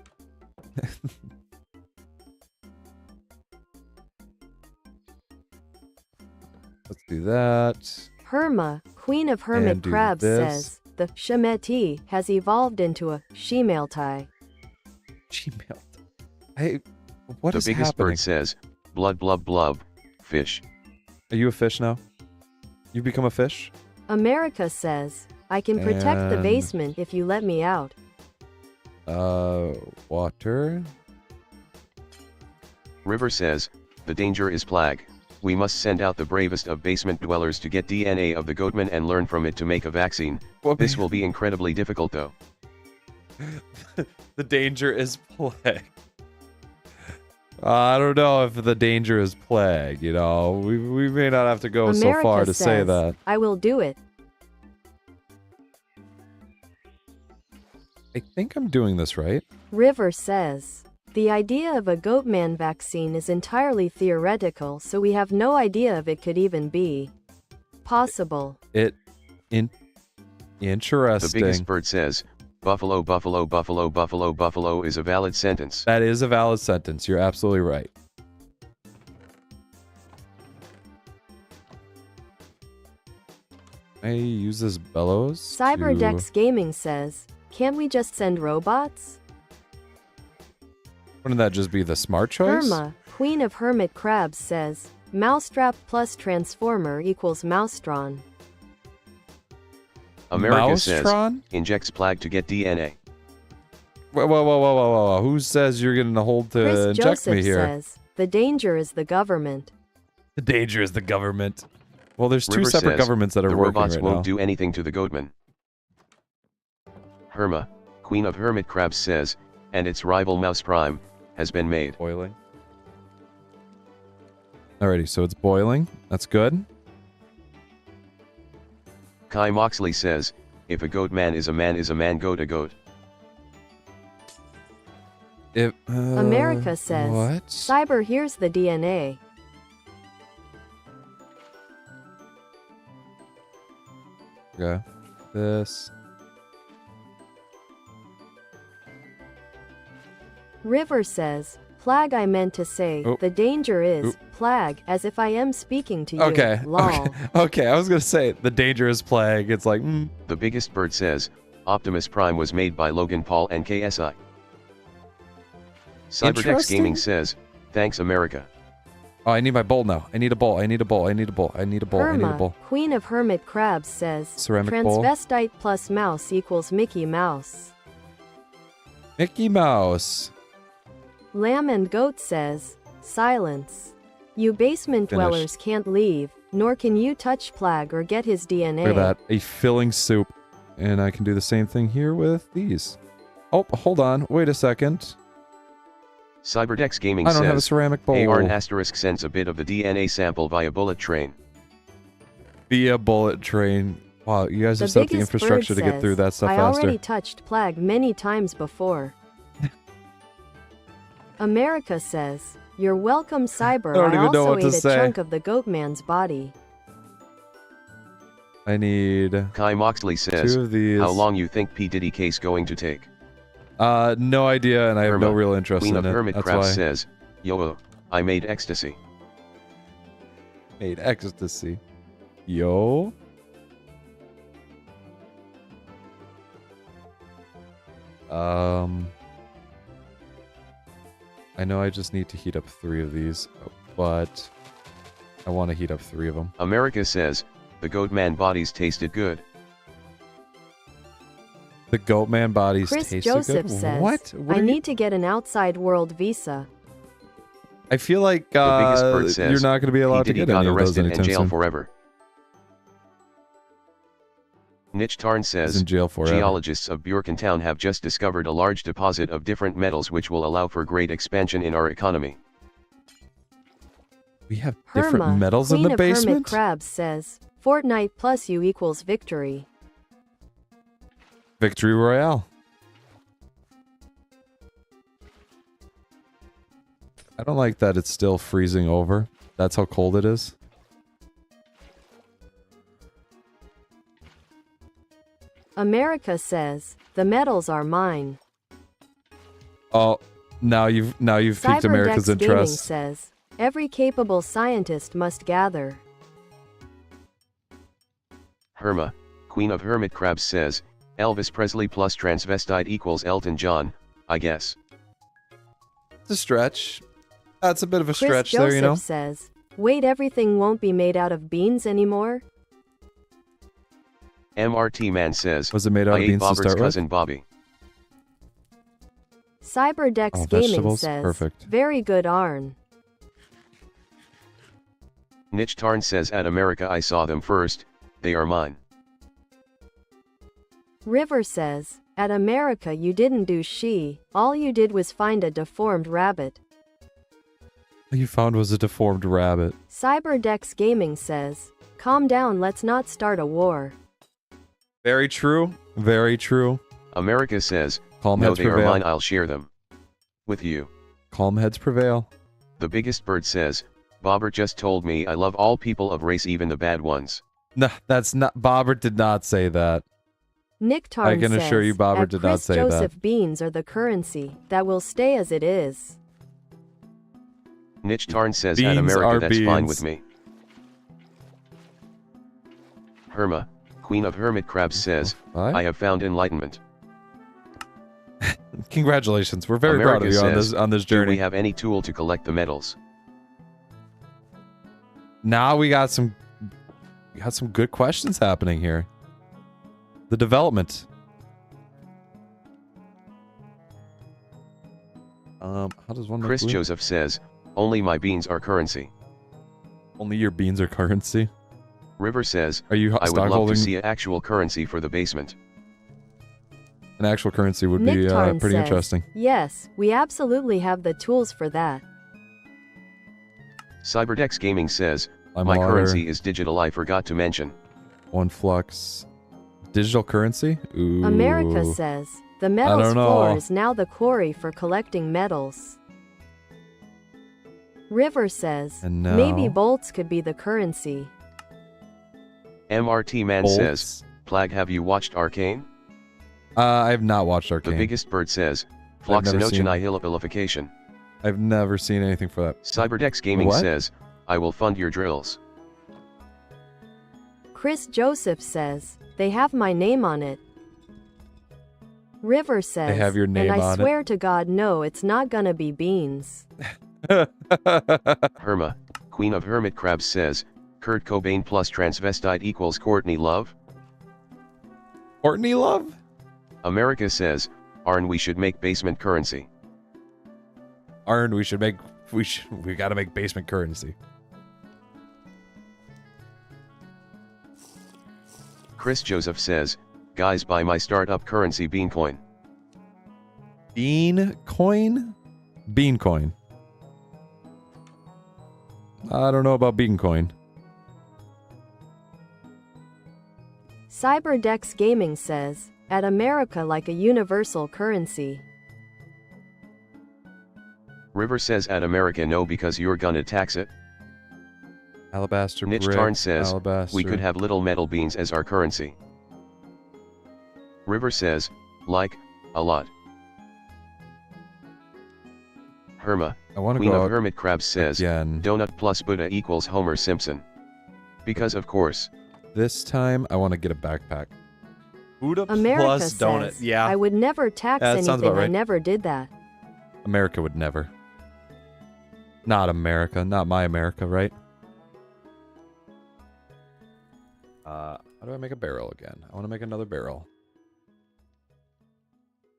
Let's do that.
Herma, Queen of Hermit
And do
Crabs
this.
says, the Shemeti has evolved into a Shemaltai.
Gmail. Hey, what
The
is
biggest
happening?
bird says, blub blub blub, fish.
Are you a fish now? You become a fish?
America says, I can protect the
And-
basement if you let me out.
Water.
River says, the danger is plague. We must send out the bravest of basement dwellers to get DNA of the goatman and learn from it to make a vaccine.
What
This will be incredibly difficult though.
The danger is plague. I don't know if the danger is plague, you know. We may not have to go
America
so far to
says,
say that.
I will do it.
I think I'm doing this right.
River says, the idea of a goatman vaccine is entirely theoretical, so we have no idea if it could even be possible.
Interesting.
The biggest bird says, buffalo buffalo buffalo buffalo buffalo is a valid sentence.
That is a valid sentence. You're absolutely right. I use this bellows.
Cyberdex Gaming says, can't we just send robots?
Wouldn't that just be the smart choice?
Herma, Queen of Hermit Crabs says, mousetrap plus transformer equals moustron.
America says,
Moustron?
injects plague to get DNA.
Whoa. Who says you're getting a hold to
Chris
inject
Joseph
me here?
says, the danger is the government.
The danger is the government. Well, there's two
River
separate
says,
governments that are
the
working
robots
right
won't
now.
do anything to the goatman. Herma, Queen of Hermit Crabs says, and its rival Mouse Prime, has been made.
Boiling. Alrighty, so it's boiling. That's good.
Kai Moxley says, if a goat man, goat a goat.
If,
America says,
what?
Cyber, here's the DNA.
Okay. This.
River says, plague, I meant to say,
Oh.
the danger is,
Oop.
plague, as if I am speaking to you.
Okay.
Lol.
Okay. I was gonna say the dangerous plague. It's like,
The biggest bird says, Optimus Prime was made by Logan Paul and KSI. Cyberdex
Interesting.
Gaming says, thanks America.
oh, I need my bowl now. I need a bowl. I need a bowl. I need a bowl. I need a bowl. I need a
Herma,
bowl.
Queen of Hermit Crabs says,
Ceramic bowl.
transvestite plus mouse equals Mickey Mouse.
Mickey Mouse.
Lamb and Goat says, silence. You basement
Finished.
dwellers can't leave, nor can you touch Plague or get his DNA.
Look at that. A filling soup. And I can do the same thing here with these. Oh, hold on. Wait a second.
Cyberdex Gaming
I don't
says,
have a ceramic bowl.
ARN asterisk sends a bit of the DNA sample via bullet train.
Via bullet train. Wow, you guys
The
have set up the
biggest bird
infrastructure to get through
says,
that stuff
I
faster.
already touched Plag many times before. America says, you're welcome, Cyber.
I don't even know
also
what to
ate a
say.
chunk of the Goatman's body.
I need
Kai Moxley says,
2 of these.
how long you think P. Diddy case going to take?
No idea, and I have no
Herma,
real interest
Queen
in
of
it. That's
Hermitcraft
why.
says, yo, I made ecstasy.
Made ecstasy. Yo. I know I just need to heat up 3 of these, but I want to heat up 3 of them.
America says, the Goatman bodies tasted good.
The Goatman bodies
Chris
tasted
Joseph
good?
says,
What?
I need to get an outside world visa.
I feel like
The biggest bird says,
you're not going to be allowed
P.
to
Diddy
get
got
any of those
arrested and
anytime
jail
soon.
forever. Niche Tarn
He's
says,
in jail forever.
geologists of Bjorkentown have just discovered a large deposit of different metals which will allow for great expansion in our economy.
We have different
Herma,
metals
Queen
in the
of
basement?
Hermit Crabs says, Fortnite plus U equals victory.
Victory Royale. I don't like that it's still freezing over. That's how cold it is.
America says, the metals are mine.
Oh, now you've piqued America's
Cyberdex Gaming
interest.
says, every capable scientist must gather.
Herma, Queen of Hermitcrabs says, Elvis Presley plus transvestite equals Elton John, I guess.
It's a stretch. That's a bit of a
Chris
stretch
Joseph
there, you know?
says, wait, everything won't be made out of beans anymore?
MRT Man says,
Was it made out
I
of
ate
beans to
Bobert's
start with?
cousin Bobby.
Cyberdex
Oh,
Gaming
vegetables?
says,
Perfect.
very good Arn.
Niche Tarn says at America I saw them first, they are mine.
River says, at America you didn't do she, all you did was find a deformed rabbit.
All you found was a deformed rabbit.
Cyberdex Gaming says, calm down, let's not start a war.
Very true. Very true.
America says,
Calm
no
heads
they are
prevail.
mine, I'll share them. With you.
Calm heads prevail.
The biggest bird says, Bobert just told me I love all people of race, even the bad ones.
No, that's not. Bobert did not say that.
Nick Tarn
I can
says,
assure you Bobert
at
did
Chris
not say
Joseph
that.
beans are the currency that will stay as it is.
Niche Tarn says
Beans
at America
are
that's fine
beans.
with me. Herma, Queen of Hermitcrabs says,
What?
I have found enlightenment.
Congratulations. We're very
America
proud of you
says,
on this
do
journey.
we have any tool to collect the metals?
Now we got some good questions happening here. The development. How does one make
Chris
glue?
Joseph says, only my beans are currency.
Only your beans are currency.
River says,
Are you
I would
stock
love to
holding
see an actual currency for the basement.
an actual currency would
Nick
be
Tarn
pretty
says,
interesting.
yes, we absolutely have the tools for that.
Cyberdex Gaming says,
I'm
my
water,
currency is digital, I forgot to mention.
one flux. Digital currency? Ooh.
America says, the metals
don't know.
floor is now the quarry for collecting metals. River says,
And now-
maybe bolts could be the currency.
MRT Man
Bolts?
says, Plag, have you watched Arcane?
I have not watched
The
Arcane.
biggest bird says,
never seen-
Floxinochinihilipilification.
I've never seen anything for that.
Cyberdex Gaming
What?
says, I will fund your drills.
Chris Joseph says, they have my name on it. River says,
have your name
and I
on it.
swear to God, no, it's not gonna be beans.
Herma, Queen of Hermitcrabs says, Kurt Cobain plus transvestite equals Courtney Love.
Courtney Love?
America says, Arn, we should make basement currency.
Arn, we gotta make basement currency.
Chris Joseph says, guys, buy my startup currency Beancoin.
Bean coin? Bean coin. I don't know about bean coin.
CyberDex Gaming says, at America like a universal currency.
River says at America no because you're gonna tax it.
Alabaster
Niche
brick,
Tarn says,
alabaster.
we could have little metal beans as our currency. River says, like, a lot. Herma,
I want to
Queen
go
of
out
Hermit Crabs says,
again.
Donut plus Buddha equals Homer Simpson. Because of course.
This time, I want to get a backpack. Buddha
America
plus donut.
says,
Yeah.
I would never tax
Yeah, that sounds about
anything. I
right.
never did that.
America would never. Not America. Not my America, right? How do I make a barrel again? I want to make another barrel.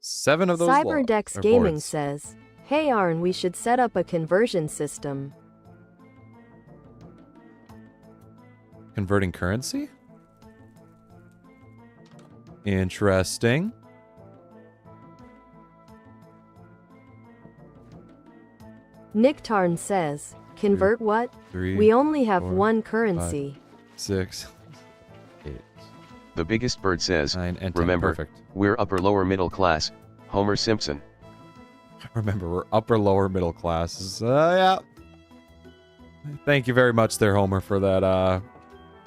7 of those
CyberDex
or
Gaming
boards.
says, hey Arn, we should set up a conversion system.
Converting currency? Interesting.
Nick Tarn says, convert what?
3,
We only have
4,
one currency.
6, 8,
The biggest bird says,
9, and 10.
remember,
Perfect.
we're upper lower middle class, Homer Simpson.
Remember, we're upper lower middle class. Yeah. Thank you very much there, Homer, for that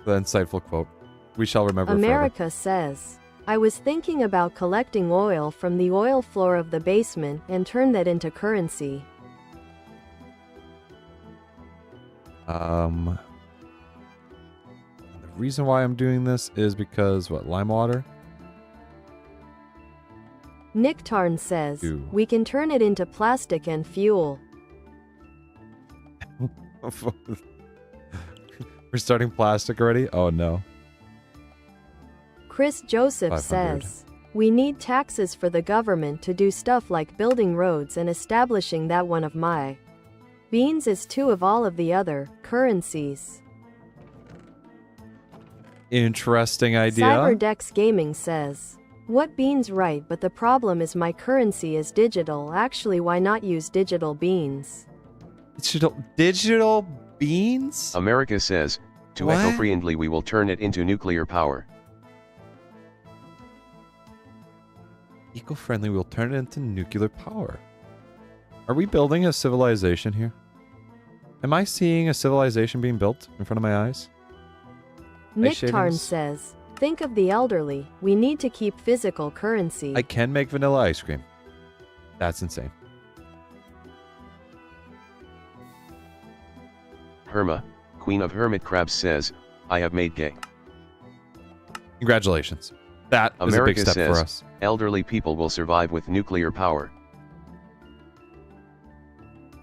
the insightful quote. We shall remember
America says, I was thinking about collecting oil from the oil floor of the basement and turn that into currency.
forever. The reason why I'm doing this is because, what, lime water?
Nick Tarn says,
Ew.
we can turn it into plastic and fuel.
We're starting plastic already? Oh, no.
Chris Joseph
500.
says, we need taxes for the government to do stuff like building roads and establishing that one of my beans is 2 of all of the other currencies.
Interesting idea.
CyberDex Gaming says, what beans right, but the problem is my currency is digital. Actually, why not use digital beans?
Digital beans?
America says, to
What?
eco-friendly we will turn it into nuclear power.
Eco-friendly, we'll turn it into nuclear power. Are we building a civilization here? Am I seeing a civilization being built in front of my eyes?
Nick
shadings?
Tarn says, think of the elderly. We need to keep physical currency.
I can make vanilla ice cream. That's insane.
Herma, Queen of Hermit Crabs says, I have made gay.
Congratulations. That is a big
America
step for
says,
us.
elderly people will survive with nuclear power.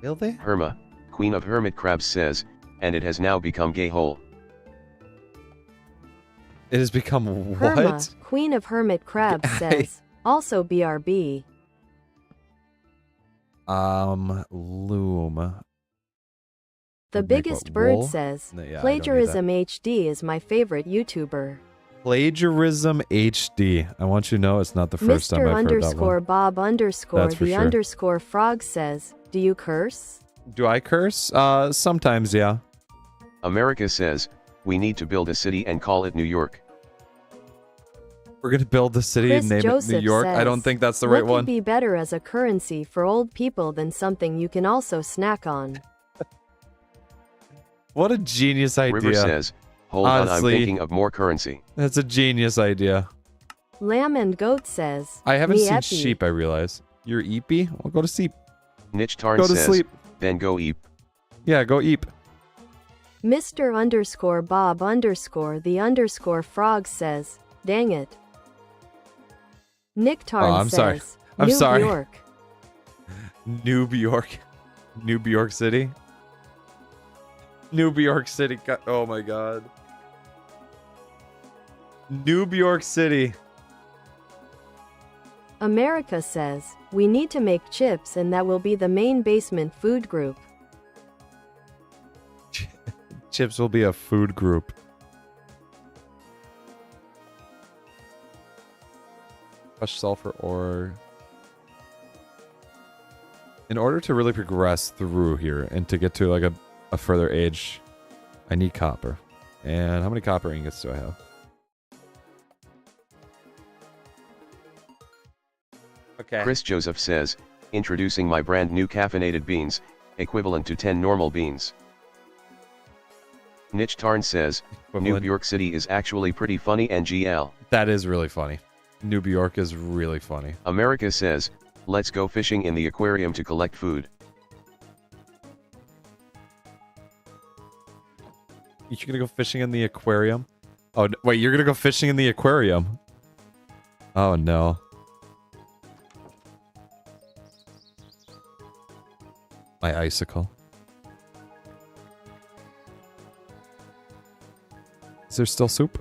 Will they?
Herma, Queen of Hermit Crabs says, and it has now become gay hole.
It has become what?
Herma, Queen of Hermit Crabs says, also BRB.
Loom.
The
Make
biggest
what,
bird
wool?
says,
No, yeah, I don't need
Plagiarism HD is my favorite YouTuber.
Plagiarism HD. I want you to know it's not the first time I've heard that
Mr.
one.
Bob underscore
That's for
the
sure.
underscore frog says, do you curse?
Do I curse? Sometimes, yeah.
America says, we need to build a city and call it New York.
We're gonna build the city
Chris
and name
Joseph
it New York. I don't
says,
think that's the
what
right
could
one.
be better as a currency for old people than something you can also snack on?
What a genius idea.
River says, hold on, I'm
Honestly.
thinking of more currency.
That's a genius idea.
Lamb and Goat says,
I haven't
"Me
seen
epi."
sheep, I realize. You're eepy? Well, go to sleep.
Niche Tarn
Go to
says,
sleep.
then go eat.
Yeah, go eep.
Mr. underscore Bob underscore the underscore frog says, dang it. Nick Tarn
I'm
says,
sorry. I'm
New
sorry.
York.
New York. New York City. New York City. Oh my god. New York City.
America says, we need to make chips and that will be the main basement food group.
Chips will be a food group. Crushed sulfur ore. In order to really progress through here and to get to like a further age, I need copper. And how many copper ingots do I have? Okay.
Chris Joseph says, introducing my brand new caffeinated beans, equivalent to 10 normal beans. Niche Tarn says, New York City is actually pretty funny NGL.
That is really funny. New York is really funny.
America says, let's go fishing in the aquarium to collect food.
You're gonna go fishing in the aquarium? Oh, wait, you're gonna go fishing in the aquarium? Oh, no. My icicle. Is there still soup?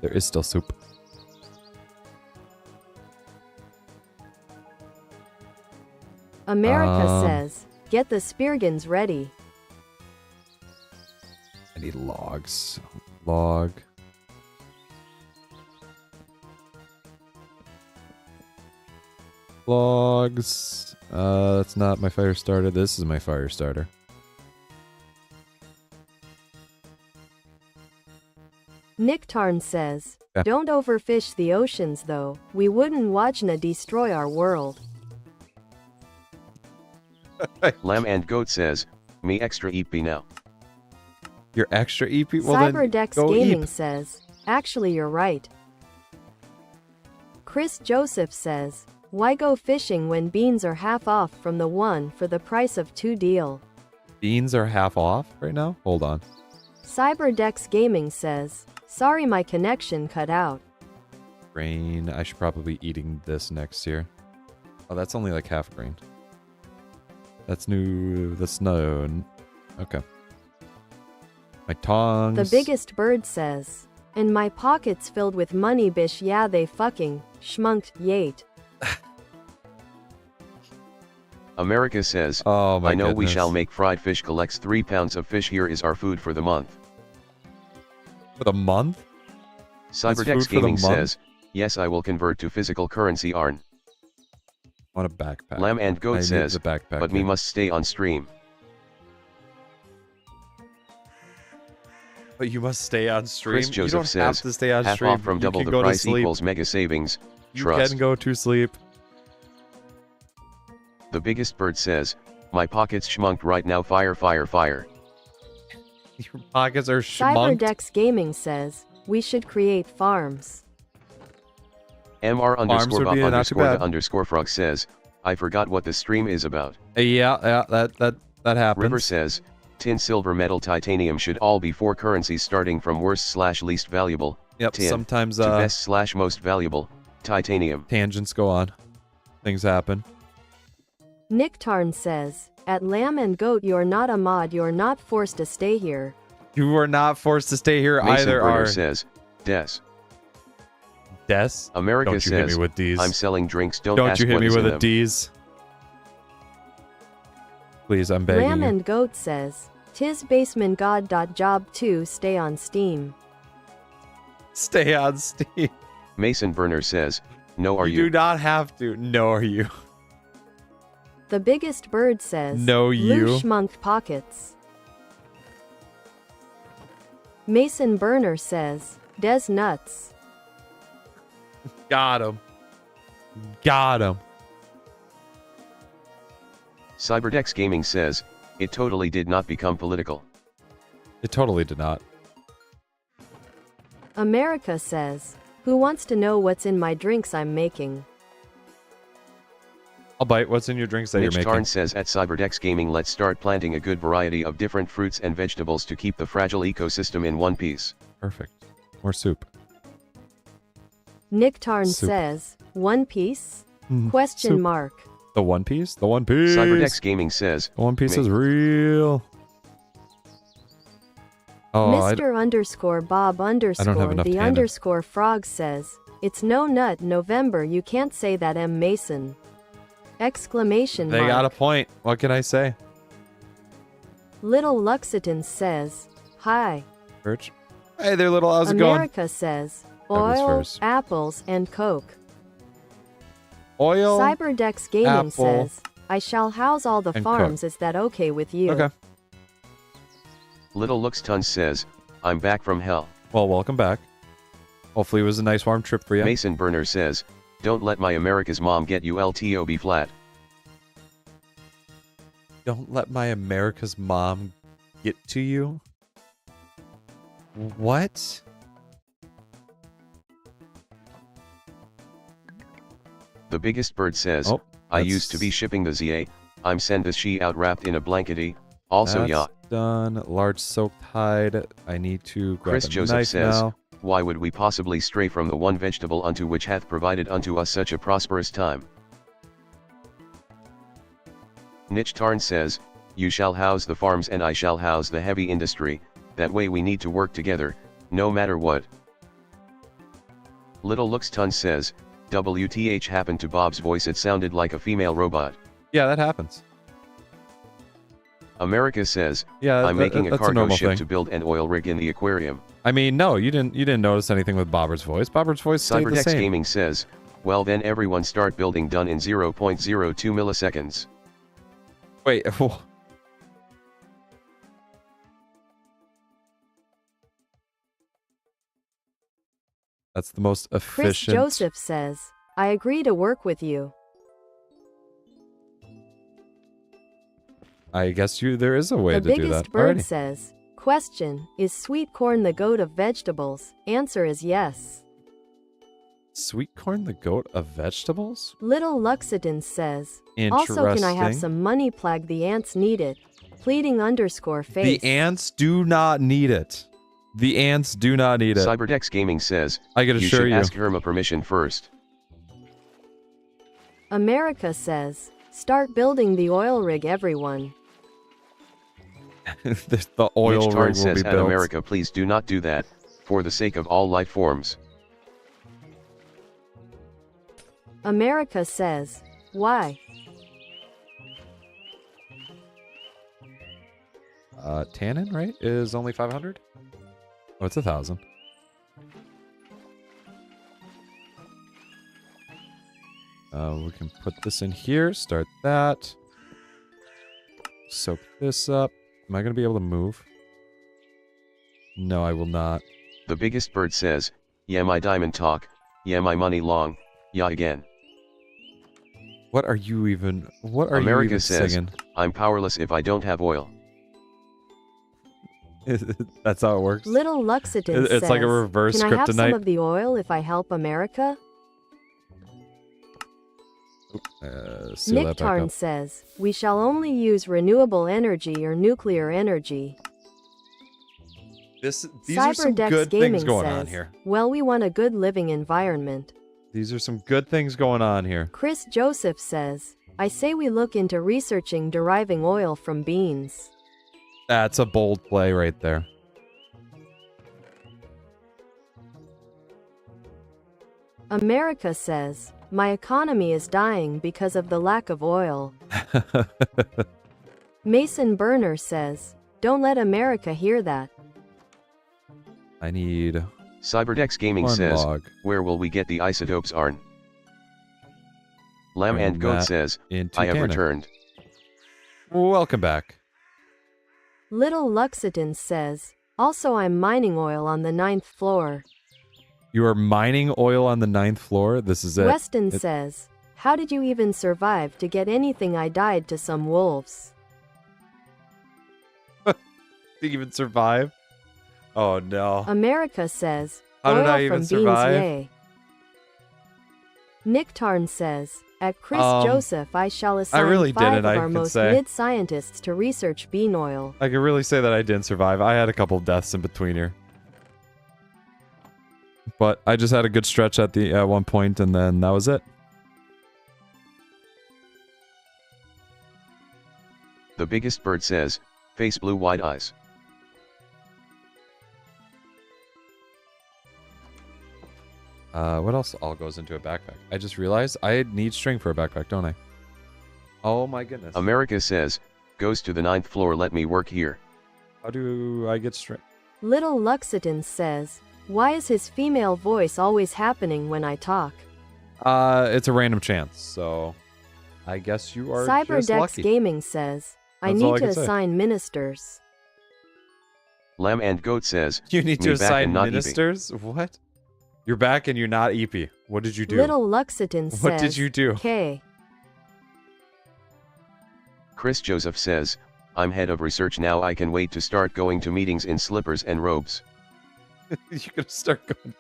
There is still soup.
America says, get the speargins ready.
I need logs. Log. Logs. That's not my fire starter. This is my fire starter.
Nick Tarn says,
Yeah.
don't overfish the oceans though. We wouldn't watchna destroy our world.
Lamb and Goat says, me extra eat be now.
You're extra EP? Well, then
Cyberdex
go
Gaming
eep.
says, actually you're right. Chris Joseph says, why go fishing when beans are half off from the 1 for the price of 2 deal?
Beans are half off right now? Hold on.
Cyberdex Gaming says, sorry my connection cut out.
Grain. I should probably be eating this next year. Oh, that's only like half grain. That's new. That's known. Okay. My tongs.
The biggest bird says, and my pockets filled with money bish yeah they fucking schmunked yate.
America says,
Oh my
I know we
goodness.
shall make fried fish collects 3 pounds of fish. Here is our food for the month.
For the month? That's food
Cyberdex
for the
Gaming
month?
says, yes I will convert to physical currency ARN.
I want a backpack.
Lamb and
I
Goat
need
says,
the backpack
but me
here.
must stay on stream.
But you must stay on stream.
Chris
You
Joseph
don't have
says,
to stay on
half
stream.
off from
You
double
can
the
go to
price
sleep.
equals mega savings.
You
Trust.
can go to sleep.
The biggest bird says, my pockets schmunked right now. Fire, fire, fire.
Your pockets are schmunked.
Cyberdex Gaming says, we should create farms.
MR underscore
would
Bob
be not too
underscore
bad.
the underscore frog says, I forgot what the stream is about.
Yeah, that happens.
River says, tin, silver, metal, titanium should all be 4 currencies starting from worst/least valuable.
Yep,
tin,
sometimes
to best/most valuable, titanium.
tangents go on. Things happen.
Nick Tarn says, at Lamb and Goat you're not a mod, you're not forced to stay here.
You are not forced to stay here
Mason
either.
Burner
Are
says, Des.
Des?
America
Don't you hit
says,
me with D's.
I'm selling drinks, don't
Don't
ask
you hit
what
me
is
with
in
a
them.
D's. Please, I'm begging
Lamb
you.
and Goat says, tis basement god. Job 2 stay on Steam.
Stay on Steam.
Mason Burner says, no are
You do
you?
not have to. No, are you?
The biggest bird says,
No, you.
Lou schmunked pockets. Mason Burner says, des nuts.
Got him. Got him.
Cyberdex Gaming says, it totally did not become political.
It totally did not.
America says, who wants to know what's in my drinks I'm making?
I'll bite. What's in your drinks that
Mitch
you're making?
Tarn says at Cyberdex Gaming, let's start planting a good variety of different fruits and vegetables to keep the fragile ecosystem in one piece.
Perfect. More soup.
Nick Tarn
Soup.
says, One Piece?
Mm,
Question
soup.
mark.
The One Piece? The One Piece.
Cyberdex Gaming says,
The One Piece
me.
is real. Oh,
Mr. underscore Bob underscore
enough
the
cannon.
underscore frog says, it's no nut November, you can't say that M. Mason. Exclamation
they
mark.
got a point. What can I say?
Little Luxitan says, hi.
Church. Hey there, little. How's it going?
America says,
was
oil,
first.
apples, and Coke.
Oil.
Cyberdex Gaming
apple,
says, I shall house all the
and
farms. Is that okay with you?
Okay.
Little Lux Tons says, I'm back from hell.
Well, welcome back. Hopefully it was a nice warm trip for you.
Mason Burner says, Don't let my America's mom get you LTOB flat.
Don't let my America's mom get to you? What?
The biggest bird says,
Oh,
I used to be shipping the ZA, I'm send the she out wrapped in a blankety, also
that's
ya.
done. Large soaked hide. I need to grab
Chris
a
Joseph
knife
says,
now.
why would we possibly stray from the one vegetable unto which hath provided unto us such a prosperous time? Nitch Tarn says, you shall house the farms and I shall house the heavy industry, that way we need to work together, no matter what. Little Looks Ton says, WTH happened to Bob's voice, it sounded like a female robot.
Yeah, that happens.
America says,
Yeah,
I'm making a
that's
cargo
normal
ship
thing.
to build an oil rig in the aquarium.
I mean, no, you didn't notice anything with Bobert's voice. Bobert's voice stayed the
Cyberdex
same.
Gaming says, well then everyone start building, done in 0.02 milliseconds.
Wait. That's the most efficient.
Chris Joseph says, I agree to work with you.
I guess there is a way
The
to do that.
biggest bird
Alrighty.
says, question, is sweet corn the goat of vegetables? Answer is yes.
Sweet corn, the goat of vegetables?
Little Luxitan says, also can I have
Interesting.
some money, Plag, the ants need it. Pleading _ face.
The ants do not need it. The ants do not need it.
Cyberdex Gaming says,
I can
you
assure
should
you.
ask Herma permission first.
America says, start building the oil rig, everyone.
The oil
Nitch Tarn
rig will
says,
be
at
built.
America please do not do that, for the sake of all life forms.
America says, why?
Tannin, right, is only 500? Oh, it's 1,000. We can put this in here, start that. Soak this up. Am I going to be able to move? No, I will not.
The biggest bird says, yeah my diamond talk, yeah my money long, yeah again.
What are you even
America says,
singing?
I'm powerless if I don't have oil.
That's how it works.
Little Luxitan
It's
says,
like a reverse
can I have some
kryptonite.
of the oil if I help America?
Seal that back
Nicktarn
up.
says, we shall only use renewable energy or nuclear energy.
These are some
Cyberdex
good
Gaming
things going
says,
on here.
well, we want a good living environment.
These are some good things going on here.
Chris Joseph says, I say we look into researching deriving oil from beans.
That's a bold play right there.
America says, my economy is dying because of the lack of oil. Mason Burner says, don't let America hear that.
I need
Cyberdex Gaming
one
says,
log.
where will we get the isotopes Arn? Lamb
Bring
and Goat
that
says,
into
I have
Canada.
returned.
Welcome back.
Little Luxitan says, also I'm mining oil on the 9th floor.
You are mining oil on the 9th floor? This is it.
Weston says, how did you even survive to get anything? I died to some wolves.
Did you even survive? Oh no.
America says,
How did
oil
I even
from
survive?
beans, yay. Nick Tarn says, at Chris Joseph I shall assign
really
5
didn't,
of
I
our
can
most
say.
mid-scientists to research bean oil.
I can really say that I didn't survive. I had a couple deaths in between here. But I just had a good stretch at one point, and then that was it.
The biggest bird says, face blue wide eyes.
What else all goes into a backpack? I just realized I need string for a backpack, don't I? Oh my goodness.
America says, goes to the 9th floor, let me work here.
How do I get string?
Little Luxitan says, why is his female voice always happening when I talk?
It's a random chance, so I guess you are just
Cyberdex
lucky.
Gaming says, I
That's all
need
I
to
can say.
assign ministers.
Lamb and Goat says,
You need to
me back
assign
and not Evie.
ministers? What? You're back and you're not EP. What did you do?
Little Luxiton says,
What did you do?
K.
Chris Joseph says, I'm head of research now. I can wait to start going to meetings in slippers and robes.
You're gonna start going.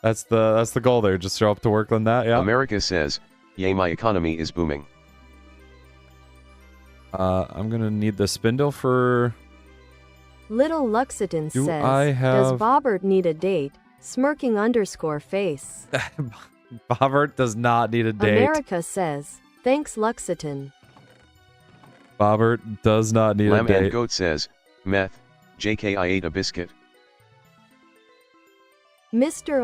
That's the goal there. Just show up to work on that. Yeah.
America says, yay, my economy is booming.
I'm gonna need the spindle for.
Little Luxiton
Do
says,
I have-
does Bobert need a date? Smirking _ face.
Bobert does not need a date.
America says, thanks Luxiton.
Bobert does not need
Lamb
a date.
and Goat says, meth, JK I ate a biscuit.
Mr.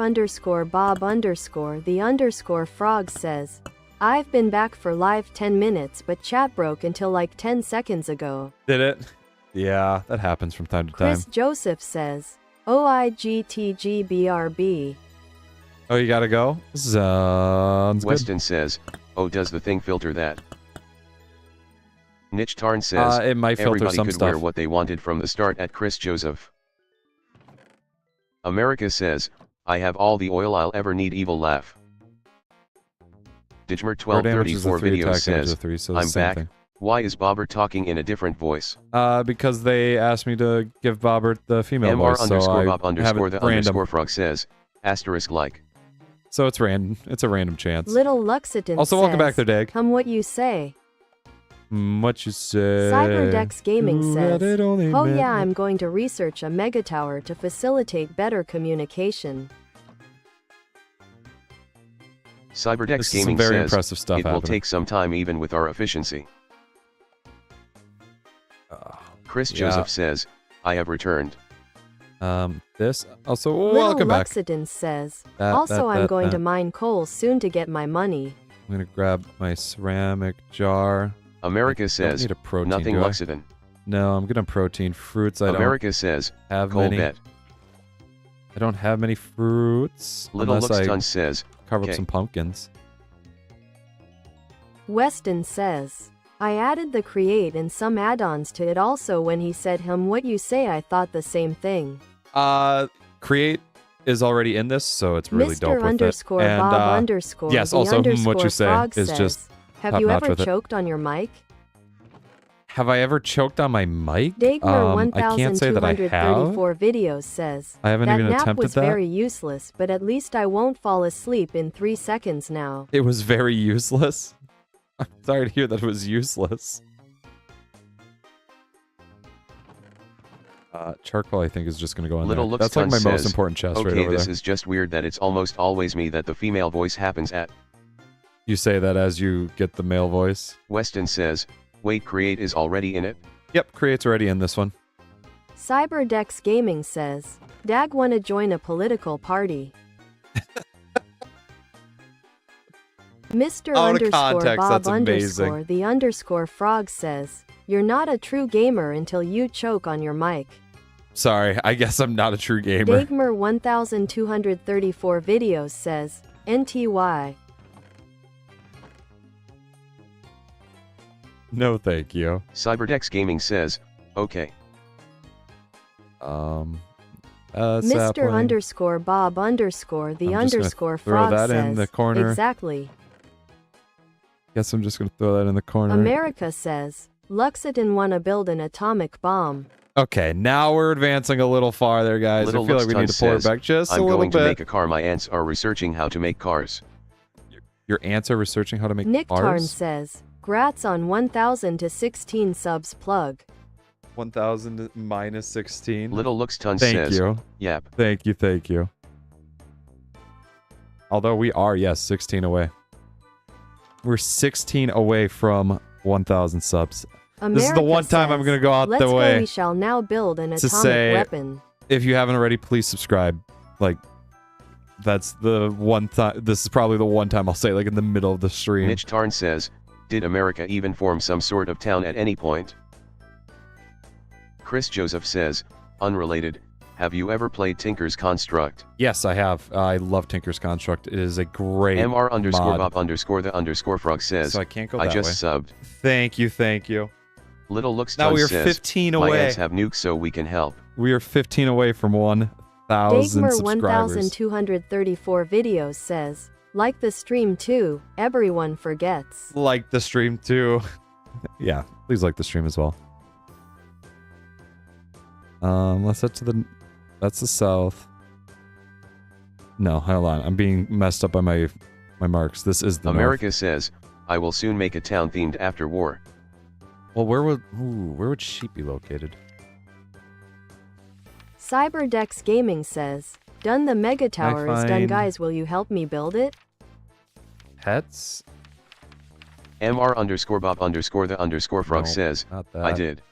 _Bob _ the _ frog says, I've been back for live 10 minutes but chat broke until like 10 seconds ago.
Did it? Yeah, that happens from time to
Chris
time.
Joseph says, OIGTGBRB.
Oh, you gotta go? Sounds good.
Weston says, oh, does the thing filter that? Niche Tarn says,
It might filter
everybody
some
could
stuff.
wear what they wanted from the start at Chris Joseph. America says, I have all the oil I'll ever need. Evil laugh. Digmer
Four damage is a
1234
three,
video
attack damage is
says,
a three, so
I'm
it's the same
back.
thing.
Why is Bobber talking in a different voice?
Because they asked me to give Bobert the female
MR
voice, so I
Bob
have
_
it
the
random.
_ frog says, asterisk like.
So it's random. It's a random chance.
Little Luxiton
Also,
says,
welcome back there, Dag.
What you say?
What you say?
Cyberdex Gaming
Ooh,
says,
that it only
oh
meant-
yeah, I'm going to research a megatower to facilitate better communication.
Cyberdex
This is some
Gaming
very
says,
impressive stuff
it will
happening.
take some time even with our efficiency. Chris
Yeah.
Joseph says, I have returned.
This also
Little
welcome back.
Luxiton says,
That,
also I'm going to
that.
mine coal soon to get my money.
I'm gonna grab my ceramic jar.
America
I don't
says,
need a protein,
nothing
do I?
Luxiton.
No, I'm gonna protein fruits. I
America says,
don't have
coal
many.
bet.
I don't have many fruits
Little
unless I
Luxton says,
carve up
okay.
some pumpkins.
Weston says, I added the create and some add-ons to it also. When he said what you say, I thought the same thing.
Create is already in this, so it's really
Mr.
dope with it.
_Bob _
yes,
the
also
_
what you say
frog
is
says,
just
have
top
you
notch
ever
with it.
choked on your mic?
Have I ever choked on my mic?
Dagmer
I can't say that I have.
1234 videos says,
I haven't
that
even
nap
attempted
was
that.
very useless, but at least I won't fall asleep in 3 seconds now.
It was very useless. I'm sorry to hear that it was useless. Charcoal, I think, is just going to go in
Little
there. That's like
Luxton
my
says,
most important chest
okay,
right over
this
there.
is just weird that it's almost always me that the female voice happens at.
You say that as you get the male voice.
Weston says, wait, create is already in it?
Yep, create's already in this one.
Cyberdex Gaming says, Dag wanna join a political party. Mr.
Out of
_
context,
Bob
that's amazing.
_ the _ frog says, you're not a true gamer until you choke on your mic.
Sorry, I guess I'm not a true gamer.
Dagmer 1234 videos says, NTY.
No, thank you.
Cyberdex Gaming says, okay.
Mr.
Sapling.
_ Bob _ the
I'm just gonna
_
throw
frog
that
says,
in the corner.
exactly.
Guess I'm just gonna throw that in the corner.
America says, Luxiton wanna build an atomic bomb.
Okay, now we're advancing a little farther, guys.
Little
I feel like we
Luxton
need to pull it
says,
back just
I'm
a little
going to
bit.
make a car. My aunts are researching how to make cars.
Your ants are researching how to make
Nick Tarn
cars.
says, Grats on 1,000 to 16 subs plug.
1,000 minus 16.
Little Luxton
Thank
says,
you.
yep.
Thank you, thank you. Although we are, yes, 16 away. We're 16 away from 1,000 subs.
America
This is the one time I'm
says,
going to go out
Let's
the
go,
way.
we shall now build an
to
atomic
say-
weapon.
If you haven't already, please subscribe. Like, that's the one time. This is probably the one time I'll say, like, in the middle of the stream.
Niche Tarn says, did America even form some sort of town at any point? Chris Joseph says, unrelated, have you ever played Tinker's Construct?
Yes, I have. I love Tinker's Construct. It is a great
MR _
mod.
Bob _ the _ frog says,
So I can't go
I
that
just
way.
subbed.
Thank you, thank you.
Little Luxton
Now we are
says,
15
my
away.
aunts have nukes so we can help.
We are 15 away from one. 1,000 subscribers.
Dagmar1234 videos says, like the stream too, everyone forgets.
Like the stream too. Yeah, please like the stream as well. Let's head to the... That's the south. No, hold on. I'm being messed up by my marks. This is the
America
north.
says, I will soon make a town themed after war.
Well, where would sheep be located?
Cyberdex Gaming says, done the mega tower is done guys, will you help me build it?
Pets?
MR_Bob_the_frog
No,
says,
not that.
I did.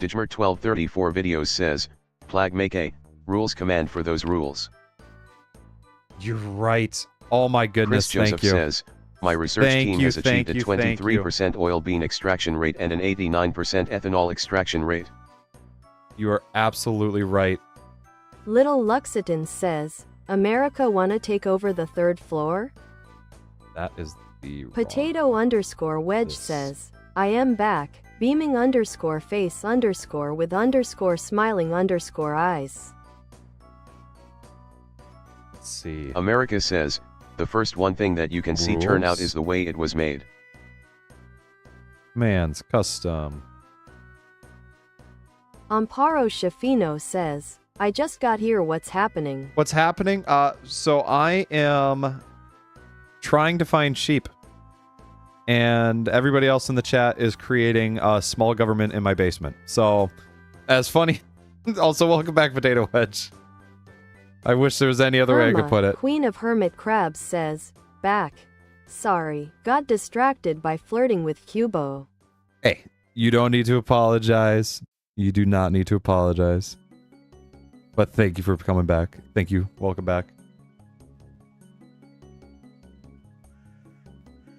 Digmer1234 videos says, PlagMake rules command for those rules.
You're right. Oh my goodness,
Chris
thank
Joseph
you.
says, my research team has achieved a
thank you.
23% oil bean extraction rate and an 89% ethanol extraction rate.
You are absolutely right.
Little Luxiton says, America wanna take over the 3rd floor?
That is the
Potato_wedge says, I am back, beaming_face_ with _smiling_eyes.
Let's see.
America says, the first one thing that you can see turn out is the way it was made.
Man's custom.
Amparo Shafino says, I just got here, what's happening?
What's happening? So I am trying to find sheep. And everybody else in the chat is creating a small government in my basement. So, as funny. Also, welcome back, Potato Wedge. I wish there was any other way I could put it.
Queen of Hermit Crabs says, back. Sorry, got distracted by flirting with Cubo.
Hey, you don't need to apologize. You do not need to apologize. But thank you for coming back. Thank you. Welcome back.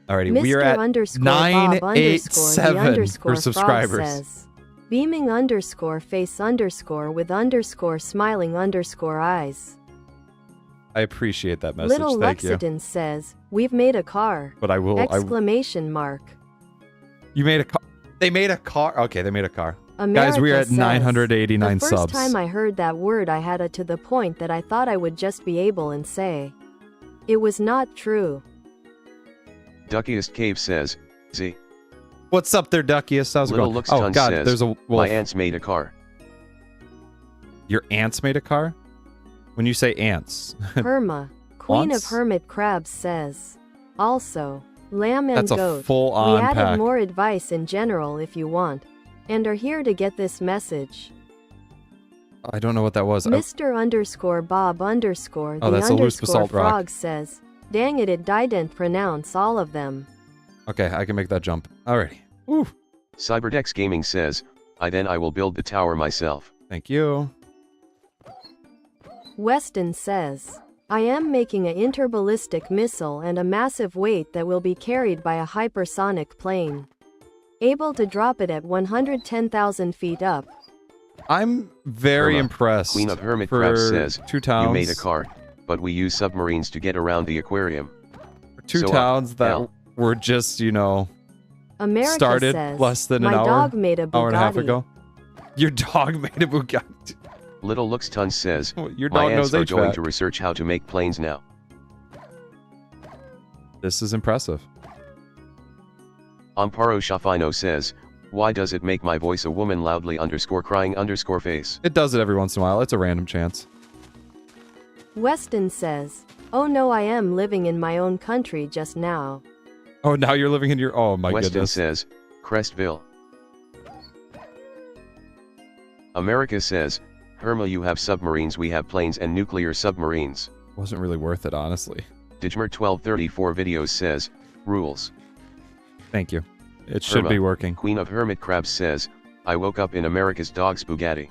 Alrighty, we are at 987 for subscribers.
Says, beaming_face_ with _smiling_eyes.
I appreciate that message.
Little
Thank you.
Luxiton says, we've made a car.
But I will.
Exclamation mark.
You made a car. They made a car. Okay, they made a car.
America
Guys, we are at
says,
989
the
subs.
first time I heard that word, I had it to the point that I thought I would just be able and say, it was not true.
Duckiest Cave says, Z.
What's up there, Duckiest? How's it
Little
going?
Looks
Oh
Tons
God,
says,
there's a wolf.
My ants made a car.
Your ants made a car? When you say ants.
Perma, Queen
Ants?
of Hermit Crabs says, also, lamb and
That's a
goat.
full-on
We added
pack.
more advice in general if you want, and are here to get this message.
I don't know what that was.
Mr_Bob_
Oh, that's a loose basalt rock.
frog says, dang it, it didn't pronounce all of them.
Okay, I can make that jump. Alrighty. Woo.
Cyberdex Gaming says, I will build the tower myself.
Thank you.
Weston says, I am making an interballistic missile and a massive weight that will be carried by a hypersonic plane. Able to drop it at 110,000 feet up.
I'm very impressed.
Queen of Hermit Crabs says,
2 towns.
You made a car, but we use submarines to get around the aquarium.
For 2
So,
towns that
Al.
were just, you know,
America
started
says,
less than an
my
hour,
dog made a
hour and a half
Bugatti.
ago. Your dog made a Bugatti.
Little Looks Tons says,
Your
my
dog
ants
knows
are going
HVAC.
to research how to make planes now.
This is impressive.
Amparo Shafino says, why does it make my voice a woman loudly _crying_face?
It does it every once in a while. It's a random chance.
Weston says, oh no, I am living in my own country just now.
Oh, now you're living in your... Oh, my
Weston
goodness.
says, Crestville. America says, Herma, you have submarines, we have planes and nuclear submarines.
Wasn't really worth it, honestly.
Digmer1234 videos says, rules.
Thank you. It should
Herma,
be working.
Queen of Hermit Crabs says, I woke up in America's dog's Bugatti.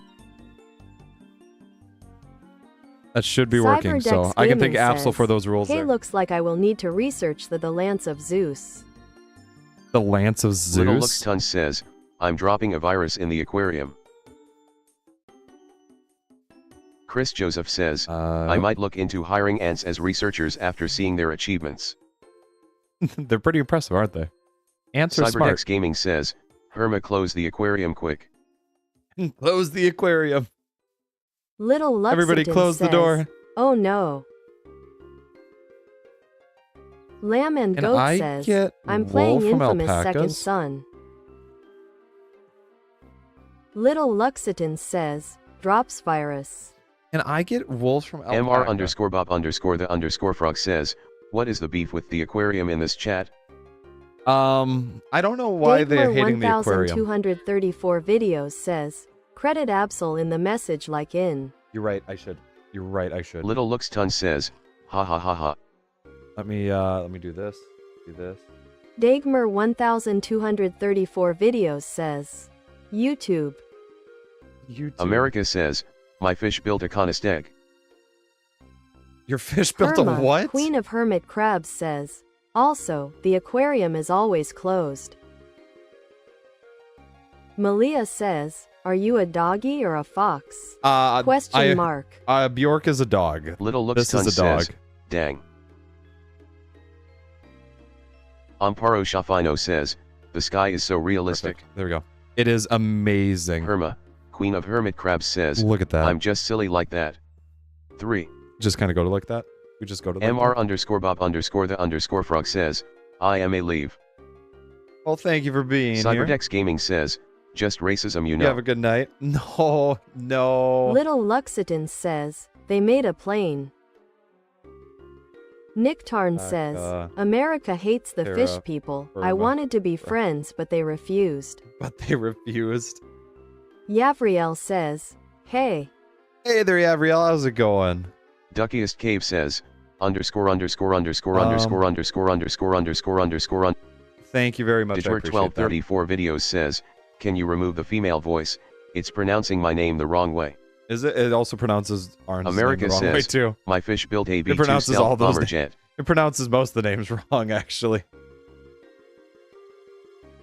That should be working, so I can thank
Gaming
Absol
says,
for those rules
Hey,
there.
looks like I will need to research the Lance of Zeus.
The Lance of Zeus?
Little Looks Tons says, I'm dropping a virus in the aquarium. Chris Joseph says, I might look into hiring ants as researchers after seeing their achievements.
They're pretty impressive, aren't they? Ants are smart.
Cyberdex Gaming says, Herma, close the aquarium quick.
Close the aquarium.
Little Luxitan
Everybody close the
says,
door.
"Oh no." Lamb and
Can
Goat
I
says,
get
"I'm
wool
playing
from
Infamous Second
alpacas?
Son." Little Luxitan says, "Drops virus."
Can I get wool from alpaca?
MR_Bob_the_frog says, what is the beef with the aquarium in this chat?
I don't know why they're hating the aquarium.
1234 videos says, "Credit Absol in the message like in."
You're right, I should. You're right, I should.
Little Looks Ton says, ha ha ha ha.
Let me do this. Do this.
Dagmer 1234 videos says, YouTube.
YouTube.
America says, my fish built a honest egg.
Your fish built
Perma,
a what?
Queen of Hermit Crabs says, also, the aquarium is always closed. Malia says, are you a doggy or a fox? Question mark.
Bjork is a dog.
Little Looks Ton
This is a dog.
says, dang. Amparo Shafino says, the sky is so realistic.
Perfect. There we go. It is amazing.
Perma, Queen of Hermit Crabs says,
look at that.
I'm just silly like that. 3.
Just kind of go to like that. We just go to like
MR_Bob_the_frog says, I am a leave.
Well, thank you for being here.
Cyberdex Gaming says, just racism, you know.
You have a good night. No, no.
Little Luxitan says, they made a plane. Nick Tarn says, America hates the fish people. I wanted to be friends, but they refused.
But they refused.
Yavriel says, hey.
Hey there, Yavriel. How's it going?
Duckiest Cave says, Thank
you very much.
Digmer1234 videos says, can you remove the female voice? It's pronouncing my name the wrong way.
Is it? It also pronounces Arn's
America
name the wrong
says,
way too.
My fish built a
It
B2
pronounces all
stealth
those
bomber jet.
It pronounces most of the names wrong, actually.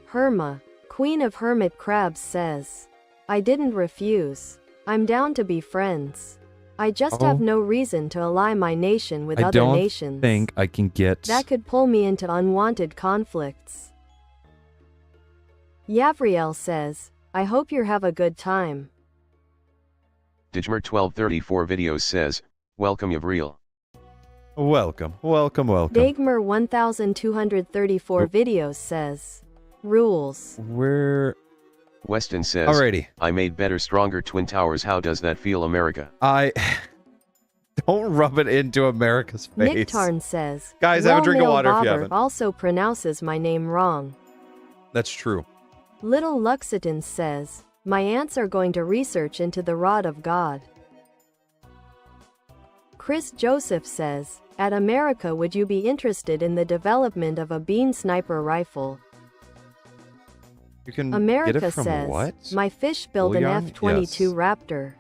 Herma, Queen of Hermit Crabs says, I didn't refuse. I'm down to be friends. I just have no reason to ally my nation with other nations.
I think I can get...
That could pull me into unwanted conflicts. Yavriel says, I hope you have a good time.
Digmer1234 videos says, welcome Yavriel.
Welcome.
Dagmer 1234 videos says, rules.
Where...
Weston says,
alrighty.
I made better, stronger Twin Towers. How does that feel, America?
Don't rub it into America's face.
Nick Tarn says,
guys, have a drink of water if you
Bobert
haven't.
also pronounces my name wrong.
That's true.
Little Luxitan says, my ants are going to research into the rod of God. Chris Joseph says, at America, would you be interested in the development of a bean sniper rifle?
You can
America
get it from
says,
what?
my fish built an F-22
Yes.
Raptor.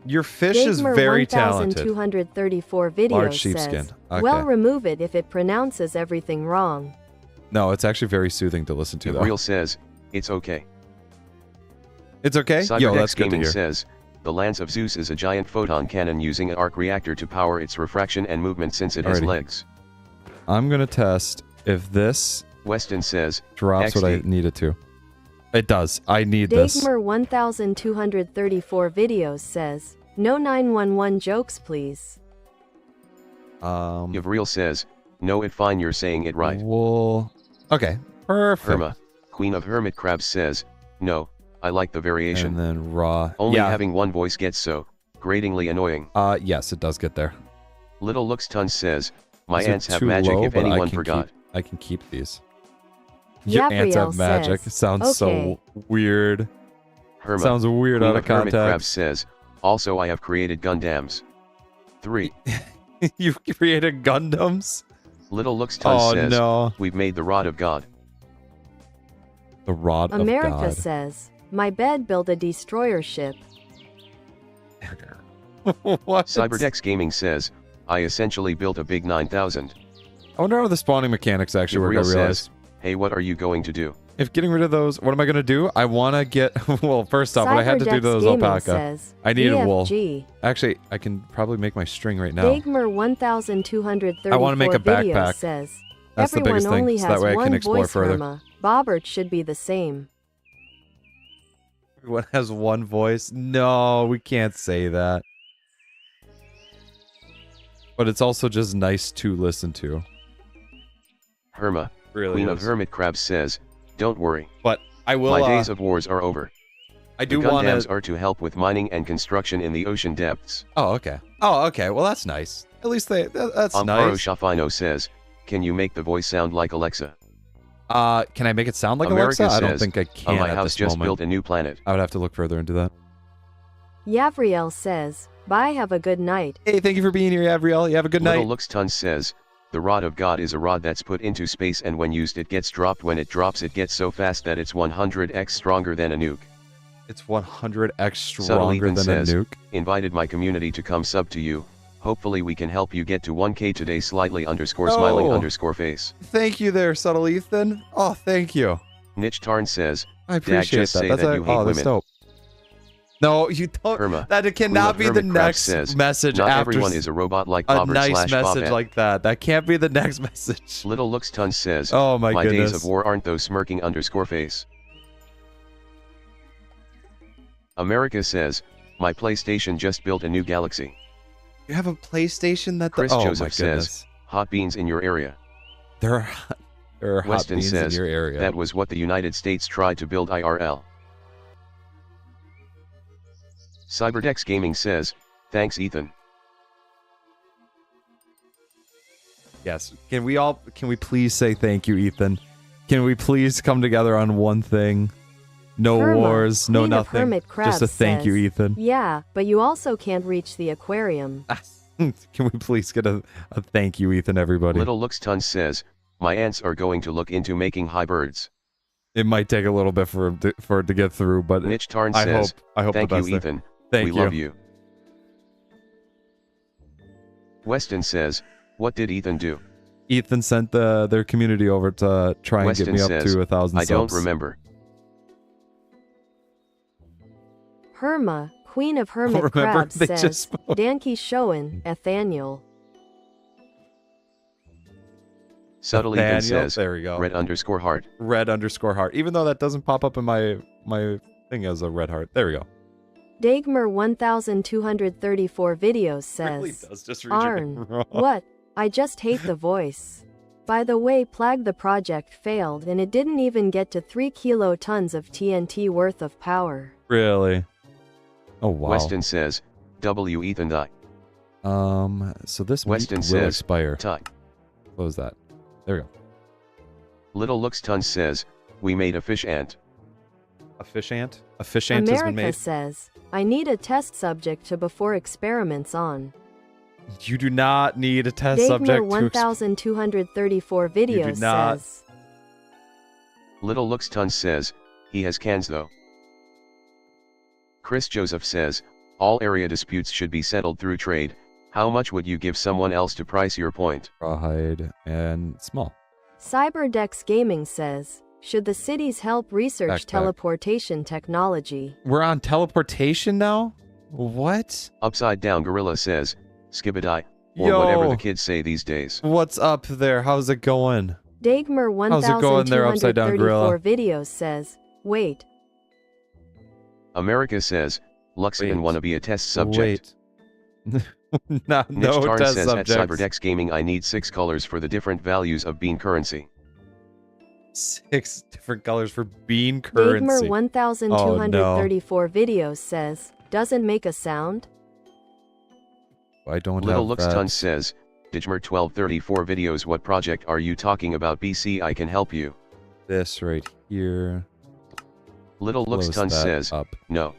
Your fish is very talented.
1234 videos
Large
says,
sheepskin. Okay.
well, remove it if it pronounces everything wrong.
No, it's actually very soothing to listen to, though.
Real says, it's okay.
It's okay? Yo, that's good to
Gaming
hear.
says, the Lance of Zeus is a giant photon cannon using an arc reactor to power its refraction and movement since it has
Alrighty.
legs.
I'm going to test if this
Weston says,
drops what I
XD.
need it to. It does. I need this.
Dagmer 1234 videos says, no 911 jokes please.
Yavriel says, no, it fine, you're saying it right.
Wool. Okay, perfect.
Perma, Queen of Hermit Crabs says, no, I like the variation.
And then raw.
Only having one voice gets so gratingly annoying.
Yes, it does get there.
Little Looks Ton says, my
These are
ants have
too
magic
low,
if
but
anyone forgot.
I can keep these. Your ants
Yavriel
have magic.
says,
Sounds so weird.
Herma,
Sounds weird
Queen
out
of
of
Hermit Crabs
context.
says, also I have created Gundams. 3.
You've created Gundams?
Little Looks Ton says,
no.
we've made the Rod of God.
The Rod
America
of God.
says, my bed built a destroyer ship.
What?
Cyberdex Gaming says, I essentially built a big 9000.
I wonder how the spawning mechanics actually work, I
Yavriel
realize.
says, hey, what are you going to do?
If getting rid of those, what am I going to do? I want to get... well, first off, what I had to do to
Cyberdex
those
Gaming
alpaca.
says,
I needed wool.
BFG.
Actually, I can probably make my string right now.
Dagmer 1234
I want to make a
videos
backpack.
says,
That's the
everyone
biggest thing,
only
so
has
that way I
one
can explore
voice,
further.
Herma. Bobert should be the same.
Everyone has one voice. No, we can't say that. But it's also just nice to listen to.
Herma,
Really
Queen of
is.
Hermit Crabs says, don't worry.
But I will.
My days of wars are over.
I
The
do want
Gundams
to.
are to help with mining and construction in the ocean depths.
Oh, okay. Oh, okay. Well, that's nice. At least that's
Amparo
nice.
Shafino says, can you make the voice sound like Alexa?
Can I make it sound like
America
Alexa? I don't
says,
think I can
my
at
house
this
just
moment.
built a new planet.
I would have to look further into that.
Yavriel says, bye, have a good night.
Hey, thank you for being here, Avriel. You have a good
Little
night.
Lux Tons says, the rod of God is a rod that's put into space and when used it gets dropped. When it drops it gets so fast that it's 100x stronger than a nuke.
It's 100x
Subtle
stronger
Ethan
than
says,
a nuke.
invited my community to come sub to you. Hopefully we can help you get to 1k today. Slightly underscore smiling
Oh.
underscore face.
Thank you there, Subtle Ethan. Oh, thank you.
Niche Tarn says,
I appreciate
just
that.
say
That's
that you hate
that's
women.
dope. No, you don't.
Herma,
That it cannot be
Queen
the
of Hermit Crabs
next
says,
message
not
after
everyone is a robot like
a
Bobert
nice
slash
message
Bobet.
like that. That can't be the next message.
Little Lux Tons says,
Oh my goodness.
days of war aren't those smirking underscore face. America says, my PlayStation just built a new galaxy.
You have a PlayStation that
Chris
oh my
Joseph
goodness.
says, hot beans in your area.
There are hot
Weston
beans
says,
in your area.
that was what the United States tried to build IRL. Cyberdex Gaming says, thanks Ethan.
Yes. Can we please say thank you, Ethan? Can we please come together on one thing? No
Herma,
wars, no
Queen of
nothing.
Hermit
Just a
Crabs
thank you,
says,
Ethan.
Yeah, but you also can't reach the aquarium.
Can we please get a thank you, Ethan, everybody?
Little Lux Tons says, my aunts are going to look into making high birds.
It might take a little bit for it to get through, but
Niche Tarn
I
says,
hope
thank
the
you
best there.
Ethan,
Thank
we
you.
love you. Weston says, what did Ethan do?
Ethan sent their community over to try and
Weston
get me up
says,
to 1,000
I
subs.
don't remember.
Herma, Queen of Hermit
Remember,
Crabs
they just
says,
spoke.
Danke Schoen, Nathaniel.
Subtle Ethan
Nathaniel,
says,
there we go.
red underscore heart.
Red underscore heart. Even though that doesn't pop up in my thing as a red heart. There we go.
Dagmer 1234 videos
It really
says,
does just read your name
Arn,
wrong.
what? I just hate the voice. By the way, Plag the project failed and it didn't even get to 3 kilotons of TNT worth of power.
Really? Oh wow.
Weston says, W Ethan die.
So this
Weston
meat will
says,
expire.
tie.
Close that. There we go.
Little Lux Tons says, we made a fish ant.
A fish ant? A fish ant has been
America
made?
says, I need a test subject to before experiments on.
You do not need a test
Dagmer
subject to
1234 videos
not.
says,
Little Lux Tons says, he has cans though. Chris Joseph says, all area disputes should be settled through trade. How much would you give someone else to price your point?
rawhide and small.
Cyberdex Gaming says, should the cities help research
Backpack.
teleportation technology?
We're on teleportation now? What?
Upside Down Gorilla says, skibidi, or
Yo.
whatever the kids say these days.
What's up there? How's it going?
Dagmer
How's it going there, Upside Down
1234
Gorilla?
videos says, wait,
America says, Luxian
Wait.
wanna be a test subject.
Wait. no
Niche Tarn
test
says
subjects.
at Cyberdex Gaming I need 6 colors for the different values of bean currency.
6 different colors for bean
Dagmer
currency.
1234 videos says, doesn't make a sound?
I don't
Little
have
Lux
that.
Tons says, Digmer 1234 videos what project are you talking about BC I can help you.
This right here.
Little Lux
Close
Tons
that
says,
up.
no.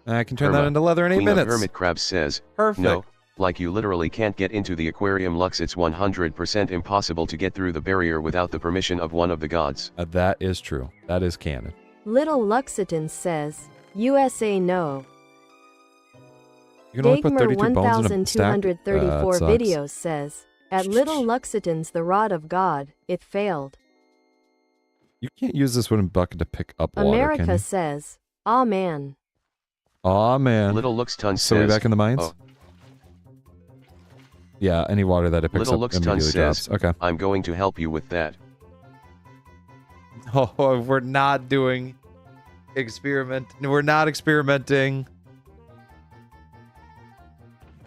I can turn that
Herma,
into leather in 8
Queen of
minutes.
Hermit Crabs says,
Perfect.
no, like you literally can't get into the aquarium Lux, it's 100% impossible to get through the barrier without the permission of one of the gods.
That is true. That is canon.
Little Luxitan says, USA no.
You can only put
Dagmer
32 bones in a stack.
1234
sucks.
videos says, at Little Luxitans the rod of God, it failed.
You can't use this wooden bucket to pick up water, can
America
you?
says, aw man.
Aw, man.
Little Lux Tons
So we
says,
back in the mines?
oh.
Yeah, any water that it picks
Little
up
Lux Tons
immediately
says,
drops. Okay.
I'm going to help you with that.
Oh, we're not doing experiment. No, we're not experimenting.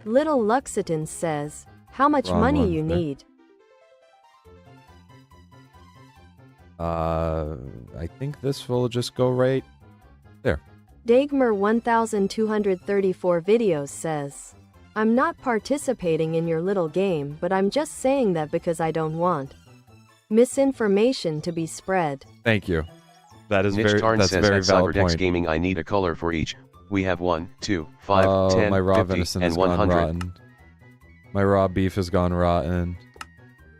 Little Luxitan says, how much
Wrong
money
one,
you
there.
need?
I think this will just go right there.
Dagmar 1234 videos says, I'm not participating in your little game, but I'm just saying that because I don't want misinformation to be spread.
Thank you. That is
Niche
very
Tarn
that's a
says
very
at
valid
CyberDex
point.
Gaming I need a color for each. We have 1, 2, 5, 10,
my raw
50,
venison
and
has gone
100.
rotten. My raw beef has gone rotten.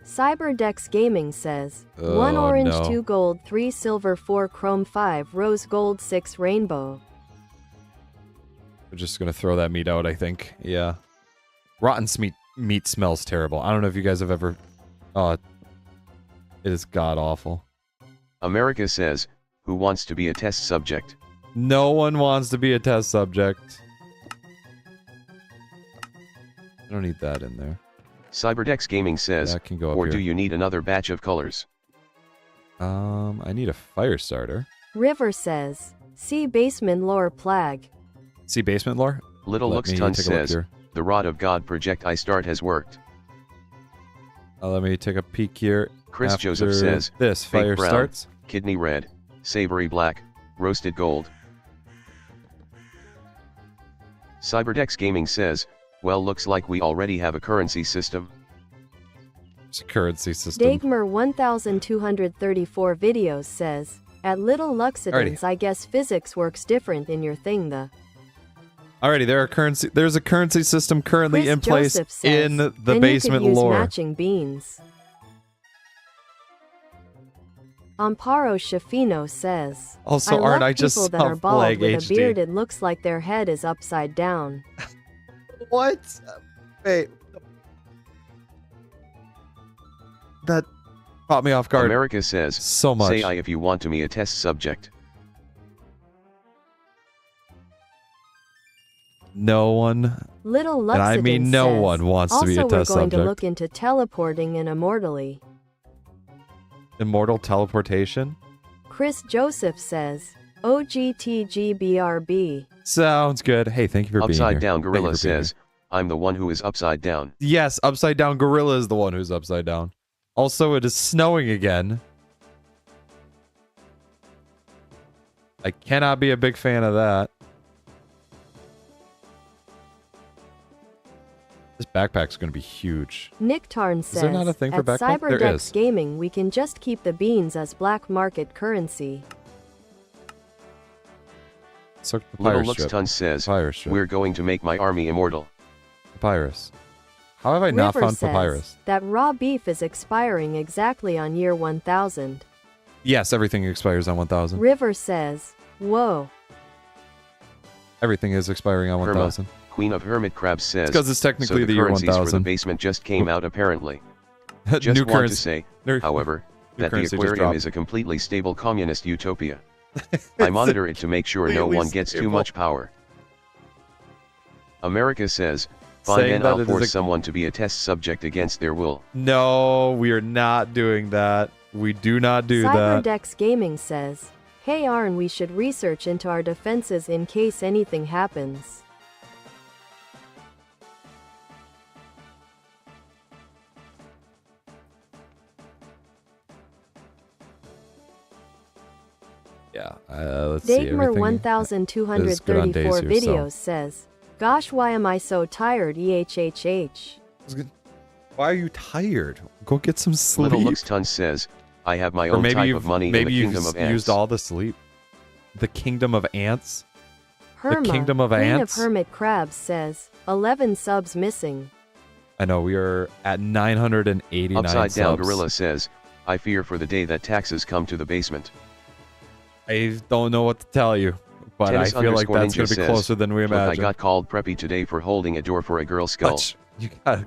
CyberDex Gaming says,
Oh,
1 orange,
no.
2 gold, 3 silver, 4 chrome, 5 rose gold, 6 rainbow.
We're just gonna throw that meat out, I think. Yeah. Rotten meat smells terrible. I don't know if you guys have ever... Oh, it is god-awful.
America says, who wants to be a test subject?
No one wants to be a test subject. I don't need that in there.
CyberDex Gaming says,
That can go up
or
here.
do you need another batch of colors?
I need a fire starter.
River says, see basement lore plag.
See basement lore?
Little
Let me
Luxton
take a look
says,
here.
the Rod of God project I start has worked.
Let me take a peek here.
Chris
After
Joseph says,
this
fake
fire
brown,
starts.
kidney red, savory black, roasted gold. CyberDex Gaming says, well, looks like we already have a currency system.
It's a currency system.
Dagmar 1234 videos says, at Little Luxitans
Alrighty.
I guess physics works different in your thing the.
Alrighty, there's a currency system currently
Chris
in place
Joseph says,
in the
then
basement
you could use
lore.
matching beans. Amparo Shafino says,
Also,
I
Art,
love
I just
people that
saw
are bald with a
PlagHD.
beard. It looks like their head is upside down.
What? Wait. That caught me off guard
America says,
so much.
say I if you want to be a test subject.
No one,
Little Luxitans
and I mean no
says,
one wants to be a
also, we're
test
going to
subject.
look into teleporting and immortally.
Immortal teleportation?
Chris Joseph says, OGTGBRB.
Sounds good. Hey, thank you for being here.
Upside Down
Thank you
Gorilla
for being
says, I'm the one who is upside down.
here. Yes, Upside Down Gorilla is the one who's upside down. Also, it is snowing again. I cannot be a big fan of that. This backpack's going to be huge.
Nick Tarn says,
there not a thing for
at
backpack? There
CyberDex
is.
Gaming we can just keep the beans as black market currency.
So
Little
papyrus strip.
Luxton says,
Papyrus strip.
we're going to make my army immortal.
Papyrus. How have I not
River
found
says,
papyrus?
that raw beef is expiring exactly on year 1000.
Yes, everything expires on 1000.
River says, whoa.
Everything is expiring on 1000.
Queen of Hermit Crabs says,
It's because it's
so
technically
the
the year
currencies for the
1000.
basement just came out apparently. Just
New
want to
currency.
say,
New-
however,
new
that the
currency just
aquarium
dropped.
is a completely stable communist utopia. I monitor it to make sure no
completely
one gets too
stable.
much power. America says, fine
Saying
then
that
I'll
it is
force
a-
someone to be a test subject against their will.
No, we are not doing that. We do not do that.
CyberDex Gaming says, hey Arn, we should research into our defenses in case anything happens.
Yeah, let's see.
Dagmar
Everything
1234
here,
videos says, gosh, why am I so tired? EHHH.
Why are you tired? Go get some sleep.
Little Luxton says, I have my
Or
own
maybe
type
you've,
of money in
maybe
the
you've
kingdom of
used
ants.
all the sleep. The kingdom of ants?
Herma,
kingdom of
Queen
ants?
of Hermit Crabs says, 11 subs missing.
I know, we are at 989
Upside Down
subs.
Gorilla says, I fear for the day that taxes come to the basement.
I don't know what to tell you, but
Tennis
I feel like
_
that's
Ninja
going to be
says,
closer than we
"Look, I
imagined.
got called preppy today for holding a door for a girl's skull.
Hutch, you got.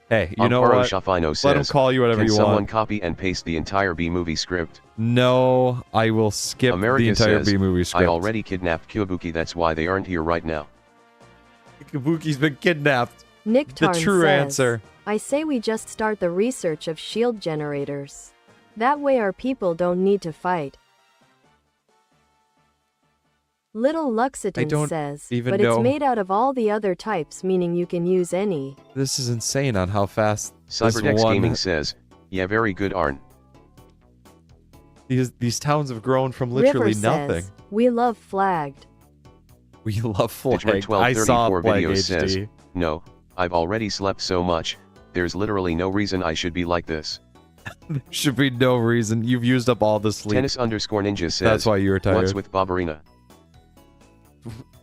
Hey, you know
Amparo
what?
Shafino
Let him
says,
call you whatever
can
you
someone
want.
copy and paste the entire B-movie script?
No, I will skip
America
the entire
says,
B-movie script.
I already kidnapped Kabuki, that's why they aren't here right now.
Kabuki's been kidnapped.
Nick
The
Tarn
true
says,
answer.
I say we just start the research of shield generators. That way our people don't need to fight. Little
I
Luxitan
don't
says,
even
but
know.
it's made out of all the other types, meaning you can use any.
This is insane on how fast this
Cyberdex
one.
Gaming says, yeah, very good, Arn.
These towns have grown from literally
River
nothing.
says, we love flagged.
We love flag.
Digmer
I saw
1234
flag
video
HD.
says, no, I've already slept so much, there's literally no reason I should be like this.
There should be no reason. You've used up all the sleep.
Tennis_ninja says,
That's why you were tired.
what's with Boberina?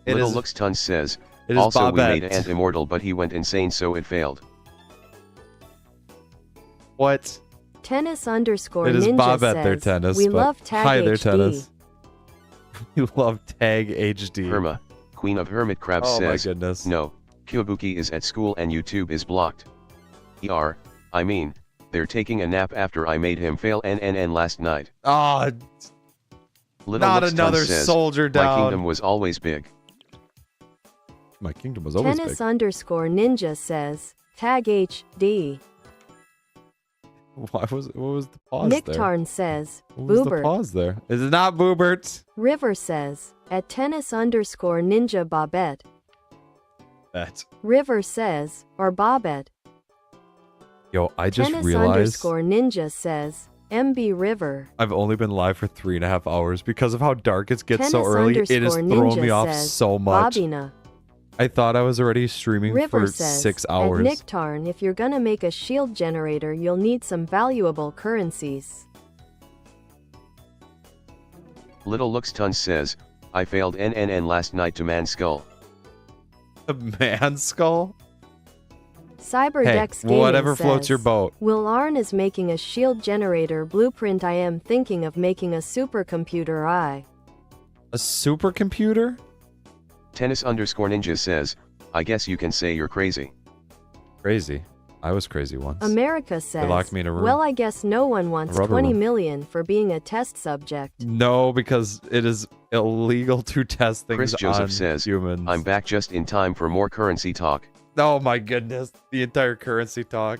It
Little
is-
Lux Tons says,
It is
also we
Bobert.
made Ant immortal but he went insane so it failed.
What?
Tennis_ninja
It is Bobert
says,
there, Tennis.
we
but
love Tag
hi there,
HD.
Tennis. We love Tag HD.
Herma, Queen of Hermitcrabs
Oh
says,
my goodness.
no, Kyobuki is at school and YouTube is blocked. I mean, they're taking a nap after I made him fail NNN last night.
Oh,
Little
not
Lux Tons
another
says,
soldier
my
down.
kingdom was always big.
My kingdom was always big.
Tennis_ninja says, Tag HD.
What was the pause there?
Nicktarn says,
What was the
Bobert.
pause there? Is it not Boobert?
River says, at tennis_ninja Bobette.
That.
River says, or Bobette.
Yo, I just realized
Tennis_ninja says, MB River.
I've only been live for 3.5 hours because of how dark it gets so early. It has thrown
Tennis_ninja
me off
says,
so much.
Bobina.
I thought I was already streaming
River
for
says,
6
at
hours.
Nicktarn, if you're gonna make a shield generator, you'll need some valuable currencies.
Little Lux Tons says, I failed NNN last night to man skull.
A man skull?
Cyberdex
Hey,
Gaming
whatever floats
says,
your boat.
Will Arn is making a shield generator blueprint. I am thinking of making a supercomputer.
A supercomputer?
Tennis_ninja says, I guess you can say you're crazy.
Crazy. I was crazy once.
America says,
locked me in a room.
well, I guess no one wants
A rubber
20
room.
million for being a test subject.
No, because it is illegal to test things
Chris Joseph
on
says,
humans.
I'm back just in time for more currency talk.
Oh my goodness. The entire currency talk.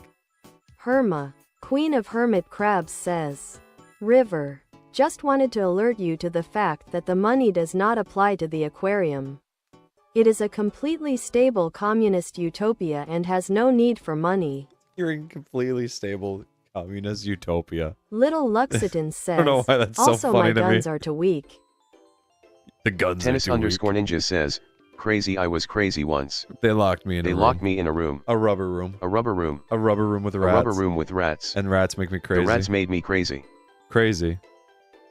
Herma, Queen of Hermit Crabs says, River, just wanted to alert you to the fact that the money does not apply to the aquarium. It is a completely stable communist utopia and has no need for money.
You're in completely stable communist utopia.
Little Luxitan says,
don't know why that's so
also
funny
my
to me.
guns are too weak.
The guns are too weak.
Tennis_ninja says, crazy I was crazy once.
They locked me in a
They
room.
locked me in a room.
A rubber room.
A rubber room.
A rubber room with
A
rats.
rubber room with rats.
And rats make me crazy.
The rats made me crazy.
Crazy.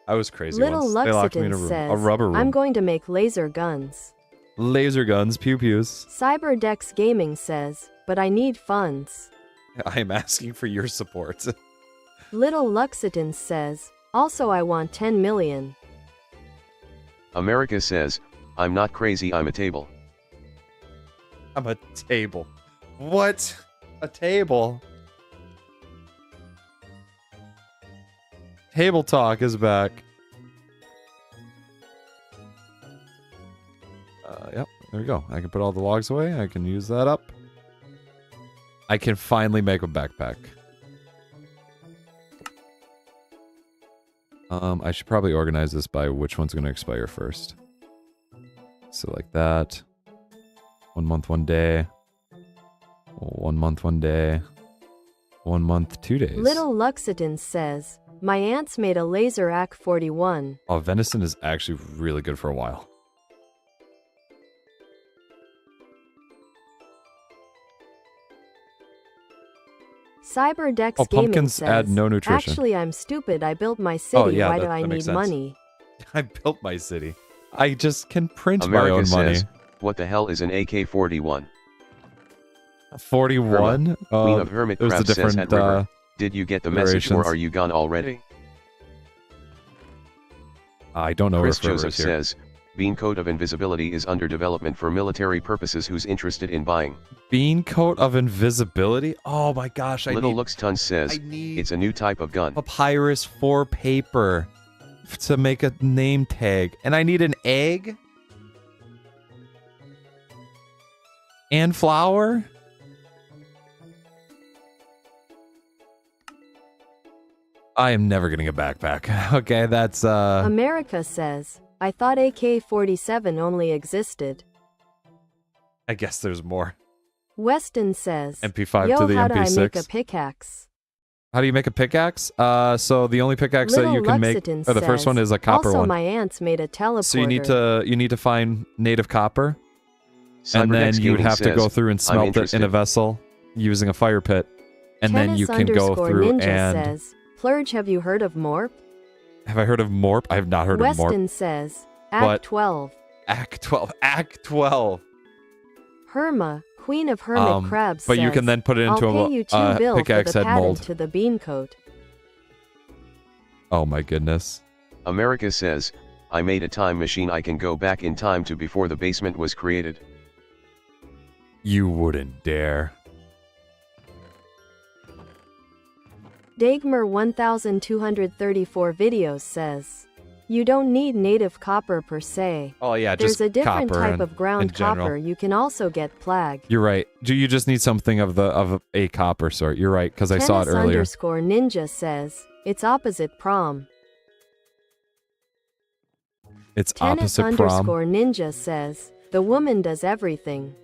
I was crazy
Little
once. They locked me in a
Luxitan
room.
says,
A rubber room.
I'm going to make laser guns.
Laser guns, pew-pews.
Cyberdex Gaming says, but I need funds.
I am asking for your support.
Little Luxitan says, also I want 10 million.
America says, I'm not crazy, I'm a table.
I'm a table. What? A table? Table talk is back. Yep, there we go. I can put all the logs away. I can use that up. I can finally make a backpack. I should probably organize this by which one's going to expire first. So like that. 1 month, 1 day. 1 month, 1 day. 1 month, 2 days.
Little Luxitan says, my aunt's made a laser AK-41.
Oh, venison is actually really good for a while.
Cyberdex
Oh,
Gaming
pumpkins
says,
add no nutrition.
actually I'm stupid, I built my city,
yeah,
why do
that
I
makes
need
sense.
money?
I built my city. I just can print
America
my own money.
says, what the hell is an AK-41?
41?
Queen of
there's the
Hermitcraft says
different
at River, did you get the message or
iterations.
are you gone already?
I don't know
Chris
where River
Joseph
is here.
says, Bean Coat of Invisibility is under development for military purposes, who's interested in buying?
Bean coat of invisibility? Oh my gosh,
Little Lux Tons says,
I need
it's a new type of gun.
papyrus for paper to make a name tag. And I need an egg? And flour? I am never getting a backpack. Okay, that's
America says, I thought AK-47 only existed.
I guess there's more.
Weston says,
MP5
Yo,
to the
how do I make a
MP6.
pickaxe?
How do you make a pickaxe? So the only pickaxe that
Little
you can make,
Luxiton
the first
says,
one is a copper
also
one.
my aunts made a teleporter.
So you need to find native copper, and then
Cyberdex
you would
Gaming
have to go
says,
through and smelt it in a
interested.
vessel using a fire pit, and then you can go through
Ninja
and.
Says, Plurge, have you heard of Morp?
Have I heard of Morp? I have not heard of Morp.
Weston says, Act 12.
Act 12. Act 12.
Herma, Queen of Hermit Crabs
But
says,
you can then put it into
I'll pay you $2 bill
pickaxe
for the
head
patent
mold.
to the bean coat.
Oh my goodness.
America says, I made a time machine. I can go back in time to before the basement was created.
You wouldn't dare.
Dagmar 1234 videos says, you don't need native copper per se.
Oh yeah,
There's
just
a different
copper
type of ground copper. You can also get plag.
You're right. You just need something of a copper sort. You're right, because I saw it earlier.
Ninja says, it's opposite prom.
It's opposite prom.
Ninja says, the woman does everything.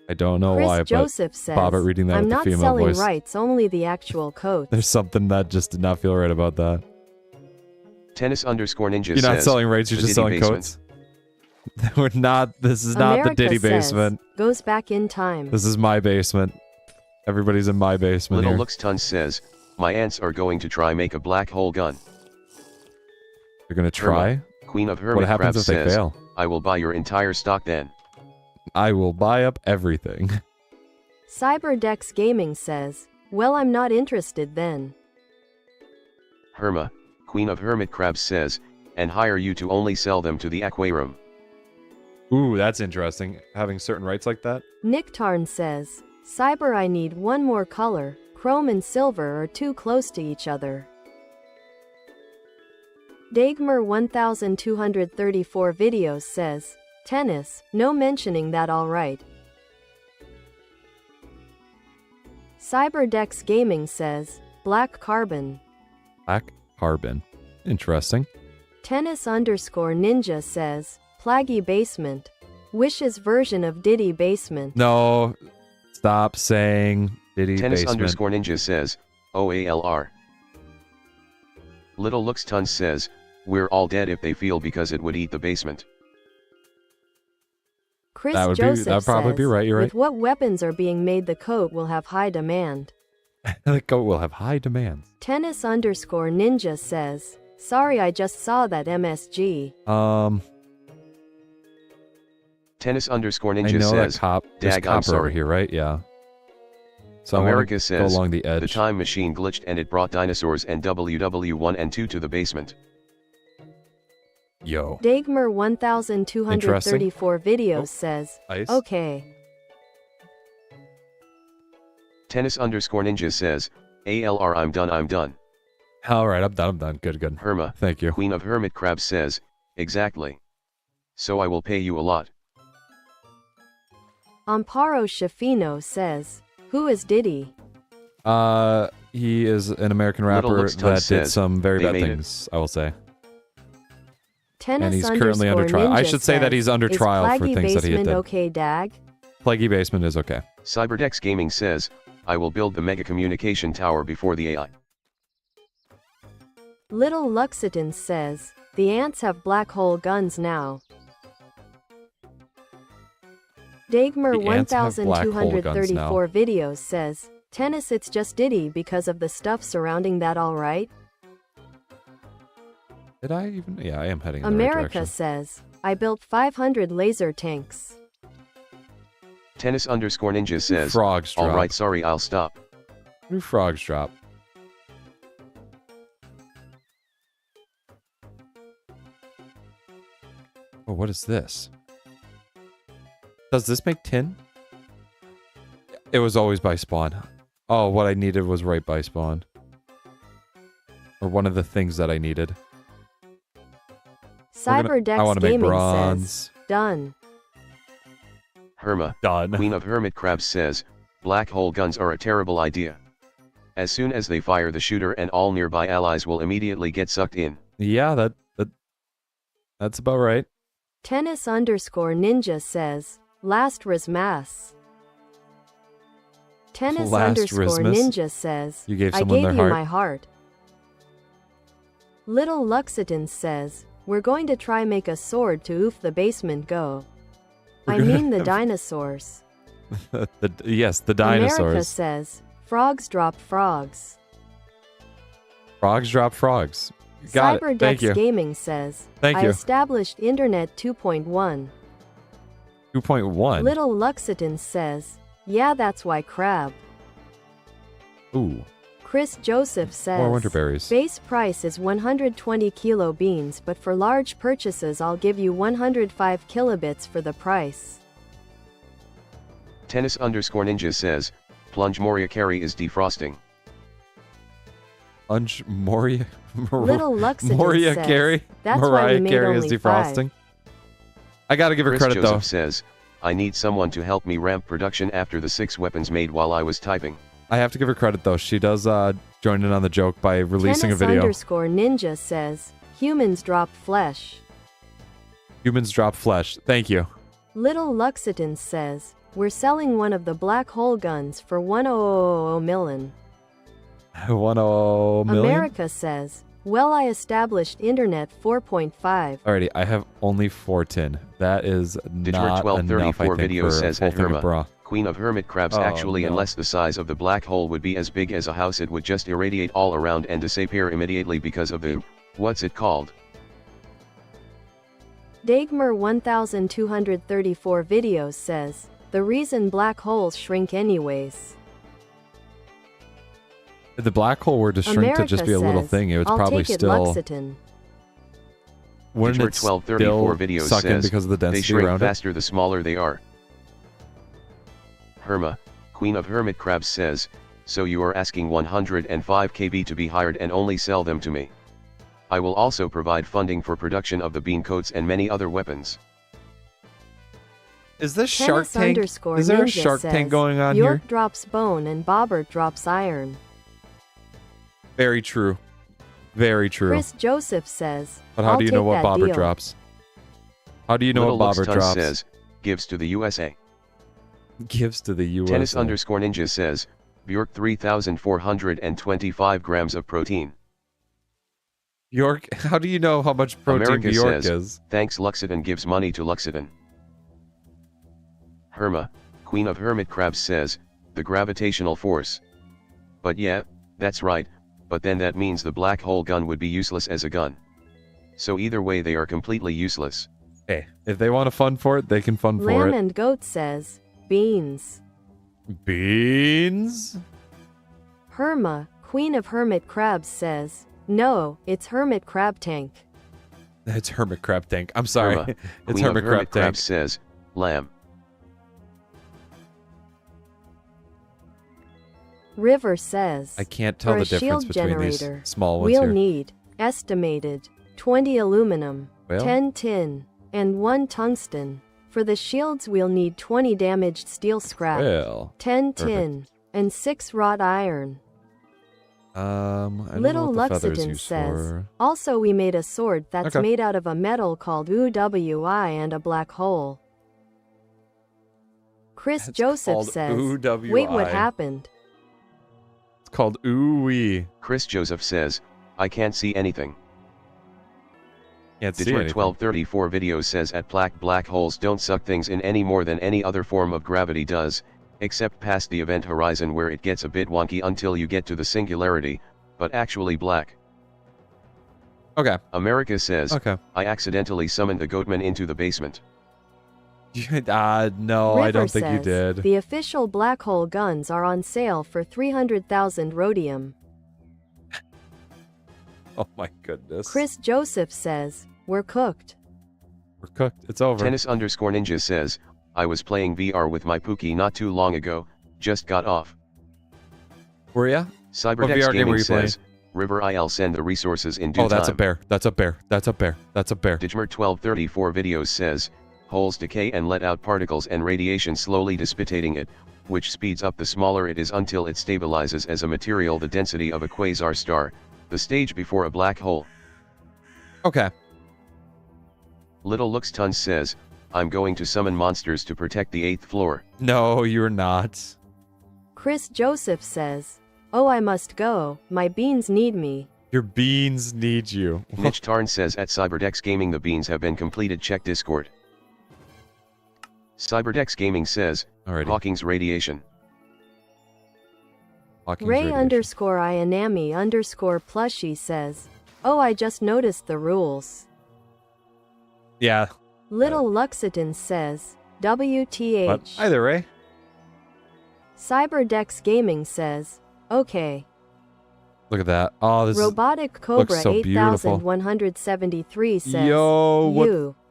I don't know
Chris
why,
Joseph
but
says,
Bobert reading that
I'm
with the
not
female
selling
voice.
rights, only the actual coats.
There's something that just did not feel right about that.
Tennis_ninja
You're
says,
not selling rights, you're
the
just
Diddy
selling
basement.
coats. We're not, this is not
America
the Diddy
says,
basement.
goes back in time.
This is my basement. Everybody's in my basement
Little
here.
Lux Tons says, my aunts are going to try make a black hole gun.
You're gonna try?
Queen of Hermit
What happens
Crabs
if they
says,
fail?
I will buy your entire stock then.
I will buy up everything.
Cyberdex Gaming says, well, I'm not interested then.
Herma, Queen of Hermit Crabs says, and hire you to only sell them to the aquarium.
Ooh, that's interesting. Having certain rights like that?
Nick Tarn says, Cyber, I need one more color. Chrome and silver are too close to each other. Dagmar 1234 videos says, tennis, no mentioning that, alright. Cyberdex Gaming says, black carbon.
Black carbon. Interesting.
Tennis_ninja says, plaggy basement. Wish's version of Diddy basement.
No. Stop saying Diddy basement.
Tennis_ninja says, OALR. Little Lux Tons says, we're all dead if they feel because it would eat the basement.
Chris
That'd
Joseph
probably
says,
be right, you're right.
with what weapons are being made, the coat will have high demand.
The goat will have high demands.
Tennis_ninja says, sorry, I just saw that MSG.
Tennis_ninja
I know
says,
that there's
dag, I'm
copper over
sorry.
here, right? Yeah. So
America
I
says,
go along the edge.
the time machine glitched and it brought dinosaurs and WW1 and 2 to the basement.
Yo.
Dagmar 1234 videos says,
Ice.
okay.
Tennis_ninja says, ALR, I'm done.
All right, I'm done. Good.
Herma,
Thank you.
Queen of Hermit Crabs says, exactly. So I will pay you a lot.
Amparo Shafino says, who is Diddy?
He is an American
Little
rapper
Lux Tons
that did
says,
some very
they
bad
made it.
things, I will say.
Tennis
And he's currently under trial. I should say that he's under trial for things that he did.
Okay, Dag?
Plaggy basement is okay.
Cyberdex Gaming says, I will build the mega communication tower before the AI.
Little Luxiton says, the ants have black hole guns now. Dagmar
The ants have black hole guns
1234 videos says, tennis, it's just Diddy because of the stuff surrounding that, alright?
Did I even? Yeah, I am heading in the right
America
direction.
says, I built 500 laser tanks.
Tennis_ninja says,
Frogs drop.
alright, sorry, I'll stop.
New frogs drop. Oh, what is this? Does this make tin? It was always by spawn. Oh, what I needed was right by spawn. Or one of the things that I needed. I
Cyberdex
want to make
Gaming
bronze.
says, done.
Herma,
Done.
Queen of Hermit Crabs says, black hole guns are a terrible idea. As soon as they fire the shooter and all nearby allies will immediately get sucked in.
Yeah, that's about right.
Tennis_ninja says, last Rismas.
Last Rismas?
Tennis_ninja says,
You gave
I
someone
gave
their
you
heart.
my heart. Little Luxitan says, we're going to try make a sword to oof the basement go. I mean the dinosaurs.
Yes, the
America
dinosaurs.
says, frogs drop frogs.
Frogs drop frogs. Got it. Thank you.
Gaming says,
Thank
I
you.
established Internet 2.1.
2.1.
Little Luxitan says, yeah, that's why crab.
Ooh.
Chris Joseph says,
More winter berries.
base price is 120 kilo beans, but for large purchases I'll give you 105 kilobits for the price.
Tennis_ninja says, plunge Moria carry is defrosting.
Plunge Moria.
Little Luxitan
Moria
says,
Carey.
that's why we
Mariah
made
Carey is
only
defrosting.
5.
I gotta give her
Chris
credit
Joseph
though.
says, I need someone to help me ramp production after the 6 weapons made while I was typing.
I have to give her credit though. She does join in on the joke by releasing a video.
Tennis_ninja says, humans drop flesh.
Humans drop flesh. Thank you.
Little Luxitan says, we're selling one of the black hole guns for 1,000 million.
1 million?
America says, well, I established Internet 4.5.
Alrighty, I have only 4 tin. That is not enough, I think,
video
for
says
a full thing of bra.
Queen of hermit crabs actually unless the size of the black hole would be as big as a house, it would just irradiate all around and disappear immediately because of the, what's it called?
Dagmar 1234 videos says, the reason black holes shrink anyways.
If the black hole were to shrink
America
to just be a little
says,
thing, it would
I'll
probably
take it,
still...
Luxitan.
Wouldn't it
1234
still
videos
suck in
says,
because of the
they
density
shrink
around
faster the smaller they are. Herma, Queen of Hermit Crabs says, so you are asking 105 KB to be hired and only sell them to me. I will also provide funding for production of the bean coats and many other weapons.
Is this Shark Tank? Is there a Shark Tank going on
York
here?
drops bone and Bobert drops iron.
Very true. Very true.
Chris Joseph says,
But how do you know what Bobber
deal.
drops? How do you know
Little
what Bobber
Lux
drops?
says, gives to the USA.
Gives to the USA.
Tennis_ninja says, Bjork 3,425 grams of protein.
Bjork, how do you know how much protein
America
Bjork
says,
is?
Thanks Luxitan gives money to Luxitan. Herma, Queen of Hermit Crabs says, the gravitational force. But yeah, that's right, but then that means the black hole gun would be useless as a gun. So either way they are completely useless.
Hey, if they want to fund for it, they can fund for
Lamb
it.
and Goat says, beans.
Beans?
Herma, Queen of Hermit Crabs says, no, it's Hermit Crab Tank.
It's Hermit Crab Tank. I'm sorry.
Herma,
It's
Queen
Hermit
of
Crab
Hermit
Tank.
Crabs says, lamb.
River says,
I can't tell
for
the
a
difference
shield
between these
generator,
small ones
we'll
here.
need, estimated, 20 aluminum,
Well?
10 tin, and 1 tungsten. For the shields we'll need 20 damaged steel scrap,
Well,
10
perfect.
tin, and 6 wrought iron.
I don't
Little
know what the feathers
Luxitan
used
says,
for.
also we made a sword that's
Okay.
made out of a metal called UWI and a black hole. Chris
It's
Joseph
called
says,
UWI.
wait, what happened?
It's called Ooh-wee.
Chris Joseph says, I can't see anything.
Can't see
Digmer
anything.
1234 video says at black holes don't suck things in any more than any other form of gravity does, except past the event horizon where it gets a bit wonky until you get to the singularity, but actually black.
Okay.
America says,
Okay.
I accidentally summoned the goatman into the basement.
No, I
River
don't think you
says,
did.
the official black hole guns are on sale for 300,000 rhodium.
Oh my goodness.
Chris Joseph says, we're cooked.
We're cooked. It's over.
Tennis_ninja says, I was playing VR with my Pookie not too long ago, just got off.
Were ya? What
Cyberdex
VR game were
Gaming
you playing?
says, River I'll send the resources in due time.
Oh, that's a bear. That's a bear. That's a bear. That's a bear.
Digmer 1234 videos says, holes decay and let out particles and radiation slowly dissipating it, which speeds up the smaller it is until it stabilizes as a material the density of a quasar star, the stage before a black hole.
Okay.
Little Looks Tons says, I'm going to summon monsters to protect the 8th floor.
No, you're not.
Chris Joseph says, oh, I must go, my beans need me.
Your beans need you.
Mitch Tarn says at Cyberdex Gaming the beans have been completed, check Discord. Cyberdex Gaming says,
Alrighty.
Hawking's radiation.
Hawking's
Ray
radiation.
_Ianami_plushie says, oh, I just noticed the rules.
Yeah.
Little Luxitan says, WTH.
What? Either Ray.
Cyberdex Gaming says, okay.
Look at that. Oh, this
Robotic Cobra
so beautiful.
8173 says,
Yo,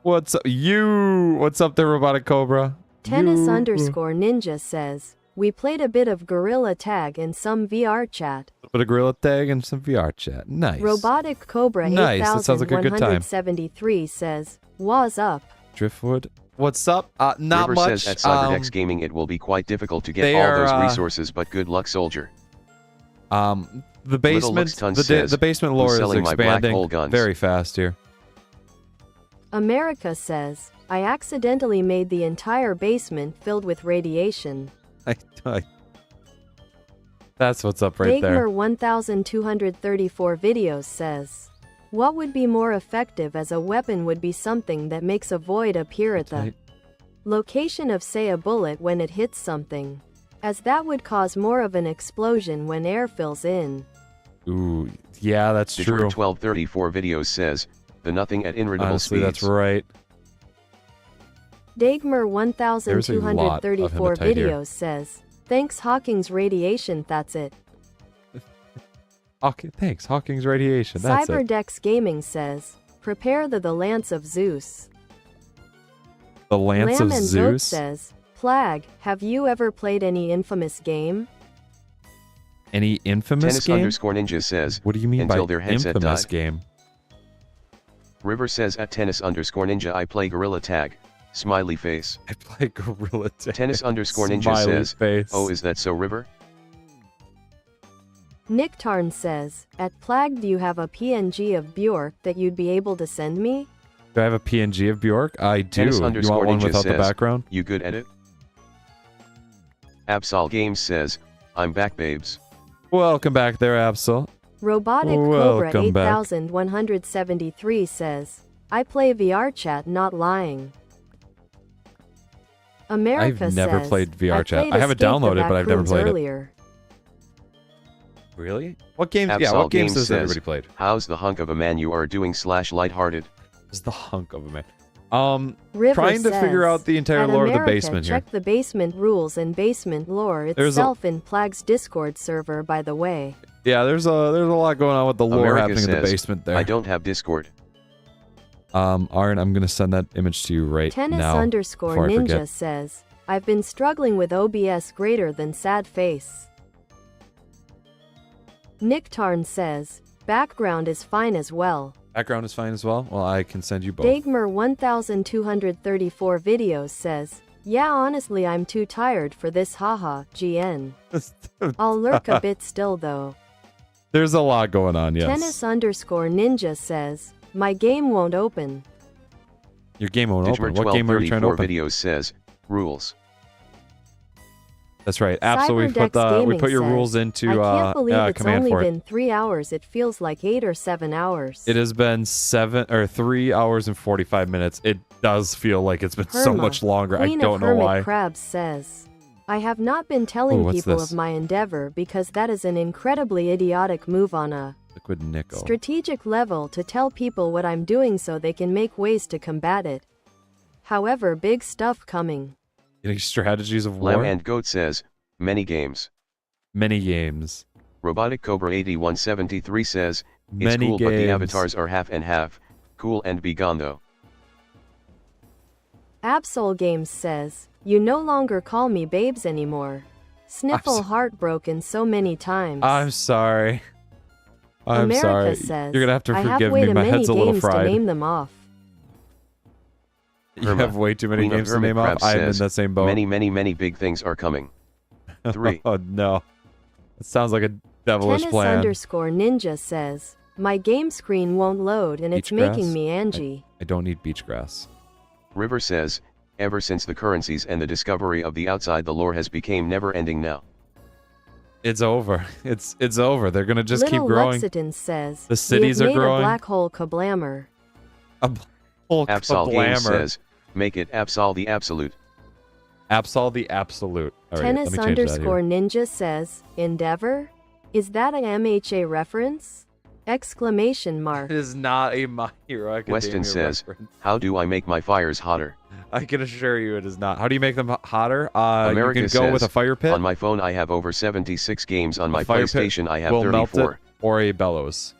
what's up? What's up there, Robotic Cobra?
Tennis_ninja says, we played a bit of Gorilla Tag and some VR chat.
A bit of Gorilla Tag and some VR chat. Nice.
Robotic Cobra
Nice. That sounds like a good time.
8173 says, what's up?
Driftwood. What's up? Not
River
much.
says at Cyberdex Gaming it will be quite difficult to get
they
all
are,
those resources, but good luck, soldier.
The basement, the basement lore is expanding very fast here.
America says, I accidentally made the entire basement filled with radiation.
That's what's up right there.
Bagmer 1234 videos says, what would be more effective as a weapon would be something that makes a void appear at the location of, say, a bullet when it hits something, as that would cause more of an explosion when air fills in.
Ooh, yeah, that's true.
1234 videos says, the nothing at inreadable
Honestly,
speeds.
that's right.
Dagmer 1234 videos says, thanks Hawking's radiation, that's it.
Okay, thanks, Hawking's radiation, that's it.
Cyberdex Gaming says, prepare the Lance of Zeus.
The Lance of
Lamb and Goat
Zeus?
says, Plag, have you ever played any infamous game?
Any infamous game?
Tennis_ninja says,
what do you mean
until
by
their headset
infamous
died.
game?
River says at Tennis_ninja I play Gorilla Tag. Smiley face.
I play Gorilla Tag.
Tennis_ninja
Smiley
says,
face.
oh, is that so, River?
Nick Tarn says, at Plag, do you have a PNG of Bjork that you'd be able to send me?
Do I have a PNG of Bjork? I do. You want one
Tennis_ninja
without the
says,
background?
you good at it? Absol Games says, I'm back, babes.
Welcome back there, Absol.
Robotic Cobra
Welcome back.
8173 says, I play VR chat, not lying. America
I've never
says,
played VR chat.
played
I have it
Escape the
downloaded, but I've never
Backrooms
played
earlier.
it. Really? What games?
Absol
Yeah, what games
Games
has
says,
everybody played?
How's the hunk of a man you are doing / lighthearted?
Is the hunk of a man.
River
Trying to figure
says,
out the entire
at
lore of the
America,
basement here.
check the basement rules and basement lore
There's
itself in Plag's Discord server, by the way.
Yeah, there's a lot going on with the lore
America
happening in the
says,
basement there.
I don't have Discord.
Aaron, I'm gonna send that image to you right now. before I
Tennis_ninja
forget.
says, I've been struggling with OBS greater than sad face. Nick Tarn says, background is fine as well.
Background is fine as well. Well, I can send you both.
Dagmer 1234 videos says, yeah, honestly I'm too tired for this, haha, GN. I'll lurk a bit still though.
There's a lot going on, yes.
Tennis_ninja says, my game won't open.
Your game won't open. What game are you trying to open?
Videos says, rules.
That's right. Absolutely, we put your rules into
I can't believe it's
command
only
for it.
been 3 hours. It feels like 8 or 7 hours.
It has been 3 hours and 45 minutes. It does feel like it's been so much longer. I don't know why.
Crabs says, I have not been telling people
this?
of my endeavor because that is an incredibly idiotic move on a
Liquid nickel.
strategic level to tell people what I'm doing so they can make ways to combat it. However, big stuff coming.
Any strategies of war?
Lamb and Goat says, many games.
Many games.
Robotic Cobra 8173 says, it's
Many
cool but the
games.
avatars are half and half. Cool and be gone though.
Absol Games says, you no longer call me babes anymore. Sniffle heartbroken so many times.
I'm sorry. I'm
America
sorry.
says,
You're gonna have to
I have
forgive
way
me.
too
My
many
head's a little
games to
fried.
name them off.
You have way too many
Queen of
games to name off.
Hermit
I'm in
says,
that same boat.
many big things are coming. 3.
Oh no. It sounds like a devilish plan.
Tennis_ninja says, My game screen won't load and it's
Beach
making
grass?
me Angie.
I don't need beach grass.
River says, ever since the currencies and the discovery of the outside, the lore has become never-ending now.
It's over. It's over. They're gonna just
Little
keep growing.
Lexington says,
The cities
we
are
have made
growing.
a black hole kablammer.
A whole
Absol Games
kablammer.
says, make it Absol the absolute.
Absol the absolute. All right,
Tennis
let me change that here.
_ninja says, Endeavor? Is that a MHA reference? Exclamation mark.
It is not a My Hero Academia
Weston says,
reference.
how do I make my fires hotter?
I can assure you it is not. How do you make them hotter?
America
you can go
says,
with a fire pit.
On my phone I have over 76 games, on my
fire pit
PlayStation I have
will melt
34.
it, or a bellows.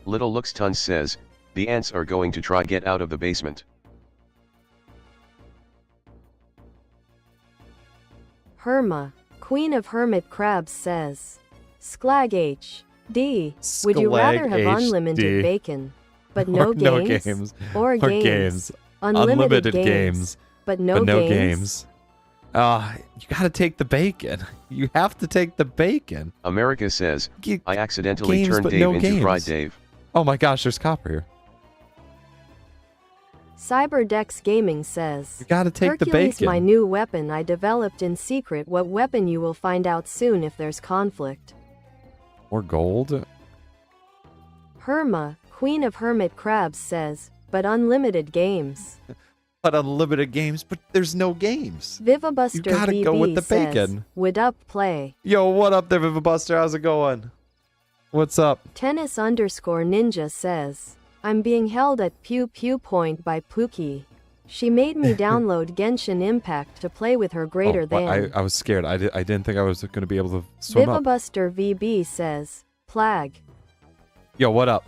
Little Looks Tons says, the ants are going to try get out of the basement.
Herma, Queen of Hermit Crabs says, SclagHD. Would you rather have
SclagHD.
unlimited bacon, but no
Or
games?
no games.
Or games. Unlimited games, but no games.
You gotta take the bacon. You have to take the bacon.
America says,
G-
I accidentally
games,
turned
but
Dave
no
into Fried
games.
Dave.
Oh my gosh, there's copper here.
Cyberdex Gaming says,
You gotta take the
Hercules,
bacon.
my new weapon I developed in secret. What weapon you will find out soon if there's conflict.
Or gold.
Herma, Queen of Hermit Crabs says, but unlimited games.
But unlimited games, but there's no games.
Vivabuster
You gotta
VB
go with the
says,
bacon.
would up play.
Yo, what up there, Vivabuster? How's it going? What's up?
Tennis _ninja says, I'm being held at Pew Pew Point by Pookie. She made me download Genshin Impact to play with her greater than.
I was scared. I didn't think I was going to be able to swim up.
Vivabuster VB says, Plag.
Yo, what up?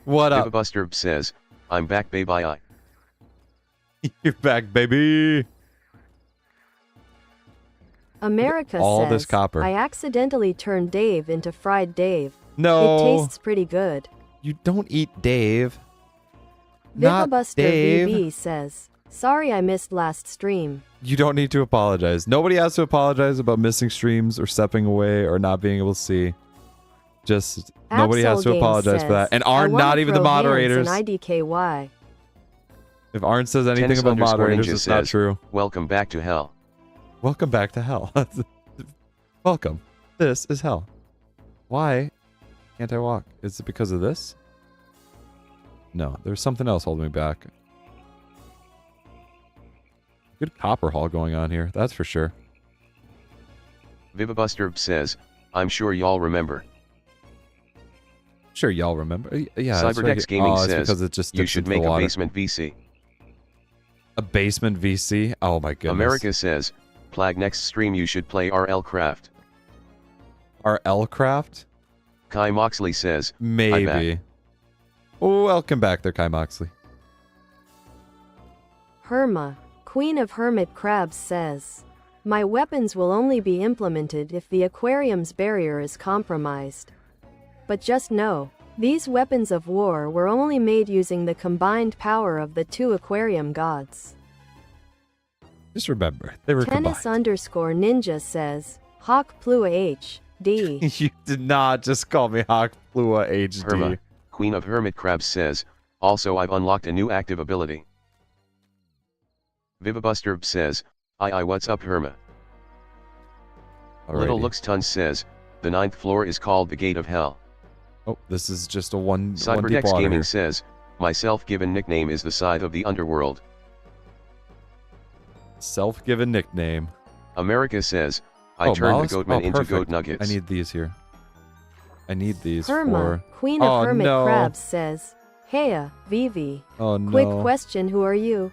What up?
Vivabuster says, I'm back baby.
You're back, baby.
America
All
says,
this copper.
I accidentally turned Dave into Fried Dave.
No.
It tastes pretty good.
You don't eat Dave. Not
Vivabuster
Dave.
VB says, sorry I missed last stream.
You don't need to apologize. Nobody has to apologize about missing streams or stepping away or not being able to see. Just nobody has to
Absol Games
apologize for that.
says,
And
I
Arn,
wanna
not even the
throw hands
moderators.
in IDKY.
If Arn says anything
Tennis
about
_
moderators,
ninja
it's not
says,
true.
welcome back to hell.
Welcome back to hell. Welcome. This is hell. Why can't I walk? Is it because of this? No, there's something else holding me back. Good copper haul going on here, that's for sure.
Vivabuster says, I'm sure y'all remember.
Sure, y'all remember. Yeah, that's right
Cyberdex
here.
Gaming
It's
says,
because it just
you
dips
should
into the
make a
water.
basement VC.
A basement VC? Oh my goodness.
America says, Plag next stream you should play RL Craft.
RL Craft?
Kai Moxley says,
Maybe. Welcome back there, Kai Moxley.
Herma, Queen of Hermit Crabs says, my weapons will only be implemented if the aquarium's barrier is compromised. But just know, these weapons of war were only made using the combined power of the two aquarium gods.
Just remember, they were
Tennis
combined.
_ninja says, Hawk Plua HD.
You did not just call me Hawk Plua HD.
Herma, Queen of Hermit Crabs says, also I've unlocked a new active ability. Vivabuster says, I what's up Herma? Little
Alrighty.
Looks Tons says, the 9th floor is called the Gate of Hell.
Oh, this is just a one deep
Cyberdex
water
Gaming
here.
says, my self-given nickname is the Scythe of the Underworld.
Self-given nickname.
America says, I turned the Goatman into Goat Nuggets.
I need these here. I need these
Herma,
for...
Queen of
Oh,
Hermit
no.
Crabs says, Heya, Vivi.
Oh no.
Quick question, who are you?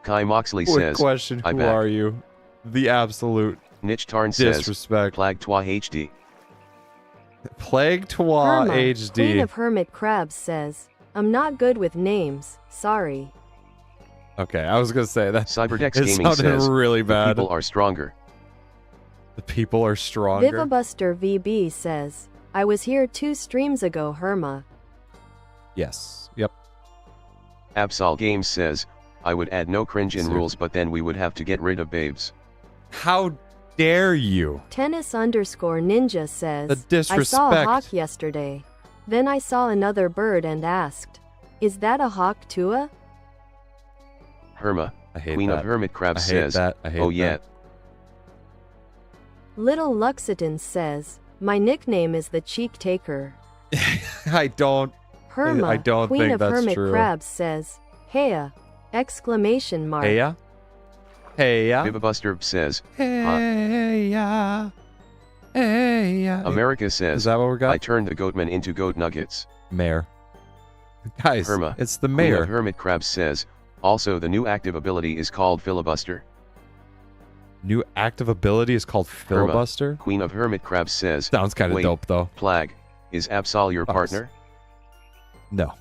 Kai Moxley
Quick
says,
question,
I
who
back.
are you? The absolute
Niche Tarn says,
disrespect.
Plag Toi HD.
Plague Toi
Herma,
HD.
Queen of Hermit Crabs says, I'm not good with names, sorry.
Okay, I was gonna say that.
Cyberdex
It
Gaming
sounded
says,
really
the
bad.
people are stronger.
The people are stronger.
Vivabuster VB says, I was here 2 streams ago, Herma.
Yes. Yep.
Absol Games says, I would add no cringe in
Sir.
rules but then we would have to get rid of babes.
How dare you?
Tennis_ninja says,
The disrespect.
I saw a hawk yesterday. Then I saw another bird and asked, is that a hawk Tua?
Herma,
I hate
Queen
that.
of Hermit Crab
I hate
says,
that. I hate
oh
that.
yeah.
Little Luxitan says, my nickname is the Cheek Taker.
I don't.
Herma,
I don't
Queen
think
of
that's
Hermit
true.
Crabs says, heya! Exclamation mark.
Hey ya. Hey ya.
Vivabuster says,
Hey ya. Hey ya.
America says,
Is that what we got?
I turned the goatman into goat nuggets.
Mayor. Guys,
Herma,
it's the
Queen
mayor.
of Hermit Crabs says, also the new active ability is called filibuster.
New active ability is called
Herma,
filibuster.
Queen of Hermit Crabs says,
Sounds kind of
wait,
dope though.
Plag, is Absol your
Fox.
partner?
No.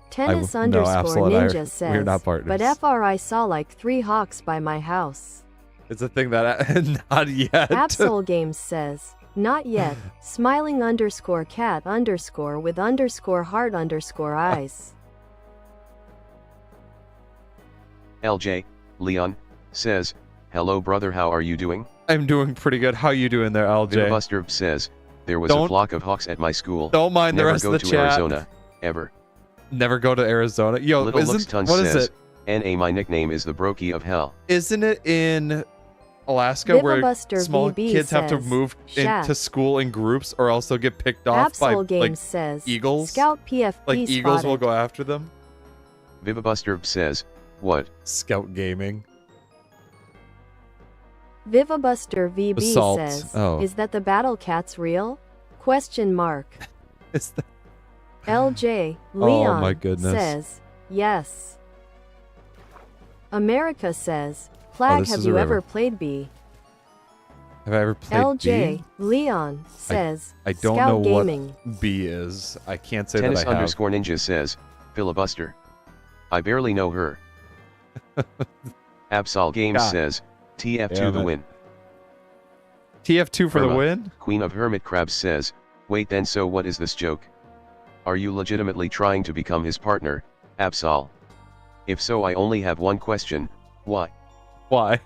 Tennis
no,
underscore
Absol and I are-
ninja says,
we're not partners.
but FR I saw like 3 hawks by my house.
It's a thing that not yet.
Absol Games says, not yet. Smiling underscore cat underscore with underscore heart underscore eyes.
LJ, Leon, says, hello brother, how are you doing?
I'm doing pretty good. How you doing there, LJ?
Vivabuster says, there was a
Don't-
flock of hawks at my school.
Don't mind the
Never
rest
go
of the
to
chat.
Arizona, ever.
Never go to Arizona. Yo,
Little
isn't
Luxton
what is
says,
it?
NA my nickname is the Brokey of Hell.
Isn't it in Alaska where
Vivabuster
small
VB
kids have to
says,
move
"Shat."
into school in groups or else they'll get picked off by
Absol Games
like
says,
eagles?
Scout PFP
like eagles will
spotted.
go after them?
Vivabuster says, what?
Scout gaming.
Vivabuster VB
Assault.
says,
Oh.
is that the battle cats real? Question mark.
Is that
LJ,
Oh,
Leon,
my goodness.
says, yes. America says, Plag,
this
have
is a
you
river.
ever played B?
have I ever played
LJ,
B?
Leon, says,
I don't
Scout
know
Gaming.
what B is. I can't say
Tennis
that I have.
underscore ninja says, filibuster. I barely know her. Absol Games
God.
says, TF2
Damn
the
it.
win.
TF2 for the
Irma.
win?
Queen of Hermit Crabs says, wait then, so what is this joke? Are you legitimately trying to become his partner, Absol? If so, I only have one question, why?
Why?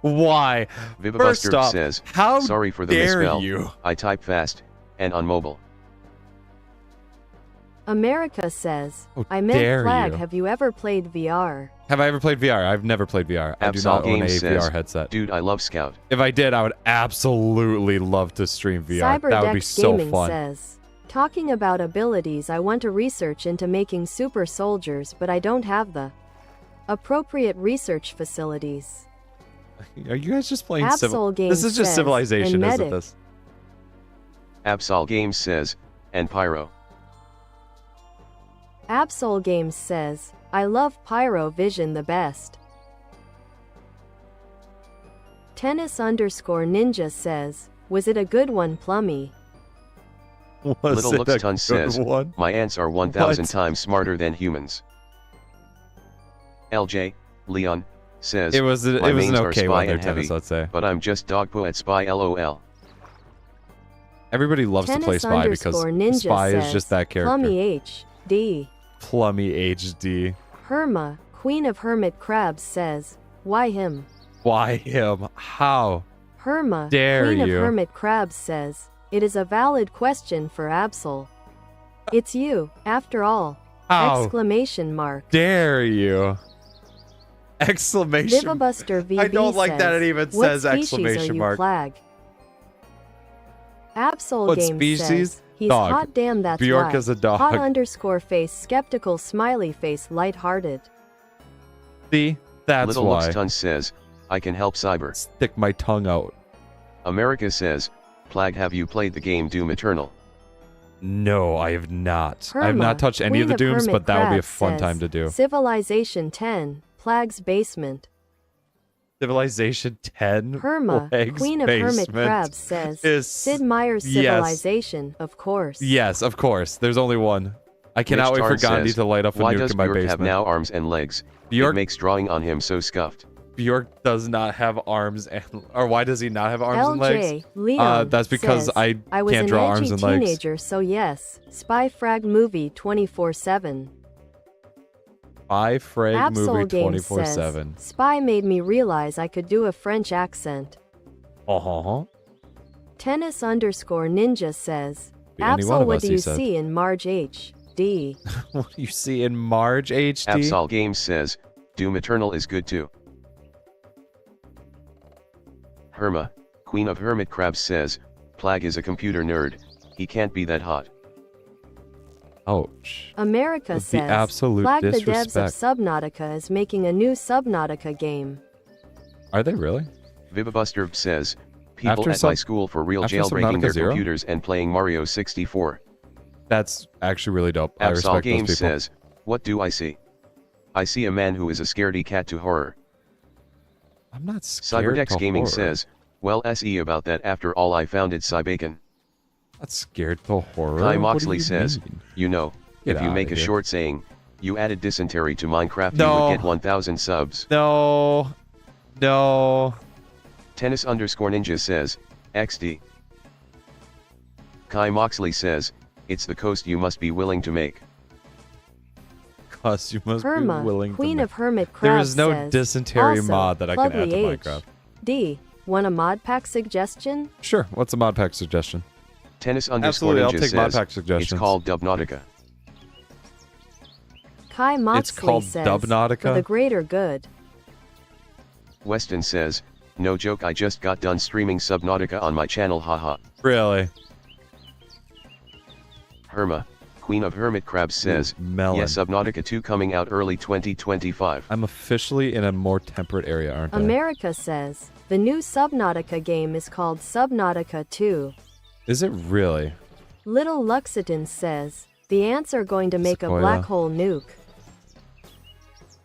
Why? First
Vivabuster
off,
says,
how
sorry for the
dare
misspell,
you?
I type fast, and on mobile.
America says,
How
I meant
dare
Plag,
you.
have you ever played VR?
Have I ever played VR? I've never played VR. I do
Absol
not own a
Games says,
VR headset.
dude, I love Scout.
If I did, I would absolutely love to stream VR. That would be
Cyberdex
so
Gaming
fun.
says, talking about abilities, I want to research into making super soldiers, but I don't have the appropriate research facilities.
Are you guys just playing
Absol Games
This is just
says,
Civilization,
and
isn't
Medic.
this?
Absol Games says, and Pyro.
Absol Games says, I love Pyro Vision the best. Tennis underscore ninja says, was it a good one, Plummy?
Was
Little
it a
Luxton
good
says,
one?
my ants are 1,000
What?
times smarter than humans. LJ, Leon, says,
It was
my
an
mains are
okay
spy
one there,
and heavy,
Tennis, let's say.
but I'm just dogpo at spy lol.
Everybody loves to play
Tennis
Spy because
underscore ninja
Spy
says,
is just that character.
Plummy HD.
Plummy HD.
Herma, Queen of Hermit Crabs says, why him?
Why him? How?
Herma,
Dare
Queen of
you.
Hermit Crabs says, it is a valid question for Absol. It's you, after all.
How
Exclamation mark.
dare you? Exclamation.
Vivabuster VB
I don't like that
says,
it even
what
says
species
exclamation
are you,
mark.
Plag? Absol
What
Games
species?
says, he's
Dog.
hot damn that's
Bjork
right.
is a dog.
Hot underscore face skeptical smiley face lighthearted.
See? That's
Little
why.
Luxton says, I can help Cyber.
Stick my tongue out.
America says, Plag, have you played the game Doom Eternal?
No, I have not. I have
Herma,
not touched any of
Queen
the Dooms,
Hermit
but that would be a
Crabs
fun
says,
time to do.
Civilization 10, Plag's Basement.
Civilization 10?
Herma,
Plague's
Queen of Hermit
Basement
Crabs says,
is-
Sid Meier's
yes.
Civilization, of course.
Yes, of course. There's only one. I cannot wait for
Tarn
Gandhi
says,
to light up a
why
nuke
does
in my
Bjork have
basement.
now arms and legs?
Bjork,
It makes drawing on him so scuffed.
Bjork does not have arms and... Or why does he not have arms and legs?
LJ, Leon,
That's because
says,
I
was
can't
an
draw
edgy
arms and legs.
teenager, so yes. Spy Frag Movie 24/7.
Spy Frag
Absol
movie
Games
24/7.
says, Spy made me realize I could do a French accent.
Uh-huh.
Tennis_ninja says,
Be any one
Absol,
of
what
us,
do
he
you
said.
see in Marge HD?
What do you see in Marge HD?
Absol Games says, Doom Eternal is good too. Herma, Queen of Hermit Crabs says, Plag is a computer nerd, he can't be that hot.
Ouch.
America
The
says,
absolute
Plag the devs of
disrespect.
Subnautica is making a new Subnautica game.
Are they really?
Vivabuster says, people
After
at my school for real
after
jailbreaking
Subnautica
their
Zero?
computers and playing Mario 64.
That's actually really dope. I
Absol
respect those
Games
people.
says, what do I see? I see a man who is a scaredy cat to horror.
I'm not scared
Cyberdex
to
Gaming
horror.
says, well SE about that after all I founded Cybacon.
Not scared to horror.
Kai
What do
Moxley
you
says,
mean?
you know,
Get
if you
outta
make a
here.
short saying, you added dysentery to Minecraft you
No.
would get 1000 subs.
No. No.
Tennis_ninja says, XD. Kai Moxley says, it's the coast you must be willing to make.
Cause you must be
Herma,
willing
Queen
to
of Hermit
There
Crabs
is no
says,
dysentery
also,
mod that I can add to
Plugly H.
Minecraft.
D. Want a Modpack suggestion?
Sure. What's a Modpack suggestion? Absolutely, I'll
Tennis_ninja
take
says,
Modpack suggestions.
it's called Dubnautica.
Kai Moxley
It's called
says,
Dubnautica?
for the greater good.
Weston says, no joke I just got done streaming Subnautica on my channel haha.
Really?
Herma, Queen of Hermit Crabs says,
Melon.
yes Subnautica 2 coming out early 2025.
I'm officially in a more temperate area, aren't I?
America says, the new Subnautica game is called Subnautica 2.
Is it really?
Little Luxitan says, the ants are going to make
Sequoia.
a black hole nuke.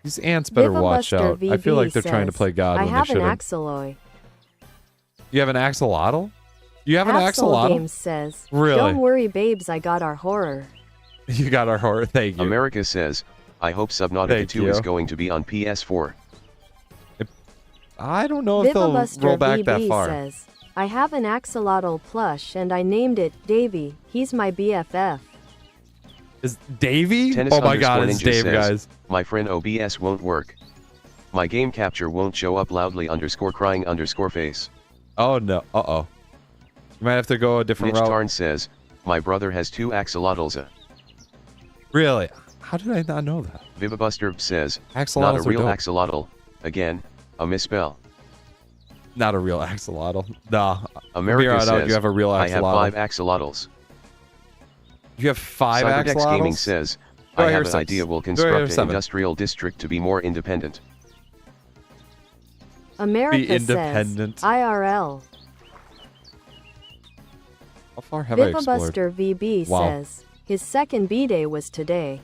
These ants better watch
Vivabuster
out. I feel
VB
like they're trying to
says,
play God
I
when
have
they
an
shouldn't.
axoloy.
You have an axolotl? You have an
Axel
axolotl?
Games says,
Really?
don't worry babes, I got our horror.
You got our horror. Thank you.
America says, I hope Subnautica
Thank
2
you.
is going to be on PS4.
I don't know if they'll
Vivabuster
roll back that
VB
far.
says, I have an axolotl plush and I named it Davy. He's my BFF.
Is Davy?
Tennis
Oh my god,
underscore
it's
ninja
Dave,
says,
guys.
my friend OBS won't work. My game capture won't show up loudly _crying_face.
Oh no. Uh-oh. You might have to go a different
Mitch
route.
Tarn says, my brother has 2 axolotls.
Really? How did I not know that?
Vivabuster says,
Axolotls
not a
are
real
dope.
axolotl. Again, a misspell.
Not a real axolotl. Nah.
America
From here on out,
says,
you have a real
I
axolotl.
have 5 axolotls.
You have 5
Cyberdex
axolotls?
Gaming says,
Go
I
ahead,
have an
6.
idea we'll
Go ahead,
construct an
7.
industrial district to be more independent.
America says,
independent.
IRL.
How far have I explored?
Vivabuster VB
Wow.
says, his second B-day was today.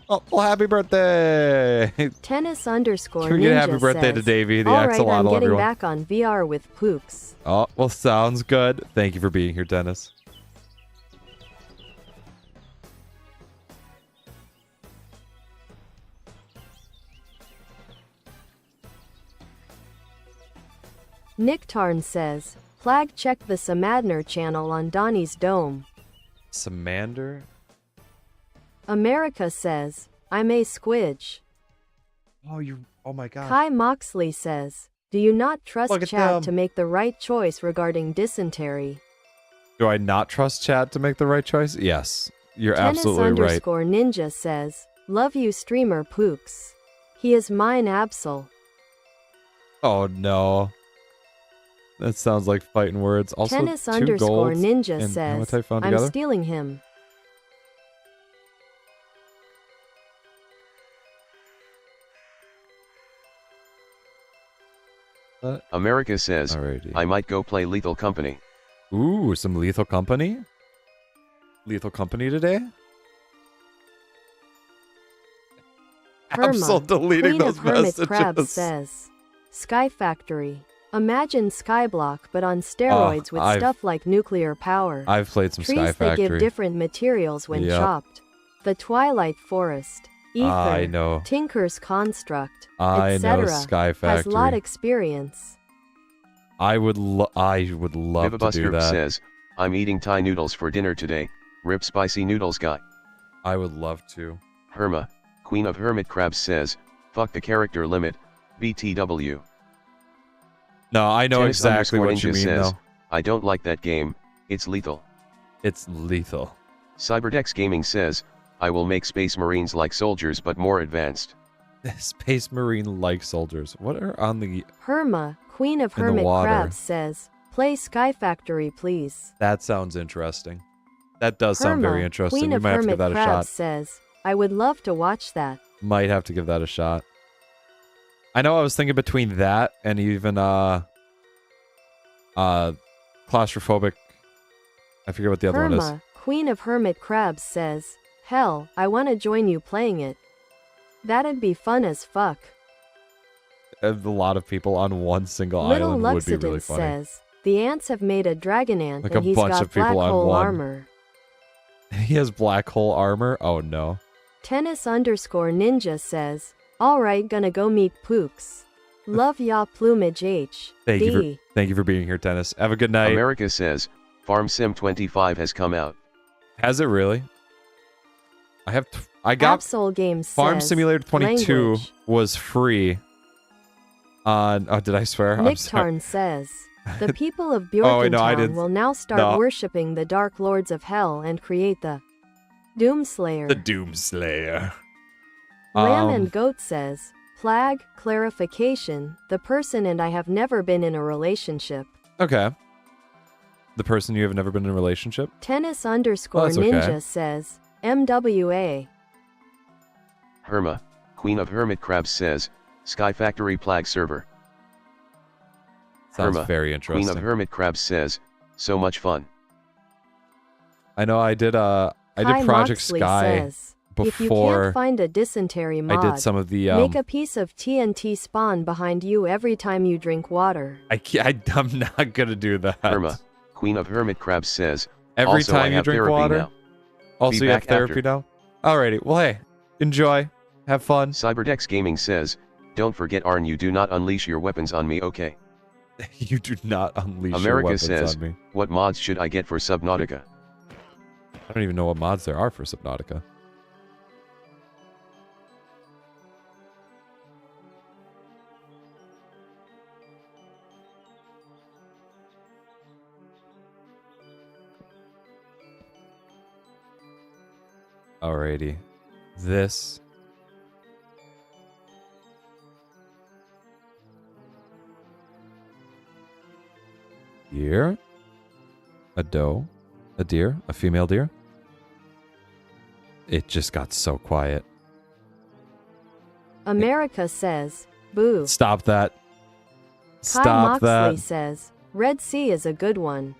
Oh, well, happy birthday!
Tennis_ninja
Can we get a happy
says,
birthday to Davey, the
Alright,
axolotl,
I'm getting
everyone.
back on VR with Pooks.
Oh, well, sounds good. Thank you for being here, Dennis.
Nick Tarn says, Plag check the Samadner channel on Donnie's Dome.
Samander?
America says, I'm a squidge.
Oh, you. Oh my god.
Kai Moxley says, do you not trust
Look at
Chad
them.
to make the right choice regarding dysentery?
Do I not trust Chad to make the right choice? Yes. You're absolutely right.
Tennis_ninja says, love you streamer Pooks. He is mine Absol.
Oh no. That sounds like fighting words. Also, 2 golds
Tennis_ninja
and
says,
hematite found
I'm
together?
stealing him.
America says,
Alrighty.
I might go play Lethal Company.
Ooh, some Lethal Company? Lethal Company today? I'm still
Herma,
deleting
Queen
those
of Hermit
messages.
Crabs says, Sky Factory. Imagine Skyblock but on steroids with
I've-
stuff like nuclear power.
I've played some
Trees
Sky
that
Factory.
give different materials when
Yep.
chopped. The Twilight Forest. Ether.
I know.
Tinker's Construct.
I know
etc.
Sky
Has
Factory.
lot experience.
I would love to do
Vivabuster
that.
says, I'm eating Thai noodles for dinner today. Rip spicy noodles guy.
I would love to.
Herma, Queen of Hermit Crabs says, fuck the character limit, BTW.
No, I know
Tennis
exactly what
Ninja
you mean,
says,
though.
I don't like that game, it's lethal.
It's lethal.
Cyberdex Gaming says, I will make Space Marines like soldiers but more advanced.
Space Marine like soldiers. What are on the
Herma, Queen of
in the
Hermit
water?
Crabs says, play Sky Factory please.
That sounds interesting. That does sound very
Herma,
interesting.
Queen
We
of
might have to give
Hermit
that a
Crabs
shot.
says, I would love to watch that.
Might have to give that a shot. I know I was thinking between that and even claustrophobic. I forget what the other one is.
Herma, Queen of Hermit Crabs says, hell, I want to join you playing it. That'd be fun as fuck.
A lot of people on one single
Little
island would be really
Luxident
funny.
says, the ants have made a dragon ant
Like
and
a
he's
bunch
got
of people
black
on
hole
one.
armor.
He has black hole armor? Oh no.
Tennis_ninja says, alright, gonna go meet Pooks. Love ya plumage H.
Thank
D.
you for being here, Tennis. Have a good night.
America says, Farm Sim 25 has come out.
Has it really? I got
Absol Games
Farm
says,
Simulator 22
language.
was free on did I swear? I'm sorry.
Nicktarn says, the people of
Oh, wait, no, I
Bjorkentown
didn't-
will now start
no.
worshipping the Dark Lords of Hell and create the Doomslayer.
The Doomslayer.
Lamb and Goat says, Plag, clarification, the person and I have never been in a relationship.
Okay. The person you have never been in a relationship?
Tennis_ninja
okay.
says, MWA.
Herma, Queen of Hermit Crabs says, Sky Factory Plag server.
Sounds
Herma,
very
Queen
interesting.
of Hermit Crabs says, so much fun.
I know I did
Kai
Project
Moxley
Sky
says, if you
before
can't find a dysentery mod,
I did some of the
make a piece of TNT spawn behind you every time you drink water.
I'm not gonna do that.
Herma, Queen of Hermit Crabs says,
Every
also, I
time you
have
drink
therapy
water?
now.
Also,
Be
you have
back
therapy
after.
now? Alrighty. Well, hey, enjoy. Have fun.
Cyberdex Gaming says, don't forget Arn, you do not unleash your weapons on me, okay?
You do not unleash your
America
weapons
says,
on me.
what mods should I get for Subnautica?
I don't even know what mods there are for Subnautica. Alrighty. This. Deer. A doe. A deer. A female deer. It just got so quiet.
America says, boo.
Stop that.
Kai
Stop
Moxley
that.
says, Red Sea is a good one.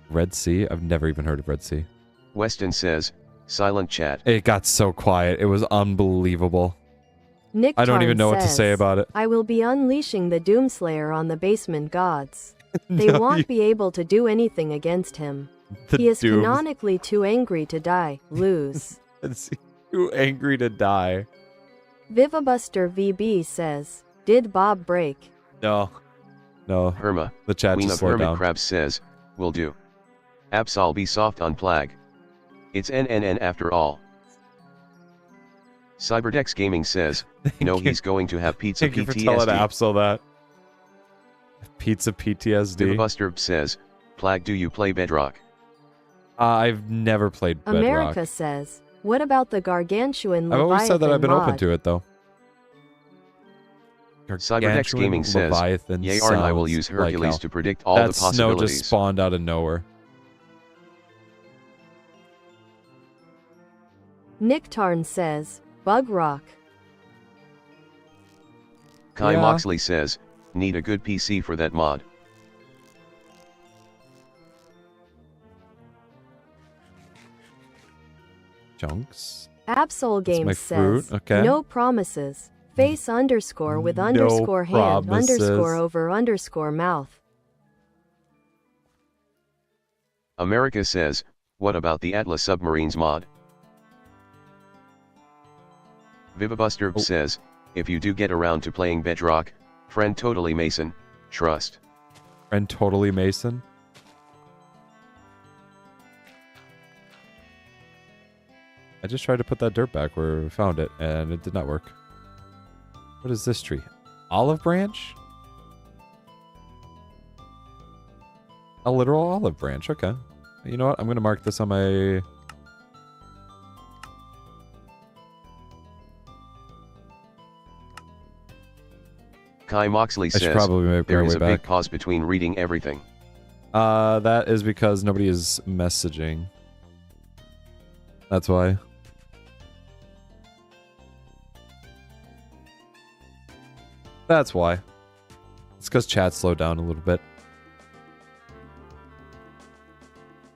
Red Sea? I've never even heard of Red Sea.
Weston says, silent chat.
It got so quiet. It was unbelievable.
Nick
I don't even know what to
says,
say about it.
I will be unleashing the Doomslayer on the basement gods. They
No,
won't
you-
be able to do anything against him.
the
He is
Dooms-
canonically too angry to die, lose.
It's too angry to die.
Vivabuster VB says, did Bob break?
No. No.
Herma,
The chat
Queen
just
of
slowed
Hermit
down.
Crabs says, will do. Absol be soft on Plag. It's NNN after all. Cyberdex Gaming says, no,
you.
he's going to have pizza
Thank you for telling
PTSD.
Absol that. Pizza PTSD.
Vivabuster says, Plag, do you play Bedrock?
I've never played Bedrock.
America says, what about the gargantuan
I've always said that I've been
Leviathan
open to it, though.
Cyberdex
Gargantuan
Gaming says,
Leviathan
yay Arn, I will
sounds
use
like
Hercules
hell.
to predict all
That
the
snow
possibilities.
just spawned out of nowhere.
Nick Tarn says, Bug Rock.
Kai
Yeah.
Moxley says, need a good PC for that mod.
Chunks.
Absol
That's my
Games
fruit,
says,
okay.
no promises. Face underscore with
No
underscore hand
promises.
underscore over underscore mouth.
America says, what about the Atlas Submarines mod? Vivabuster says, if you do get around to playing Bedrock, friend totally Mason, trust.
And totally Mason. I just tried to put that dirt back where we found it, and it did not work. What is this tree? Olive branch? A literal olive branch. Okay. You know what? I'm going to mark this on my...
Kai Moxley
I should
says,
probably make
there
my
is
way
a
back.
big pause between reading everything.
That is because nobody is messaging. That's why. That's why. It's because chat slowed down a little bit.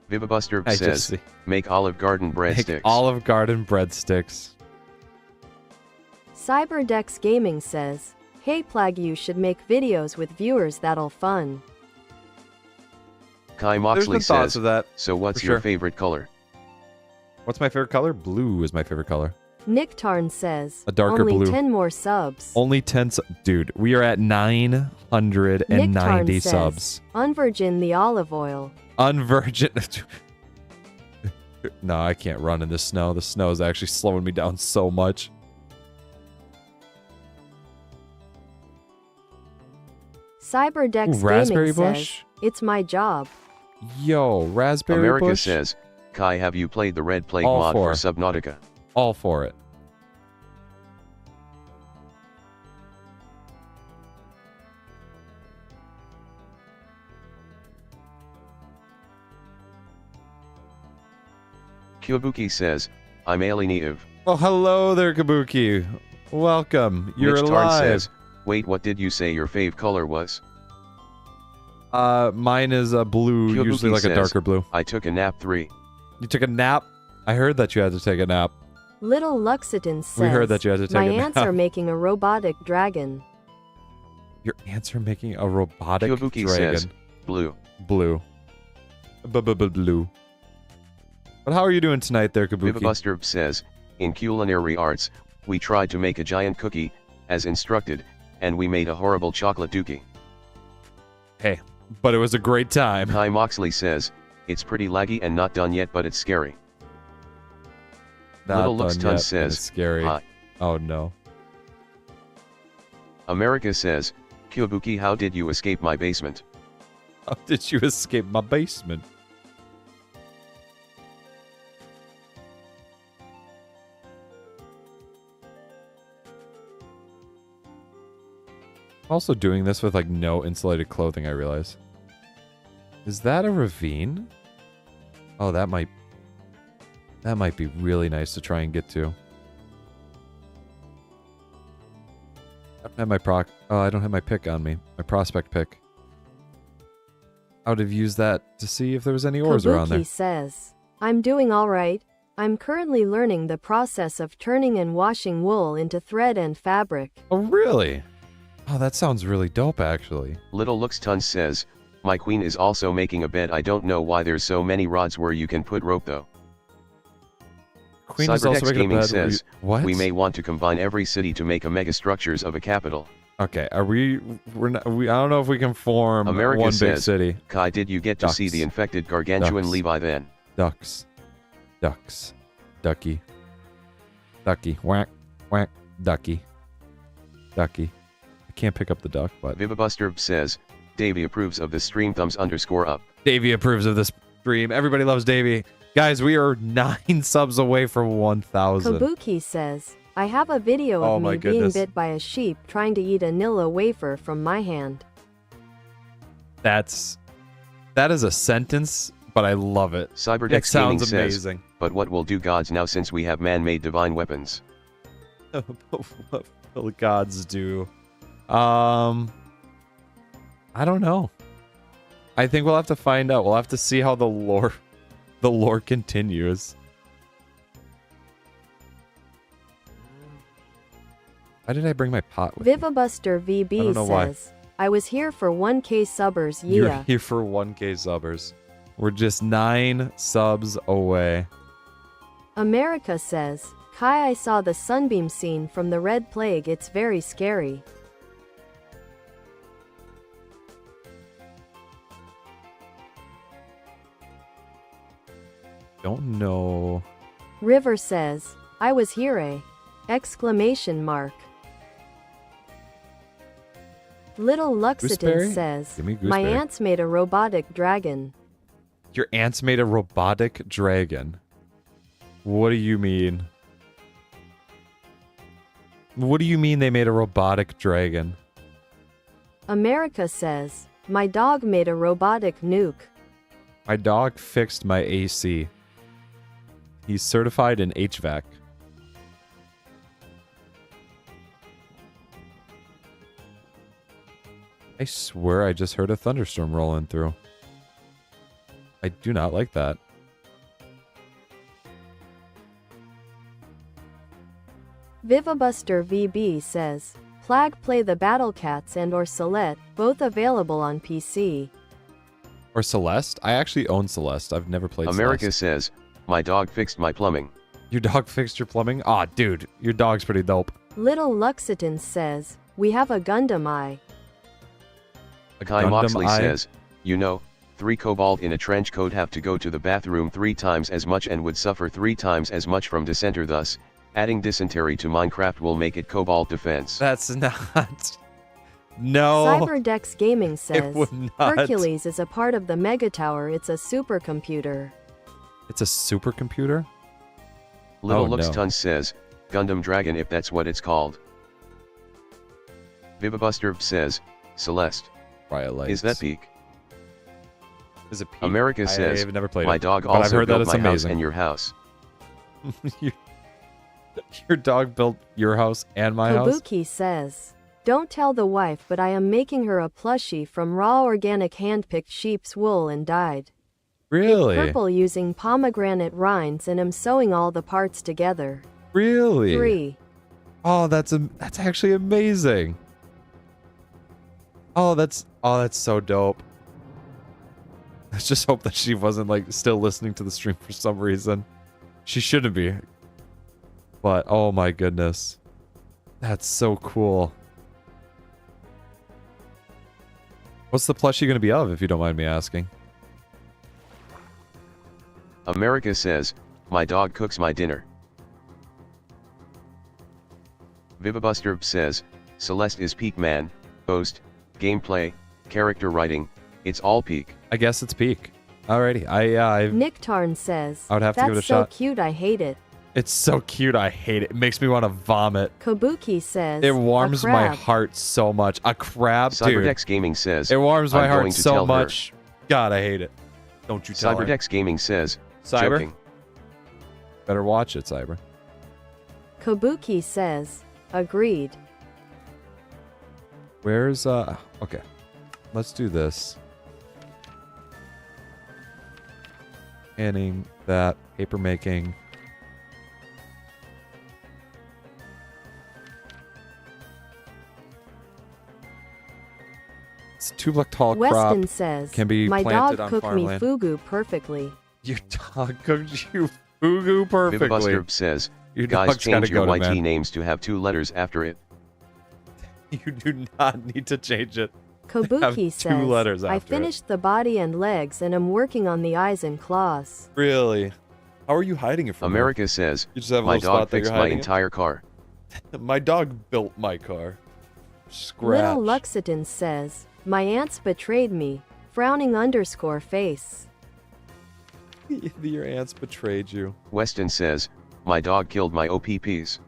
Vivabuster
I
says,
just
make Olive Garden breadsticks.
make Olive Garden breadsticks.
Cyberdex Gaming says, hey Plag, you should make videos with viewers that'll fun.
Kai
There's
Moxley
been thoughts
says,
of that.
so what's
for
your
sure.
favorite color?
What's my favorite color? Blue is my favorite color.
Nick Tarn says,
A darker
only
blue.
10 more subs.
Only 10 Dude, we are at
Nick
990
Tarn says,
subs.
unvirgin the olive oil.
Unvirgin. No, I can't run in the snow. The snow is actually slowing me down so much.
Cyberdex
Ooh, raspberry
Gaming
bush?
says, it's my job.
Yo, raspberry
America
bush?
says, Kai, have you played the Red Plague
All
mod
for.
for Subnautica?
All for it.
Kyobuki says, I'm alienative.
Well, hello there, Kabuki. Welcome. You're
Mitch Tarn
alive.
says, wait, what did you say your fave color was?
Mine is a blue,
Kyobuki
usually like a
says,
darker blue.
I took a nap 3.
You took a nap? I heard that you had to take a nap.
Little Luxitan says,
We heard that you had to take
my
a
ants
nap.
are making a robotic dragon.
Your ants are making a robotic
Kyobuki
dragon.
says, blue.
Blue. Blue. But how are you doing tonight there, Kabuki?
Vivabuster says, in culinary arts, we tried to make a giant cookie, as instructed, and we made a horrible chocolate dookie.
Hey, but it was a great time.
Kai Moxley says, it's pretty laggy and not done yet, but it's scary.
Not
Little
done
Luxton
yet, but
says,
it's scary.
hi.
Oh no.
America says, Kyobuki, how did you escape my basement?
How did you escape my basement? Also doing this with like no insulated clothing, I realize. Is that a ravine? Oh, that might be really nice to try and get to. I don't have my I don't have my pick on me. My prospect pick. I would have used that to see if there was any ores around there.
Kabuki says, I'm doing alright. I'm currently learning the process of turning and washing wool into thread and fabric.
Oh, really? Oh, that sounds really dope, actually.
Little Luxton says, my queen is also making a bed. I don't know why there's so many rods where you can put rope though.
Queen is also
Cyberdex
making a
Gaming
bed.
says,
What?
we may want to combine every city to make a mega structures of a capital.
Okay, are we? We're not. I don't know if we can form
America
one big
says,
city.
Kai, did you get to see
Ducks.
the infected gargantuan
Ducks.
Levi then?
Ducks. Ducky. Whack. Ducky. I can't pick up the duck, but
Vivabuster says, Davey approves of the stream thumbs_up.
Davey approves of this stream. Everybody loves Davey. Guys, we are 9 subs away from 1,000.
Kabuki says, I have a video
Oh
of
my
me being
goodness.
bit by a sheep trying to eat a Nilla wafer from my hand.
That is a sentence, but I love it. It
Cyberdex Gaming
sounds
says,
amazing.
but what will do gods now since we have man-made divine weapons?
What will the gods do? I don't know. I think we'll have to find out. We'll have to see how the lore continues. Why did I bring my pot with me?
Vivabuster
I
VB
don't know why.
says, I was here for 1k subbers,
You're
yeah.
here for 1k subbers. We're just 9 subs away.
America says, Kai, I saw the sunbeam scene from the Red Plague, it's very scary.
Don't know.
River says, I was here, exclamation mark. Little Luxitan
Gooseberry?
says,
Give me
my
gooseberry.
aunt's made a robotic dragon.
Your aunt's made a robotic dragon. What do you mean? What do you mean they made a robotic dragon?
America says, my dog made a robotic nuke.
My dog fixed my AC. He's certified in HVAC. I swear I just heard a thunderstorm rolling through. I do not like that.
Vivabuster VB says, Plag play the Battle Cats and or Celeste, both available on PC.
Or Celeste? I actually own Celeste. I've never played
America
Celeste.
says, my dog fixed my plumbing.
Your dog fixed your plumbing? Aw, dude, your dog's pretty dope.
Little Luxitan says, we have a Gundam eye.
A
Kai
Gundam
Moxley
eye?
says, you know, 3 kobold in a trench coat have to go to the bathroom 3 times as much and would suffer 3 times as much from dissenter, thus, adding dysentery to Minecraft will make it kobold defense.
That's not... No.
Cyberdex Gaming
It
says,
would not.
Hercules is a part of the Megatower, it's a supercomputer.
It's a supercomputer?
Little
Oh, no.
Luxtun says, Gundam Dragon if that's what it's called. Vivabuster says, Celeste.
Rhyolites.
Is that peak?
Is it peak?
America says,
I've never played
my
it,
dog
but I've
also
heard that
built
it's
my house
amazing.
and your house.
Your dog built your house and my house?
Kabuki says, don't tell the wife but I am making her a plushie from raw organic hand-picked sheep's wool and dyed
Really?
purple using pomegranate rinds and am sewing all the parts together.
Really?
3.
Oh, that's actually amazing. Oh, that's so dope. Let's just hope that she wasn't like still listening to the stream for some reason. She shouldn't be. But oh my goodness. That's so cool. What's the plushie going to be of, if you don't mind me asking?
America says, my dog cooks my dinner. Vivabuster says, Celeste is peak man, boast, gameplay, character writing, it's all peak.
I guess it's peak. Alrighty. I
Nick Tarn says,
I would have to give it a
that's so
shot.
cute I hate it.
It's so cute. I hate it. It makes me want to vomit.
Kabuki says,
It warms
a
my
crab.
heart so much. A crab, dude.
Cyberdex Gaming says,
It warms my
I'm
heart
going to
so
tell her.
much. God, I hate it. Don't you tell her.
Cyberdex Gaming says,
Cyber?
joking.
Better watch it, Cyber.
Kabuki says, agreed.
Where's okay. Let's do this. Canning that, paper making. It's a 2-block tall crop.
Weston says,
can be
my
planted
dog
on
cooked
farmland.
me fugu perfectly.
Your dog cooked you fugu perfectly.
Vivabuster says,
Your
guys
dog's gotta
change your
go to
YT
man.
names to have 2 letters after it.
You do not need to change it.
Kabuki
Have 2
says,
letters
I
after it.
finished the body and legs and am working on the eyes and claws.
Really? How are you hiding it from her?
America says,
You just have a
my
little
dog
spot that
fixed
you're
my
hiding it?
entire car.
My dog built my car. Scratch.
Little Luxitan says, my aunts betrayed me, frowning _face.
Your aunts betrayed you.
Weston says, my dog killed my OPPs.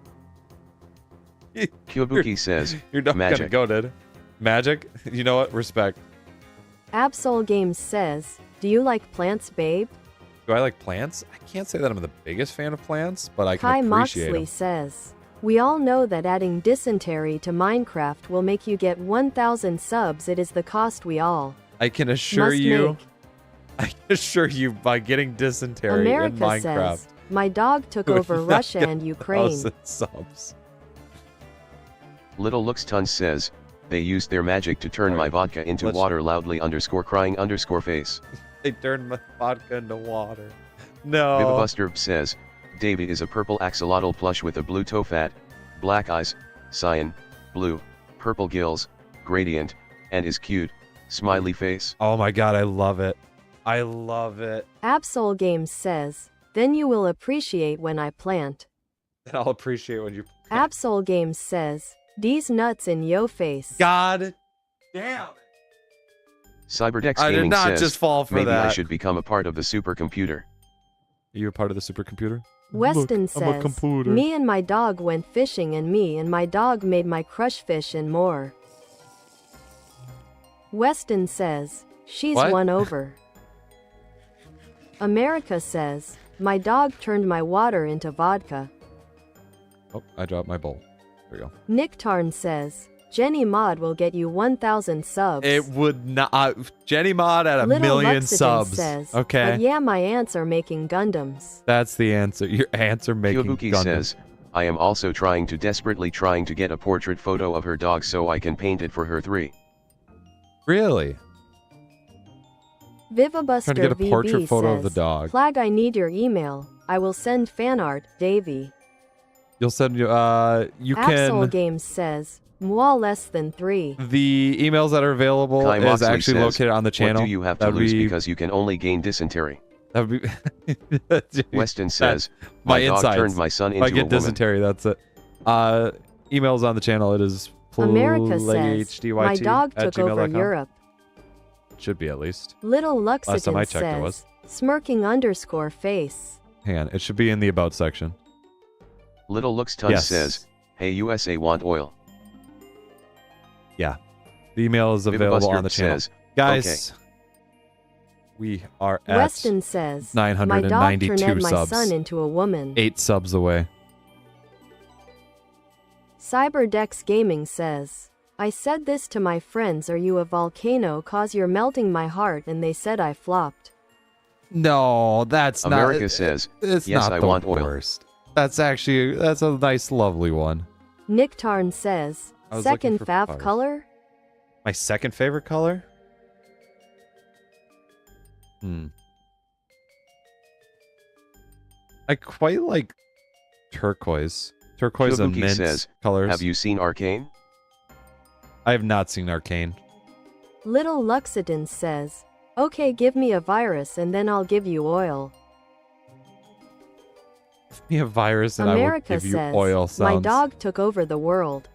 Kyobuki says,
Your dog gotta
magic.
go, dude. Magic? You know what? Respect.
Absol Games says, do you like plants, babe?
Do I like plants? I can't say that I'm the biggest fan of plants, but I can
Kai
appreciate
Moxley
them.
says, we all know that adding dysentery to Minecraft will make you get 1,000 subs. It is the cost we all
I can assure
must
you,
make.
I can assure you, by getting dysentery in
America
Minecraft,
says, my dog took
you would
over
not
Russia
get
and Ukraine.
1,000 subs.
Little Luxtun says, they used their magic to turn my vodka into
let's-
water loudly _crying_face.
They turned my vodka into water. No.
Vivabuster says, Davy is a purple axolotl plush with a blue toe fat, black eyes, cyan, blue, purple gills, gradient, and is cute, smiley face.
Oh my god, I love it. I love it.
Absol Games says, then you will appreciate when I plant.
And I'll appreciate when you...
Absol Games says, these nuts in yo face.
God Damn.
Cyberdex
I did
Gaming
not
says,
just fall for
maybe
that.
I should become a part of the supercomputer.
Are you a part of the supercomputer?
Weston
Look, I'm a
says,
computer.
me and my dog went fishing and me and my dog made my crush fish and more. Weston says, she's
What?
won over. America says, my dog turned my water into vodka.
Oh, I dropped my bowl. There we go.
Nick Tarn says, Jenny Mod will get you 1,000 subs.
It would not. Jenny Mod at a
Little
million
Luxident
subs.
says,
Okay.
but yeah, my ants are making Gundams.
That's the answer. Your ants are making
Kyobuki
Gundam.
says, I am also desperately trying to get a portrait photo of her dog so I can paint it for her 3.
Really?
Vivabuster
Trying to get a
VB
portrait photo
says,
of the dog.
Plag, I need your email. I will send fan art, Davey.
You'll send you. You
Absol
can.
Games says, moi less than 3.
The emails that are available
Kai
is
Moxley
actually
says,
located on the channel.
What do you have to
That'd
lose
be-
because you can only gain dysentery?
That would be.
Weston says,
my
my dog
insides.
turned my son
If I
into a
get
woman.
dysentery, that's it. Emails on the channel. It is
America says,
PlagHD
my dog
at
took over
gmail.com.
Europe.
Should be at least.
Little
Last time I
Luxident
checked, it was.
says, smirking _ face.
Hang on. It should be in the about section.
Little Looks Tons
Yes.
says, hey USA want oil.
Yeah. The email is available
Vivabuster
on the channel.
says,
Guys, we are at
Weston says, my dog
992
turned my
subs.
son into a woman.
8 subs away.
Cyberdex Gaming says, I said this to my friends, are you a volcano cause you're melting my heart, and they said I flopped.
No, that's
America
not.
says,
It's
yes,
not
I
the
want oil.
worst. That's a nice, lovely one.
Nick Tarn says,
I was looking
second
for
fav
flowers.
color?
My second favorite color? I quite like turquoise. Turquoise and
Kiyobuki
mint
says,
colors.
have you seen Arcane?
I have not seen Arcane.
Little Luxident says, okay, give me a virus and then I'll give you oil.
Give me a virus and
America
I will give
says,
you oil.
my
Sounds.
dog took over the world.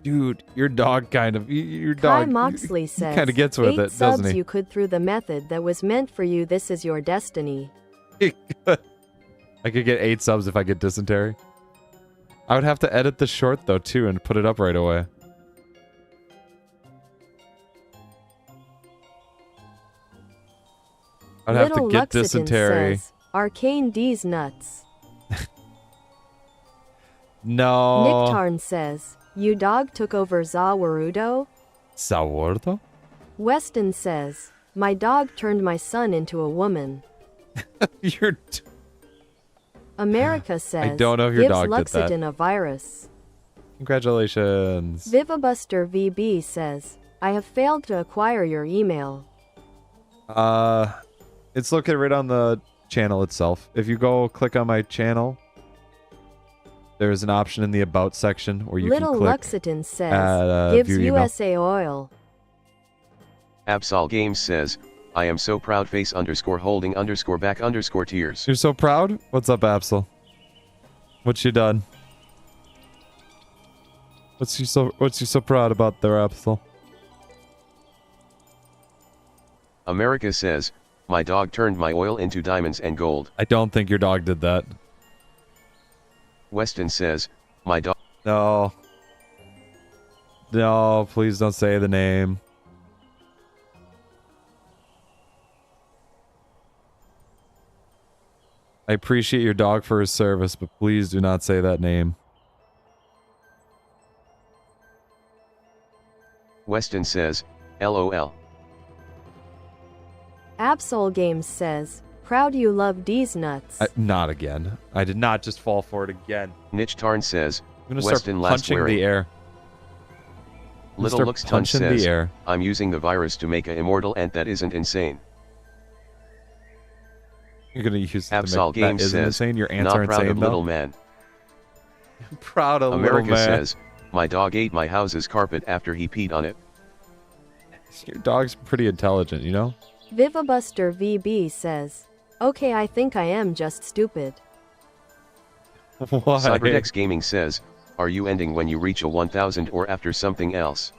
Dude, your dog kind of. Your
Kai
dog.
Moxley says,
kind of gets with
8
it,
subs
doesn't he?
you could through the method that was meant for you, this is your destiny.
I could get 8 subs if I get dysentery. I would have to edit the short though too and put it up right away. I'd have
Little
to get
Luxident
dysentery.
says, Arcane D's nuts.
No.
Nick Tarn says, you dog took over Zawarudo?
Sourdough?
Weston says, my dog turned my son into a woman.
You're.
America says,
don't know if your
gives
dog did that.
Luxident a virus.
Congratulations.
Vivabuster VB says, I have failed to acquire your email.
It's located right on the channel itself. If you go click on my channel, there's an option in the about section where you
Little
can click.
Luxident says,
add,
gives
view email.
USA oil.
Absol Games says, I am so proud face _holding _back _tears.
You're so proud? What's up, Absol? What you done? What's you so proud about there, Absol?
America says, my dog turned my oil into diamonds and gold.
I don't think your dog did that.
Weston says, my dog.
No. No, please don't say the name. I appreciate your dog for his service, but please do not say that name.
Weston says, LOL.
Absol Games says, proud you love D's nuts.
Not again. I did not just fall for it again.
Niche Tarn says,
I'm gonna
Weston
start
last
punching
wearing.
the air.
Little
Start
Looks Ton
punching
says,
the air.
I'm using the virus to make a immortal and that isn't insane.
You're gonna use it to
Absol
make that
Games
isn't
says,
insane. Your ants
not
are
proud
insane
of
though.
little man.
I'm proud of
America
little man.
says, my dog ate my house's carpet after he peed on it.
Your dog's pretty intelligent, you know?
Vivabuster VB says, okay, I think I am just stupid.
Why?
Cyberdex Gaming says, are you ending when you reach a 1000 or after something else?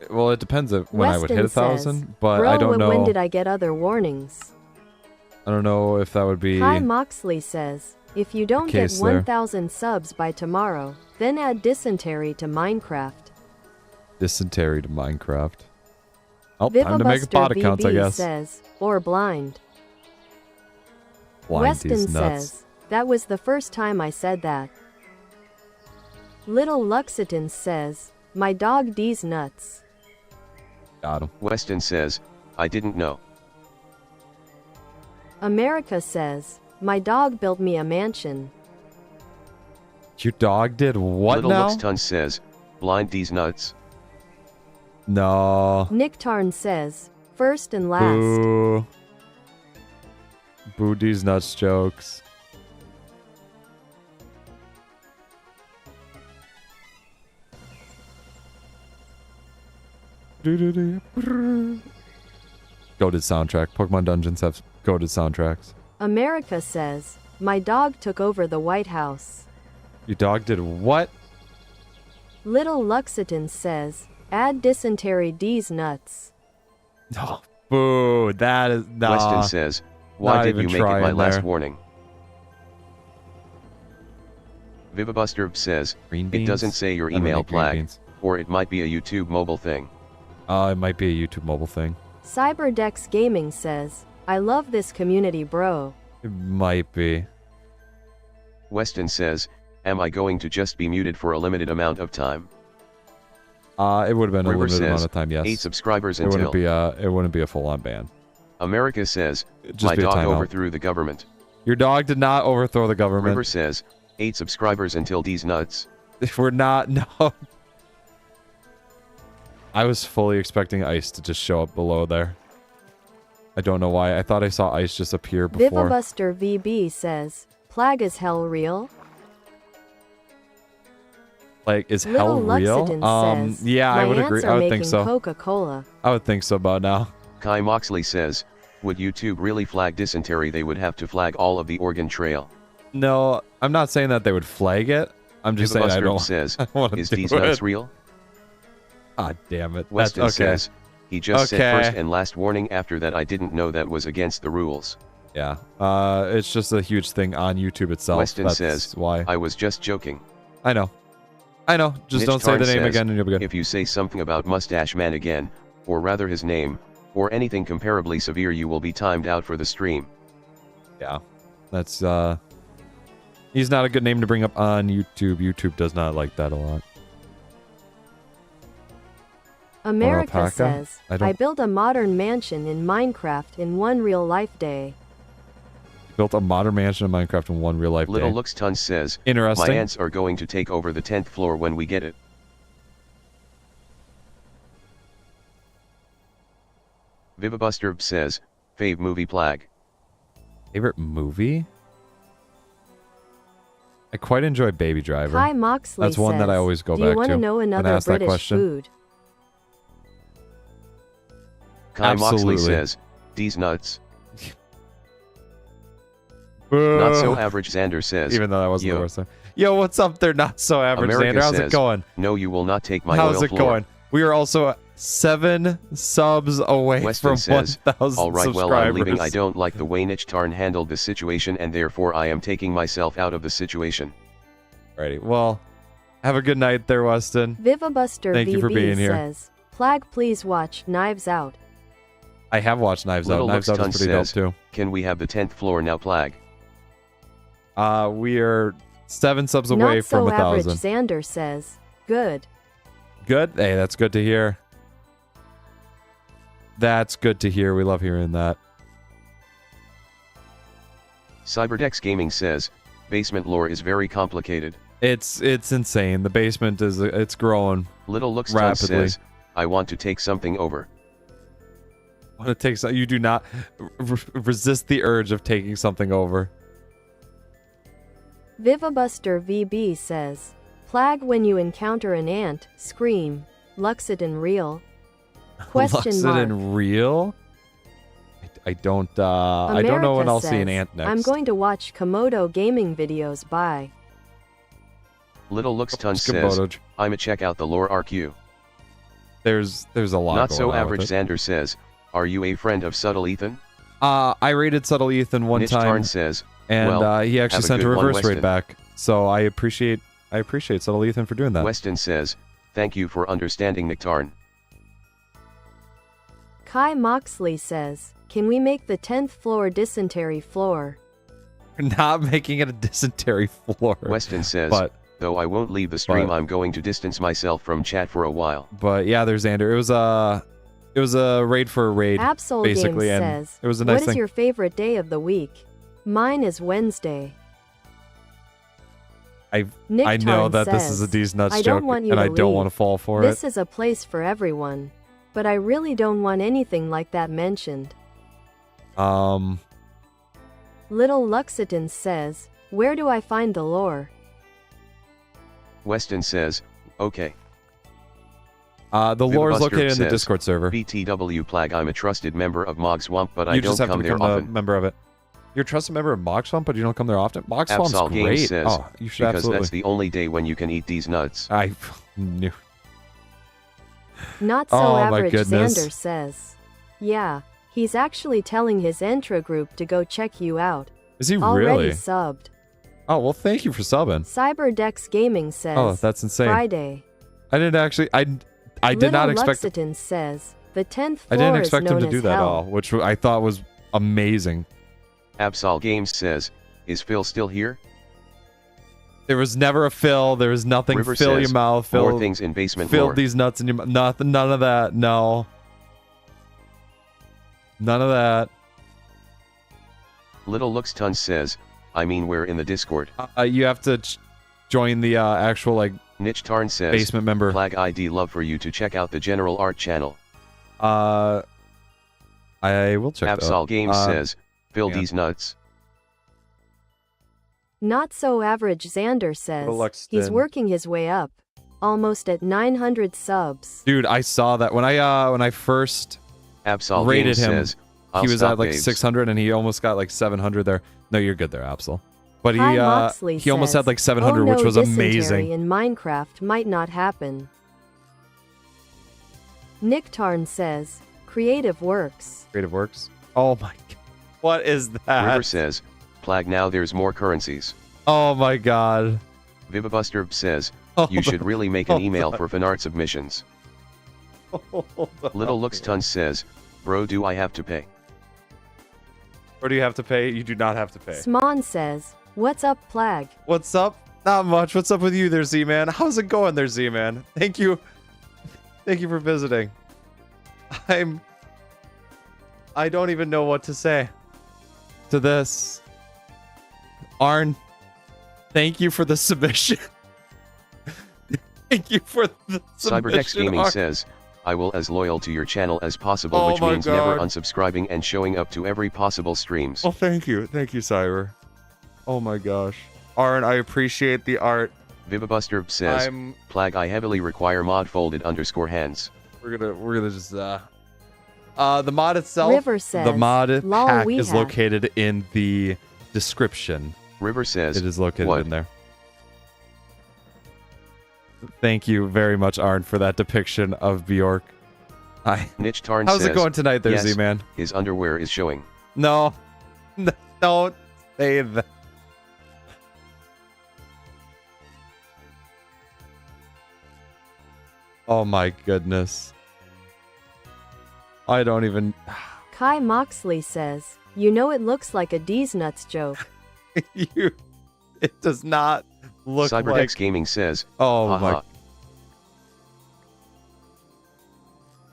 Well, it depends when I would hit
Weston
1,000,
says,
but
Bro,
I don't know.
when did I get other warnings?
I don't know if that would be.
Kai Moxley says, if you don't get
case there.
1,000 subs by tomorrow, then add dysentery to Minecraft.
Dysentery to Minecraft. Oh, time to make a bot
Vivabuster
account, I
VB
guess.
says, or blind.
Blind
Weston
these nuts.
says, that was the first time I said that. Little Luxitan says, my dog D's nuts.
Got him.
Weston says, I didn't know.
America says, my dog built me a mansion.
Your dog did what
Little
now?
Luxton says, blind these nuts.
No.
Nick Tarn says, first and last.
Boo. Boo these nuts jokes. Goated soundtrack. Pokemon Dungeons have goated soundtracks.
America says, my dog took over the White House.
Your dog did what?
Little Luxitan says, add dysentery D's nuts.
Oh, boo. That is nah.
Weston says, why
Not
did
even
you make it my
trying
last
there.
warning? Vivabuster says,
Green
it
beans?
doesn't say your
I don't
email
make green
Plag,
beans.
or it might be a YouTube mobile thing.
It might be a YouTube mobile thing.
Cyberdex Gaming says, I love this community, bro.
It might be.
Weston says, am I going to just be muted for a limited amount of time?
It would have been a
River
limited amount
says,
of time, yes.
8 subscribers
It
until.
wouldn't be a full-on ban.
America says,
Just
my
be a
dog
timeout.
overthrew the government.
Your dog did not overthrow the government.
River says, 8 subscribers until D's nuts.
We're not. No. I was fully expecting ice to just show up below there. I don't know why. I thought I saw ice just appear before.
Vivabuster VB says, Plag is hell real?
Like, is
Little
hell real?
Luxitan says,
Yeah, I
my
would
ants
agree.
are
I would
making
think so.
Coca-Cola.
I would think so about now.
Kai Moxley says, would YouTube really flag dysentery? They would have to flag all of the Oregon Trail.
No, I'm not saying that they would flag it. I'm just saying I
Vivabuster
don't,
says,
I don't want to
is
do
D's
it.
nuts real?
Ah, damn it.
Weston
That's okay.
says, he just said
Okay.
first and last warning. After that I didn't know that was against the rules.
Yeah. It's just a huge thing on YouTube itself.
Weston
That's
says,
why.
I was just joking.
I know. I know. Just
Mitch
don't say the
Tarn
name
says,
again and you'll be good.
If you say something about Mustache Man again, or rather his name, or anything comparably severe, you will be timed out for the stream.
Yeah. That's, he's not a good name to bring up on YouTube. YouTube does not like that a lot.
America
Modpack?
says, I built a modern mansion in Minecraft in one real-life day.
Built a modern mansion in Minecraft in one real life
Little
day.
Lux Tons says,
Interesting.
my ants are going to take over the 10th floor when we get it. Vivabuster says, fave movie Plag.
Favorite movie? I quite enjoy Baby Driver.
Kai Moxley
That's one that I
says,
always go
do
back
you want
to
to know
when I
another
ask that
British
question.
food?
Kai Moxley
Absolutely.
says, D's nuts.
Boo.
Not so average Xander says,
Even though that wasn't
yo.
the worst thing. Yo, what's up there? Not so average,
America
Xander. How's
says,
it going?
no you will not take my
How's
oil
it
floor.
going? We are also 7 subs away
Weston
from
says,
1,000
alright
subscribers.
well I'm leaving. I don't like the way Nich Tarn handled the situation and therefore I am taking myself out of the situation.
Alrighty, well, have a good night there, Weston.
Vivabuster
Thank you for being
VB
here.
says, Plag please watch Knives Out.
I have watched Knives Out.
Little
Knives
Lux
Out
Tons
is pretty dope
says,
too.
can we have the 10th floor now Plag?
We are 7 subs away
Not
from
so average
1,000.
Xander says, good.
Good? Hey, that's good to hear. That's good to hear. We love hearing that.
Cyberdex Gaming says, basement lore is very complicated.
It's insane. The basement is it's growing.
Little Lux Tons
Rapidly.
says, I want to take something over.
When it takes, you do not resist the urge of taking something over.
Vivabuster VB says, Plag when you encounter an ant, scream, Luxitan real? Question mark.
Luxitan real? I don't know when
America
I'll see an
says,
ant next.
I'm going to watch Komodo gaming videos. Bye.
Little Lux Tons
Komodo.
says, I'ma check out the lore RQ.
there's a lot
Not
going
so
on
average
with it.
Xander says, are you a friend of Subtle Ethan?
I rated Subtle Ethan one
Niche
time,
Tarn says,
and
well,
he actually
have a
sent a
good one,
reverse raid
Weston.
back. So I appreciate Subtle Ethan for doing that.
Weston says, thank you for understanding Nictarn.
Kai Moxley says, can we make the 10th floor dysentery floor?
Not making it a dysentery floor.
Weston says,
but
though I won't leave the stream, I'm going to distance myself from chat for a while.
yeah, there's Xander. It was a raid for a raid,
Absol
basically,
Games
and
says,
it was a nice
what is
thing.
your favorite day of the week? Mine is Wednesday. Nick
I know
Tarn
that this is a
says,
D's nuts
I
joke,
don't want you
and
to
I don't
leave.
want to fall for
This
it.
is a place for everyone. But I really don't want anything like that mentioned.
Um,
Little Luxitan says, where do I find the lore?
Weston says, okay.
the lore is
Vivabuster
located in the
says,
Discord server.
BTW Plag, I'm a trusted member of Mog Swamp, but I
You
don't
just have to
come there
become a
often.
member of it. You're a trusted member of Mog Swamp, but you don't come there often? Mog Swamp's
Absol Games
great.
says,
Oh, you should
because
absolutely.
that's the only day when you can eat these nuts.
I knew.
Not so
Oh, my
average
goodness.
Xander says. Yeah, he's actually telling his intra group to go check you out.
Is he
Already
really?
subbed.
Oh, well, thank you for subbing.
Cyberdex Gaming says,
Oh, that's insane.
Friday.
I didn't actually. I did
Little
not expect.
Luxitan says, the 10th
I
floor
didn't
is
expect him
known
to do
as
that at
hell.
all, which I thought was amazing.
Absol Games says, is Phil still here?
There was never a fill. There was nothing.
River
Fill your
says,
mouth. Fill
more things in basement
Fill
lore.
these nuts in your mouth. Nothing. None of that. No. None of that.
Little Luxton says, I mean we're in the Discord.
You have to join the actual like
Niche Tarn says,
basement member.
PlagHD love for you to check out the general art channel.
I will check that
Absol
out.
Games says, Phil
yeah.
these nuts.
Not so average Xander says, he's
Luxton.
working his way up. Almost at 900 subs.
Dude, I saw that when I first
Absol
rated
Games
him.
says, I'll
He was
stop,
at like
babes.
600 and he almost got like 700 there. No, you're good there, Absol. But
Kai Moxley
he almost
says,
had like 700,
oh no,
which was
dysentery
amazing.
in Minecraft might not happen. Nick Tarn says, creative works.
Creative works. Oh my god. What is that?
River says, Plag now there's more currencies.
Oh my god.
Vivabuster says,
Hold
you should
on,
really make an
hold
email
on.
for fanart submissions.
Hold on.
Little Luxton says, bro do I have to pay?
Or do you have to pay? You do not have to pay.
Sman says, what's up, Plag?
What's up? Not much. What's up with you there, Z-Man? How's it going there, Z-Man? Thank you. Thank you for visiting. I don't even know what to say to this. Arn, thank you for the submission. Thank you for the submission.
Cyberdex Gaming
Arn.
says, I will as loyal to your channel as possible,
Oh
which
my
means never
God.
unsubscribing and showing up to every possible streams.
Oh, thank you. Thank you, Cyber. Oh my gosh. Arn, I appreciate the art.
Vivabuster says, Plag I heavily require mod folded _ hands.
We're gonna just the mod itself.
River says,
the mod
lol,
pack
we
is
have.
located in the description.
River says,
It is located
what?
in there. Thank you very much, Arn, for that depiction of Bjork.
Niche Tarn
How's
says,
it going tonight there,
yes,
Z-Man?
his underwear is showing.
No. No, don't say that. Oh my goodness. I don't even...
Kai Moxley says, you know it looks like a D's nuts joke.
It does not look
Cyberdex
like...
Gaming says,
Oh
haha.
my...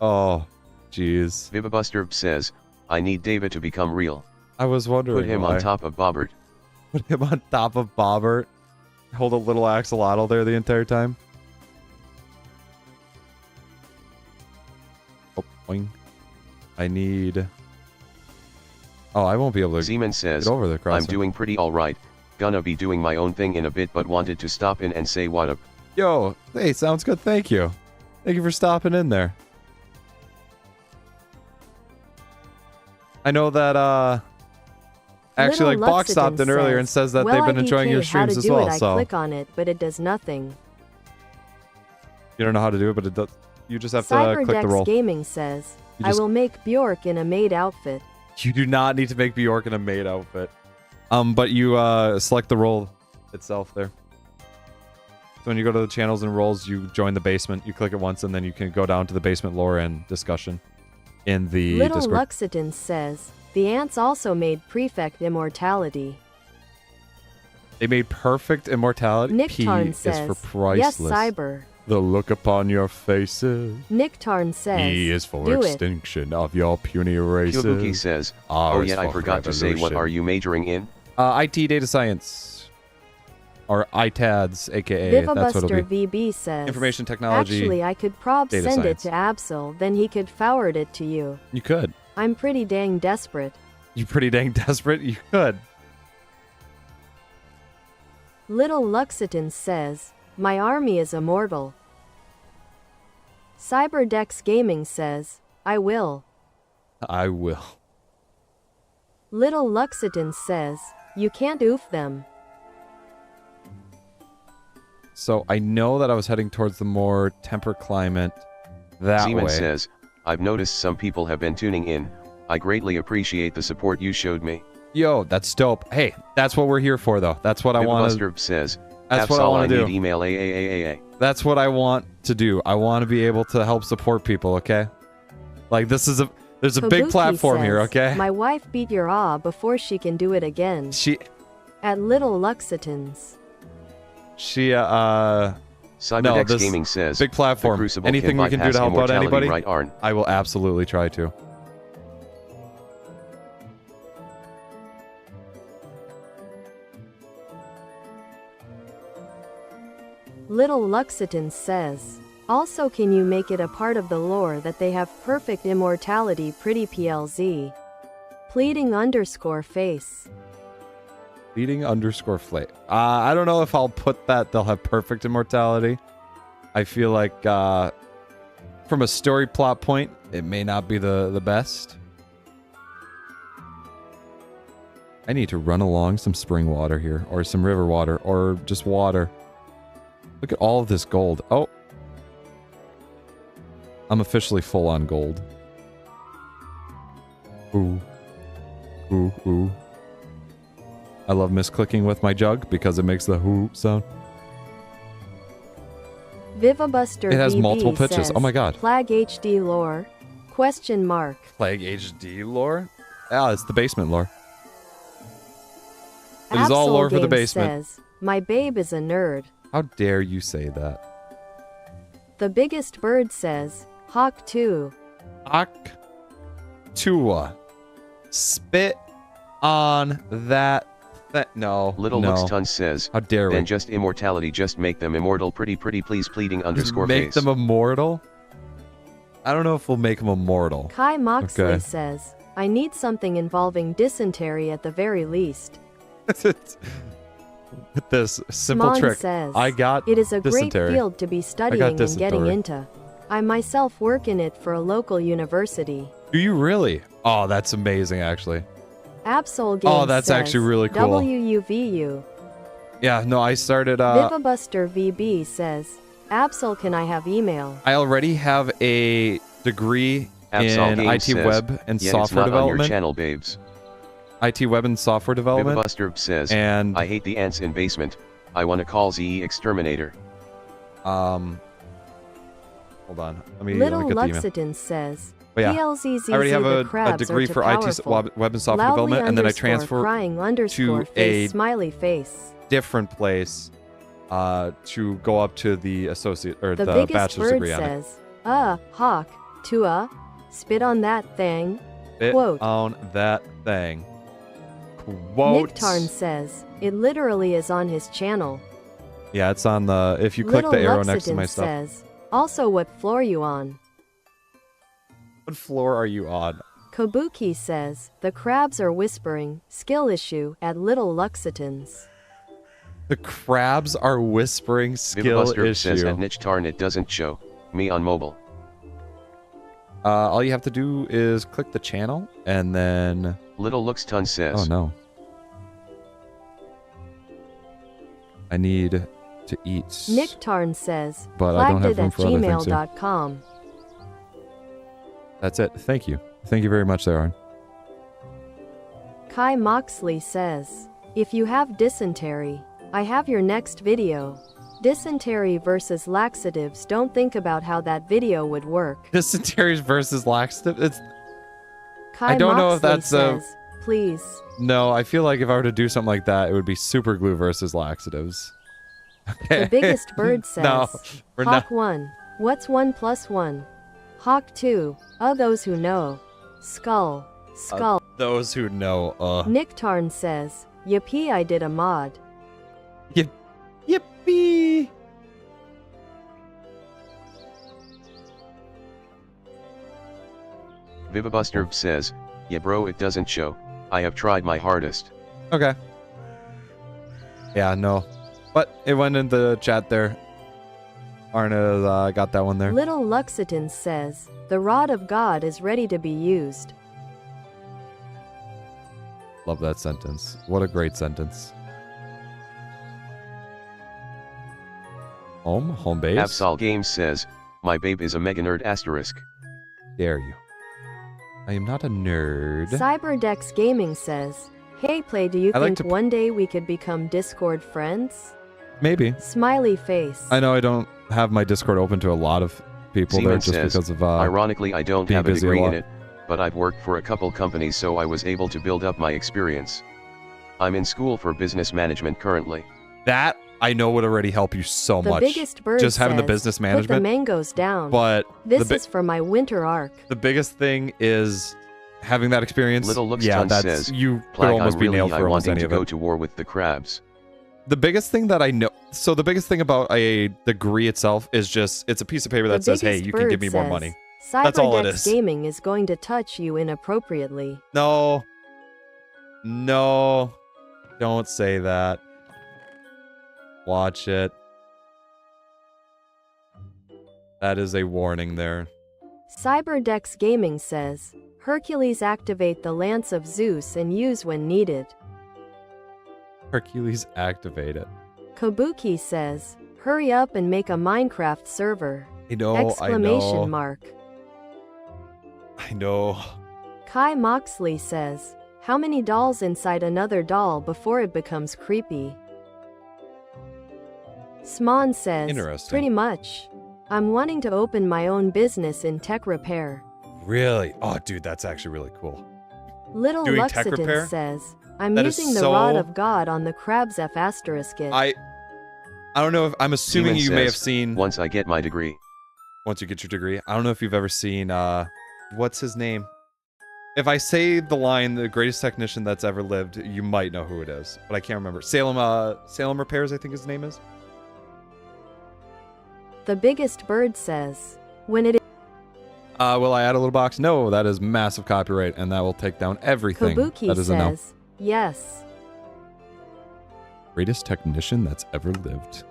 Oh, jeez.
Vivabuster says, I need David to become real.
I was wondering
Put him
why.
on top of Bobert.
Put him on top of Bobert. Hold a little axolotl there the entire time. Oh, boing. I need... Oh, I won't be able to
Zeman says,
get over the crossing.
I'm doing pretty alright. Gonna be doing my own thing in a bit, but wanted to stop in and say what up.
Yo, hey, sounds good. Thank you. Thank you for stopping in there. I know that, actually,
Little
like, Box stopped in
Luxton
earlier
says,
and says that
well,
they've been enjoying your
IDK, how
streams
to
as
do
well,
it, I
so...
click on it, but it does nothing.
You don't know how to do it, but it does... You just have to click the roll.
Gaming says,
You
I
just-
will make Bjork in a maid outfit.
You do not need to make Bjork in a maid outfit. But you select the role itself there. So when you go to the channels and roles, you join the basement. You click it once, and then you can go down to the basement lore and discussion in the
Little
Discord.
Luxitans says, the ants also made Prefect Immortality.
They made perfect immortality.
Nicktarn
P
says,
is for priceless.
yes, Cyber.
The look upon your faces.
Nicktarn says,
E is for
do it.
extinction of your puny races.
Kyobuki says,
R
oh
is
yeah, I
for
forgot to say, what
revolution.
are you majoring in?
IT data science. Or ITADS, aka that's what it'll
Vivabuster
be.
VB says,
Information technology.
actually, I could prob
data
send it
science.
to Absol, then he could forward it to you.
You could.
I'm pretty dang desperate.
You pretty dang desperate? You could.
Little Luxitan says, my army is immortal. Cyberdex Gaming says, I will.
I will.
Little Luxitan says, you can't oof them.
So I know that I was heading towards the more temperate climate that
Zeman
way.
says, I've noticed some people have been tuning in. I greatly appreciate the support you showed me.
Yo, that's dope. Hey, that's what we're here for, though. That's what I want to.
Buster says,
That's what I
all
wanna
I
do.
need email AAAAA.
That's what I want to do. I want to be able to help support people. Okay, like there's a big
Kabuki
platform here.
says,
Okay,
my wife beat your awe before she can do it again.
she
At Little Luxitans.
Cyberdex
this
Gaming says,
big platform.
the Crucible
Anything we can do
bypass
to help out
immortality,
anybody,
right, Arn?
I will absolutely try to.
Little Luxitan says, also can you make it a part of the lore that they have perfect immortality pretty PLZ. Pleading underscore face.
Leading underscore flate. I don't know if I'll put that they'll have perfect immortality. I feel like from a story plot point, it may not be the best. I need to run along some spring water here, or some river water, or just water. Look at all of this gold. Oh. I'm officially full on gold. Ooh. Ooh, ooh. I love misclicking with my jug because it makes the whoo sound.
Vivabuster
It has
VB
multiple pitches.
says,
Oh my god.
PlagHD lore? Question mark.
PlagHD lore? Ah, it's the basement lore. It is all lore for the
Games
basement.
says, my babe is a nerd.
How dare you say that?
The biggest bird says, Hawk 2.
Tua. Spit on that. No.
Little
no.
Luxton says,
How dare
then
we?
just immortality, just make them immortal, pretty please, pleading underscore
Make
face.
them immortal? I don't know if we'll make them immortal.
Kai Moxley
Okay.
says, I need something involving dysentery at the very least.
With this simple
Smon
trick,
says,
I got
it is a
dysentery.
great field to be studying and getting
dysentery.
into. I myself work in it for a local university.
Do you really? Oh, that's amazing, actually.
Absol Games
Oh, that's
says,
actually really cool.
WUVU.
Yeah, no, I started.
Vivabuster VB says, Absol, can I have email?
I already have a degree
Absol
in
Games
IT
says,
web and
yeah,
software
it's not on your
development.
channel, babes.
IT web and software development.
Vivabuster says,
And
I hate the ants in basement. I want to call ZE Exterminator.
hold on. Let me
Little
get the email.
Luxitan says,
But yeah,
PLZZZ
I already have
the
a
crabs
degree
are too
for IT
powerful.
web and software
Loudly
development, and then I
underscore
transfer
crying underscore
to
face
a
smiley face.
different place to go up to the associate or
The
the
biggest
bachelor's
bird
degree on it.
says, Hawk, Tua, spit on that thing.
Spit
Quote.
on that thing. Quote.
Nicktarn says, it literally is on his channel.
Yeah, it's on the. If you click
Little
the arrow next to
Luxitan
my stuff.
says, also what floor you on?
What floor are you on?
Kabuki says, the crabs are whispering, skill issue at Little Luxitans.
The crabs are whispering skill
Vivabuster says at
issue.
Niche Tarn it doesn't show. Me on mobile.
All you have to do is click the channel and then.
Little Luxton says,
Oh no. I need to eat.
Nicktarn says,
But I don't have
flagged it
room
at
for other things here.
gmail.com.
That's it. Thank you. Thank you very much there, Arn.
Kai Moxley says, if you have dysentery, I have your next video. Dysentery versus laxatives. Don't think about how that video would work.
Dysentery versus laxative. It's.
Kai
I don't know if
Moxley
that's
says, please.
No, I feel like if I were to do something like that, it would be super glue versus laxatives. Okay.
The biggest bird says,
No, we're
Hawk
not.
1. What's 1 plus 1? Hawk 2. Those who know. Skull. Skull.
Those who know.
Nick Tarn says, yippee, I did a mod.
Yippee!
Vivabuster says, yeah bro, it doesn't show. I have tried my hardest.
Okay. Yeah, no. But it went in the chat there. Arna got that one there.
Little Luxitan says, the rod of God is ready to be used.
Love that sentence. What a great sentence. Home base.
Absol Games says, my babe is a mega nerd asterisk.
Dare you. I am not a nerd.
Cyberdex Gaming says, hey Play, do you think one day we could become Discord friends?
Maybe.
Smiley face.
I know I don't have my Discord open to a lot of people
Seaman
there just
says,
because of
ironically I don't
being
have a
busy
degree
lot.
in it, but I've worked for a couple companies so I was able to build up my experience. I'm in school for business management currently.
That I know would already help you so
The
much.
biggest bird
Just having the
says,
business
put the
management.
mangoes down.
But
This is for my winter arc.
the biggest thing is having that experience.
Little Lux
yeah,
Ton
that's
says,
you could
Plag,
almost
I'm
be
really
nailed for almost
wanting
any
to
of
go
it.
to war with the crabs.
The biggest thing that I know, so the biggest thing about a degree itself is just it's a piece of paper that says, "Hey, you can give me more money." That's all it is.
Gaming is going to touch you inappropriately.
No, don't say that. Watch it. That is a warning there.
Cyberdex Gaming says, Hercules activate the Lance of Zeus and use when needed.
Hercules activate it.
Kabuki says, hurry up and make a Minecraft server.
I know.
Exclamation mark.
I know.
Kai Moxley says, how many dolls inside another doll before it becomes creepy? Sman says,
Interesting.
pretty much. I'm wanting to open my own business in tech repair.
Really? Oh, dude, that's actually really cool.
Little
Doing tech
Luxitan
repair?
says, I'm
That is
using the
so-
rod of God on the crab's F asterisk it.
I don't know if I'm assuming
Seaman
you may have
says,
seen
once I get my degree.
once you get your degree. I don't know if you've ever seen what's his name? If I say the line the greatest technician that's ever lived, you might know who it is, but I can't remember. Salem Repairs, I think his name is.
The biggest bird says, when it is
Will I add a little box? No, that is massive copyright and that will take down everything.
Kabuki
That is a no.
says, yes.
Greatest technician that's ever lived.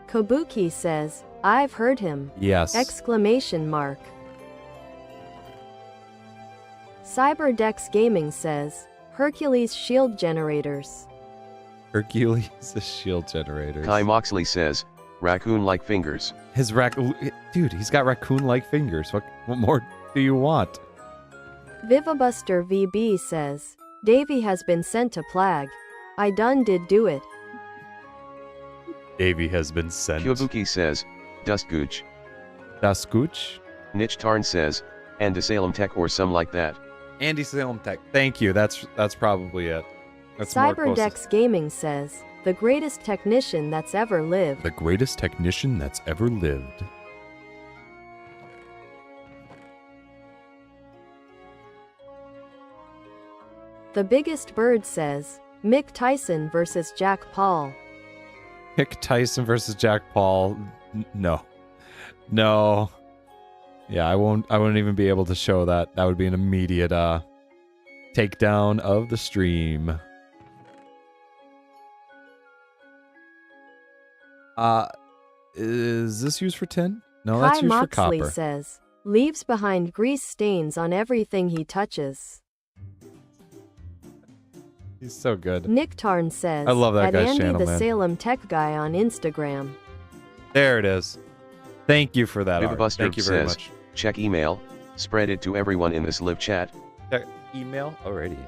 Kabuki says, I've heard him.
Yes.
Exclamation mark. Cyberdex Gaming says, Hercules shield generators.
Hercules the shield generators.
Kai Moxley says, raccoon-like fingers.
His dude, he's got raccoon-like fingers. What more do you want?
Vivabuster VB says, Davey has been sent to Plag. I done did do it.
Davey has been sent.
Kabuki says, Dustgooch.
Daskuch?
Nich Tarn says, and to Salem Tech or some like that.
Andy Salem Tech. Thank you. That's probably it. That's more closest.
Cyberdex Gaming says, the greatest technician that's ever lived.
The greatest technician that's ever lived.
The biggest bird says, Mick Tyson versus Jack Paul.
Mick Tyson versus Jack Paul. No. Yeah, I won't even be able to show that. That would be an immediate takedown of the stream. Is this used for tin? No, that's
Kai
used for
Moxley
copper.
says, leaves behind grease stains on everything he touches.
He's so good.
Nick Tarn says,
I love that
at
guy's
Andy
channel,
the
man.
Salem Tech guy on Instagram.
There it is. Thank you for that, Art.
Vivabuster
Thank you very
says,
much.
check email. Spread it to everyone in this live chat.
Check email already.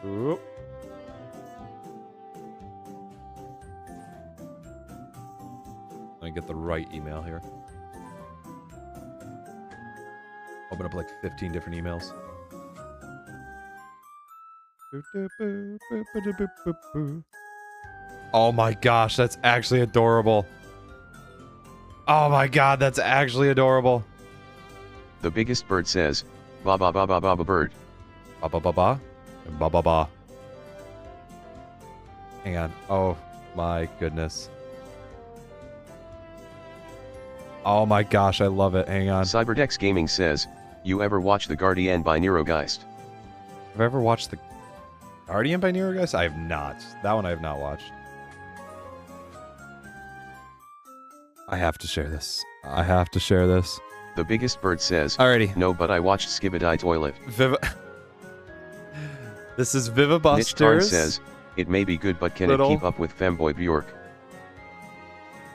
Oop. Let me get the right email here. Open up like 15 different emails. Oh my gosh, that's actually adorable. Oh my god, that's actually adorable.
The biggest bird says, ba ba ba ba ba ba bird.
Ba ba ba ba. Ba ba ba. Hang on. Oh my goodness. Oh my gosh, I love it. Hang on.
Cyberdex Gaming says, you ever watch The Guardian by Neurogeist?
Have I ever watched The Guardian by Neurogeist? I have not. That one I have not watched. I have to share this. I have to share this.
The biggest bird says,
Alrighty.
no, but I watched Skibidi Toilet.
This is Viva
Niche Tarn
Busters.
says, it may be good, but can it keep up with Femboy Bjork?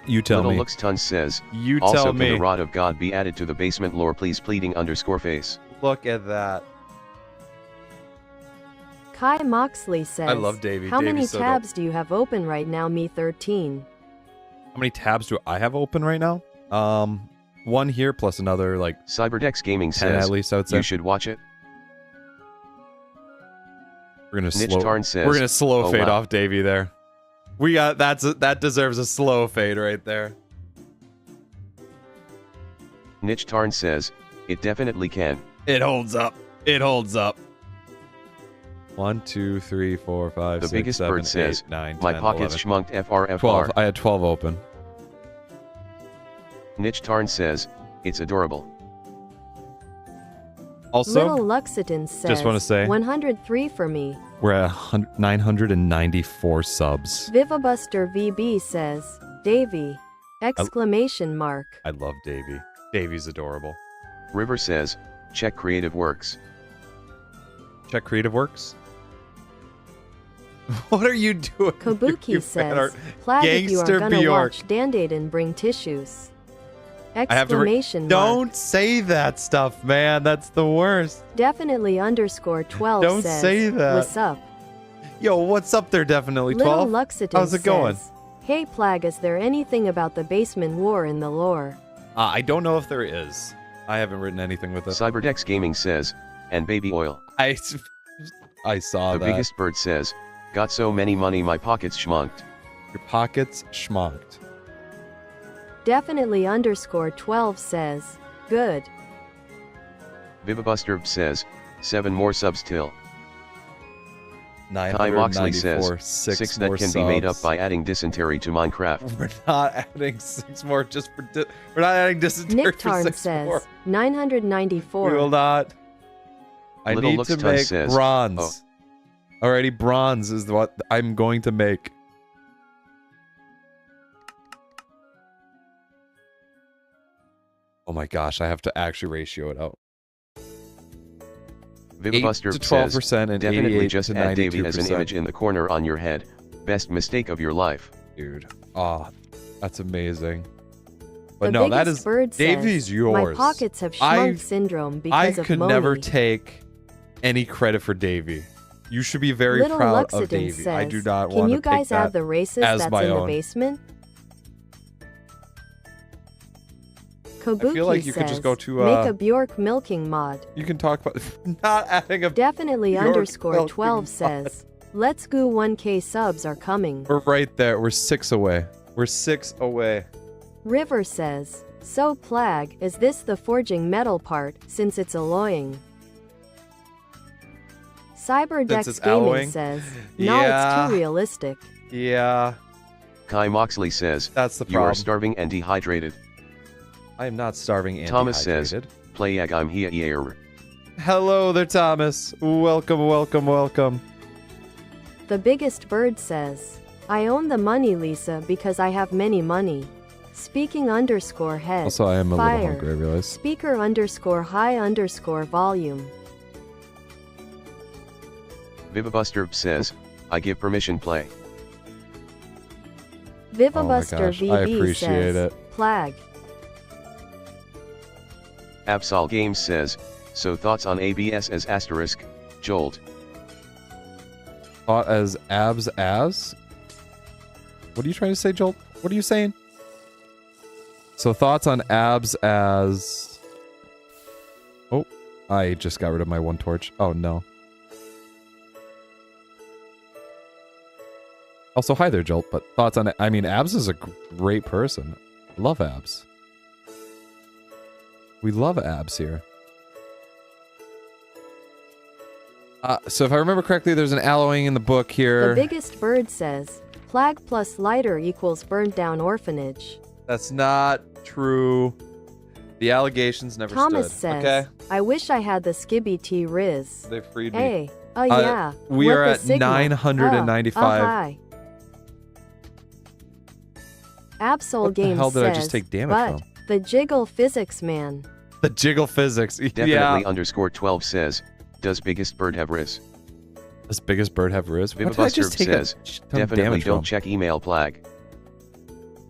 You tell
Little
me.
Lux Tons says,
You
also
tell
can
me.
the Rod of God be added to the basement lore, please, pleading _face.
Look at that.
Kai Moxley says,
I love Davey.
how many
Davey's so
tabs do you have open right now, me 13?
How many tabs do I have open right now? One here plus another like
Cyberdex Gaming
10
says,
at least, I would say.
you should watch it.
We're gonna
Niche
slow.
Tarn says,
We're gonna slow
oh,
fade
wow.
off Davey there. We got that deserves a slow fade right there.
Niche Tarn says, it definitely can.
It holds up. It holds up. 1, 2, 3, 4, 5,
The
6,
biggest
7,
bird says,
8, 9,
my
10,
pockets
11.
schmunked FRFR.
12. I had 12 open.
Niche Tarn says, it's adorable.
Also,
Little Luxitan says,
just want to say
103 for me.
we're at 994 subs.
Vivabuster VB says, Davey! Exclamation mark.
I love Davey. Davey's adorable.
River says, check Creative Works.
Check Creative Works. What are you doing?
Kabuki
You fan
says,
art.
Plag if you are
Gangster
gonna
Bjork.
watch Dandaid and bring tissues.
I have to
Exclamation mark.
Don't say that stuff, man. That's the worst.
Definitely _12
Don't
says,
say that.
what's up?
Yo, what's up there, definitely
Little
12?
Luxitan
How's it going?
says, hey Plag, is there anything about the basement war in the lore?
I don't know if there is. I haven't written anything with it.
Cyberdex Gaming says, and baby oil.
I saw
The
that.
biggest bird says, got so many money my pockets schmunked.
Your pockets schmonked.
Definitely _12 says, good.
Vivabuster says, 7 more subs till. Kai
994,
Moxley says, 6 that
more
can be made up
subs.
by adding dysentery to Minecraft.
We're not adding 6 more just for... we're not adding dysentery
Nick
for
Tarn
6
says,
more.
994.
We will not. I
Little
need
Lux
to
Tun
make
says,
bronze. Alrighty, bronze is what I'm going to make. Oh my gosh, I have to actually ratio it out. 8
Vivabuster
to
says,
12% and
definitely
88
just
to
add Davey as an
92%.
image in the corner on your head. Best mistake of your life.
Dude, that's amazing. But
The
no, that
biggest
is
bird
Davey's
says,
yours.
My pockets have
I-
schmunk syndrome
I
because of
could
Moni.
never take any credit for Davey. You should be very
Little
proud of
Luxitan
Davey.
says,
I do not
can
want
you
to
guys
take
add
that
the racist
as
that's
my
in the
own.
basement?
I
Kabuki
feel like you
says,
could just go to
make a Bjork milking mod.
you can talk about not adding a
Definitely
Bjork milking
_12
mod.
says, let's go 1k subs are coming.
We're right there. We're 6 away. We're 6 away.
River says, so Plag, is this the forging metal part, since it's alloying? Cyberdex
it's
Gaming
alloying?
says, nah,
Yeah.
it's too realistic.
Yeah,
Kai Moxley says,
that's the
you are
problem.
starving and dehydrated.
I am not starving and
Thomas says,
dehydrated.
Playag I'm here.
Hello there, Thomas. Welcome, welcome, welcome.
The biggest bird says, I own the money, Lisa, because I have many money. Speaking _head.
Also, I am a
fire.
little hungry, I realize.
Speaker _high _volume.
Vivabuster says, I give permission play.
Vivabuster
Oh my gosh, I
VB
appreciate
says,
it.
Plag.
Absol Games says, so thoughts on ABS as asterisk, Jolt.
Thought as abs as? What are you trying to say, Jolt? What are you saying? So thoughts on abs as... Oh, I just got rid of my one torch. Oh, no. Also, hi there, Jolt, but thoughts on... I mean, Abs is a great person. Love Abs. We love Abs here. So if I remember correctly, there's an alloying in the book here.
The biggest bird says, Plag plus lighter equals burned down orphanage.
That's not true. The allegations never
Thomas
stood.
says,
Okay.
I wish I had the Skibby T Riz.
They freed me.
Hey, yeah.
We
what
are
the
at
Sigma?
995.
Hi. Absol
What the
Games
hell did I
says,
just take damage
but
from?
the jiggle physics man.
The jiggle physics.
Definitely
Yeah.
underscore 12 says, does biggest bird have Riz?
Does biggest bird have Riz? What did I
Vivabuster
just take
says,
a ton of
definitely
damage
don't
from?
check email Plag.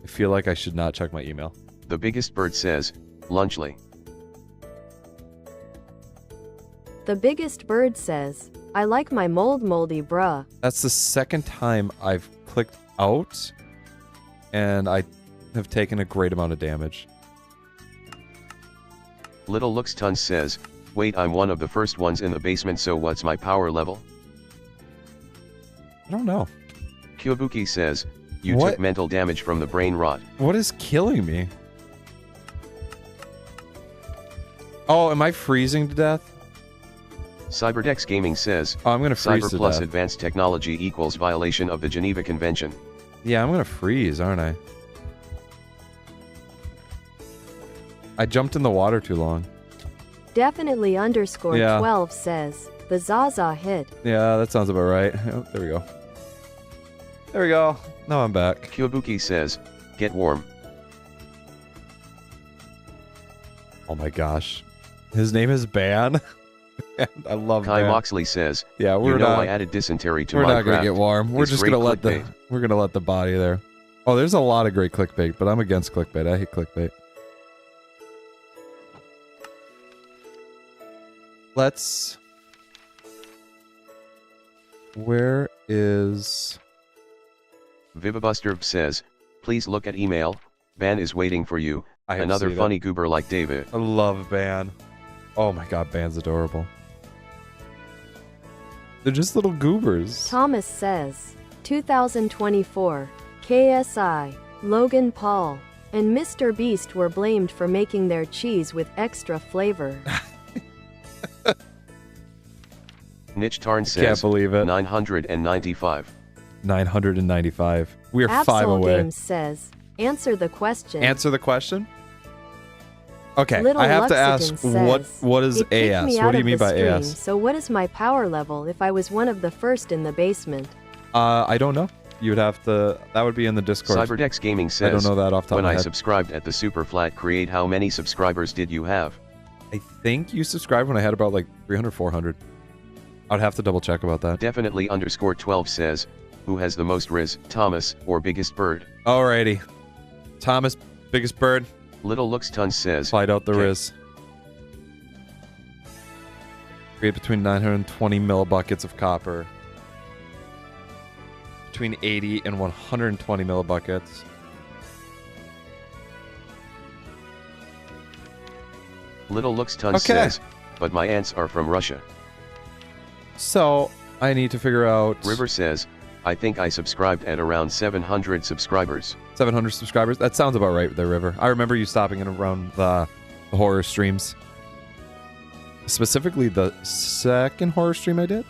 I feel like I should not check my email.
The biggest bird says, Lunchly.
The biggest bird says, I like my moldy bruh.
That's the second time I've clicked out, and I have taken a great amount of damage.
Little Looks Tons says, wait, I'm one of the first ones in the basement, so what's my power level?
I don't know.
Kyobuki says, you
What?
took mental damage from the brain rot.
What is killing me? Oh, am I freezing to death?
Cyberdex Gaming says,
Oh, I'm gonna freeze
Cyber
to
plus
death.
advanced technology equals violation of the Geneva Convention.
Yeah, I'm gonna freeze, aren't I? I jumped in the water too long.
Definitely underscore
Yeah.
12 says, the Zaza hit.
Yeah, that sounds about right. Oh, there we go. There we go. Now I'm back.
Kyobuki says, get warm.
Oh my gosh. His name is Ban. I love
Kai
Ban.
Moxley says,
Yeah,
you
we're
know
not.
I added dysentery to
We're
Minecraft.
not gonna get warm. We're
It's
just
great
gonna let
clickbait.
we're gonna let the body there. Oh, there's a lot of great clickbait, but I'm against clickbait. I hate clickbait. Let's. Where is?
Vivabuster says, please look at email, Ban is waiting for you,
I have
another
seen it.
funny goober like David.
I love Ban. Oh my god, Ban's adorable. They're just little goobers.
Thomas says, 2024, KSI, Logan Paul, and Mr. Beast were blamed for making their cheese with extra flavor.
Niche Tarn
Can't
says,
believe it.
995.
995. We are 5
Absol
away.
Games says, answer the question.
Answer the question? Okay,
Little
I have to
Luxicon
ask,
says,
what is
"It kicked
AS?
me
What
out
do you
of
mean
the
by
stream,
AS?
So what is my power level if I was one of the first in the basement?
I don't know. You would have to, that would be in the Discord.
Cyberdex Gaming
I
says,
don't know that off the top
when
of my
I
head.
subscribed at the Super Flat Create, how many subscribers did you have?
I think you subscribed when I had about like 300, 400. I'd have to double check about that.
Definitely underscore 12 says, who has the most Riz, Thomas, or Biggest Bird?
Alrighty. Thomas, biggest bird,
Little Looks Tons says,
slide out the
Okay.
Riz. Create between 920 millibuckets of copper. Between 80 and 120 millibuckets.
Little Looks Tons
Okay.
says, but my aunts are from Russia.
So, I need to figure out...
River says, I think I subscribed at around 700 subscribers.
700 subscribers. That sounds about right there, River. I remember you stopping in around the horror streams. Specifically, the second horror stream I did?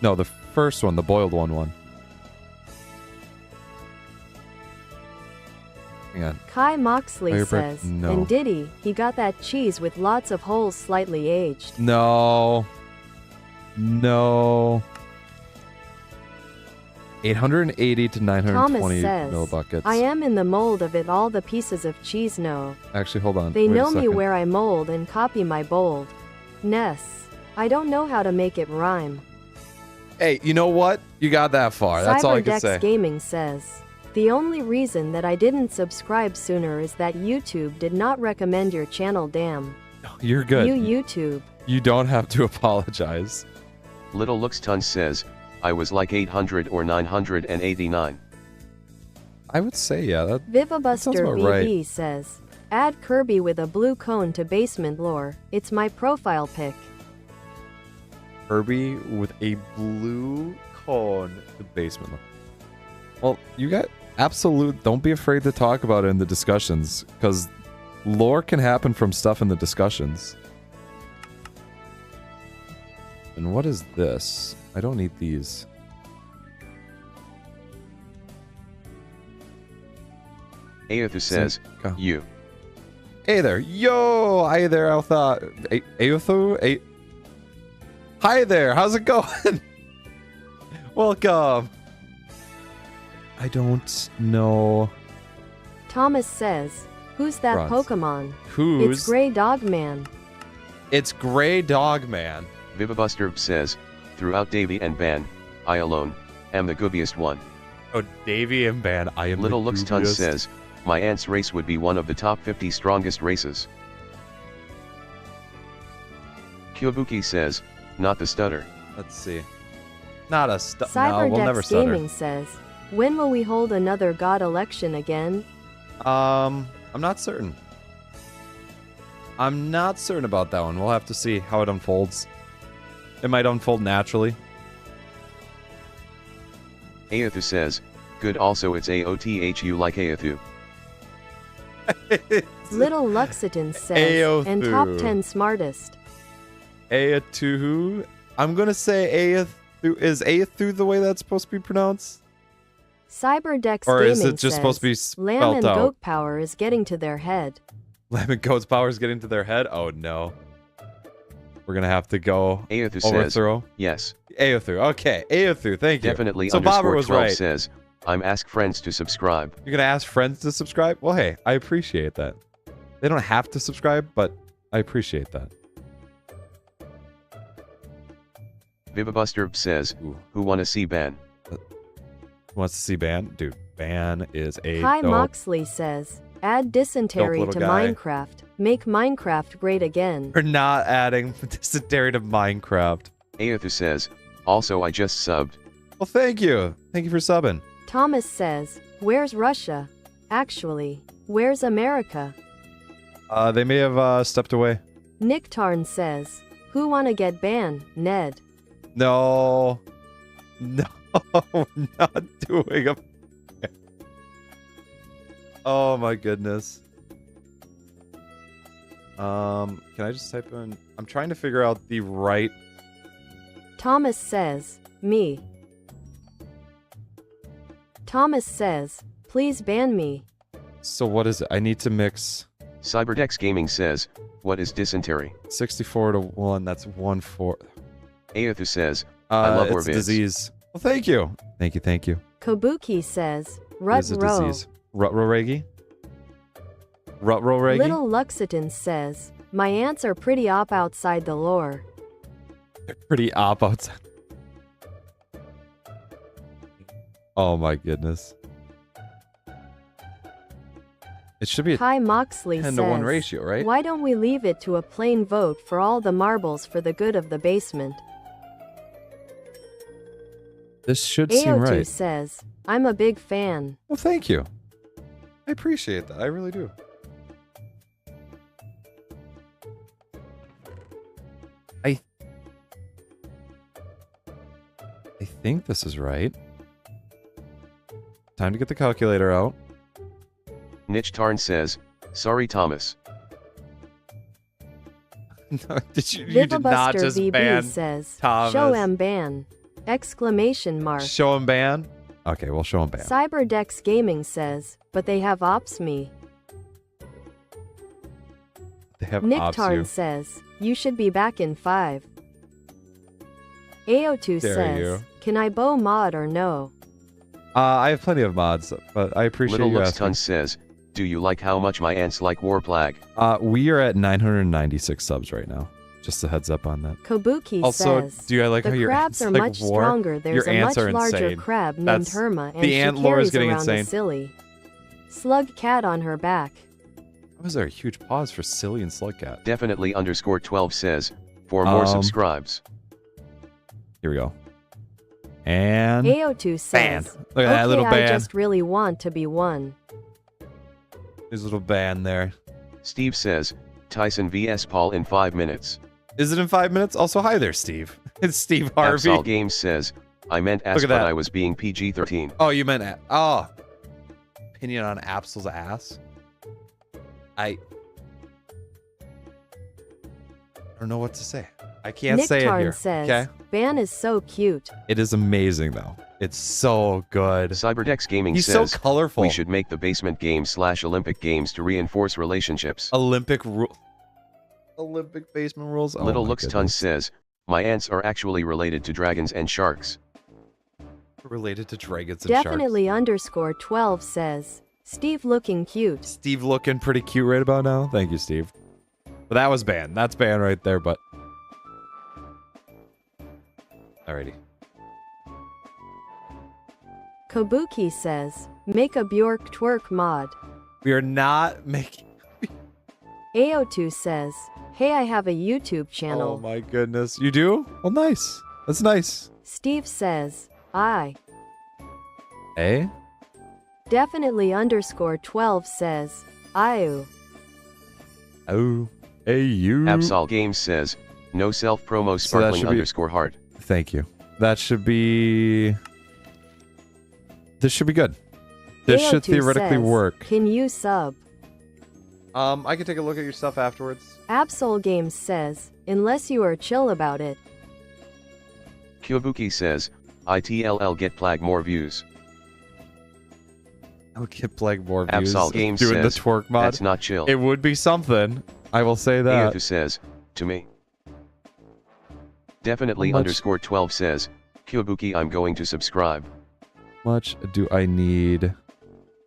No, the first one, the boiled one. Hang on.
Kai Moxley
Firebreak?
says,
No.
and Diddy, he got that cheese with lots of holes slightly aged.
No. 880 to 920
Thomas says,
millibuckets.
I am in the mold of it all the pieces of cheese know.
Actually, hold on.
They
Wait a
know me
second.
where I mold and copy my bold. Ness. I don't know how to make it rhyme.
Hey, you know what? You got that far. That's all I can
Cyberdex
say.
Gaming says, the only reason that I didn't subscribe sooner is that YouTube did not recommend your channel, damn.
You're good.
You YouTube.
You don't have to apologize.
Little Looks Ton says, I was like 800 or 989.
I would say, yeah, that sounds
Vivabuster
about
BB
right.
says, add Kirby with a blue cone to basement lore. It's my profile pic.
Kirby with a blue cone to basement. Well, you got absolute. Don't be afraid to talk about it in the discussions, because lore can happen from stuff in the discussions. And what is this? I don't need these.
Aethu says,
Go.
you.
Hey there. Yo! Hi there, Alpha. Aothu? Hi there. How's it going? Welcome. I don't know.
Thomas says, who's that
Bronze.
Pokemon?
Who's?
It's Gray Dog Man.
It's Gray Dog Man.
Vivabuster says, throughout Davy and Ban, I alone am the goobiest one.
Oh, Davy and Ban. I am
Little
the
Looks Ton
goobiest.
says, my aunt's race would be one of the top 50 strongest races. Kyobuki says, not the stutter.
Let's see. Not a stutter. No,
Cyberdex
we'll never stutter.
Gaming says, when will we hold another God election again?
I'm not certain. I'm not certain about that one. We'll have to see how it unfolds. It might unfold naturally.
Aethu says, good also it's AOTHU like Aethu.
Little Luxiton says,
Aothu.
and top 10 smartest.
Aothu. I'm gonna say Aothu. Is Aothu the way that's supposed to be pronounced?
Cyberdex
Or
Gaming
is it just
says,
supposed to be
Lamb
spelled
and
out?
goat power is getting to their head.
Lamb and Goat's power is getting to their head? Oh no. We're gonna have to go
Aethu says,
overthrow.
yes.
Aothu. Okay, Aothu. Thank you.
Definitely
So Bobber was
12
right.
says, I'm ask friends to subscribe.
You're gonna ask friends to subscribe? Well, hey, I appreciate that. They don't have to subscribe, but I appreciate that.
Vivabuster says,
Ooh.
who wanna see Ban?
Who wants to see Ban? Dude, Ban is a
Kai
dope.
Moxley says, add dysentery
Dope
to
little guy.
Minecraft. Make Minecraft great again.
We're not adding dysentery to Minecraft.
Aethu says, also I just subbed.
Well, thank you. Thank you for subbing.
Thomas says, where's Russia? Actually, where's America?
They may have stepped away.
Nick Tarn says, who wanna get banned, Ned?
No. No, not doing a... Oh my goodness. Can I just type in... I'm trying to figure out the right...
Thomas says, me. Thomas says, please ban me.
So what is it? I need to mix
Cyberdex Gaming says, what is dysentery?
64 to 1. That's 1/4.
Aethu says, I love
it's
Orvids.
disease. Well, thank you. Thank you.
Kabuki says,
What is a
Rut-row.
disease? Rut-row-regi? Rut-row-regi?
Little Luxiton says, my ants are pretty op outside the lore.
Pretty op outside. Oh my goodness. It should be a
Kai Moxley
10
says,
to 1 ratio, right?
why don't we leave it to a plain vote for all the marbles for the good of the basement?
This should seem
Aothu
right.
says, I'm a big fan.
Well, thank you. I appreciate that. I really do. I think this is right. Time to get the calculator out.
Niche Tarn says, sorry Thomas.
No, you did not
Vivabuster
just
VB
ban
says,
Thomas.
show em ban! Exclamation mark.
Show him ban? Okay, we'll show him ban.
Cyberdex Gaming says, but they have ops me.
They have
Nick
ops
Tarn
you.
says, you should be back in 5. Aothu
Dare
says,
you.
can I bow mod or no?
I have plenty of mods, but I appreciate
Little
you
Looks
asking.
Ton says, do you like how much my ants like Warplag?
We are at 996 subs right now. Just a heads up on that.
Kabuki
Also,
says,
do I like
the
how your
crabs
ants
are
like
much
war?
stronger. There's
Your
a
ants
much
are
larger
insane.
crab named
That's-
Herma, and
the
she
ant lore is
carries
getting
around
insane.
a silly slug cat on her back.
Why was there a huge pause for Silly and Slugcat?
Definitely underscore 12 says, for more subscribes.
Here we go. And
AO2 says,
look at that little
I
band.
just really want to be one.
There's a little band there.
Steve says, Tyson vs Paul in 5 minutes.
Is it in 5 minutes? Also, hi there, Steve. It's Steve Harvey.
Absol Games says, I meant ass, but I was being PG-13.
Oh, you meant opinion on Absol's ass. I don't know what to say. I can't say it here.
Says,
okay.
Ban is so cute.
It is amazing though. It's so good.
Cyberdex Gaming
He's
says,
so colorful.
We should make the basement games / Olympic games to reinforce relationships.
Olympic basement rules. Oh,
Little Looks Tons says, my aunts are actually related to dragons and sharks.
Related to dragons and
Definitely
sharks.
underscore 12 says, Steve looking cute.
Steve looking pretty cute right about now. Thank you, Steve. But that was banned. That's banned right there, but. Alrighty.
Kabuki says, make a Bjork twerk mod.
We are not making.
AO2 says, hey, I have a YouTube channel.
Oh my goodness. You do? Well, nice. That's nice.
Steve says, I.
Eh?
Definitely underscore 12 says, Iu.
Oh. Hey, you.
Absol Games says, no self-promo sparkling underscore heart.
Thank you. That should be. This should be good. This should theoretically
says,
work.
Can you sub?
I can take a look at your stuff afterwards.
Absol Games says, unless you are chill about it.
Kyobuki says, ITLL get Plag more views.
I'll get Plague more views.
Absol Games
doing
says,
the twerk mod.
That's not chill.
It would be something. I will say that.
Ayathu says, to me. Definitely underscore 12 says, Kyobuki I'm going to subscribe.
Much do I need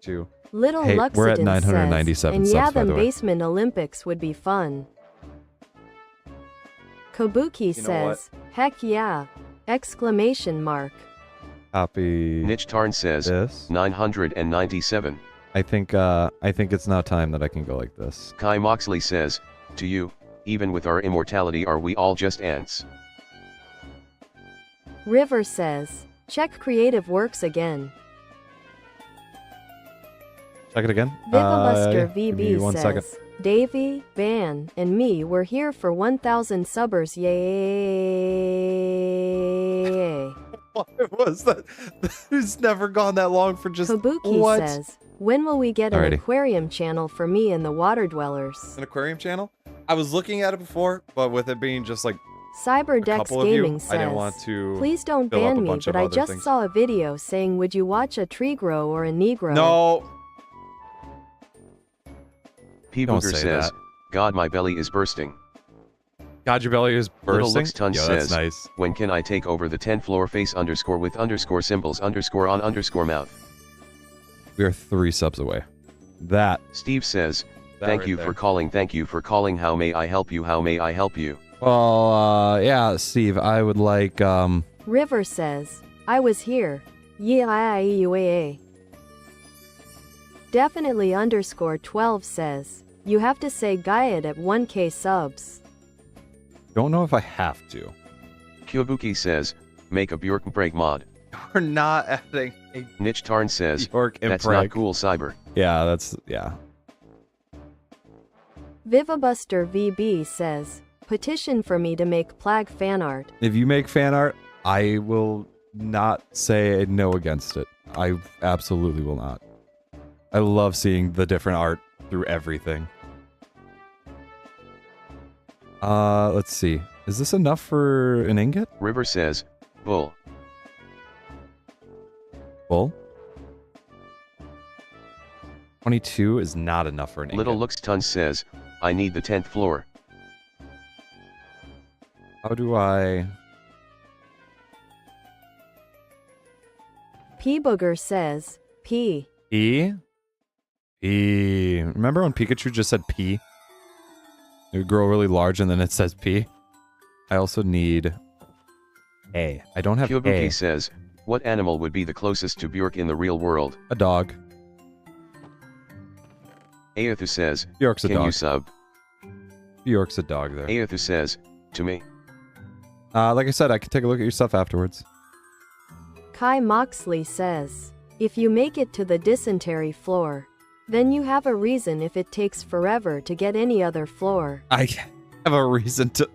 to?
Little
hey,
Luxidon
we're at 997
says, and
subs, by
them
the way.
basement Olympics would be fun. Kabuki says, heck yeah! Exclamation mark.
Copy.
Niche Tarn says,
this.
997.
I think it's now time that I can go like this.
Kai Moxley says, to you, even with our immortality are we all just ants?
River says, check creative works again.
Check it again.
Vivabuster
Give me
VB
1
says,
second.
Davey, Van, and me were here for 1,000 subbers. Yay!
What was that? It's never gone that long for just
Kabuki says, when will we get an aquarium channel for me and the water dwellers?
An aquarium channel? I was looking at it before, but with it being just like
Cyberdex Gaming says,
I didn't want to
please don't ban me, but I just saw a video saying, would you watch a tree grow or a Negro?
No.
P. Booger says, God, my belly is bursting.
God, your belly is bursting?
Little Lux Tons says,
nice.
When can I take over the 10th floor face underscore with underscore symbols underscore on underscore mouth?
We are 3 subs away. That.
Steve says, thank you for calling. Thank you for calling. How may I help you? How may I help you?
Well, yeah, Steve, I would like,
River says, I was here. Yeah. Definitely underscore 12 says, you have to say Gaiad at 1k subs.
Don't know if I have to.
Kyobuki says, make a Bjork break mod.
We're not adding a
Niche Tarn says, that's
not
cool, Cyber.
Yeah,
Vivabuster VB says, petition for me to make Plag fan art.
If you make fan art, I will not say no against it. I absolutely will not. I love seeing the different art through everything. Let's see. Is this enough for an ingot?
River says, bull.
Bull? 22 is not enough for an ingot.
Little Lux Tons says, I need the 10th floor.
How do I...
P. Booger says, P.
P? P. Remember when Pikachu just said P? It would grow really large and then it says P. I also need A. I don't have
Kyobuki
A.
says, what animal would be the closest to Bjork in the real world?
A dog.
Aethu says,
Bjork's a
can you
dog.
sub?
Bjork's a dog there.
Aethu says, to me.
Like I said, I can take a look at your stuff afterwards.
Kai Moxley says, if you make it to the dysentery floor, then you have a reason if it takes forever to get any other floor.
I have a reason to...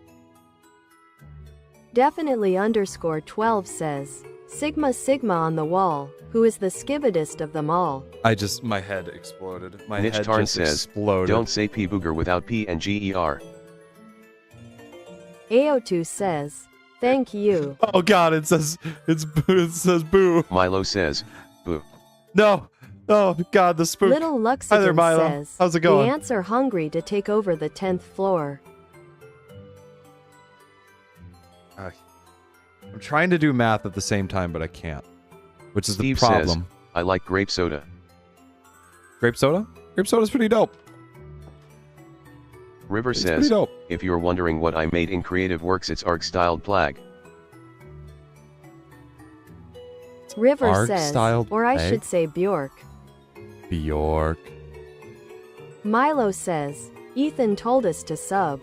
Definitely _12 says, Sigma Sigma on the wall, who is the skibidest of them all.
My head exploded. My
Niche
head
Tarn
just
says,
exploded.
don't say P booger without P and G-E-R.
AO2 says, thank you.
Oh god, it says boo.
Milo says, boo.
No. Oh god, the spook.
Little
Hi there,
Luxicant
Milo.
says,
How's it going?
the ants are hungry to take over the 10th floor.
I'm trying to do math at the same time, but I can't. Which is
Steve
the problem.
says, I like grape soda.
Grape soda? Grape soda's pretty dope.
River
It's
says,
pretty dope.
if you're wondering what I made in Creative Works, it's ARC-styled Plag.
River says,
Arc-styled
or I
egg?
should say Bjork.
Bjork.
Milo says, Ethan told us to sub.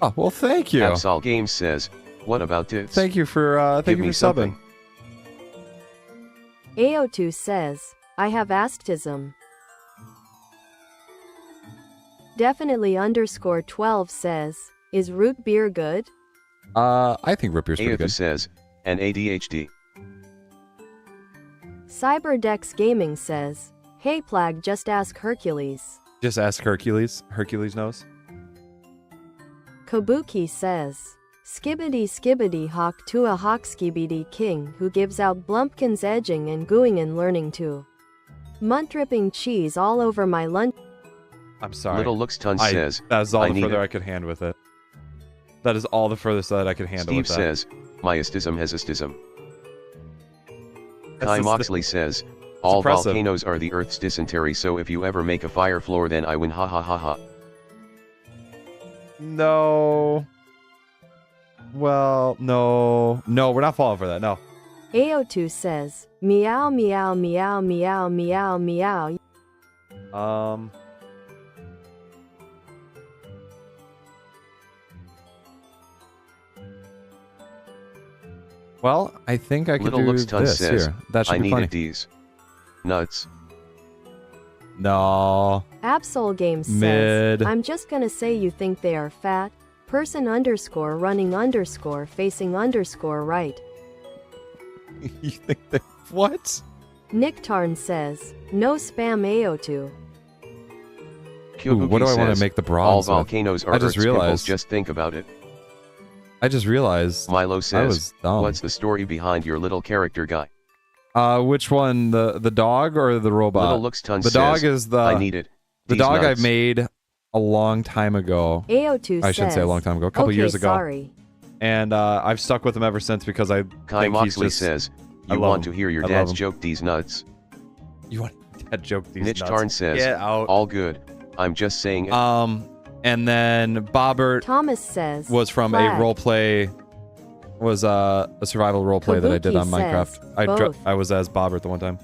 Oh, well, thank you.
Absol Games says, what about tits?
Thank you for
Give me
subbing.
something.
AO2 says, I have astigmatism. Definitely _12 says, is root beer good?
I think root beer's pretty
Aethu
good.
says, and ADHD.
Cyberdex Gaming says, hey Plag, just ask Hercules.
Just ask Hercules. Hercules knows.
Kabuki says, skibbity skibbity hawk to a hawk skibidi king who gives out blumpkins edging and gooing and learning to. Munt dripping cheese all over my lunch.
I'm sorry.
Little Looks Ton says,
That is all
I
the
need
further
it.
I could hand with it. That is all the furthest that I could handle
Steve
with that.
says, myastism has astism.
That's
Kai
just-
Moxley says, all
impressive.
volcanoes are the Earth's dysentery, so if you ever make a fire floor then I win, ha ha ha ha.
No. Well, no. No, we're not falling for that. No.
AO2 says, meow meow meow meow meow meow.
Well, I think I could
Little
do
Looks Ton
this
says,
here. That should
I
be funny.
needed these. Nuts.
No.
Absol Games
Mid.
says, I'm just gonna say you think they are fat. Person _ running _ facing _ right.
You think that... What?
Nick Tarn says, no spam AO2.
Ooh,
Kyobuki
what do I want
says,
to make the
all
bronze with?
volcanoes are
I just
Earth's pimples,
realized.
just think about it.
I just realized.
Milo
I
says,
was dumb.
what's the story behind your little character guy?
Which one? The dog or the robot?
Little Looks Ton
the
says,
dog is the...
I need it.
The
These
dog I
nuts.
made a long time ago.
AO2
I shouldn't say a long time ago. A couple
okay,
years ago.
sorry.
And I've stuck with him ever since because I
Kai
think he's
Moxley
just...
says,
I
you
love
want
him.
to hear your
I love
dad's
him.
joke these nuts.
You want that joke these
Niche
nuts.
Tarn says,
Get out.
all good. I'm just saying it.
And then Bobert
Thomas says,
was from a
Flag.
roleplay... Was a survival roleplay that I did
Kabuki
on Minecraft.
says, both.
I was as Bobert the one time.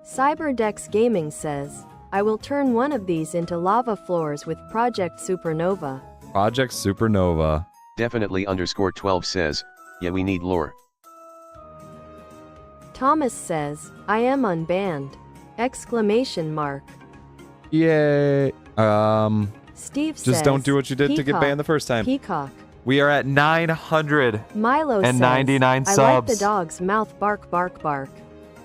Cyberdex Gaming says, I will turn one of these into lava floors with Project Supernova.
Project Supernova.
Definitely _12 says, yeah, we need lore.
Thomas says, I am unbanned! Exclamation mark.
Yay.
Steve says,
Just don't do what you did to get
Peacock,
banned the first time.
Peacock.
We are at 900.
Milo
And
says,
99
I like the
subs.
dog's mouth bark bark bark.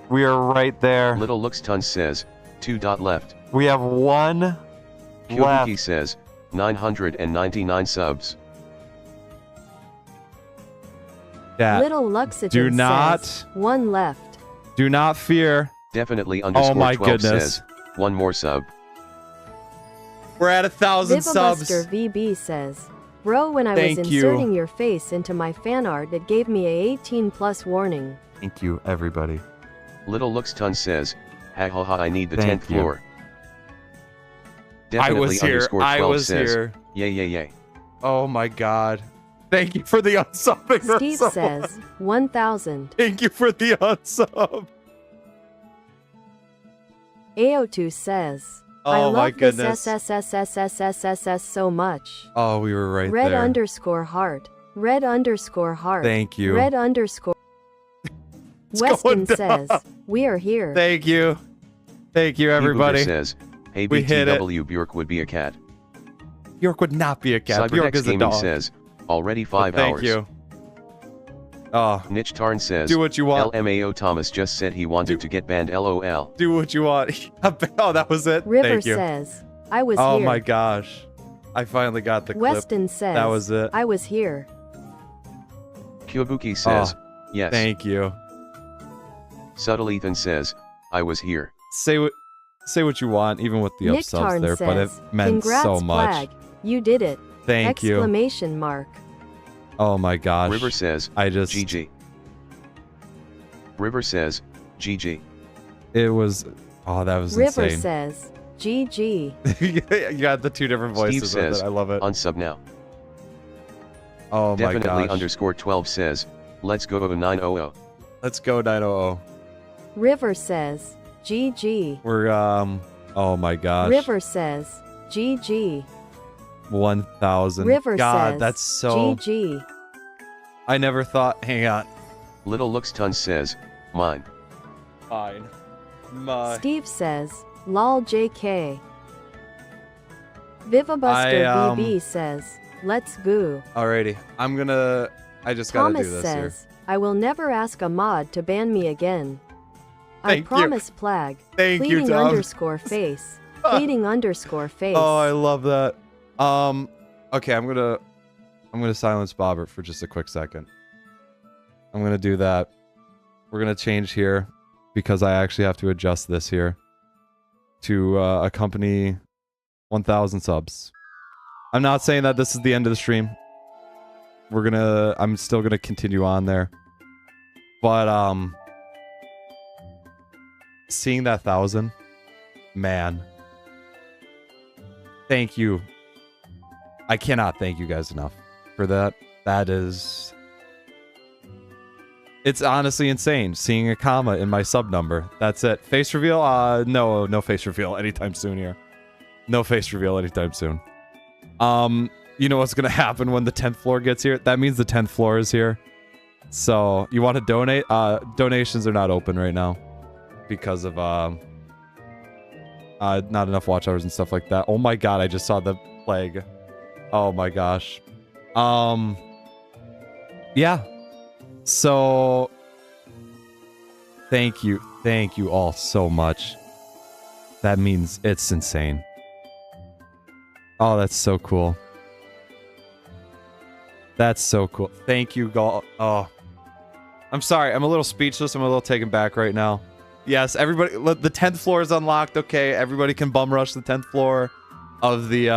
We are right there.
Little Looks Ton says, 2 dot left.
We have one
Kyobuki
left.
says, 999 subs.
That
Little Luxicant
do not-
says, one left.
do not fear.
Definitely
Oh my
_12
goodness.
says, one more sub.
We're at 1,000 subs.
Vivabuster VB says, bro, when I
Thank
was
you.
inserting your face into my fan art, it gave me a 18+ warning.
Thank you, everybody.
Little Looks Ton says, ha ha ha, I need the
Thank
10th
you.
floor.
I
Definitely
was here.
_12
I was
says,
here.
yay yay yay.
Oh my god. Thank you for the unsubbing.
Steve
Russell.
says, 1,000.
Thank you for the unsub.
AO2 says, I
Oh my
love this
goodness.
SSSSSSSSS so much.
Oh, we were right
Red
there.
underscore heart. Red underscore heart.
Thank you.
Red underscore. Weston says, we are here.
Thank you. Thank you, everybody.
says, hey,
We hit it.
BTW Bjork would be a cat.
Bjork would not be a cat. Bjork
Cyberdex
is a
Gaming
dog.
says, already 5
Thank
hours.
you. Oh,
Niche Tarn says,
do what you want.
LMAO Thomas just said he wanted to get banned LOL.
Do what you want. Oh, that was it.
River
Thank you.
says, I was
Oh
here.
my gosh. I finally got the clip.
Weston says,
That was it.
I was here.
Kyobuki says, yes.
Thank you.
Subtle Ethan says, I was here.
Say what you want, even with the
Nick
upsubs
Tarn
there, but it
says,
meant
congrats,
so much.
Plag. You did it.
Thank you.
Exclamation mark.
Oh my gosh.
River says,
I just
GG. River says, GG.
It was that was
River
insane.
says, GG.
You got the two different voices
Steve
with
says,
it. I love it.
unsub now.
Oh my
Definitely
gosh.
underscore 12 says, let's go 900.
Let's go 900.
River says, GG.
We're oh my gosh.
River says, GG.
1,000.
River
God,
says,
that's so
GG.
I never thought, hang on.
Little Looks Ton says, mine.
Fine. My
Steve says, lol JK. Vivabuster BB says, let's go.
Alrighty. I just gotta
Thomas
do this
says,
here.
I will never ask a mod to ban me again.
Thank
I promise Plag.
Thank you,
Pleading
Tom.
underscore face. Pleading underscore face.
Oh, I love that. Okay, I'm gonna silence Bobert for just a quick second. I'm gonna do that. We're gonna change here because I actually have to adjust this here to accompany 1,000 subs. I'm not saying that this is the end of the stream. I'm still gonna continue on there, but seeing that 1,000, man. Thank you. I cannot thank you guys enough for that. It's honestly insane seeing a comma in my sub number. That's it. Face reveal? No face reveal anytime soon here. No face reveal anytime soon. You know what's gonna happen when the 10th floor gets here? That means the 10th floor is here. So, you want to donate? Donations are not open right now because of not enough watch hours and stuff like that. Oh my god, I just saw the plague. Oh my gosh. Yeah. So thank you all so much. That means it's insane. Oh, that's so cool. That's so cool. Thank you, Gal. Oh, I'm sorry. I'm a little speechless. I'm a little taken back right now. Yes, everybody. The 10th floor is unlocked. Okay, everybody can bum rush the 10th floor of the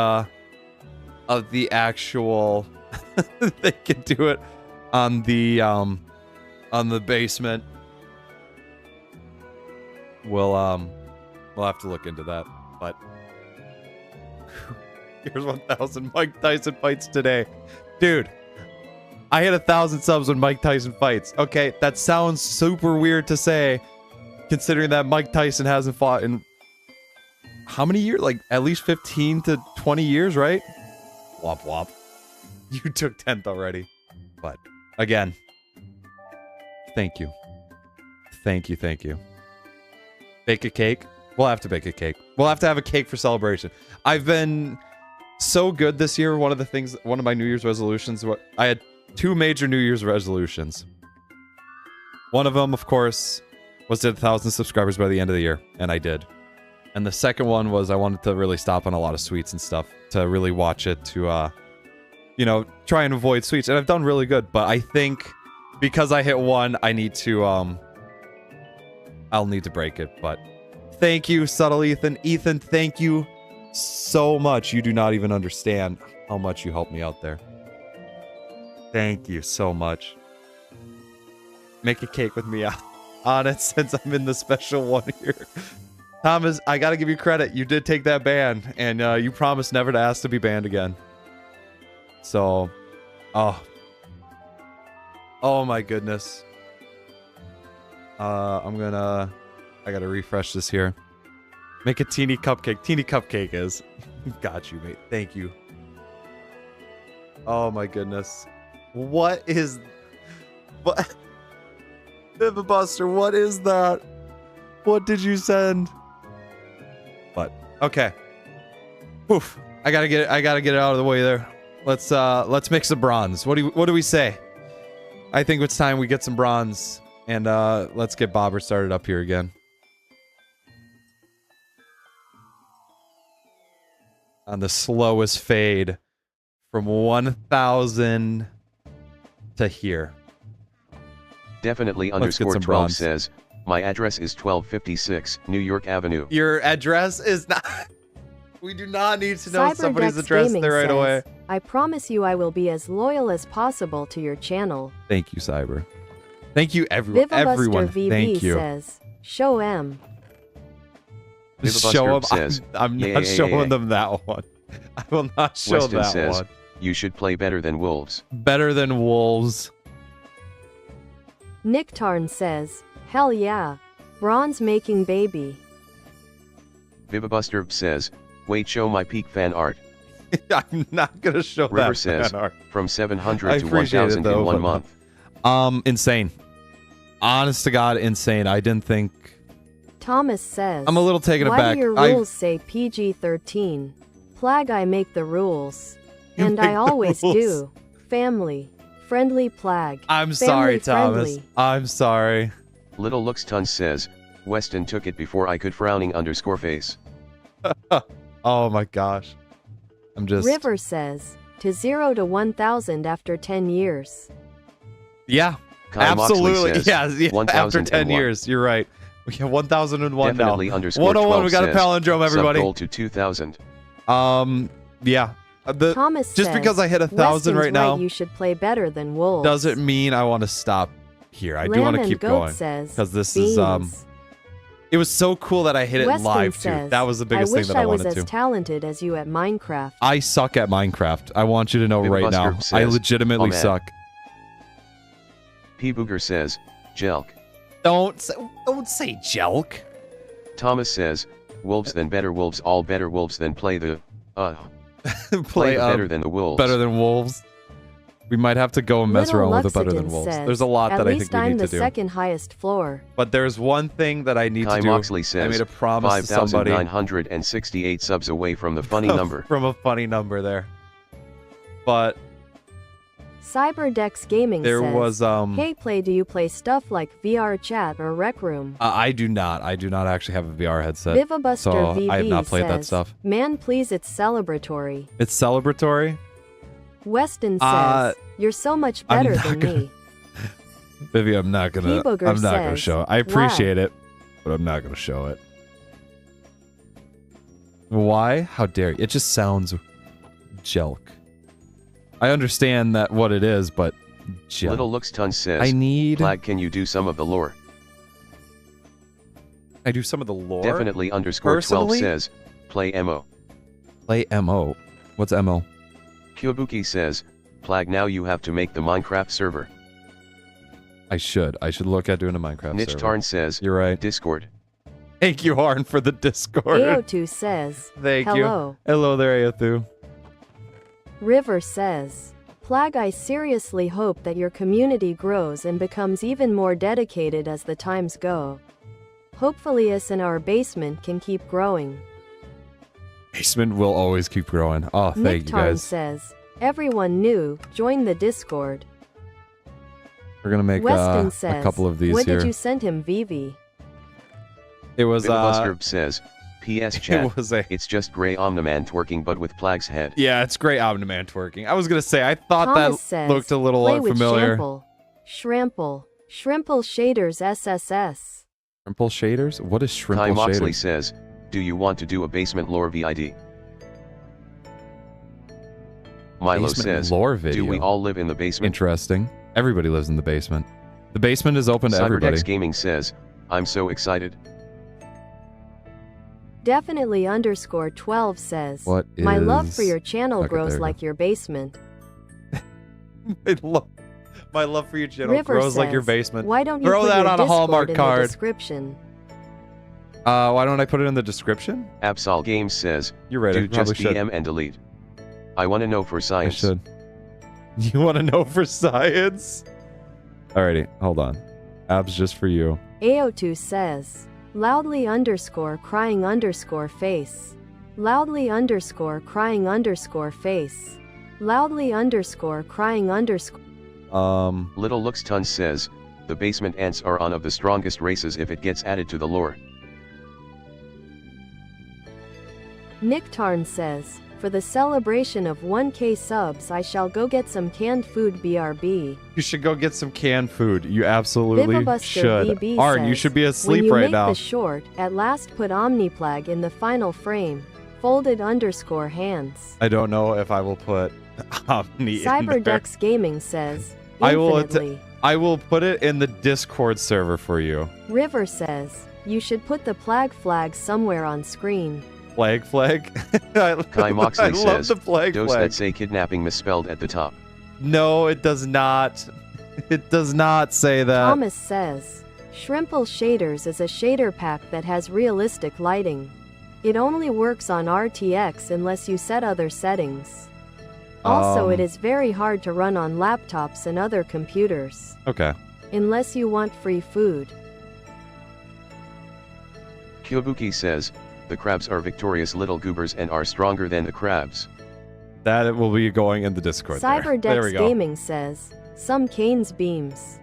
actual. They can do it on the basement. We'll have to look into that. But here's 1,000 Mike Tyson fights today, dude. I hit 1,000 subs when Mike Tyson fights. Okay, that sounds super weird to say, considering that Mike Tyson hasn't fought in how many years? Like at least 15 to 20 years, right? Womp womp. You took 10th already. But again, thank you. Thank you, thank you. Bake a cake? We'll have to bake a cake. We'll have to have a cake for celebration. I've been so good this year. One of my New Year's resolutions, I had 2 major New Year's resolutions. One of them, of course, was to hit 1,000 subscribers by the end of the year, and I did. And the second one was I wanted to really stop on a lot of sweets and stuff, to really watch it, to, try and avoid sweets. And I've done really good, but I think because I hit 1, I need to, I'll need to break it. But thank you, Subtle Ethan. Ethan, thank you so much. You do not even understand how much you helped me out there. Thank you so much. Make a cake with me on it since I'm in the special one here. Thomas, I gotta give you credit. You did take that ban, and you promised never to ask to be banned again. So, oh my goodness. I gotta refresh this here. Make a teeny cupcake. Teeny cupcake is. Got you, mate. Thank you. Oh my goodness. What is... What? Vivibuster, what is that? What did you send? What? Okay. Oof. I gotta get it out of the way there. Let's make some bronze. What do we say? I think it's time we get some bronze. And let's get Bobber started up here again. On the slowest fade from 1,000 to here.
Definitely underscore 12 says, my address is 1256 New York Avenue.
Your address is not... We do not need to know somebody's address there right away.
I promise you I will be as loyal as possible to your channel.
Thank you, Cyber. Thank you, everyone. Everyone.
VB
Thank you.
Says, show M.
Show them. I'm not showing them that one. I will not show
Weston
that
says,
one.
You should play better than wolves.
Better than wolves.
Nick Tarn says, hell yeah. Bronze making baby.
Vivibuster says, wait, show my peak fan art.
I'm not going to show
River
that
says,
fan art.
From 700 to 1,000 in 1 month.
Insane. Honest to God, insane. I didn't think...
Thomas says,
I'm a little taken
why
aback.
do your rules say PG-13? Plag, I make the rules. And I always do. Family. Friendly Plag.
I'm sorry, Thomas.
Friendly.
I'm sorry.
Little Looks Tons says, Weston took it before I could frowning underscore face.
Oh my gosh. I'm just...
River says, to 0 to 1,000 after 10 years.
Yeah.
Kai
Absolutely.
Says,
yeah, after 10 years. You're right. We have 1,001 now.
Definitely underscore
101, we got a
says,
palindrome, everybody.
Sub goal to 2,000.
Thomas
just
says,
because I hit 1,000 right now,
you should play better than wolves.
doesn't mean I want to stop here. I do want to keep going because this is it was so cool that I hit it
Weston
live
says,
too. That was the biggest thing that I wanted to.
I wish I was as talented as you at Minecraft.
I suck at Minecraft. I want you to know right now.
Says,
I legitimately suck.
P Booger says, Jelk.
Don't say Jelk.
Thomas says, wolves then better wolves, all better wolves than play the
play
better than the wolves.
Better than wolves. We might have to go and mess around with the better than wolves.
Says,
there's a lot that I think we need to do.
At least I'm the second highest floor.
But there's one thing that I need to do.
Moxley says,
I made a promise to somebody.
5,968 subs away from the funny number.
From a funny number there. But
Cyberdex Gaming
says,
hey Play, do you play stuff like VR chat or Rec Room?
I do not. I do not actually have a VR headset.
Vivibuster
so
VV
I have not played
says,
that stuff.
Man, please, it's celebratory.
It's celebratory?
Weston says, you're so much better than me.
Vivi, I'm not gonna show it. I appreciate it, but I'm not gonna show it. Why? How dare you? It just sounds jelk. I understand that what it is, but jelk.
Little Looks Tons says,
I need...
Plag, can you do some of the lore?
I do some of the lore?
Definitely underscore
Personally?
12 says, play MO.
Play MO? What's MO?
Kyobuki says, Plag, now you have to make the Minecraft server.
I should look at doing a Minecraft
Niche
server.
Tarn says,
you're right.
Discord.
Thank you, Harn, for the Discord.
AO2 says,
thank
hello.
you. Hello there, AO2.
River says, Plag, I seriously hope that your community grows and becomes even more dedicated as the times go. Hopefully us in our basement can keep growing.
Basement will always keep growing. Oh, thank you guys.
says, everyone new, join the Discord.
We're gonna make
Weston says,
a couple of these
what
here.
did you send him, Vivi?
It was says, PS chat,
it
it's just Grey Omniman twerking but with Plag's head.
Yeah, it's Grey Omniman twerking. I was gonna say, I thought
Thomas
that
says,
looked a little unfamiliar.
Shrimple shaders SSS.
Shrimple shaders? What is Shrimple
Kai Moxley
shaders?
says, do you want to do a basement lore VID? Milo
Basement
says,
lore video.
do we all live in the basement?
Interesting. Everybody lives in the basement. The basement is open to everybody.
Cyberdex Gaming says, I'm so excited.
Definitely underscore 12 says,
What is...
my love for your channel
Okay,
grows
there you
like
go.
your basement.
My love for your channel
River
grows like
says,
your basement.
why don't you
Throw
put
that
your
on a
Discord
Hallmark
in
card.
the description?
Why don't I put it in the description?
Absol Games says,
You're right. I
dude, just
probably should.
DM and delete. I want to know for
I
science.
should. You want to know for science? Alrighty, hold on. Abs just for you.
AO2 says, loudly underscore crying underscore face. Loudly underscore crying underscore face. Loudly underscore crying underscore.
Little Looks Tons says, the basement ants are one of the strongest races if it gets added to the lore.
Nick Tarn says, for the celebration of 1K subs I shall go get some canned food BRB.
You should go get some canned food. You absolutely
Vivabuster
should.
VB
Arn, you
says,
should be asleep
when you
right
make
now.
the short, at last put Omniplag in the final frame. Folded underscore hands.
I don't know if I will put Omni in there.
CyberDex Gaming says,
I will
infinitely.
I will put it in the Discord server for you.
River says, you should put the Plag flag somewhere on screen.
Flag?
Kai Moxley
I love
says,
the flag.
those that say kidnapping misspelled at the top.
No, it does not. It does not say that.
Thomas says, Shrimple Shaders is a shader pack that has realistic lighting. It only works on RTX unless you set other settings. Also, it is very hard to run on laptops and other computers.
Okay.
Unless you want free food.
Kyobuki says, the crabs are victorious little goobers and are stronger than the crabs.
That will be going in the Discord. There we
CyberDex
go.
Gaming says, some Cane's beams.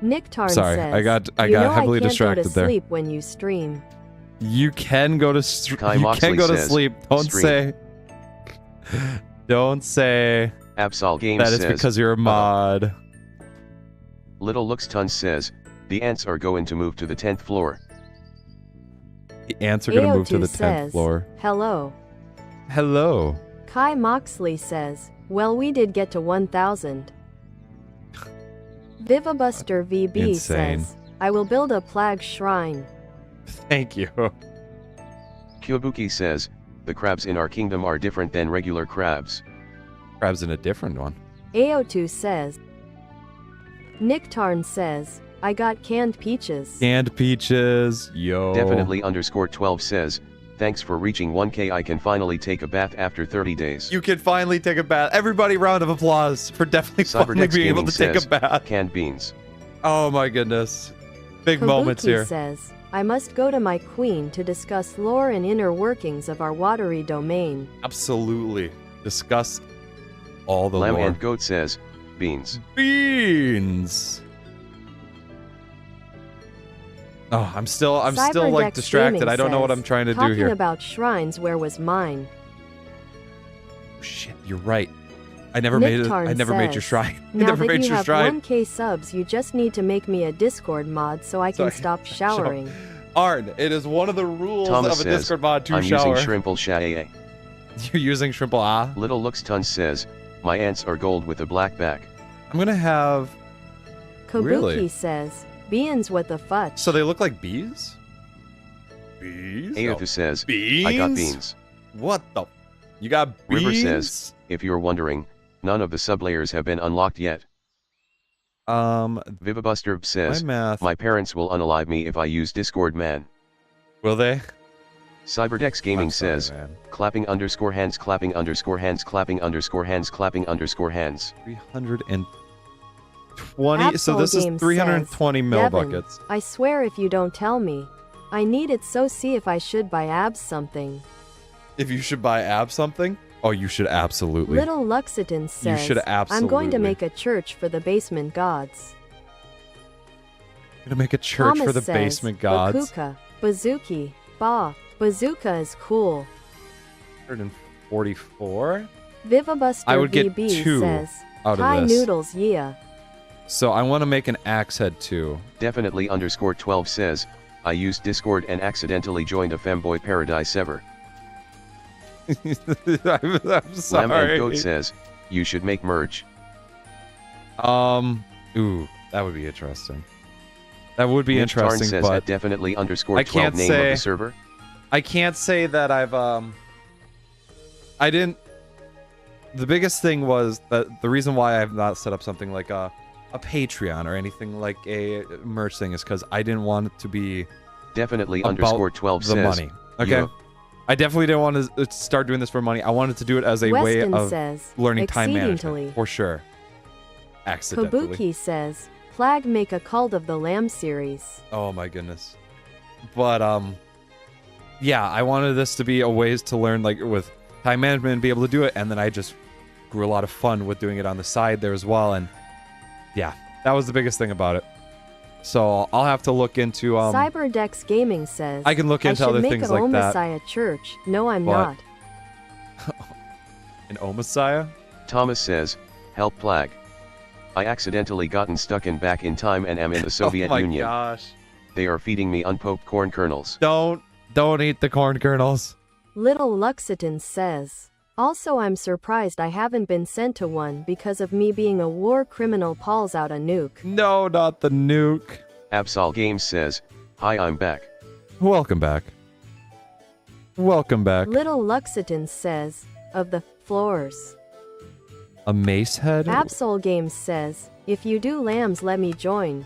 Nick Tarn
Sorry,
says,
I got
you know
heavily
I can't
distracted
go to
there.
sleep when you stream.
You can go to
Kai
you
Moxley
can go to
says,
sleep. Don't
stream.
say. Don't say
Absol Games
that it's
says,
because you're a mod.
Little Looks Tons says, the ants are going to move to the 10th floor.
The ants are going to move to
AO2
the 10th
says,
floor.
hello.
Hello.
Kai Moxley says, well, we did get to 1,000. Vivabuster VB
Insane.
says, I will build a Plag shrine.
Thank you.
Kyobuki says, the crabs in our kingdom are different than regular crabs.
Crab's in a different one.
AO2 says, Nick Tarn says, I got canned peaches.
Canned peaches. Yo.
Definitely underscore 12 says, thanks for reaching 1K. I can finally take a bath after 30 days.
You can finally take a bath. Everybody, round of applause for definitely finally
CyberDex
being able
Gaming
to take
says,
a bath.
canned beans.
Oh my goodness. Big
Kabuki
moments here.
says, I must go to my queen to discuss lore and inner workings of our watery domain.
Absolutely. Discuss all the
Lamb
lore.
and Goat says, beans.
Beans. Oh, I'm still like
CyberDex
distracted.
Gaming
I don't know what
says,
I'm trying to do
talking
here.
about shrines, where was mine?
Shit, you're right. I never
Nick
made it.
Tarn
I never made your
says,
shrine. I
Now
never
that
made
you
your
have
shrine.
1K subs, you just need to make me a Discord mod so I can stop showering.
Arn, it is one of the rules
Thomas
of a
says,
Discord mod to
I'm
shower.
using Shrimple Sha.
You're using Shrimple Ah?
Little Looks Tons says, my ants are gold with a black back.
I'm gonna have...
Kabuki
Really?
says, beans what the fudge.
So they look like bees? Bees?
Aofu says,
Beans?
I got beans.
What the... You got beans?
River says, if you're wondering, none of the sublayers have been unlocked yet. Vivabuster
My
says,
math...
my parents will unalive me if I use Discord, man.
Will they?
CyberDex Gaming
I'm sorry,
says,
man.
clapping underscore hands, clapping underscore hands, clapping underscore hands, clapping underscore hands.
320... So
Absol
this is
Game
320
says,
mil
Devin,
buckets.
I swear if you don't tell me. I need it, so see if I should buy abs something.
If you should buy ab something? Oh, you should absolutely.
Little Luxiton says,
should
I'm going to
absolutely.
make a church for the basement gods.
You're gonna make a church
Thomas
for the
says,
basement gods.
Bakuka, Bazooki, Ba, Bazooka is cool.
144?
Vivabuster
I would get
VB
2
says,
out of
Thai
this.
noodles, yeah.
So I want to make an axe head too.
Definitely underscore 12 says, I used Discord and accidentally joined a femboy paradise ever.
I'm
Lamb
sorry.
and Goat says, you should make merch.
Ooh, that would be interesting. That would be
Nick Tarn
interesting,
says
but
at definitely underscore
I
12
can't
name of
say-
the server.
I can't say that I've I didn't. The biggest thing was that the reason why I've not set up something like a Patreon or anything like a merch thing is because I didn't want it to be
Definitely
about
underscore 12
the
says.
money. Okay.
"Yo,
I definitely didn't want to start doing this for money. I wanted to do it as a
Weston
way of
says,
learning time management.
"Exceedingly."
For sure. Accidentally.
Kabuki says, Plag make a Cult of the Lamb series.
Oh my goodness. But yeah, I wanted this to be a ways to learn like with time management and be able to do it, and then I just grew a lot of fun with doing it on the side there as well, and yeah, that was the biggest thing about it. So I'll have to look into
Cyberdex Gaming says,
I can look into other things like that.
Messiah church. No, I'm
What?
not.
An Omessiah?
Thomas says, help Plag. I accidentally gotten stuck in back in time and am in the Soviet
Oh my
Union.
gosh.
They are feeding me unpopped corn kernels.
Don't eat the corn kernels.
Little Luxitan says, also I'm surprised I haven't been sent to one because of me being a war criminal pulls out a nuke.
No, not the nuke.
Absol Games says, hi, I'm back.
Welcome back. Welcome back.
Little Luxitan says, of the floors.
A mace head?
Absol Games says, if you do lambs let me join.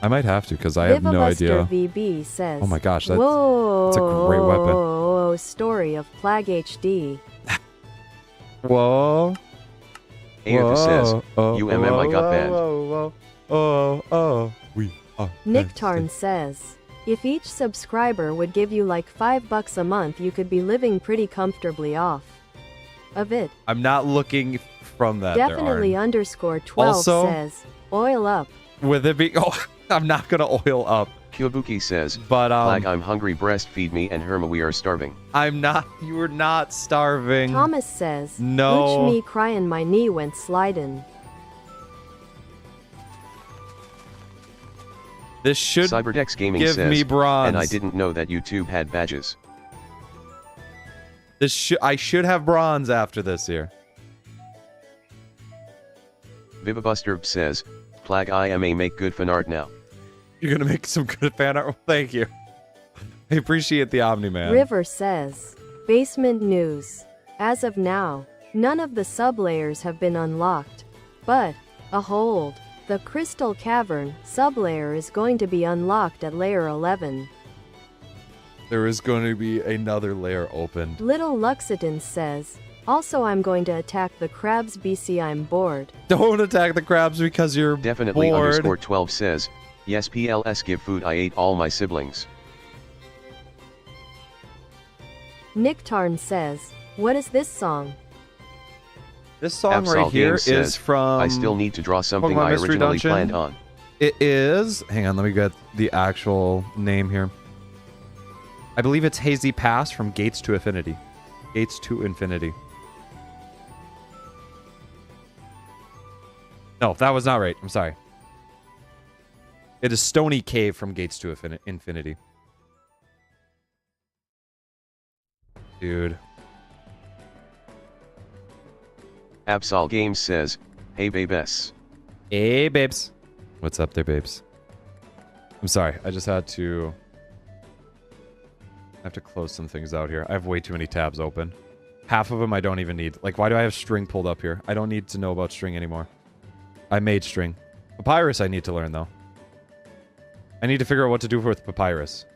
I might have to because I have no idea.
VB says,
Oh my gosh, that's
whoa,
a great weapon.
Story of PlagHD.
Whoa.
Aether says, UMM I got banned.
We are
Nicktarn says, if each subscriber would give you like $5 a month you could be living pretty comfortably off of it.
I'm not looking from that.
Definitely underscore 12
Also,
says, oil up.
With it being, I'm not gonna oil up.
Kyobuki says,
But
Plag, I'm hungry, breastfeed me, and Herma, we are starving.
I'm not. You were not starving.
Thomas says,
No.
Ooch me crying my knee went sliding.
This should
Cyberdex Gaming
give
says,
me bronze.
and I didn't know that YouTube had badges.
I should have bronze after this here.
Vivabuster says, Plag, I am a make good fan art now.
You're gonna make some good fan art. Thank you. I appreciate the Omni-Man.
River says, basement news. As of now, none of the sublayers have been unlocked. But, hold. The Crystal Cavern sublayer is going to be unlocked at layer 11.
There is going to be another layer opened.
Little Luxitan says, also I'm going to attack the crabs BC I'm bored.
Don't attack the crabs because you're
Definitely
bored.
underscore 12 says, yes PLS give food I ate all my siblings.
Nicktarn says, what is this song?
This song
Absol
right here
Games says,
is from...
I still need to draw something
Pokemon
I
Mystery
originally
Dungeon.
planned on.
It is... Hang on, let me get the actual name here. I believe it's Hazy Pass from Gates to Infinity. Gates to Infinity. No, that was not right. I'm sorry. It is Stony Cave from Gates to Infinity. Dude.
Absol Games says, hey babes.
Hey, babes. What's up there, babes? I'm sorry. I just had to... I have to close some things out here. I have way too many tabs open. Half of them I don't even need. Like, why do I have string pulled up here? I don't need to know about string anymore. I made string. Papyrus I need to learn, though. I need to figure out what to do with Papyrus.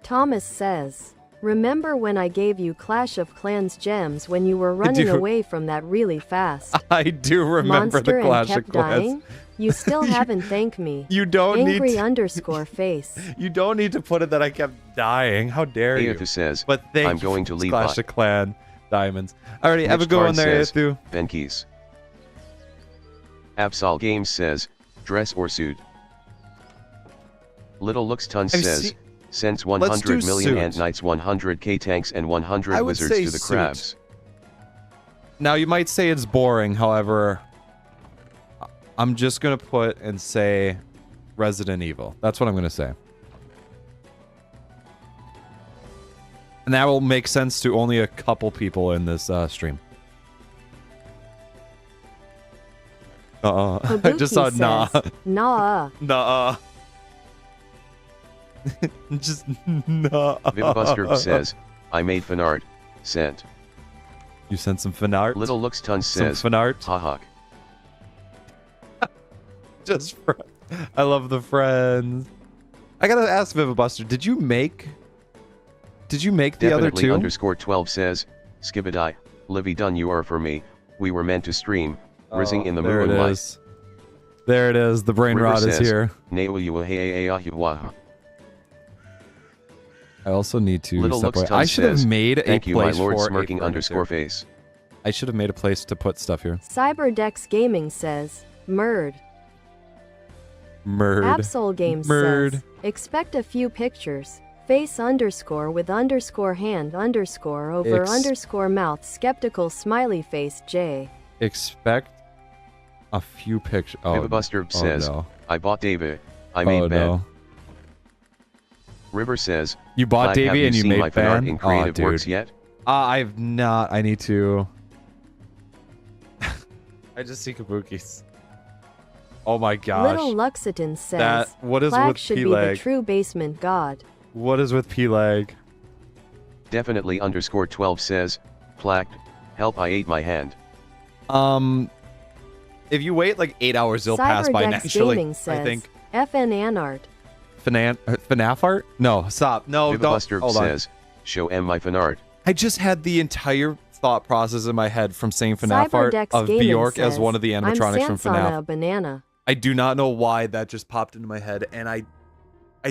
Thomas says, remember when I gave you Clash of Clans gems when you were running away from that really fast?
I do remember
Monster
the Clash
and
of
kept
Clans.
dying? You still haven't thanked me.
You don't
Angry
need to,
underscore face.
You don't need to put it that I kept dying. How dare you?
Aether says,
But thank
I'm
you
going
for
to leave
Clash
by.
of Clan diamonds. Alrighty, have a
Mitch
good one
Tarn
there,
says,
Ethu.
Venkeys. Absol Games says, dress or suit. Little Lux Tun says, sends 100 million ant knights, 100k tanks, and 100 wizards to the crabs.
Now, you might say it's boring, however, I'm just going to put and say Resident Evil. That's what I'm going to say. And that will make sense to only a couple people in this stream. I just saw nah.
Nah.
Nah. Just nah.
Vivabuster says, I made fan art. Sent.
You sent some fan art?
Little Lux Tun says,
fan art?
haha.
Just I love the friends. I gotta ask Vivabuster, did you make the other
Definitely
two?
underscore 12 says, Skibadai, Livy done you are for me. We were meant to stream. Rising in the
there it
moonlight.
is. There it is. The brain
River
rot is
says,
here. I also need to
Little
separate.
Looks
I
Ton
should have
says,
made a
Thank you, my
place
lord
for
smirking
a
underscore
furniture.
face.
I should have made a place to put stuff here.
Cyberdex Gaming says, Murd.
Murd.
Absol Games
Murd.
says, expect a few pictures. Face underscore with underscore hand underscore over underscore mouth skeptical smiley face J.
Expect a few pictures. Oh,
Vivabuster says,
no.
I bought David. I made bad.
No.
River says,
You bought
Black,
Davey
have
and you
seen
made
my fan art
Ban?
in Creative
dude.
Works yet?
I've not. I need to. I just see kabukis. Oh my gosh.
Little Luxiton says,
what is
Plag
with
should be the
Pelag?
true basement god.
What is with Pelag?
Definitely underscore 12 says, Placked, help I ate my hand.
If you wait like 8 hours, it'll pass by
Cyberdex
naturally.
Gaming says,
I think.
FN Anart.
FNAF art? No, stop. No, don't.
Vivabuster
Hold on.
says, show M my fan art.
I just had the entire thought process in my head from saying FNAF art
Cyberdex
of
Gaming
Bjork
says,
as one of the animatronics
I'm
from
Sansana
FNAF.
a banana.
I do not know why that just popped into my head, and I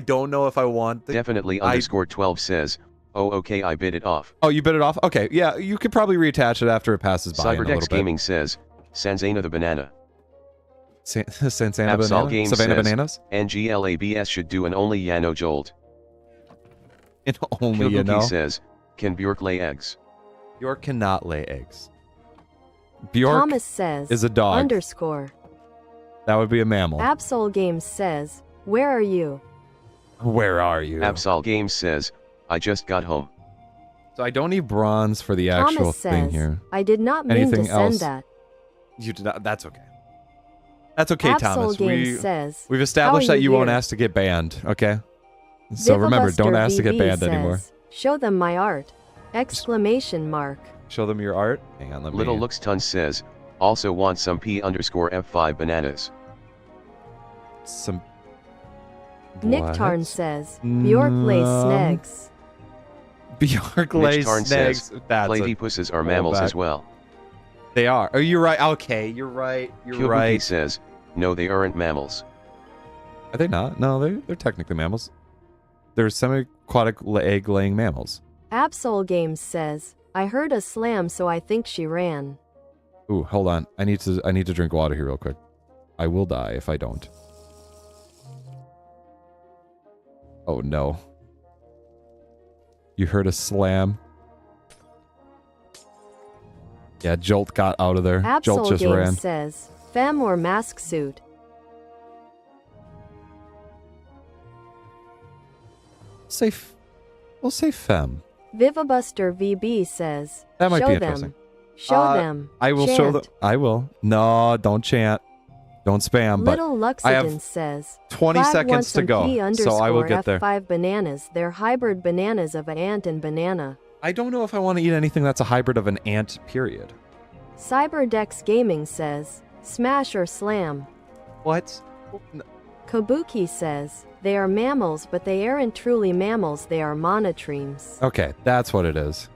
don't know if I want the...
Definitely underscore 12 says, oh okay I bit it off.
Oh, you bit it off? Okay, yeah, you could probably reattach it after it passes by in a little
Cyberdex
bit.
Gaming says, Sanzana the banana.
Sansana
Absol
banana?
Games
Savannah
says,
bananas?
NGLABS should do an only Yano Jolt.
And only, you
Kilbuki
know.
says, can Bjork lay eggs?
Bjork cannot lay eggs. Bjork
Thomas says,
is a dog.
underscore.
That would be a mammal.
Absol Games says, where are you?
Where are you?
Absol Games says, I just got home.
So I don't need bronze for the actual
Thomas
thing
says,
here.
I did not mean
Anything
to send
else?
that.
You did not. That's okay. That's okay,
Absol
Thomas.
Games says,
We've established
how are
that you
you
won't
here?
ask to get banned, okay? So remember, don't
Vivabuster
ask to get
VB
banned
says,
anymore.
show them my art! Exclamation mark.
Show them your art. Hang on, let me...
Little Looks Ton says, also want some P underscore F5 bananas.
Some...
Nick
What?
Tarn says, Bjork lays snags.
Bjork lays
Mitch Tarn
snags.
says,
That's a
Platypuses are mammals
back.
as well.
They are. Oh, you're right. Okay, you're right. You're
Kilbuki
right.
says, no they aren't mammals.
Are they not? No, they're technically mammals. They're semi-aquatic egg-laying mammals.
Absol Games says, I heard a slam so I think she ran.
Ooh, hold on. I need to drink water here real quick. I will die if I don't. Oh no. You heard a slam. Yeah, Jolt got out of there. Jolt
Absol
just
Games
ran.
says, femme or mask suit.
We'll say femme.
Vivabuster VB says,
That might
show
be
them.
interesting.
Show them.
I will show them.
Chant.
I will. No, don't chant. Don't spam.
Little
But I have
Luxiton says,
20
Flag
seconds
wants
to
some
go,
P
so I will get there.
F5 bananas. They're hybrid bananas of an ant and banana.
I don't know if I want to eat anything that's a hybrid of an ant, period.
Cyberdex Gaming says, smash or slam.
What?
Kabuki says, they are mammals but they aren't truly mammals, they are monotremes.
Okay, that's what it is.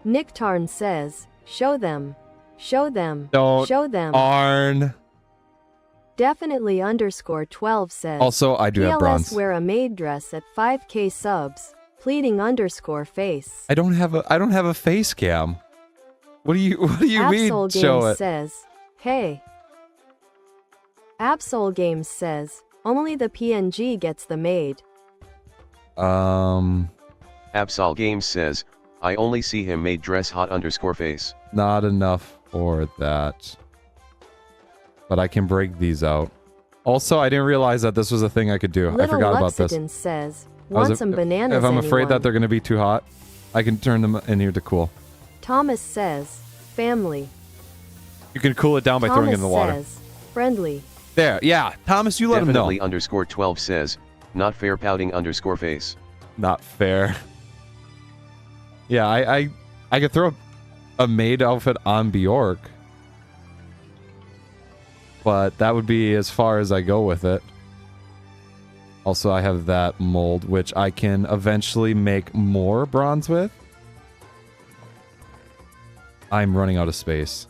Nick Tarn says, show them. Show them.
Don't.
Show them.
Arn.
Definitely underscore 12 says,
Also, I do have bronze.
PLS wear a maid dress at 5k subs. Pleading underscore face.
I don't have a face cam. What do you mean?
Absol
Show
Games
it.
says, hey. Absol Games says, only the PNG gets the maid.
Absol Games says, I only see him made dress hot underscore face.
Not enough for that. But I can break these out. Also, I didn't realize that this was a thing I could do. I
Little
forgot about this.
Luxiton says, want some bananas,
If I'm afraid that
anyone?
they're going to be too hot, I can turn them in here to cool.
Thomas says, family.
You can cool it down by
Thomas
throwing it in the water.
says, friendly.
There, yeah. Thomas, you let him know.
Definitely underscore 12 says, not fair pouting underscore face.
Not fair. Yeah, I could throw a maid outfit on Bjork. But that would be as far as I go with it. Also, I have that mold, which I can eventually make more bronze with. I'm running out of space.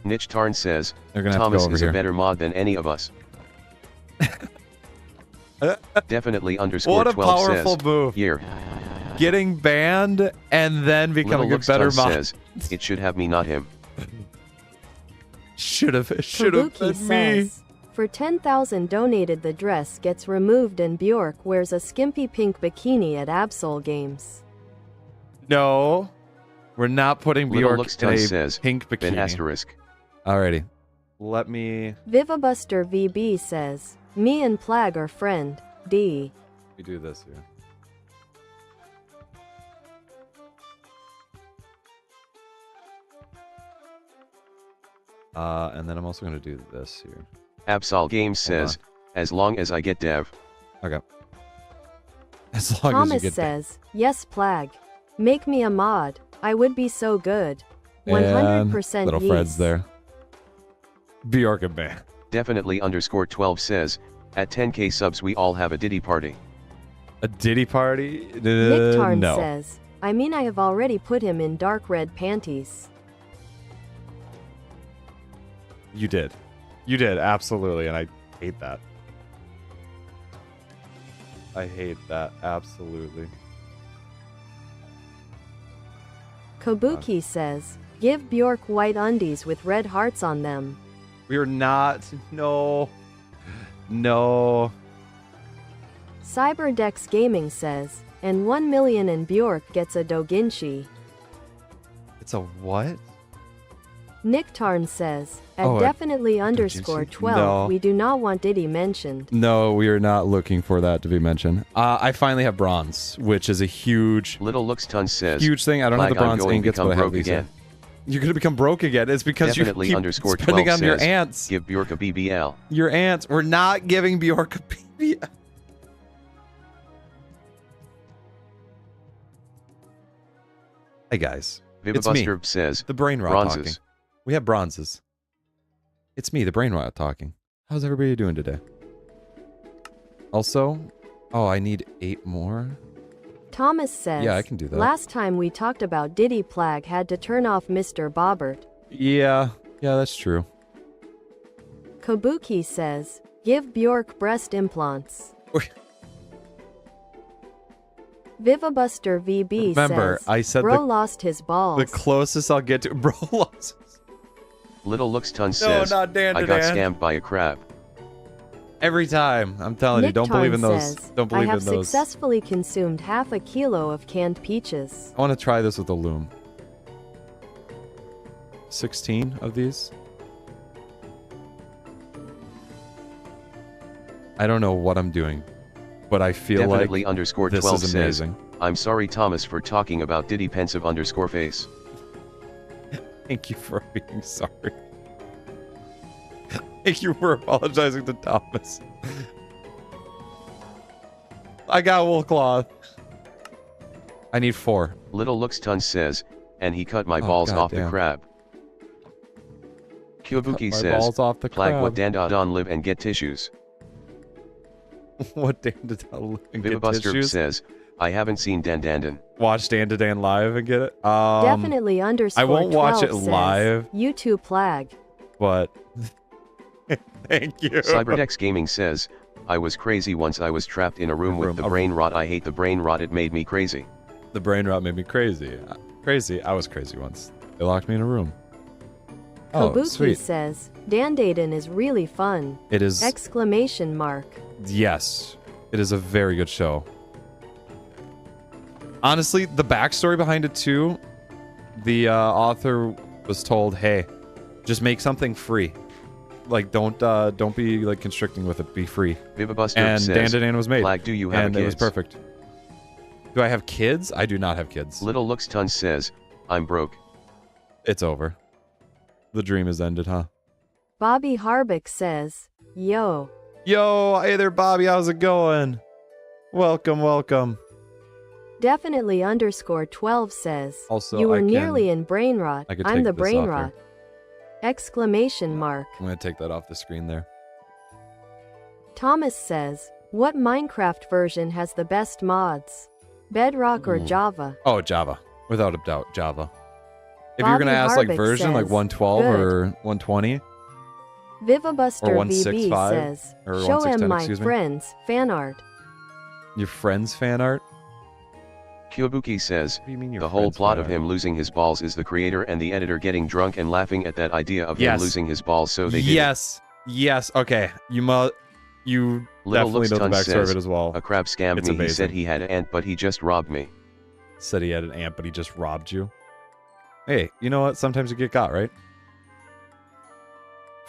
Niche Tarn says,
They're gonna have
Thomas
to go over
is
here.
a better mod than any of us. Definitely underscore
What a
12
powerful
says,
move.
Year.
Getting banned and then becoming
Little
a better
Luxton
mod.
says, it should have me, not him.
Should have
Kabuki
been me.
says, for 10,000 donated the dress gets removed and Bjork wears a skimpy pink bikini at Absol Games.
No, we're not putting
Little
Bjork in
Luxton
a
says,
pink
Ben
bikini.
asterisk.
Alrighty, let me.
Vivabuster VB says, me and Plag are friend, D.
We do this here. And then I'm also going to do this here.
Absol Games
Hold
says, as long as I get dev.
Okay. As long as
Thomas
you get
says, yes Plag. Make me a mod. I would be so good.
And
100%
little Fred's
yes.
there. Bjork and ban.
Definitely underscore 12 says, at 10k subs we all have a Diddy party.
A Diddy party?
Nick Tarn
No.
says, I mean I have already put him in dark red panties.
You did. You did, absolutely, and I hate that. I hate that, absolutely.
Kabuki says, give Bjork white undies with red hearts on them.
We're not. No. No.
Cyberdex Gaming says, and 1 million and Bjork gets a doujinshi.
It's a what?
Nick Tarn says, at
Oh, a
definitely underscore 12,
No.
we do not want Diddy mentioned.
No, we are not looking for that to be mentioned. I finally have bronze, which is a huge,
Little Luxton says,
huge thing. I don't have the
Flag, I'm
bronze
going
ingots,
become
but I have
broke
these.
again.
You're gonna become broke again. It's because
Definitely
you keep
underscore
spending
12
on your
says,
ants.
give Bjork a BBL.
Your ants. We're not giving Bjork a BBL. Hey guys, it's me,
Vivabuster says,
the brain rot
bronzes.
talking. We have bronzes. It's me, the brain rot talking. How's everybody doing today? Also, oh, I need 8 more.
Thomas says,
Yeah, I can do that.
last time we talked about Diddy Plag had to turn off Mr. Bobert.
Yeah, that's true.
Kabuki says, give Bjork breast implants. Vivabuster VB
Remember,
says,
I said
bro lost his balls.
the closest I'll get to bro lost.
Little Luxton says,
not Dan
I
to
got
Dan.
scammed by a crab.
Every time, I'm telling you,
Nick
don't believe in
Tarn
those.
says,
Don't believe
I have
in those.
successfully consumed half a kilo of canned peaches.
I want to try this with a loom. 16 of these. I don't know what I'm doing, but I feel
Definitely
like
underscore
this
12
is
says,
amazing.
I'm sorry Thomas for talking about Diddy pensive underscore face.
Thank you for being sorry. Thank you for apologizing to Thomas. I got wool cloth. I need 4.
Little Luxton says, and he cut my
Oh,
balls off the
goddamn.
crab. Kyobuki
My
says,
balls off the
Plag what
crab.
dandadon live and get tissues.
What Dan to tell and get
Vivabuster
tissues?
says, I haven't seen Dandandan.
Watch Dan to Dan live and get it.
Definitely underscore
I won't watch it
12 says,
live.
You too Plag.
But thank you.
Cyberdex Gaming says, I was crazy once I was trapped in a room with the brain rot. I hate the brain rot, it made me crazy.
The brain rot made me crazy. Crazy. I was crazy once. They locked me in a room. Oh,
Kabuki
sweet.
says, Dandaden is really fun.
It is.
Exclamation mark.
Yes, it is a very good show. Honestly, the backstory behind it too. The author was told, "Hey, just make something free. Like, don't be like constricting with it. Be free."
Vivabuster
And
says,
Dandadan was made.
Plag, do you have
and
kids?
it was perfect. Do I have kids? I do not have kids.
Little Luxton says, I'm broke.
It's over. The dream is ended, huh?
Bobby Harbeck says, Yo.
Yo, hey there, Bobby. How's it going? Welcome, welcome.
Definitely underscore 12 says,
Also,
You were
I can-
nearly in brain rot.
I could
I'm
take
the
this
brain
off
rot.
here.
Exclamation mark.
I'm gonna take that off the screen there.
Thomas says, what Minecraft version has the best mods? Bedrock or Java?
Oh, Java. Without a doubt, Java. If you're going to ask like
Harvick
version, like
says,
112
good.
or 120,
Vivabuster
or
VB
165,
says,
or
show
1610,
him my
excuse me.
friends fan art.
Your friend's fan art?
Kyobuki says,
What do you mean your
the whole
friend's
plot
fan
of
art?
him losing his balls is the creator and the editor getting drunk and laughing at that idea of him losing his balls, so they did it.
Yes, okay. You
Little
definitely know the
Looks
backstory
says,
of it as well.
a crab scammed
It's
me. He said
amazing.
he had an ant, but he just robbed me.
Said he had an ant, but he just robbed you. Hey, you know what? Sometimes you get got, right?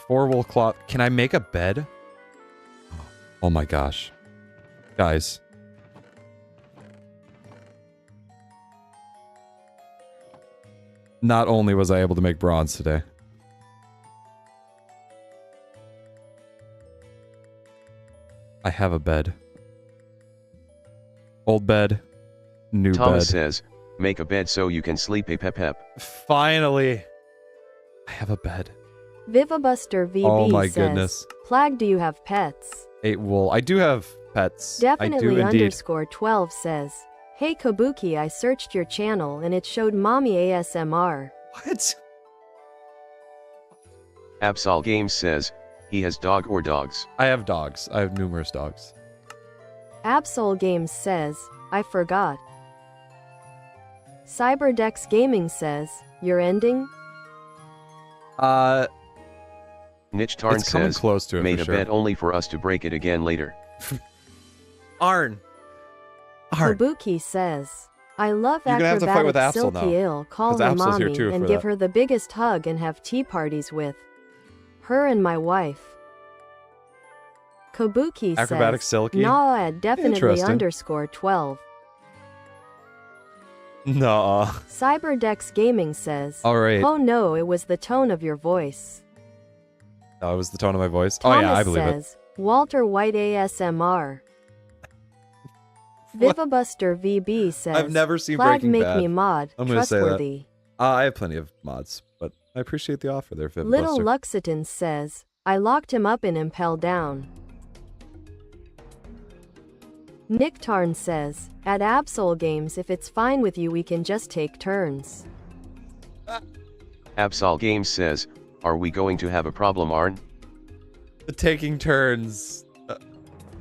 4-wool cloth. Can I make a bed? Oh my gosh. Guys. Not only was I able to make bronze today. I have a bed. Old bed. New
Thomas
bed.
says, make a bed so you can sleep a pep.
Finally. I have a bed.
Vivabuster VB
Oh my
says,
goodness.
Plag, do you have pets?
8 wool. I do have pets. I do
Definitely
indeed.
underscore 12 says, hey Kabuki, I searched your channel and it showed mommy ASMR.
What?
Absol Games says, he has dog or dogs.
I have dogs. I have numerous dogs.
Absol Games says, I forgot. Cyberdex Gaming says, you're ending?
Niche Tarn
It's coming
says,
close to it
made
for
a
sure.
bed only for us to break it again later.
Arn.
Kabuki says, I love
You're gonna have to fight with
acrobatic
Absol now,
Silky Ill, call
'cause
her
Absol's here
mommy
too
and
for
give
that.
her the biggest hug and have tea parties with her and my wife. Kabuki
Acrobatic
says,
Silky?
nah, definitely
Interesting.
underscore 12.
No.
Cyberdex Gaming says,
Alright.
oh no, it was the tone of your voice.
That was the tone of my voice.
Thomas
Oh yeah, I believe it.
says, Walter White ASMR. Vivabuster VB says,
I've never seen
Flag
Breaking
make
Bad.
me mod,
I'm gonna say that.
trustworthy.
I have plenty of mods, but I appreciate the offer there, Viv.
Little Luxiton says, I locked him up in Impel Down. Nick Tarn says, at Absol Games, if it's fine with you, we can just take turns.
Absol Games says, are we going to have a problem, Arn?
Taking turns.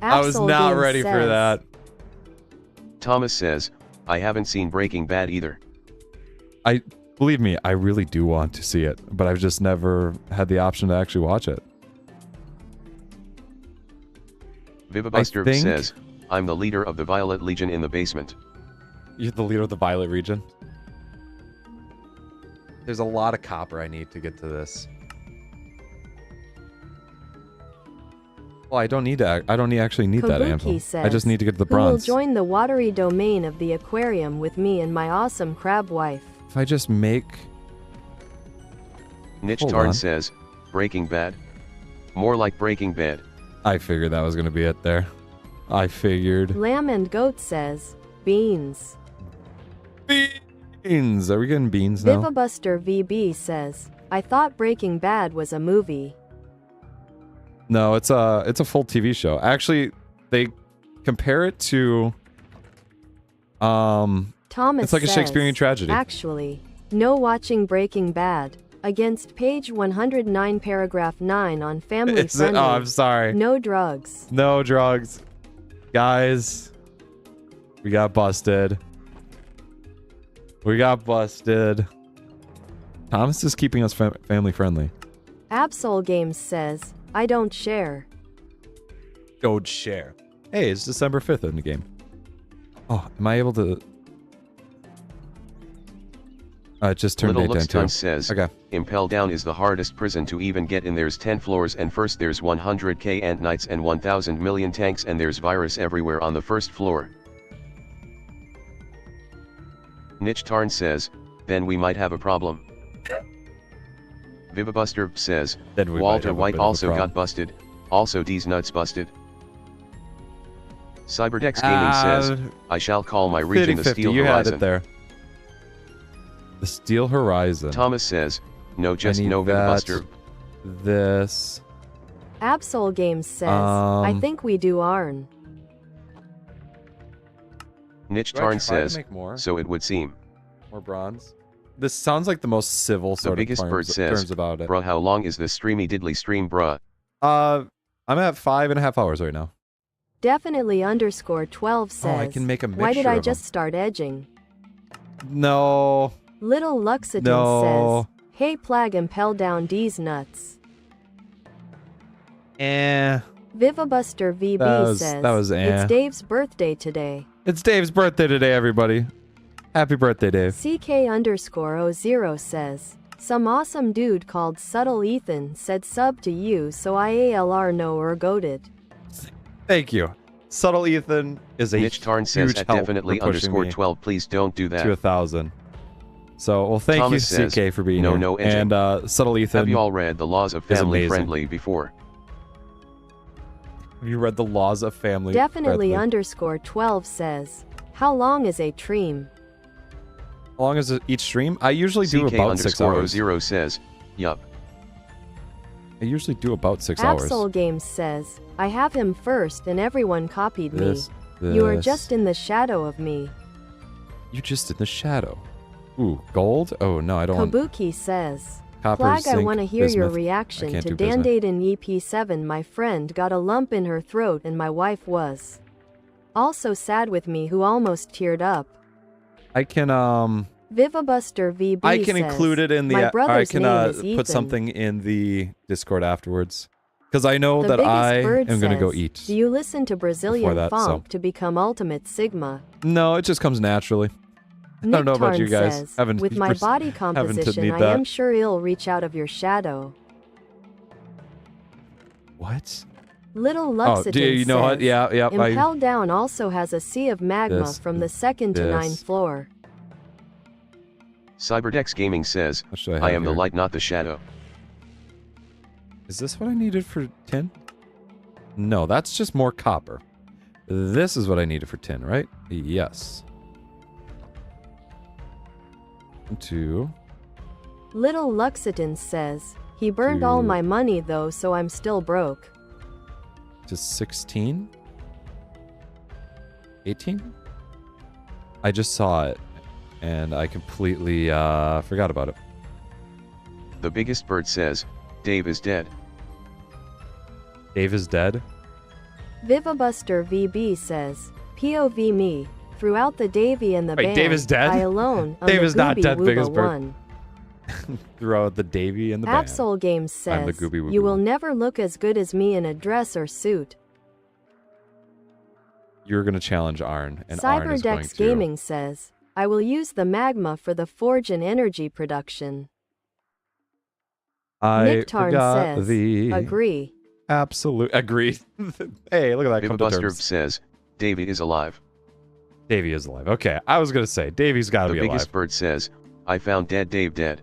I was
Absol
not
Games
ready for
says,
that.
Thomas says, I haven't seen Breaking Bad either.
Believe me, I really do want to see it, but I've just never had the option to actually watch it.
Vivabuster
think-
says, I'm the leader of the Violet Legion in the basement.
You're the leader of the Violet region. There's a lot of copper I need to get to this. Well, I don't need to. I don't actually need that
Kabuki
anvil. I
says,
just need to get to the
who will
bronze.
join the watery domain of the aquarium with me and my awesome crab wife.
If I just make.
Niche
Hold
Tarn
on.
says, Breaking Bad? More like Breaking Bed.
I figured that was gonna be it there. I figured.
Lamb and Goat says, beans.
Beans. Are we getting beans now?
Vivabuster VB says, I thought Breaking Bad was a movie.
No, it's a full TV show. Actually, they compare it to.
Thomas
It's like a
says,
Shakespearean tragedy.
Actually, no watching Breaking Bad. Against page 109 paragraph 9 on family
Is it?
friendly.
Oh, I'm sorry.
No drugs.
No drugs. Guys, we got busted. We got busted. Thomas is keeping us family friendly.
Absol Games says, I don't share.
Don't share. Hey, it's December 5th in the game. Oh, am I able to... it just turned
Little
8
Lux
down
Time
too.
says,
Okay.
Impel Down is the hardest prison to even get in. There's 10 floors and first there's 100k ant knights and 1000 million tanks and there's virus everywhere on the first floor. Niche Tarn says, then we might have a problem. Vivabuster says,
Then we might
Walter
have a
White
bit of a
also
problem.
got busted, also D's nuts busted. Cyberdex Gaming says, I shall call my region the
50-50,
Steel
you had
Horizon.
it there. The Steel Horizon.
Thomas says, no, just
need
no
that.
Vivabuster.
This.
Absol Games says, I think we do Arn.
Niche
Do I
Tarn
try to
says,
make more?
so it would seem.
More bronze. This sounds like the most civil
The
sort of
biggest bird says,
terms about it.
bruh, how long is this streamy diddly stream, bruh?
I'm at 5.5 hours right now.
Definitely underscore 12 says,
Oh, I can make a mixture
why did I
of 'em.
just start edging?
No.
Little Luxatin
No.
says, hey Plag impel down D's nuts. Vivabuster VB says, it's Dave's birthday today.
It's Dave's birthday today, everybody. Happy birthday, Dave.
CK underscore 00 says, some awesome dude called Subtle Ethan said sub to you so IALR no or goated.
Thank you. Subtle Ethan is a
Niche Tarn says
huge
at
help
definitely
for pushing
underscore
me
12, please don't do that.
to 1,000. So, well, thank
Thomas
you,
says,
CK, for being
no,
here.
no engine.
And Subtle Ethan,
Have you all read The Laws of
is
Family
amazing.
Friendly before?
have you read The Laws of Family?
Definitely
Friendly?
underscore 12 says, how long is a tream?
How long is each stream? I usually do
CK
about 6
underscore
hours.
0 says, yup.
I usually do about 6 hours.
Absol Games says, I have him first and everyone copied
This,
me. You are
this.
just in the shadow of me.
You're just in the shadow. Ooh, gold? Oh, no, I don't want
Kabuki says,
copper,
Flag, I
zinc,
want to hear your
bismuth.
reaction
can't
to
do bismuth.
Dandate in EP7. My friend got a lump in her throat and my wife was also sad with me who almost teared up.
I can,
Vivabuster VB
I can
says,
include it in the.
my brother's
I can
name is
put
Ethan.
something in the Discord afterwards, because I know
The
that
biggest
I
bird
am gonna go
says,
eat.
Do you listen to Brazilian
that,
funk
so.
to become Ultimate Sigma?
No, it just comes naturally. I don't know about you guys.
Says,
Haven't
with my body
haven't
composition,
need
I
that.
am sure it'll reach out of your shadow.
What?
Little
Oh,
Luxatin
do you know
says,
what? Yeah, yeah.
Impel Down also has a sea of magma
This,
from the second to
this.
9th floor.
Cyberdex Gaming says,
What should I
I
have
am the
here?
light, not the shadow.
Is this what I needed for tin? No, that's just more copper. This is what I needed for tin, right? Yes. 2.
Little Luxatin says, he burned all
Two.
my money though, so I'm still broke.
To 16? 18? I just saw it, and I completely forgot about it.
The biggest bird says, Dave is dead.
Dave is dead?
Vivabuster VB says, POV me, throughout the Davy and the
Wait,
band,
Dave is dead?
I alone, on
Dave
the
is not
Gooby
dead,
Wooba
biggest bird.
one.
Throughout the Davy and the band.
Absol Games
I'm the
says,
Gooby Wooby
you will
one.
never look as good as me in a dress or suit.
You're going to challenge Arn, and Arn is going
Cyberdex
to...
Gaming says, I will use the magma for the forge and energy production.
I
Nick Tarn
forgot
says,
the...
agree.
Absolute... Agreed. Hey, look at that. Come to
Vivabuster
terms.
says, Davey is alive.
Davy is alive. Okay, I was going to say, Davy's got to
The
be
biggest
alive.
bird says, I found dead Dave dead.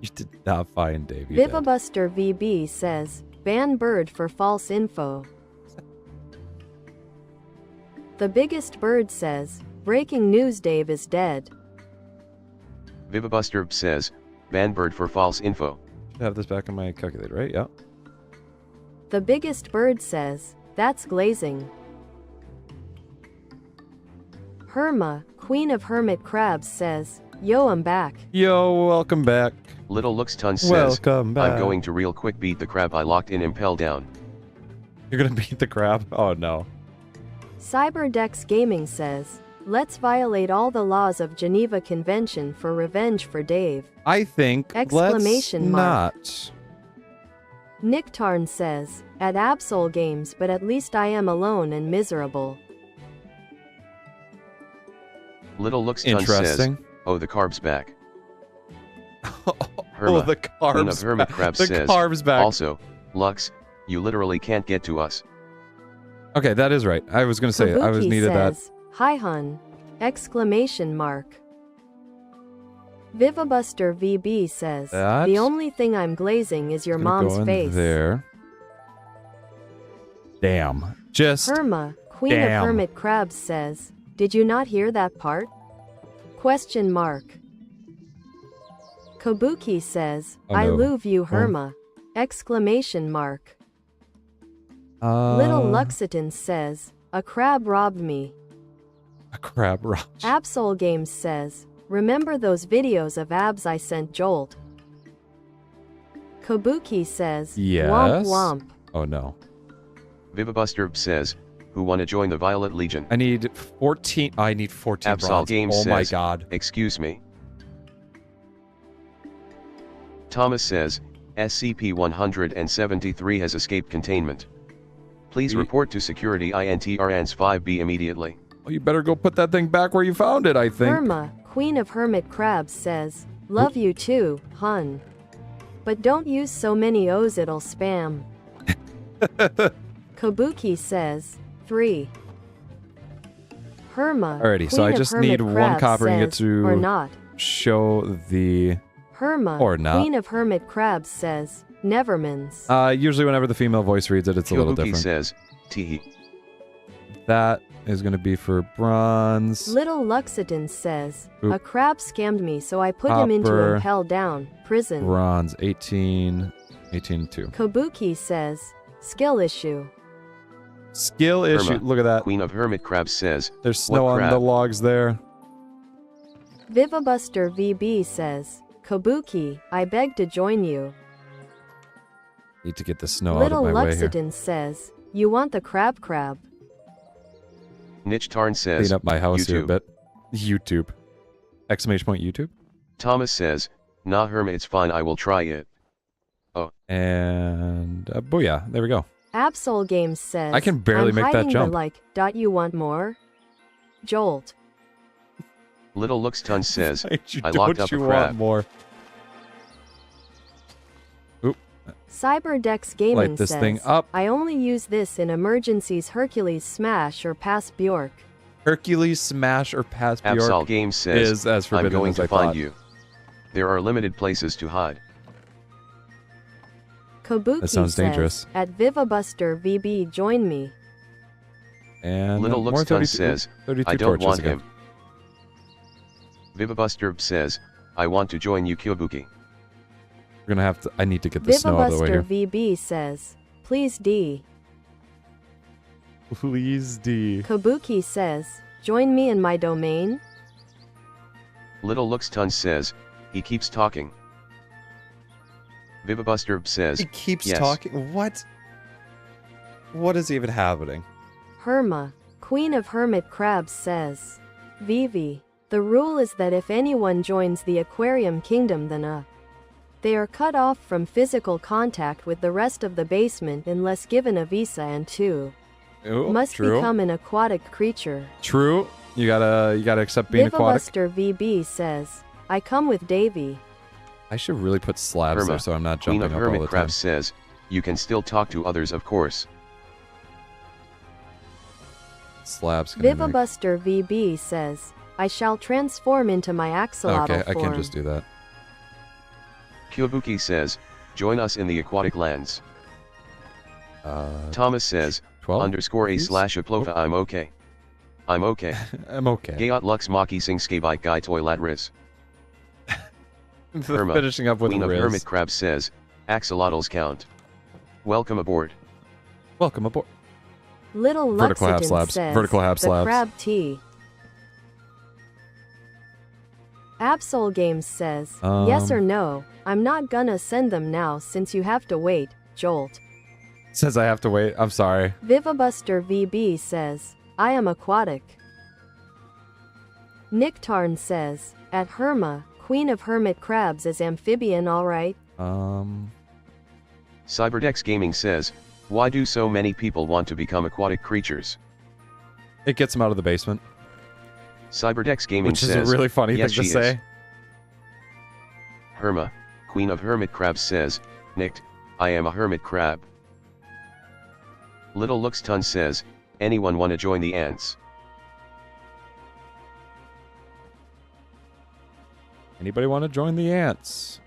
You did not find Davy dead.
Vivabuster VB says, ban bird for false info. The biggest bird says, breaking news, Dave is dead.
Vivabuster says, ban bird for false info.
Should have this back on my calculator, right? Yeah.
The biggest bird says, that's glazing. Herma, Queen of Hermit Crabs says, yo, I'm back.
Yo, welcome back.
Little Looks Ton says,
Welcome back.
I'm going to real quick beat the crab I locked in Impel Down.
You're going to beat the crab? Oh, no.
Cyberdex Gaming says, let's violate all the laws of Geneva Convention for revenge for Dave.
I think
Exclamation mark.
let's not.
Nick Tarn says, at Absol Games, but at least I am alone and miserable.
Little Looks Ton says,
Interesting.
oh, the carb's back.
Oh,
Herma,
the carbs
Queen of Hermit
back.
Crab
The
says,
carbs back.
also, Lux, you literally can't get to us.
Okay, that is right. I was going to say, I was
Kabuki
needed that.
says, hi hun! Exclamation mark. Vivabuster VB says,
That
the only thing I'm glazing is your
Gonna
mom's
go in
face.
there. Damn. Just
Herma, Queen
damn.
of Hermit Crabs says, did you not hear that part? Question mark. Kabuki says,
Oh,
I
no.
love you Herma! Exclamation mark. Little Luxitan says, a crab robbed me.
A crab robbed.
Absol Games says, remember those videos of abs I sent Jolt? Kabuki says,
Yes.
womp womp.
Oh no.
Vivabuster says, who wanna join the Violet Legion?
I need 14. I need 14
Absol
bronze.
Games
Oh
says,
my god.
excuse me. Thomas says, SCP-173 has escaped containment. Please report to security INTRANS 5B immediately.
Well, you better go put that thing back where you found it, I think.
Irma, Queen of Hermit Crabs says, love you too, hun. But don't use so many O's, it'll spam. Kabuki says, 3. Herma,
Alrighty, so I just need one copper ingot to
or not.
show the...
Herma,
Or not.
Queen of Hermit Crabs says, Nevermans.
Usually whenever the female voice reads it, it's a little
Kyobuki
different.
says, teehee.
That is going to be for bronze.
Little Luxitan says,
Oop.
a crab scammed me so I put him into
Copper.
impel down, prison.
Bronze, 18, 18 2.
Kabuki says, skill issue.
Skill issue.
Irma,
Look at that.
Queen of Hermit Crabs says,
There's snow
what
on
crab?
the logs there.
Vivabuster VB says, Kabuki, I beg to join you.
Need to get the snow
Little
out of my way here.
Luxitan says, you want the crab?
Nichtarn says,
Clean up my house here a
YouTube.
bit. YouTube. Exclamation point YouTube.
Thomas says, nah Herma, it's fine, I will try it.
And booyah. There we go.
Absol Games says,
I can barely
I'm
make that
hiding
jump.
The like, you want more? Jolt.
Little Luxton says, I
Don't
locked up a
you
crab.
want more? Oop.
Cyberdex Gaming
Light this
says,
thing up.
I only use this in emergencies. Hercules smash or pass Bjork.
Hercules smash or pass
Absol
Bjork
Games says,
is as
I'm
forbidden
going
as
to
I
find
thought.
you. There are limited places to hide.
Kabuki
That sounds
says,
dangerous.
at Vivabuster VB join me.
And
Little
more
Luxton
32
says,
32
I don't
torches
want
again.
him. Vivabuster says, I want to join you Kyobuki.
We're gonna have to. I need to get the snow out of the way
Vivabuster
here.
VB says, please D.
Please D.
Kabuki says, join me in my domain.
Little Luxton says, he keeps talking. Vivabuster says,
He keeps
yes.
talking. What? What is even happening?
Herma, Queen of Hermit Crabs says, Vivi, the rule is that if anyone joins the Aquarium Kingdom then they are cut off from physical contact with the rest of the basement unless given a visa and
Oh,
must
true.
become an aquatic creature.
True. You gotta accept being aquatic.
Vivabuster VB says, I come with Davy.
I should really put slabs
Herma,
there so I'm not
Queen
jumping
of
up all the
Hermit
time.
Crabs says, you can still talk to others of course.
Slabs. gonna make-
Vivabuster VB says, I shall transform into my axolotl
Okay, I
form.
can just do that.
Kyobuki says, join us in the aquatic lands. Thomas says,
12?
underscore a
please?
slash aplofa I'm okay. I'm okay.
I'm okay.
Gayot lux maki sing skabite guy toilet riz. Herma,
Finishing up with
Queen of
Riz.
Hermit Crab says, axolotls count. Welcome aboard.
Welcome aboard.
Little
Vertical half
Luxitan
slabs.
says,
Vertical half
the
slabs.
crab tea. Absol Games says, yes or no, I'm not gonna send them now since you have to wait, Jolt.
Says I have to wait. I'm sorry.
Vivabuster VB says, I am aquatic. Nicktarn says, at Herma, Queen of Hermit Crabs is amphibian alright?
Cyberdex Gaming says, why do so many people want to become aquatic creatures?
It gets him out of the basement,
Cyberdex Gaming
which is
says,
a really funny
yes,
thing to
she
say.
is. Herma, Queen of Hermit Crabs says, Nicked, I am a hermit crab. Little Luxton says, anyone wanna join the ants?
Anybody want to join the ants?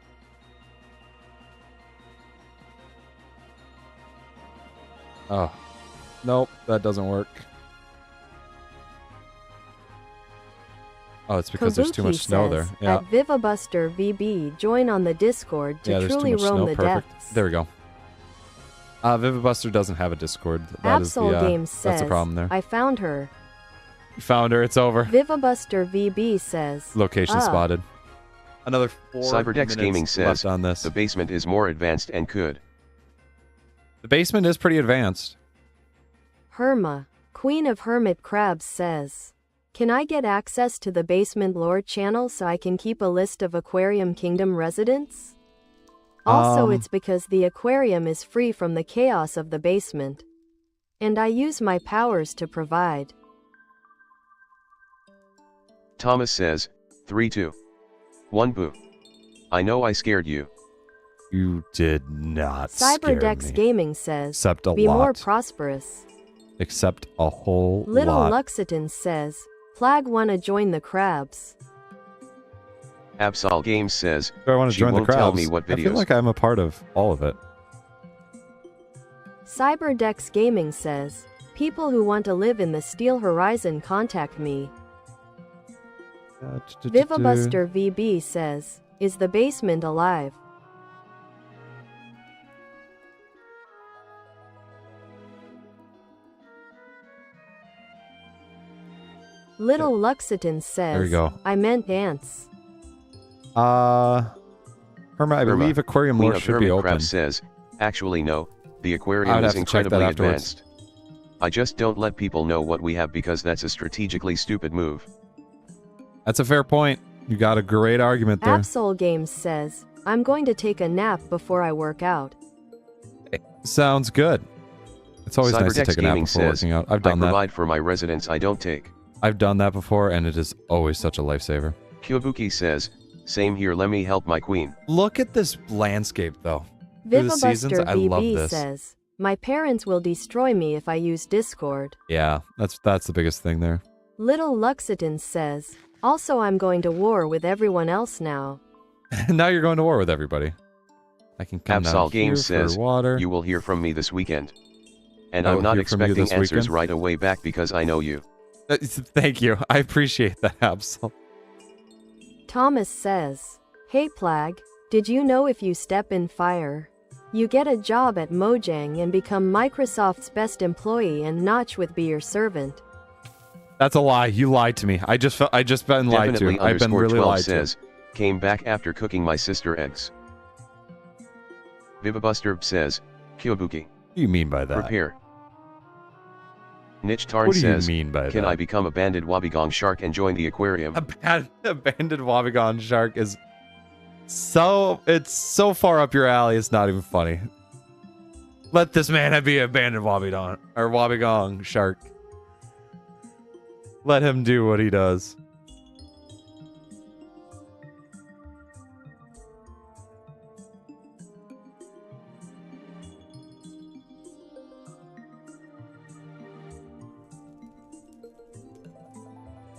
Oh, nope, that doesn't work. Oh, it's because there's too
Kabuki
much snow there.
says,
Yeah,
at Vivabuster VB join on the Discord to
yeah, there's too
truly
much
roam
snow.
the
Perfect.
depths.
There we go. Vivibuster doesn't have a Discord. That is
Absol Games
that's
says,
the problem there.
I found her.
You found her. It's over.
Vivibuster VB says,
Location spotted. Another 4
Cyberdex
minutes
Gaming says,
left on this.
the basement is more advanced and could.
The basement is pretty advanced.
Herma, Queen of Hermit Crabs says, can I get access to the Basement Lore channel so I can keep a list of Aquarium Kingdom residents? Also, it's because the aquarium is free from the chaos of the basement. And I use my powers to provide.
Thomas says, 3-2. 1 boo. I know I scared you.
You did not scare
Cyberdex
me.
Gaming says,
Except a
be
lot.
more prosperous.
Except a whole
Little
lot.
Luxitan says, Plag wanna join the crabs.
Absol Games says,
Do I want to
she
join the
won't
crowds?
tell me what
I feel
videos.
like I'm a part of all of it.
Cyberdex Gaming says, people who want to live in the Steel Horizon contact me. Vivibuster VB says, is the basement alive? Little Luxitan says,
There we go.
I meant ants.
Herma, I believe Aquarium
Queen
Lore
of
should be open.
Hermitcraft says, actually no, the
I
aquarium
would
is
have to check that
incredibly
afterwards.
advanced. I just don't let people know what we have because that's a strategically stupid move.
That's a fair point. You got a great argument there.
Absol Games says, I'm going to take a nap before I work out.
Sounds good. It's always nice to
Cyberdex
take a nap
Gaming
before
says,
working out. I've
I
done that.
provide for my residents I don't take.
I've done that before, and it is always such a lifesaver.
Kyobuki says, same here, let me help my queen.
Look at this landscape, though. Through the seasons,
Vivibuster
I love
VB
this.
says, my parents will destroy me if I use Discord.
Yeah, that's the biggest thing there.
Little Luxitan says, also I'm going to war with everyone else now.
Now you're going to war with everybody. I can come down
Absol
here
Games says,
for water.
you will hear from me this weekend. And
I
I'm
will
not
hear from you
expecting
this
answers
weekend.
right away back because I know you.
Thank you. I appreciate that, Absol.
Thomas says, hey Plag, did you know if you step in fire, you get a job at Mojang and become Microsoft's best employee and Notch would be your servant?
That's a lie. You lied to me. I just been lied
Definitely
to. I've been really
12
lied
says, came back after cooking my sister eggs. Vivibuster says, Kyobuki.
What do you mean by that?
Prepare. Niche Tarn
What do you
says,
mean by
can
that?
I become a banded Wobbegong shark and join the aquarium?
Abandoned Wobbegong shark is it's so far up your alley. It's not even funny. Let this man be abandoned Wobbegong shark. Let him do what he does.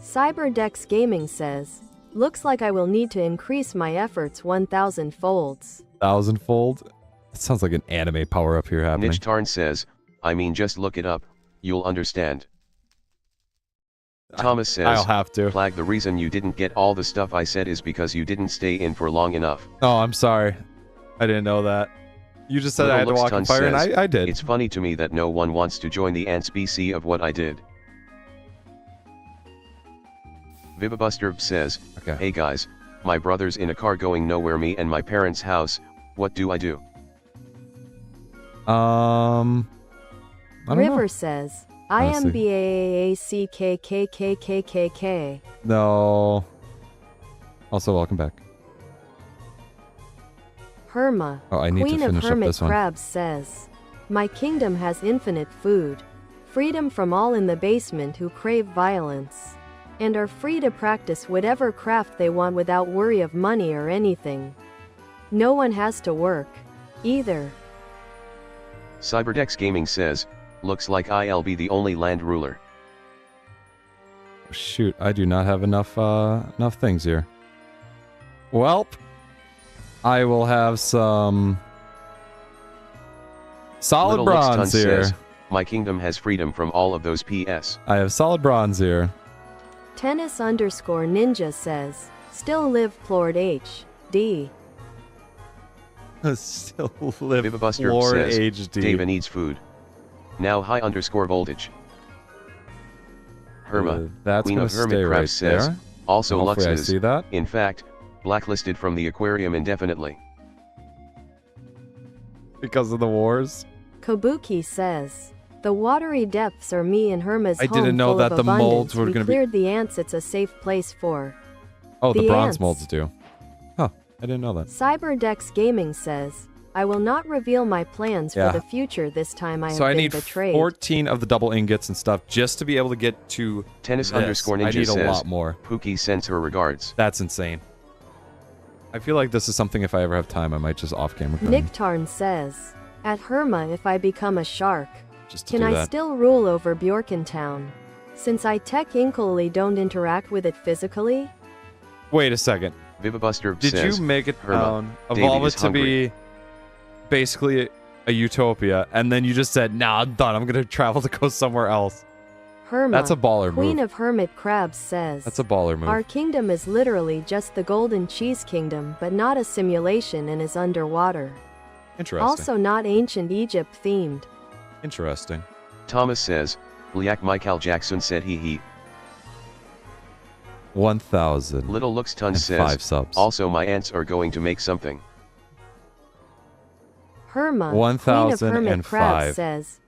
Cyberdex Gaming says, looks like I will need to increase my efforts 1,000 folds.
1,000-fold? That sounds like an anime power-up here happening.
Niche Tarn says, I mean just look it up, you'll understand. Thomas says,
I'll have to.
Plag, the reason you didn't get all the stuff I said is because you didn't stay in for long enough.
Oh, I'm sorry. I didn't know that. You just said I had to walk in fire, and I did.
It's funny to me that no one wants to join the ants BC of what I did. Vivibuster says,
Okay.
hey guys, my brother's in a car going nowhere, me and my parents' house, what do I do?
I don't
River
know.
says, I am
Honestly.
BAACKKKKKK.
No. Also, welcome back.
Herma,
Oh, I need to
Queen of
finish up
Hermit
this one.
Crabs says, my kingdom has infinite food, freedom from all in the basement who crave violence, and are free to practice whatever craft they want without worry of money or anything. No one has to work, either.
Cyberdex Gaming says, looks like I'll be the only land ruler.
Shoot, I do not have enough things here. Welp, I will have some solid
Little
bronze
Luxton
here.
says, my kingdom has freedom from all of those PS.
I have solid bronze here.
Tennis_ninja says, still live Plord HD.
Still live
Vivabuster
Lord
says,
HD.
Dava needs food. Now high underscore voltage. Herma,
That's
Queen
gonna
of
stay
Hermitcraft
right
says,
there.
also
Hopefully I
Lux is,
see that.
in fact, blacklisted from the aquarium indefinitely.
Because of the wars.
Kabuki says, the watery depths are me and Herma's
I
home
didn't know
full
that
of
the
abundance.
molds were
We
gonna be.
cleared the ants. It's a safe place for.
Oh, the bronze
ants.
molds do. Huh. I didn't know that.
Cyberdex Gaming says, I will not reveal my plans
Yeah.
for the future this time. I
So
have
I
been
need
betrayed.
14 of the double ingots and stuff just to be able to get to
Tennis
this.
underscore ninja
I need
says,
a lot more.
Pookie sends her regards.
That's insane. I feel like this is something if I ever have time, I might just off camera.
Nicktarn says, at Herma if I become a shark,
Just to
can
do
I
that.
still rule over Bjorkentown? Since I technically don't interact with it physically?
Wait a second.
Vivabuster
Did
says,
you make it
Herma,
down,
Davey
evolve it
is
to
hungry.
be basically a utopia, and then you just said, nah, I'm done. I'm going to travel to go somewhere else.
Herma,
That's a baller
Queen
move.
of Hermit Crabs says,
That's a baller move.
our kingdom is literally just the Golden Cheese Kingdom, but not a simulation and is underwater.
Interesting.
Also not ancient Egypt themed.
Interesting.
Thomas says, Liak Michael Jackson said he.
1,000.
Little Looks Ton
and
says,
5 subs.
also my ants are going to make something.
Herma, Queen of Hermit
1,005.
Crabs says,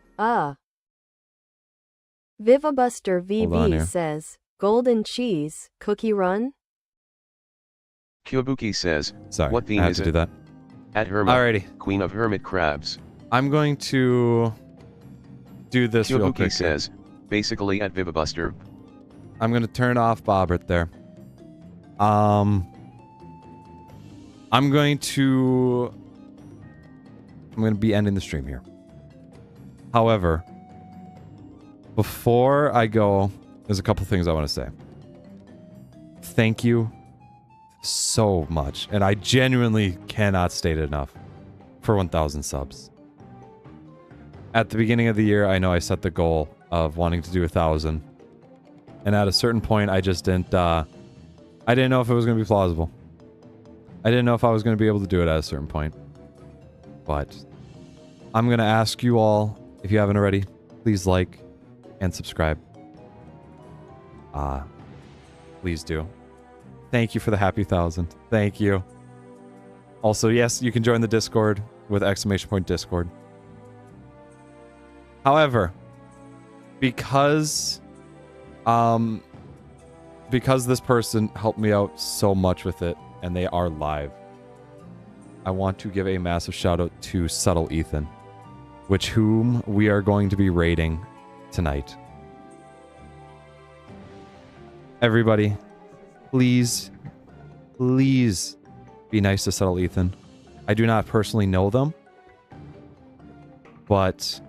Vivabuster
Hold on here.
VB says, Golden Cheese, Cookie Run?
Kyobuki says,
Sorry,
what theme
I have
is
to
it?
do that.
At Herma,
Alrighty.
Queen of Hermit Crabs.
I'm going to do this real
Kyobuki
quick.
says, basically at Vivabuster.
I'm going to turn off Bobert there. I'm going to be ending the stream here. However, before I go, there's a couple things I want to say. Thank you so much, and I genuinely cannot state it enough, for 1,000 subs. At the beginning of the year, I know I set the goal of wanting to do 1,000, and at a certain point, I just didn't. I didn't know if it was going to be plausible. I didn't know if I was going to be able to do it at a certain point. But I'm going to ask you all, if you haven't already, please like and subscribe. Please do. Thank you for the happy 1,000. Thank you. Also, yes, you can join the Discord with !Discord. However, because this person helped me out so much with it, and they are live, I want to give a massive shout out to Subtle Ethan, whom we are going to be raiding tonight. Everybody, please be nice to Subtle Ethan. I do not personally know them, but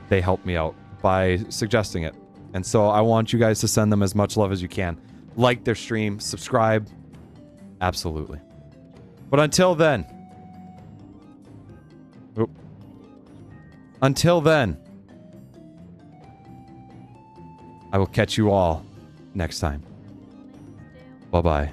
they helped me out by suggesting it. And so I want you guys to send them as much love as you can. Like their stream, subscribe. Absolutely. But until then, I will catch you all next time. Bye-bye.